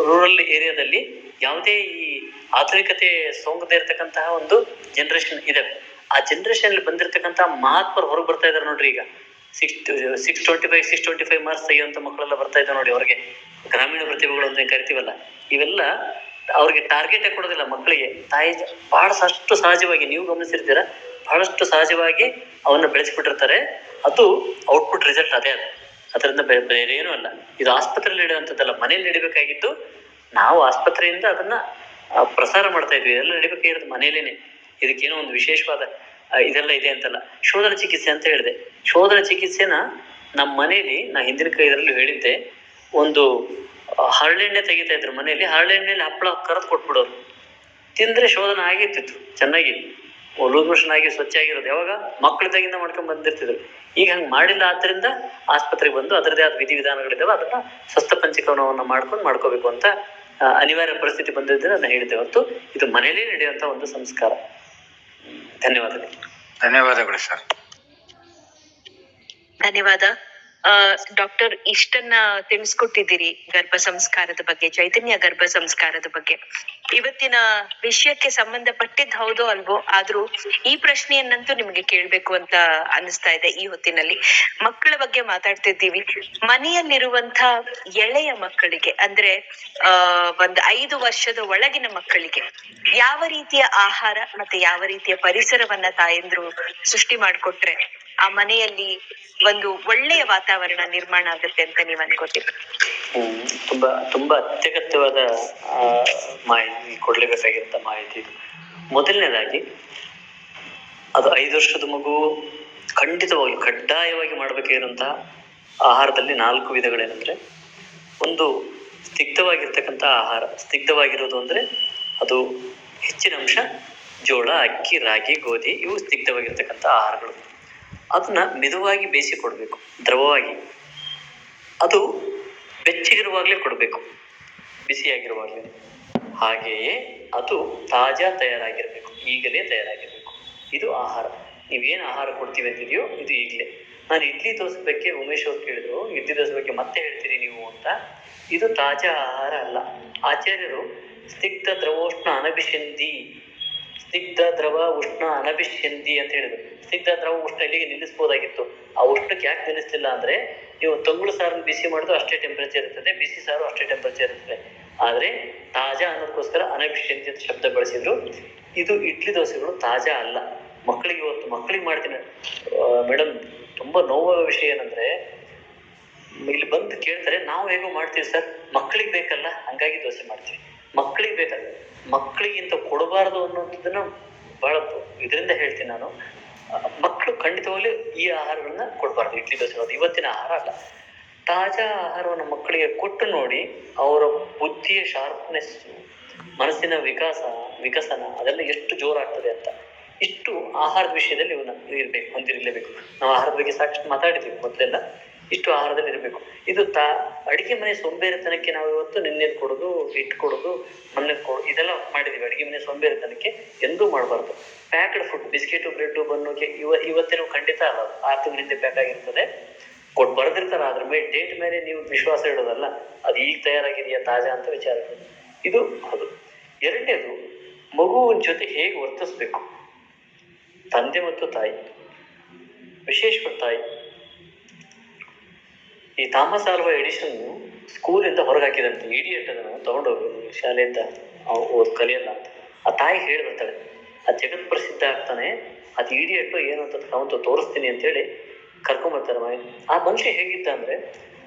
S2: ರೂರಲ್ ಏರಿಯಾದಲ್ಲಿ ಯಾವುದೇ ಈ ಆಧುನಿಕತೆ ಸೋಂಕದೇ ಇರತಕ್ಕಂತಹ ಒಂದು ಜನರೇಷನ್ ಇದಾವೆ. ಆ ಜನರೇಷನ್ ಅಲ್ಲಿ ಬಂದಿರತಕ್ಕಂತಹ ಮಹಾತ್ಮರು ಹೊರಗೆ ಬರ್ತಾ ಇದಾರೆ ನೋಡ್ರಿ. ಈಗ 625 ಮಾರ್ಕ್ಸ್ ತೆಗೆಯುವಂತ ಮಕ್ಕಳೆಲ್ಲ ಬರ್ತಾ ಇದ್ದಾರೆ ನೋಡಿ. ಅವ್ರಿಗೆ ಗ್ರಾಮೀಣ ಪ್ರತಿಭೆಗಳು ಅಂತ ಕರಿತೀವಲ್ಲ, ಇವೆಲ್ಲ ಅವ್ರಿಗೆ ಟಾರ್ಗೆಟ್ ಕೊಡೋದಿಲ್ಲ ಮಕ್ಕಳಿಗೆ. ತಾಯಿ ಬಹಳಷ್ಟು ಸಹಜವಾಗಿ, ನೀವು ಗಮನಿಸಿರ್ತೀರ, ಬಹಳಷ್ಟು ಸಹಜವಾಗಿ ಅವನ್ನ ಬೆಳೆಸಿಬಿಟ್ಟಿರ್ತಾರೆ. ಅದು ಔಟ್ಪುಟ್ ರಿಸಲ್ಟ್ ಅದೇ. ಅದರಿಂದ ಬೇರೆ ಏನೂ ಅಲ್ಲ. ಇದು ಆಸ್ಪತ್ರೆಯಲ್ಲಿ ನಡೆಯುವಂಥದ್ದಲ್ಲ, ಮನೇಲಿ ನಡಿಬೇಕಾಗಿದ್ದು. ನಾವು ಆಸ್ಪತ್ರೆಯಿಂದ ಅದನ್ನ ಪ್ರಸಾರ ಮಾಡ್ತಾ ಇದ್ವಿ. ಎಲ್ಲ ನಡಿಬೇಕಾಗಿರೋದು ಮನೇಲೇನೆ. ಇದಕ್ಕೇನೋ ಒಂದು ವಿಶೇಷವಾದ ಇದೆಲ್ಲ ಇದೆ ಅಂತಲ್ಲ. ಶೋಧನ ಚಿಕಿತ್ಸೆ ಅಂತ ಹೇಳಿದೆ. ಶೋಧನ ಚಿಕಿತ್ಸೆನ ನಮ್ಮ ಮನೇಲಿ, ನಾ ಹಿಂದಿನ ಇದರಲ್ಲಿ ಹೇಳಿದ್ದೆ, ಒಂದು ಹರಳೆಣ್ಣೆ ತೆಗಿತಾ ಇದ್ರು ಮನೆಯಲ್ಲಿ. ಹರಳೆಣ್ಣೆಲಿ ಹಪ್ಪಳ ಕರೆದು ಕೊಟ್ಬಿಡೋರು. ತಿಂದ್ರೆ ಶೋಧನ ಆಗಿರ್ತಿತ್ತು ಚೆನ್ನಾಗಿ, ಲೂಸ್ ಮೋಷನ್ ಆಗಿ ಸ್ವಚ್ಛ ಆಗಿರೋದು. ಯಾವಾಗ ಮಕ್ಕಳಿದ್ದಾಗಿಂದ ಮಾಡ್ಕೊಂಡ್ ಬಂದಿರ್ತಿದ್ರು. ಈಗ ಹಂಗೆ ಮಾಡಿಲ್ಲ. ಆದ್ರಿಂದ ಆಸ್ಪತ್ರೆಗೆ ಬಂದು ಅದರದೇ ಆದ ವಿಧಿವಿಧಾನಗಳಿದ್ದಾವೆ, ಅದನ್ನ ಸ್ವಸ್ಥ ಪಂಚಕರ್ಮವನ್ನ ಮಾಡ್ಕೋಬೇಕು ಅಂತ ಅನಿವಾರ್ಯ ಪರಿಸ್ಥಿತಿ ಬಂದಿದ್ದರೆ ಅದನ್ನ ಹೇಳಿದ್ದೆ ಹೊರತು ಇದು ಮನೇಲೇ ನಡೆಯುವಂತ ಒಂದು ಸಂಸ್ಕಾರ.
S3: ಧನ್ಯವಾದಗಳು ಸರ್.
S1: ಧನ್ಯವಾದ. ಡಾಕ್ಟರ್, ಇಷ್ಟನ್ನ ತಿಳಿಸ್ಕೊಟ್ಟಿದ್ದೀರಿ ಗರ್ಭ ಸಂಸ್ಕಾರದ ಬಗ್ಗೆ, ಚೈತನ್ಯ ಗರ್ಭ ಸಂಸ್ಕಾರದ ಬಗ್ಗೆ. ಇವತ್ತಿನ ವಿಷಯಕ್ಕೆ ಸಂಬಂಧಪಟ್ಟಿದ್ ಹೌದೋ ಅಲ್ವೋ, ಆದ್ರೂ ಈ ಪ್ರಶ್ನೆಯನ್ನಂತೂ ನಿಮ್ಗೆ ಕೇಳ್ಬೇಕು ಅಂತ ಅನಿಸ್ತಾ ಇದೆ. ಈ ಹೊತ್ತಿನಲ್ಲಿ ಮಕ್ಕಳ ಬಗ್ಗೆ ಮಾತಾಡ್ತಿದ್ದೀವಿ. ಮನೆಯಲ್ಲಿರುವಂತ ಎಳೆಯ ಮಕ್ಕಳಿಗೆ, ಅಂದ್ರೆ ಒಂದು 5 ವರ್ಷದ ಒಳಗಿನ ಮಕ್ಕಳಿಗೆ ಯಾವ ರೀತಿಯ ಆಹಾರ ಮತ್ತೆ ಯಾವ ರೀತಿಯ ಪರಿಸರವನ್ನ ತಾಯಂದ್ರು ಸೃಷ್ಟಿ ಮಾಡಿಕೊಟ್ರೆ ಆ ಮನೆಯಲ್ಲಿ ಒಂದು ಒಳ್ಳೆಯ ವಾತಾವರಣ ನಿರ್ಮಾಣ ಆಗುತ್ತೆ ಅಂತ ನೀವ್ ಅನ್ಕೋತೀರಿ?
S2: ತುಂಬಾ ಅತ್ಯಗತ್ಯವಾದ ಮಾಹಿತಿ ಕೊಡ್ಲೇಬೇಕಾಗಿರಂತ ಮಾಹಿತಿ ಇದು. ಮೊದಲನೇದಾಗಿ, ಅದು 5 ವರ್ಷದ ಮಗು ಖಂಡಿತವಾಗ್ಲು ಕಡ್ಡಾಯವಾಗಿ ಮಾಡ್ಬೇಕಾಗಿರುವಂತಹ ಆಹಾರದಲ್ಲಿ 4 ವಿಧಗಳೇನಂದ್ರೆ, ಒಂದು ಸ್ನಿಗ್ಧವಾಗಿರ್ತಕ್ಕಂಥ ಆಹಾರ. ಸ್ನಿಗ್ಧವಾಗಿರೋದು ಅಂದ್ರೆ ಅದು ಹೆಚ್ಚಿನ ಅಂಶ ಜೋಳ, ಅಕ್ಕಿ, ರಾಗಿ, ಗೋಧಿ, ಇವು ಸ್ನಿಗ್ಧವಾಗಿರ್ತಕ್ಕಂಥ ಆಹಾರಗಳು. ಅದನ್ನ ಮಿದುವಾಗಿ ಬೇಯಿಸಿ ಕೊಡ್ಬೇಕು, ದ್ರವವಾಗಿ. ಅದು ಬೆಚ್ಚಗಿರುವಾಗಲೇ ಕೊಡಬೇಕು, ಬಿಸಿಯಾಗಿರುವಾಗಲೇ. ಹಾಗೆಯೇ ಅದು ತಾಜಾ ತಯಾರಾಗಿರ್ಬೇಕು, ಈಗಲೇ ತಯಾರಾಗಿರ್ಬೇಕು. ಇದು ಆಹಾರ. ನೀವೇನು ಆಹಾರ ಕೊಡ್ತೀವಿ ಅಂತಿದೆಯೋ ಇದು ಈಗಲೇ. ನಾನು ಇಡ್ಲಿ ದೋಸೆ ಬಗ್ಗೆ ಉಮೇಶ್ ಅವ್ರು ಕೇಳಿದ್ರು, ಇಡ್ಲಿ ದೋಸೆ ಬಗ್ಗೆ ಮತ್ತೆ ಹೇಳ್ತೀರಿ ನೀವು ಅಂತ. ಇದು ತಾಜಾ ಆಹಾರ ಅಲ್ಲ. ಆಚಾರ್ಯರು ಸ್ನಿಗ್ಧ ದ್ರವೋಷ್ಣ ಅನಭಿಷಂದಿ, ಸ್ನಿಗ್ಧ ದ್ರವ ಉಷ್ಣ ಅನಭಿಷ್ಯಂದಿ ಅಂತ ಹೇಳಿದ್ರು. ಸ್ನಿಗ್ಧ ದ್ರವ ಉಷ್ಣ ಇಲ್ಲಿಗೆ ನಿಲ್ಲಿಸಬಹುದಾಗಿತ್ತು. ಆ ಉಷ್ಣಕ್ಕೆ ಯಾಕೆ ನಿಲ್ಲಿಸ್ತಿಲ್ಲ ಅಂದ್ರೆ, ನೀವು ತಂಗುಳು ಸಾರನ್ನು ಬಿಸಿ ಮಾಡಿದ್ರು ಅಷ್ಟೇ ಟೆಂಪರೇಚರ್ ಇರ್ತದೆ, ಬಿಸಿ ಸಾರು ಅಷ್ಟೇ ಟೆಂಪರೇಚರ್ ಇರ್ತದೆ. ಆದ್ರೆ ತಾಜಾ ಅನ್ನೋದಕ್ಕೋಸ್ಕರ ಅನಭಿಷ್ಯಂದಿ ಅಂತ ಶಬ್ದ ಬಳಸಿದ್ರು. ಇದು ಇಡ್ಲಿ ದೋಸೆಗಳು ತಾಜಾ ಅಲ್ಲ. ಮಕ್ಕಳಿಗೆ ಇವತ್ತು ಮಕ್ಕಳಿಗೆ ಮಾಡ್ತೀನಿ ಮೇಡಮ್, ತುಂಬಾ ನೋವುವ ವಿಷಯ ಏನಂದ್ರೆ, ಇಲ್ಲಿ ಬಂದು ಕೇಳ್ತಾರೆ ನಾವು ಹೇಗೋ ಮಾಡ್ತೀವಿ ಸರ್, ಮಕ್ಕಳಿಗೆ ಬೇಕಲ್ಲ ಹಂಗಾಗಿ ದೋಸೆ ಮಾಡ್ತೀವಿ. ಮಕ್ಕಳಿಗೆ ಬೇಕಲ್ಲ, ಮಕ್ಕಳಿಗಿಂತ ಕೊಡಬಾರದು ಅನ್ನೋದನ್ನ ಬಹಳ ಇದರಿಂದ ಹೇಳ್ತೀನಿ ನಾನು. ಮಕ್ಕಳು ಖಂಡಿತವಾಗ್ಲೂ ಈ ಆಹಾರಗಳನ್ನ ಕೊಡಬಾರ್ದು. ಇಡ್ಲಿ ದೋಸೆ ಅದು ಇವತ್ತಿನ ಆಹಾರ ಅಲ್ಲ. ತಾಜಾ ಆಹಾರವನ್ನು ಮಕ್ಕಳಿಗೆ ಕೊಟ್ಟು ನೋಡಿ, ಅವರ ಬುದ್ಧಿಯ ಶಾರ್ಪ್ನೆಸ್, ಮನಸ್ಸಿನ ವಿಕಸನ ಅದೆಲ್ಲ ಎಷ್ಟು ಜೋರಾಗ್ತದೆ ಅಂತ. ಇಷ್ಟು ಆಹಾರದ ವಿಷಯದಲ್ಲಿ ಇರ್ಬೇಕು, ಹೊಂದಿರಲೇಬೇಕು. ನಾವು ಆಹಾರದ ಬಗ್ಗೆ ಸಾಕಷ್ಟು ಮಾತಾಡಿದ್ದೀವಿ ಮೊದಲೆಲ್ಲ. ಇಷ್ಟು ಆಹಾರದಲ್ಲಿ ಇರಬೇಕು. ಇದು ಅಡಿಗೆ ಮನೆ ಸೋಂಬೇರಿತನಕ್ಕೆ ನಾವು ಇವತ್ತು ನಿನ್ನೆದು ಕೊಡೋದು, ಹಿಟ್ಟು ಕೊಡೋದು, ಮಣ್ಣೆದು ಕೊಡೋದು ಇದೆಲ್ಲ ಮಾಡಿದೀವಿ. ಅಡಿಗೆ ಮನೆ ಸೋಂಬೇರಿತನಕ್ಕೆ ಎಂದೂ ಮಾಡಬಾರ್ದು. ಪ್ಯಾಕ್ಡ್ ಫುಡ್, ಬಿಸ್ಕೆಟು ಬ್ರೆಡ್ ಬನ್ನೋಕೆ ಇವತ್ತಿನ ಖಂಡಿತ ಅಲ್ಲ, 6 ತಿಂಗಳ ಹಿಂದೆ ಪ್ಯಾಕ್ ಆಗಿರ್ತದೆ, ಬರ್ದಿರ್ತಾರ. ಅದ್ರ ಮೇಲೆ ಡೇಟ್ ಮೇಲೆ ನೀವು ವಿಶ್ವಾಸ ಇಡೋದಲ್ಲ, ಅದು ಈಗ ತಯಾರಾಗಿದೆಯಾ ತಾಜಾ ಅಂತ ವಿಚಾರ. ಇದು ಅದು. ಎರಡನೇದು, ಮಗುವಿನ ಜೊತೆ ಹೇಗೆ ವರ್ತಿಸ್ಬೇಕು. ತಂದೆ ಮತ್ತು ತಾಯಿ, ವಿಶೇಷವಾಗಿ ತಾಯಿ. ಈ ಥಾಮಸ್ ಆಲ್ವಾ ಎಡಿಸನ್ ಸ್ಕೂಲಿಂದ ಹೊರಗೆ ಹಾಕಿದಂತೆ, ಇಡಿಯಟ್ ಅದನ್ನು ತಗೊಂಡೋಗಿ ಶಾಲೆಯಿಂದ ಓದ್ ಕಲಿಯಲ್ಲ ಅಂತ. ಆ ತಾಯಿ ಹೇಳಿಬಿಡ್ತಾಳೆ, ಆ ಜಗತ್ ಪ್ರಸಿದ್ಧ ಆಗ್ತಾನೆ, ಅದು ಇಡಿಯಟ್ಟು ಏನು ಅಂತ ಅವಂತ ತೋರಿಸ್ತೀನಿ ಅಂತೇಳಿ ಕರ್ಕೊಂಬರ್ತಾರೆ ಮನೆ. ಆ ಮನುಷ್ಯ ಹೇಗಿದ್ದ ಅಂದ್ರೆ,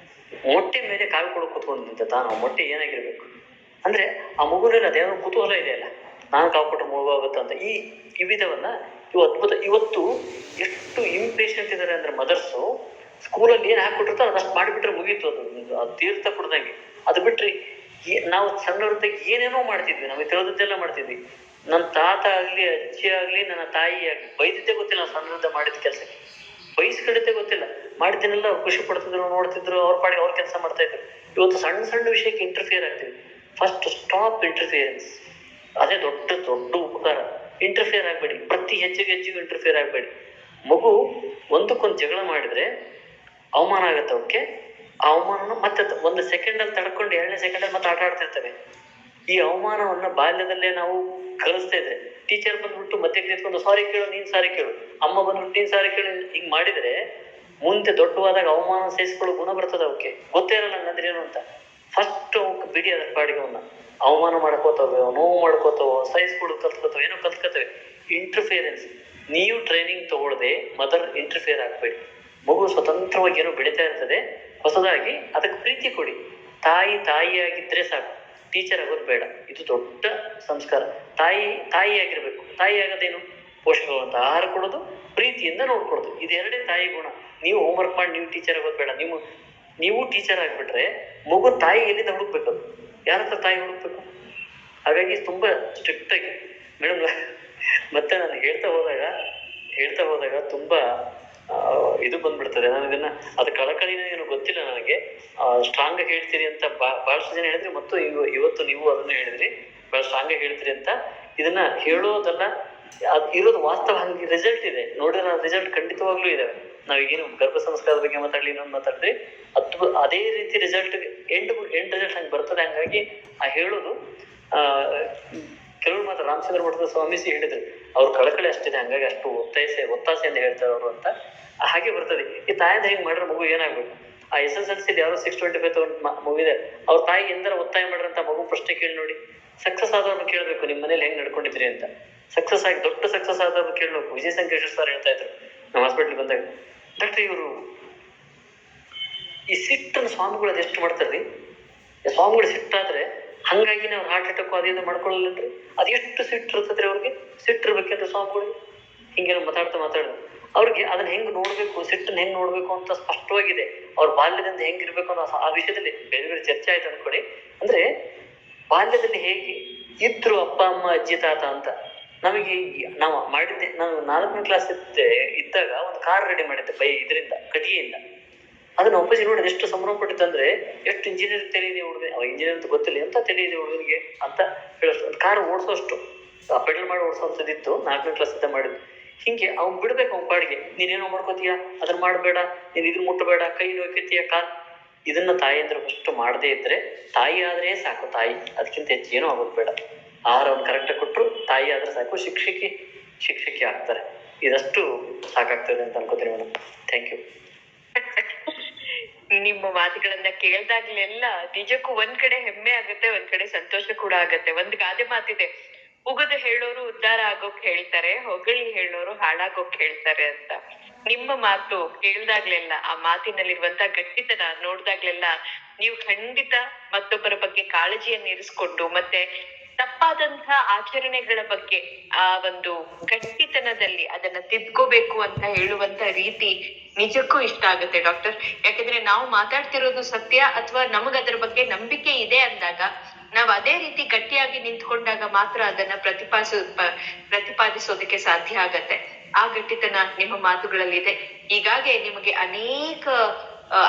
S2: ಮೊಟ್ಟೆ ಮೇಲೆ ಕಾಲು ಕೊಡೋ ಕೂತ್ಕೊಂಡಿದ್ದ ತಾನು. ಮೊಟ್ಟೆ ಏನಾಗಿರ್ಬೇಕು ಅಂದ್ರೆ, ಆ ಮಗುನಲ್ಲಿ ಅದೇನೋ ಕುತೂಹಲ ಇದೆ ಅಲ್ಲ, ನಾನು ಕಾವು ಕೊಟ್ಟರೆ ಮಗು ಆಗುತ್ತೆ ಅಂತ. ಈ ವಿಧವನ್ನ ಅದ್ಭುತ. ಇವತ್ತು ಎಷ್ಟು ಇಂಪೇಷಂಟ್ ಇದ್ದಾರೆ ಅಂದ್ರೆ ಮದರ್ಸು, ಸ್ಕೂಲಲ್ಲಿ ಏನು ಹಾಕಿಕೊಟ್ಟಿರ್ತಾರೆ ಅದಷ್ಟು ಮಾಡಿಬಿಟ್ರೆ ಮುಗೀತು. ಅದು ತೀರ್ಥ ಕೊಡ್ದಂಗೆ. ಅದು ಬಿಟ್ರಿ ನಾವು ಸಣ್ಣವ್ರದಾಗ ಏನೇನೋ ಮಾಡ್ತಿದ್ವಿ, ನಮಗೆ ತಿಳಿದದ್ದೆಲ್ಲ ಮಾಡ್ತಿದ್ವಿ. ನನ್ನ ತಾತ ಆಗ್ಲಿ, ಅಜ್ಜಿ ಆಗ್ಲಿ, ನನ್ನ ತಾಯಿ ಆಗ್ಲಿ ಬೈದಿದ್ದೇ ಗೊತ್ತಿಲ್ಲ. ನಾವು ಸಣ್ಣವ್ರಿಂದ ಮಾಡಿದ ಕೆಲಸಕ್ಕೆ ಬೈಸ್ಕೊಂಡಿದ್ದೇ ಗೊತ್ತಿಲ್ಲ. ಮಾಡಿದ್ದನ್ನೆಲ್ಲ ಅವ್ರು ಖುಷಿ ಪಡ್ತಿದ್ರು, ನೋಡ್ತಿದ್ರು, ಅವ್ರ ಪಾಡಿಗೆ ಅವ್ರ ಕೆಲಸ ಮಾಡ್ತಾ ಇದ್ರು. ಇವತ್ತು ಸಣ್ಣ ಸಣ್ಣ ವಿಷಯಕ್ಕೆ ಇಂಟರ್ಫಿಯರ್ ಆಗ್ತೀವಿ. First stop interference. ಅದೇ ದೊಡ್ಡ ದೊಡ್ಡ ಉಪಕಾರ. ಇಂಟರ್ಫಿಯರ್ ಆಗಬೇಡಿ, ಪ್ರತಿ ಹೆಜ್ಜೆಗೂ ಇಂಟರ್ಫಿಯರ್ ಆಗಬೇಡಿ. ಮಗು ಒಂದಕ್ಕೊಂದು ಜಗಳ ಮಾಡಿದ್ರೆ ಅವಮಾನ ಆಗುತ್ತೆ ಅವಕ್ಕೆ. ಆ ಅವಮಾನ ಮತ್ತೆ 1 ಸೆಕೆಂಡಲ್ಲಿ ತಡ್ಕೊಂಡು 2ನೇ ಸೆಕೆಂಡಲ್ಲಿ ಮತ್ತೆ ಆಟ ಆಡ್ತಿರ್ತವೆ. ಈ ಅವಮಾನವನ್ನ ಬಾಲ್ಯದಲ್ಲೇ ನಾವು ಕಲಿಸ್ತಾ ಇದ್ರೆ, ಟೀಚರ್ ಬಂದ್ಬಿಟ್ಟು ಮಧ್ಯೆ ನಿಂತ್ಕೊಂಡು ಸಾರಿ ಕೇಳು, ನೀನ್ ಸಾರಿ ಕೇಳು, ಅಮ್ಮ ಬಂದ್ಬಿಟ್ಟು ನೀನ್ ಸಾರಿ ಕೇಳು, ಹಿಂಗ್ ಮಾಡಿದ್ರೆ ಮುಂದೆ ದೊಡ್ಡವಾದಾಗ ಅವಮಾನ ಸಹಿಸ್ಕೊಳ್ಳೋ ಗುಣ ಬರ್ತದೆ ಅವಕ್ಕೆ. ಗೊತ್ತೇ ಇರಲ್ಲ ನಂದ್ರೆ ಏನು ಅಂತ. ಫಸ್ಟ್ ಅವಕ್ಕೆ ಬಿಡಿ ಅದರ ಪಾಡಿಗೆ ಅವನ್ನ ಅವಮಾನ ಮಾಡ್ಕೋತವೆ, ನೋವು ಮಾಡ್ಕೋತಾವ, ಸಹಿಸ್ಕೊಳ್ಳೋ ಕಲ್ತ್ಕೋತಾವ, ಏನೋ ಕಲ್ತ್ಕೋತವೆ. ಇಂಟರ್ಫಿಯರೆನ್ಸ್. ನೀವು ಟ್ರೈನಿಂಗ್ ತಗೊಳ್ಳದೆ ಮದರ್ ಇಂಟರ್ಫಿಯರ್ ಆಗ್ಬೇಡಿ. ಮಗು ಸ್ವತಂತ್ರವಾಗಿ ಏನೋ ಬೆಳೀತಾ ಇರ್ತದೆ, ಹೊಸದಾಗಿ ಅದಕ್ಕೆ ಪ್ರೀತಿ ಕೊಡಿ. ತಾಯಿಯಾಗಿದ್ರೆ ಸಾಕು, ಟೀಚರ್ ಆಗೋದು ಬೇಡ. ಇದು ದೊಡ್ಡ ಸಂಸ್ಕಾರ. ತಾಯಿಯಾಗಿರ್ಬೇಕು. ತಾಯಿ ಆಗೋದೇನು? ಪೋಷಕವಂತ ಆಹಾರ ಕೊಡೋದು, ಪ್ರೀತಿಯಿಂದ ನೋಡ್ಕೊಡೋದು. ಇದೆರಡೇ ತಾಯಿ ಗುಣ. ನೀವು ಹೋಮ್ವರ್ಕ್ ಮಾಡಿ ನೀವು ಟೀಚರ್ ಆಗೋದು ಬೇಡ. ನೀವು ಟೀಚರ್ ಆಗ್ಬಿಟ್ರೆ ಮಗು ತಾಯಿ ಎಲ್ಲಿಂದ ಹುಡುಕ್ಬೇಕು? ಅದು ಯಾರ ಹತ್ರ ತಾಯಿ ಹುಡುಕ್ಬೇಕು? ಹಾಗಾಗಿ ತುಂಬಾ ಸ್ಟ್ರಿಕ್ಟ್ ಆಗಿ ಮೇಡಮ್. ಮತ್ತೆ ನಾನು ಹೇಳ್ತಾ ಹೋದಾಗ ತುಂಬಾ ಇದು ಬಂದ್ಬಿಡ್ತದೆ ನನಗನ್ನ. ಅದು ಕಳಕಳಿನ ಏನು ಗೊತ್ತಿಲ್ಲ ನನಗೆ. ಸ್ಟ್ರಾಂಗ್ ಆಗಿ ಹೇಳ್ತೀರಿ ಅಂತ ಬಹಳಷ್ಟು ಜನ ಹೇಳಿದ್ರಿ, ಮತ್ತು ಇವತ್ತು ನೀವು ಅದನ್ನ ಹೇಳಿದ್ರಿ, ಬಹಳ ಸ್ಟ್ರಾಂಗ್ ಆಗಿ ಹೇಳ್ತೀರಿ ಅಂತ. ಇದನ್ನ ಹೇಳೋದಲ್ಲ, ಅದು ಇರೋದು ವಾಸ್ತವ. ಹಂಗೆ ರಿಸಲ್ಟ್ ಇದೆ ನೋಡಿದ್ರೆ, ರಿಸಲ್ಟ್ ಖಂಡಿತವಾಗ್ಲೂ ಇದಾವೆ. ನಾವೀಗೇನು ಗರ್ಭ ಸಂಸ್ಕಾರದ ಬಗ್ಗೆ ಮಾತಾಡ್ಲಿ, ಇನ್ನೊಂದು ಮಾತಾಡಿದ್ರಿ, ಅದೇ ರೀತಿ ರಿಸಲ್ಟ್ ಎಂಡ್ ರಿಸಲ್ಟ್ ಹಂಗೆ ಬರ್ತದೆ. ಹಂಗಾಗಿ ಹೇಳೋದು ಕೆಲವರು ಮಾತ್ರ ರಾಮಚಂದ್ರ ಮಠದ ಸ್ವಾಮೀಜಿ ಹೇಳಿದ್ರು, ಅವ್ರ ಕಳಕಳಿ ಅಷ್ಟಿದೆ, ಹಂಗಾಗಿ ಅಷ್ಟು ಒತ್ತಾಸೆಯಿಂದ ಹೇಳ್ತಾರೆ ಅವರು ಅಂತ. ಹಾಗೆ ಬರ್ತದೆ. ಈ ತಾಯಿಂದ ಹೆಂಗ್ ಮಾಡ್ರೆ ಮಗು ಏನಾಗ್ಬೇಕು? ಆ SSLC ಯಾರೋ 625 ತಗೊಂಡು ಮಗುವಿದೆ, ಅವ್ರ ತಾಯಿ ಎಂದರ ಒತ್ತಾಯ ಮಾಡ್ರಂತ ಮಗು ಪ್ರಶ್ನೆ ಕೇಳಿ ನೋಡಿ. ಸಕ್ಸಸ್ ಆದವ್ರನ್ನ ಕೇಳಬೇಕು, ನಿಮ್ಮ ಮನೇಲಿ ಹೆಂಗ್ ನಡ್ಕೊಂಡಿದ್ರಿ ಅಂತ. ಸಕ್ಸಸ್ ಆಗಿ ದೊಡ್ಡ ಸಕ್ಸಸ್ ಆದವ್ರನ್ನ ಕೇಳಬೇಕು. ವಿಜಯ ಸಂಕೇಶ್ವರ ಸರ್ ಹೇಳ್ತಾ ಇದ್ರು ನಮ್ಮ ಹಾಸ್ಪಿಟ್ಲ್ ಬಂದಾಗ, ಡಾಕ್ಟರ್ ಇವರು ಈ ಸಿಟ್ಟನ್ನು ಸ್ವಾಮಿಗಳು ಅದೆಷ್ಟು ಮಾಡ್ತಾರ್ರಿ. ಸ್ವಾಮಿಗಳು ಸಿಟ್ಟಾದ್ರೆ ಹಂಗಾಗಿನೇ ಅವ್ರು ಹಾರ್ಟ್ ಅಟ್ಯಾಕ್ ಅದೇನು ಮಾಡ್ಕೊಳ್ಳಲ್ಲನ್ರಿ. ಅದು ಎಷ್ಟು ಸಿಟ್ಟು ಇರ್ತದ್ರಿ ಅವ್ರಿಗೆ. ಸಿಟ್ಟಿರ್ಬೇಕಂದ್ರೆ ಸ್ವಾಮಿಗಳಿಗೆ ಹಿಂಗೇನೋ ಮಾತಾಡ್ತಾ ಅವ್ರಿಗೆ ಅದನ್ನ ಹೆಂಗ್ ನೋಡ್ಬೇಕು, ಸಿಟ್ಟನ್ನ ಹೆಂಗ್ ನೋಡ್ಬೇಕು ಅಂತ ಸ್ಪಷ್ಟವಾಗಿದೆ. ಅವ್ರ ಬಾಲ್ಯದಿಂದ ಹೆಂಗಿರ್ಬೇಕು ಅನ್ನೋ ಆ ವಿಷಯದಲ್ಲಿ ಬೇರೆ ಬೇರೆ ಚರ್ಚೆ ಆಯ್ತು ಅನ್ಕೊಡಿ. ಅಂದ್ರೆ ಬಾಲ್ಯದಲ್ಲಿ ಹೇಗೆ ಇದ್ರು ಅಪ್ಪ ಅಮ್ಮ ಅಜ್ಜಿ ತಾತ ಅಂತ. ನಮಗೆ ನಾವು ಮಾಡಿದ್ದೆ, ನಾನು 4ನೇ ಕ್ಲಾಸ್ ಇದ್ದಾಗ ಒಂದು ಕಾರ್ ರೆಡಿ ಮಾಡಿದ್ದೆ ಇದರಿಂದ, ಕಟ್ಟಿಗೆಯಿಂದ. ಅದನ್ನ ಅಪ್ಪಾಜಿ ನೋಡಿದ್ರೆ ಎಷ್ಟು ಸಂಭ್ರಮ ಪಟ್ಟಿತ್ತಂದ್ರೆ, ಎಷ್ಟು ಇಂಜಿನಿಯರ್ ತಿಳಿಯಿದೆ ಹುಡುಗ, ಇಂಜಿನಿಯರ್ ಅಂತ ಗೊತ್ತಿಲ್ಲ ಅಂತ ತಿಳಿಯಿದೆ ಹುಡುಗನಿಗೆ ಅಂತ ಹೇಳೋಷ್ಟು. ಒಂದು ಕಾರ್ ಓಡಿಸೋಷ್ಟು, ಪೆಡಲ್ ಮಾಡಿ ಓಡಿಸೋಂಥದ್ದಿತ್ತು. 4ನೇ ಕ್ಲಾಸ್ ಮಾಡಿದ್ದು. ಹಿಂಗೆ ಅವ್ನ್ ಬಿಡ್ಬೇಕು ಅವ್ನ ಪಾಡಿಗೆ. ನೀನೇನೋ ಮಾಡ್ಕೋತೀಯ, ಅದನ್ನ ಮಾಡ್ಬೇಡ, ನೀನ್ ಇದನ್ನ ಮುಟ್ಟಬೇಡ, ಕೈ ನೋಯ್ಕತ್ತೀಯ, ಕಾಲ್. ಇದನ್ನ ತಾಯಿ ಅಂದ್ರೆ ಫಸ್ಟ್ ಮಾಡದೇ ಇದ್ರೆ, ತಾಯಿ ಆದ್ರೆ ಸಾಕು. ತಾಯಿ ಅದಕ್ಕಿಂತ ಹೆಚ್ಚು ಏನೂ ಆಗೋದು ಬೇಡ. ಆಹಾರವನ್ನು ಕರೆಕ್ಟಾಗಿ ಕೊಟ್ಟರು ತಾಯಿ ಆದ್ರೆ ಸಾಕು. ಶಿಕ್ಷಕಿ ಆಗ್ತಾರೆ. ಇದಷ್ಟು ಸಾಕಾಗ್ತದೆ ಅಂತ ಅನ್ಕೋತೀನಿ ಮೇಡಮ್. Thank you.
S1: ನಿಮ್ಮ ಮಾತುಗಳನ್ನ ಕೇಳ್ದಾಗ್ಲೆಲ್ಲ ನಿಜಕ್ಕೂ ಒಂದ್ ಕಡೆ ಹೆಮ್ಮೆ ಆಗತ್ತೆ, ಒಂದ್ ಕಡೆ ಸಂತೋಷ ಕೂಡ ಆಗತ್ತೆ. ಒಂದ್ ಗಾದೆ ಮಾತಿದೆ, ಉಗದು ಹೇಳೋರು ಉದ್ಧಾರ ಆಗೋಕ್ ಹೇಳ್ತಾರೆ, ಹೊಗಳಿ ಹೇಳೋರು ಹಾಳಾಗೋಕ್ ಹೇಳ್ತಾರೆ ಅಂತ. ನಿಮ್ಮ ಮಾತು ಕೇಳ್ದಾಗ್ಲೆಲ್ಲ, ಆ ಮಾತಿನಲ್ಲಿರುವಂತ ಗಟ್ಟಿತನ ನೋಡ್ದಾಗ್ಲೆಲ್ಲ ನೀವು ಖಂಡಿತ ಮತ್ತೊಬ್ಬರ ಬಗ್ಗೆ ಕಾಳಜಿಯನ್ನು ಇರಿಸ್ಕೊಂಡು ಮತ್ತೆ ತಪ್ಪಾದಂತ ಆಚರಣೆಗಳ ಬಗ್ಗೆ ಆ ಒಂದು ಗಟ್ಟಿತನದಲ್ಲಿ ಅದನ್ನ ತಿದ್ಕೋಬೇಕು ಅಂತ ಹೇಳುವಂತ ರೀತಿ ನಿಜಕ್ಕೂ ಇಷ್ಟ ಆಗುತ್ತೆ ಡಾಕ್ಟರ್. ಯಾಕಂದ್ರೆ ನಾವು ಮಾತಾಡ್ತಿರೋದು ಸತ್ಯ ಅಥವಾ ನಮಗ್ ಅದ್ರ ಬಗ್ಗೆ ನಂಬಿಕೆ ಇದೆ ಅಂದಾಗ ನಾವ್ ಅದೇ ರೀತಿ ಗಟ್ಟಿಯಾಗಿ ನಿಂತ್ಕೊಂಡಾಗ ಮಾತ್ರ ಅದನ್ನ ಪ್ರತಿಪಾದಿಸೋದಕ್ಕೆ ಸಾಧ್ಯ ಆಗತ್ತೆ. ಆ ಗಟ್ಟಿತನ ನಿಮ್ಮ ಮಾತುಗಳಲ್ಲಿದೆ. ಹೀಗಾಗಿ ನಿಮಗೆ ಅನೇಕ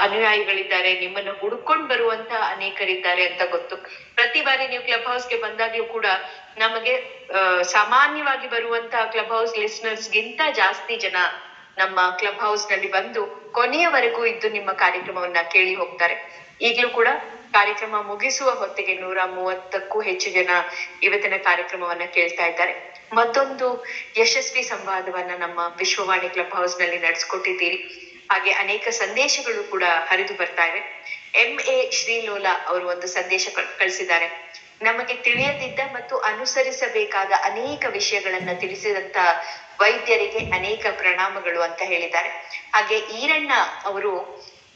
S1: ಅನುಯಾಯಿಗಳಿದ್ದಾರೆ, ನಿಮ್ಮನ್ನು ಹುಡ್ಕೊಂಡ್ ಬರುವಂತ ಅನೇಕರಿದ್ದಾರೆ ಅಂತ ಗೊತ್ತು. ಪ್ರತಿ ಬಾರಿ ನೀವು ಕ್ಲಬ್ ಹೌಸ್ಗೆ ಬಂದಾಗ್ಲೂ ಕೂಡ ನಮಗೆ ಸಾಮಾನ್ಯವಾಗಿ ಬರುವಂತ ಕ್ಲಬ್ ಹೌಸ್ ಲಿಸ್ನರ್ಸ್ ಗಿಂತ ಜಾಸ್ತಿ ಜನ ನಮ್ಮ ಕ್ಲಬ್ ಹೌಸ್ ನಲ್ಲಿ ಬಂದು ಕೊನೆಯವರೆಗೂ ಇದ್ದು ನಿಮ್ಮ ಕಾರ್ಯಕ್ರಮವನ್ನ ಕೇಳಿ ಹೋಗ್ತಾರೆ. ಈಗ್ಲೂ ಕೂಡ ಕಾರ್ಯಕ್ರಮ ಮುಗಿಸುವ ಹೊತ್ತಿಗೆ 130ಕ್ಕೂ ಹೆಚ್ಚು ಜನ ಇವತ್ತಿನ ಕಾರ್ಯಕ್ರಮವನ್ನ ಕೇಳ್ತಾ ಇದ್ದಾರೆ. ಮತ್ತೊಂದು ಯಶಸ್ವಿ ಸಂವಾದವನ್ನ ನಮ್ಮ ವಿಶ್ವವಾಣಿ ಕ್ಲಬ್ ಹೌಸ್ ನಲ್ಲಿ ನಡೆಸ್ಕೊಟ್ಟಿದ್ದೀರಿ. ಹಾಗೆ ಅನೇಕ ಸಂದೇಶಗಳು ಕೂಡ ಹರಿದು ಬರ್ತಾ ಇವೆ. MA ಶ್ರೀಲೋಲಾ ಅವರು ಒಂದು ಸಂದೇಶ ಕಳಿಸಿದ್ದಾರೆ. ನಮಗೆ ತಿಳಿಯದಿದ್ದ ಮತ್ತು ಅನುಸರಿಸಬೇಕಾದ ಅನೇಕ ವಿಷಯಗಳನ್ನ ತಿಳಿಸಿದಂತ ವೈದ್ಯರಿಗೆ ಅನೇಕ ಪ್ರಣಾಮಗಳು ಅಂತ ಹೇಳಿದ್ದಾರೆ. ಹಾಗೆ ಈರಣ್ಣ ಅವರು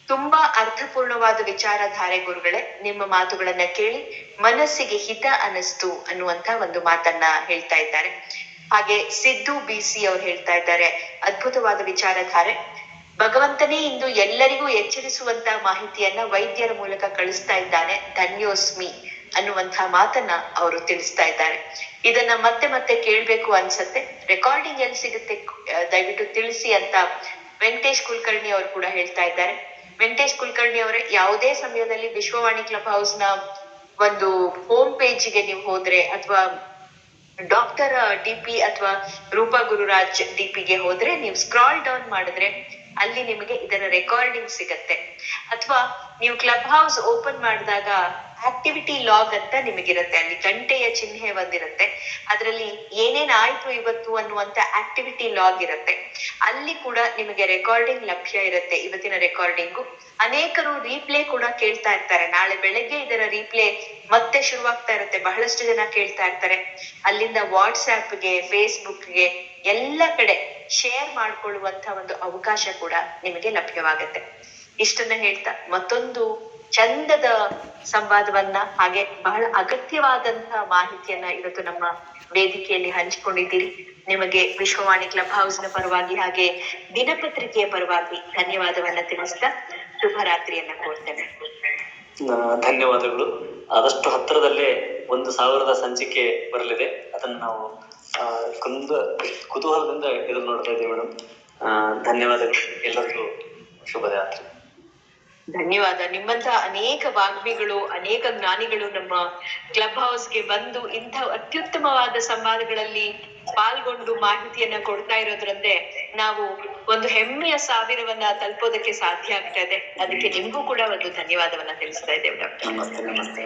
S1: ತುಂಬಾ ಅರ್ಥಪೂರ್ಣವಾದ ವಿಚಾರಧಾರೆ ಗುರುಗಳೇ, ನಿಮ್ಮ ಮಾತುಗಳನ್ನ ಕೇಳಿ ಮನಸ್ಸಿಗೆ ಹಿತ ಅನಿಸ್ತು ಅನ್ನುವಂತ ಒಂದು ಮಾತನ್ನ ಹೇಳ್ತಾ ಇದ್ದಾರೆ. ಹಾಗೆ ಸಿದ್ದು BC ಅವ್ರು ಹೇಳ್ತಾ ಇದ್ದಾರೆ, ಅದ್ಭುತವಾದ ವಿಚಾರಧಾರೆ. ಭಗವಂತನೇ ಇಂದು ಎಲ್ಲರಿಗೂ ಎಚ್ಚರಿಸುವಂತ ಮಾಹಿತಿಯನ್ನ ವೈದ್ಯರ ಮೂಲಕ ಕಳಿಸ್ತಾ ಇದ್ದಾನೆ, ಧನ್ಯೋಸ್ಮಿ ಅನ್ನುವಂತಹ ಮಾತನ್ನ ಅವರು ತಿಳಿಸ್ತಾ ಇದ್ದಾರೆ. ಇದನ್ನ ಮತ್ತೆ ಮತ್ತೆ ಕೇಳ್ಬೇಕು ಅನ್ಸತ್ತೆ. ರೆಕಾರ್ಡಿಂಗ್ ಎಲ್ಲಿ ಸಿಗುತ್ತೆ ದಯವಿಟ್ಟು ತಿಳಿಸಿ ಅಂತ ವೆಂಕಟೇಶ್ ಕುಲಕರ್ಣಿ ಅವರು ಕೂಡ ಹೇಳ್ತಾ ಇದ್ದಾರೆ. ವೆಂಕಟೇಶ್ ಕುಲಕರ್ಣಿ ಅವರೇ, ಯಾವುದೇ ಸಮಯದಲ್ಲಿ ವಿಶ್ವವಾಣಿ ಕ್ಲಬ್ ಹೌಸ್ ನ ಒಂದು ಹೋಮ್ ಪೇಜ್ಗೆ ನೀವು ಹೋದ್ರೆ ಅಥವಾ ಡಾಕ್ಟರ್ DP ಅಥವಾ ರೂಪಾ ಗುರುರಾಜ್ DPಗೆ ಹೋದ್ರೆ ನೀವು ಸ್ಕ್ರಾಲ್ ಡೌನ್ ಮಾಡಿದ್ರೆ ಅಲ್ಲಿ ನಿಮಗೆ ಇದರ ರೆಕಾರ್ಡಿಂಗ್ ಸಿಗತ್ತೆ. ಅಥವಾ ನೀವು ಕ್ಲಬ್ ಹೌಸ್ ಓಪನ್ ಮಾಡಿದಾಗ ಆಕ್ಟಿವಿಟಿ ಲಾಗ್ ಅಂತ ನಿಮಗಿರುತ್ತೆ, ಅಲ್ಲಿ ಗಂಟೆಯ ಚಿಹ್ನೆ ಒಂದಿರುತ್ತೆ. ಅದರಲ್ಲಿ ಏನೇನ್ ಆಯ್ತು ಇವತ್ತು ಅನ್ನುವಂತ ಆಕ್ಟಿವಿಟಿ ಲಾಗ್ ಇರುತ್ತೆ. ಅಲ್ಲಿ ಕೂಡ ನಿಮಗೆ ರೆಕಾರ್ಡಿಂಗ್ ಲಭ್ಯ ಇರುತ್ತೆ, ಇವತ್ತಿನ ರೆಕಾರ್ಡಿಂಗು. ಅನೇಕರು ರೀಪ್ಲೇ ಕೂಡ ಕೇಳ್ತಾ ಇರ್ತಾರೆ. ನಾಳೆ ಬೆಳಗ್ಗೆ ಇದರ ರೀಪ್ಲೇ ಮತ್ತೆ ಶುರುವಾಗ್ತಾ ಇರುತ್ತೆ. ಬಹಳಷ್ಟು ಜನ ಕೇಳ್ತಾ ಇರ್ತಾರೆ. ಅಲ್ಲಿಂದ ವಾಟ್ಸ್ಆಪ್ಗೆ, ಫೇಸ್ಬುಕ್ಗೆ ಎಲ್ಲ ಕಡೆ ಶೇರ್ ಮಾಡ್ಕೊಳ್ಳುವಂತ ಒಂದು ಅವಕಾಶ ಕೂಡ ನಿಮಗೆ ಲಭ್ಯವಾಗತ್ತೆ. ಇಷ್ಟನ್ನ ಹೇಳ್ತಾ ಮತ್ತೊಂದು ಚಂದದ ಸಂವಾದವನ್ನ ಹಾಗೆ ಬಹಳ ಅಗತ್ಯವಾದಂತಹ ಮಾಹಿತಿಯನ್ನ ಇವತ್ತು ನಮ್ಮ ವೇದಿಕೆಯಲ್ಲಿ ಹಂಚಿಕೊಂಡಿದ್ದೀರಿ. ನಿಮಗೆ ವಿಶ್ವವಾಣಿ ಕ್ಲಬ್ ಹೌಸ್ ನ ಪರವಾಗಿ ಹಾಗೆ ದಿನಪತ್ರಿಕೆಯ ಪರವಾಗಿ ಧನ್ಯವಾದವನ್ನ ತಿಳಿಸ್ತಾ ಶುಭರಾತ್ರಿಯನ್ನ ಕೋರ್ತೇನೆ.
S2: ಧನ್ಯವಾದಗಳು. ಆದಷ್ಟು ಹತ್ತಿರದಲ್ಲೇ 1000 ಸಂಚಿಕೆ ಬರಲಿದೆ. ಅದನ್ನು ನಾವು ಕುತೂಹಲದಿಂದ ಎದುರು ನೋಡ್ತಾ ಇದ್ದೀವಿ ಮೇಡಮ್. ಧನ್ಯವಾದಗಳು. ಎಲ್ಲರಿಗೂ ಶುಭರಾತ್ರಿ.
S1: ಧನ್ಯವಾದ. ನಿಮ್ಮಂತ ಅನೇಕ ವಾಗ್ಮಿಗಳು, ಅನೇಕ ಜ್ಞಾನಿಗಳು ನಮ್ಮ ಕ್ಲಬ್ ಹೌಸ್ಗೆ ಬಂದು ಇಂಥ ಅತ್ಯುತ್ತಮವಾದ ಸಂವಾದಗಳಲ್ಲಿ ಪಾಲ್ಗೊಂಡು ಮಾಹಿತಿಯನ್ನ ಕೊಡ್ತಾ ಇರೋದ್ರಂತೆ ನಾವು ಒಂದು ಹೆಮ್ಮೆಯ 1000ವನ್ನ ತಲುಪೋದಕ್ಕೆ ಸಾಧ್ಯ ಆಗ್ತಾ ಇದೆ. ಅದಕ್ಕೆ ನಿಮ್ಗೂ ಕೂಡ ಒಂದು ಧನ್ಯವಾದವನ್ನ ತಿಳಿಸ್ತಾ ಇದ್ದೇವೆ ಡಾಕ್ಟರ್.
S2: ನಮಸ್ತೆ.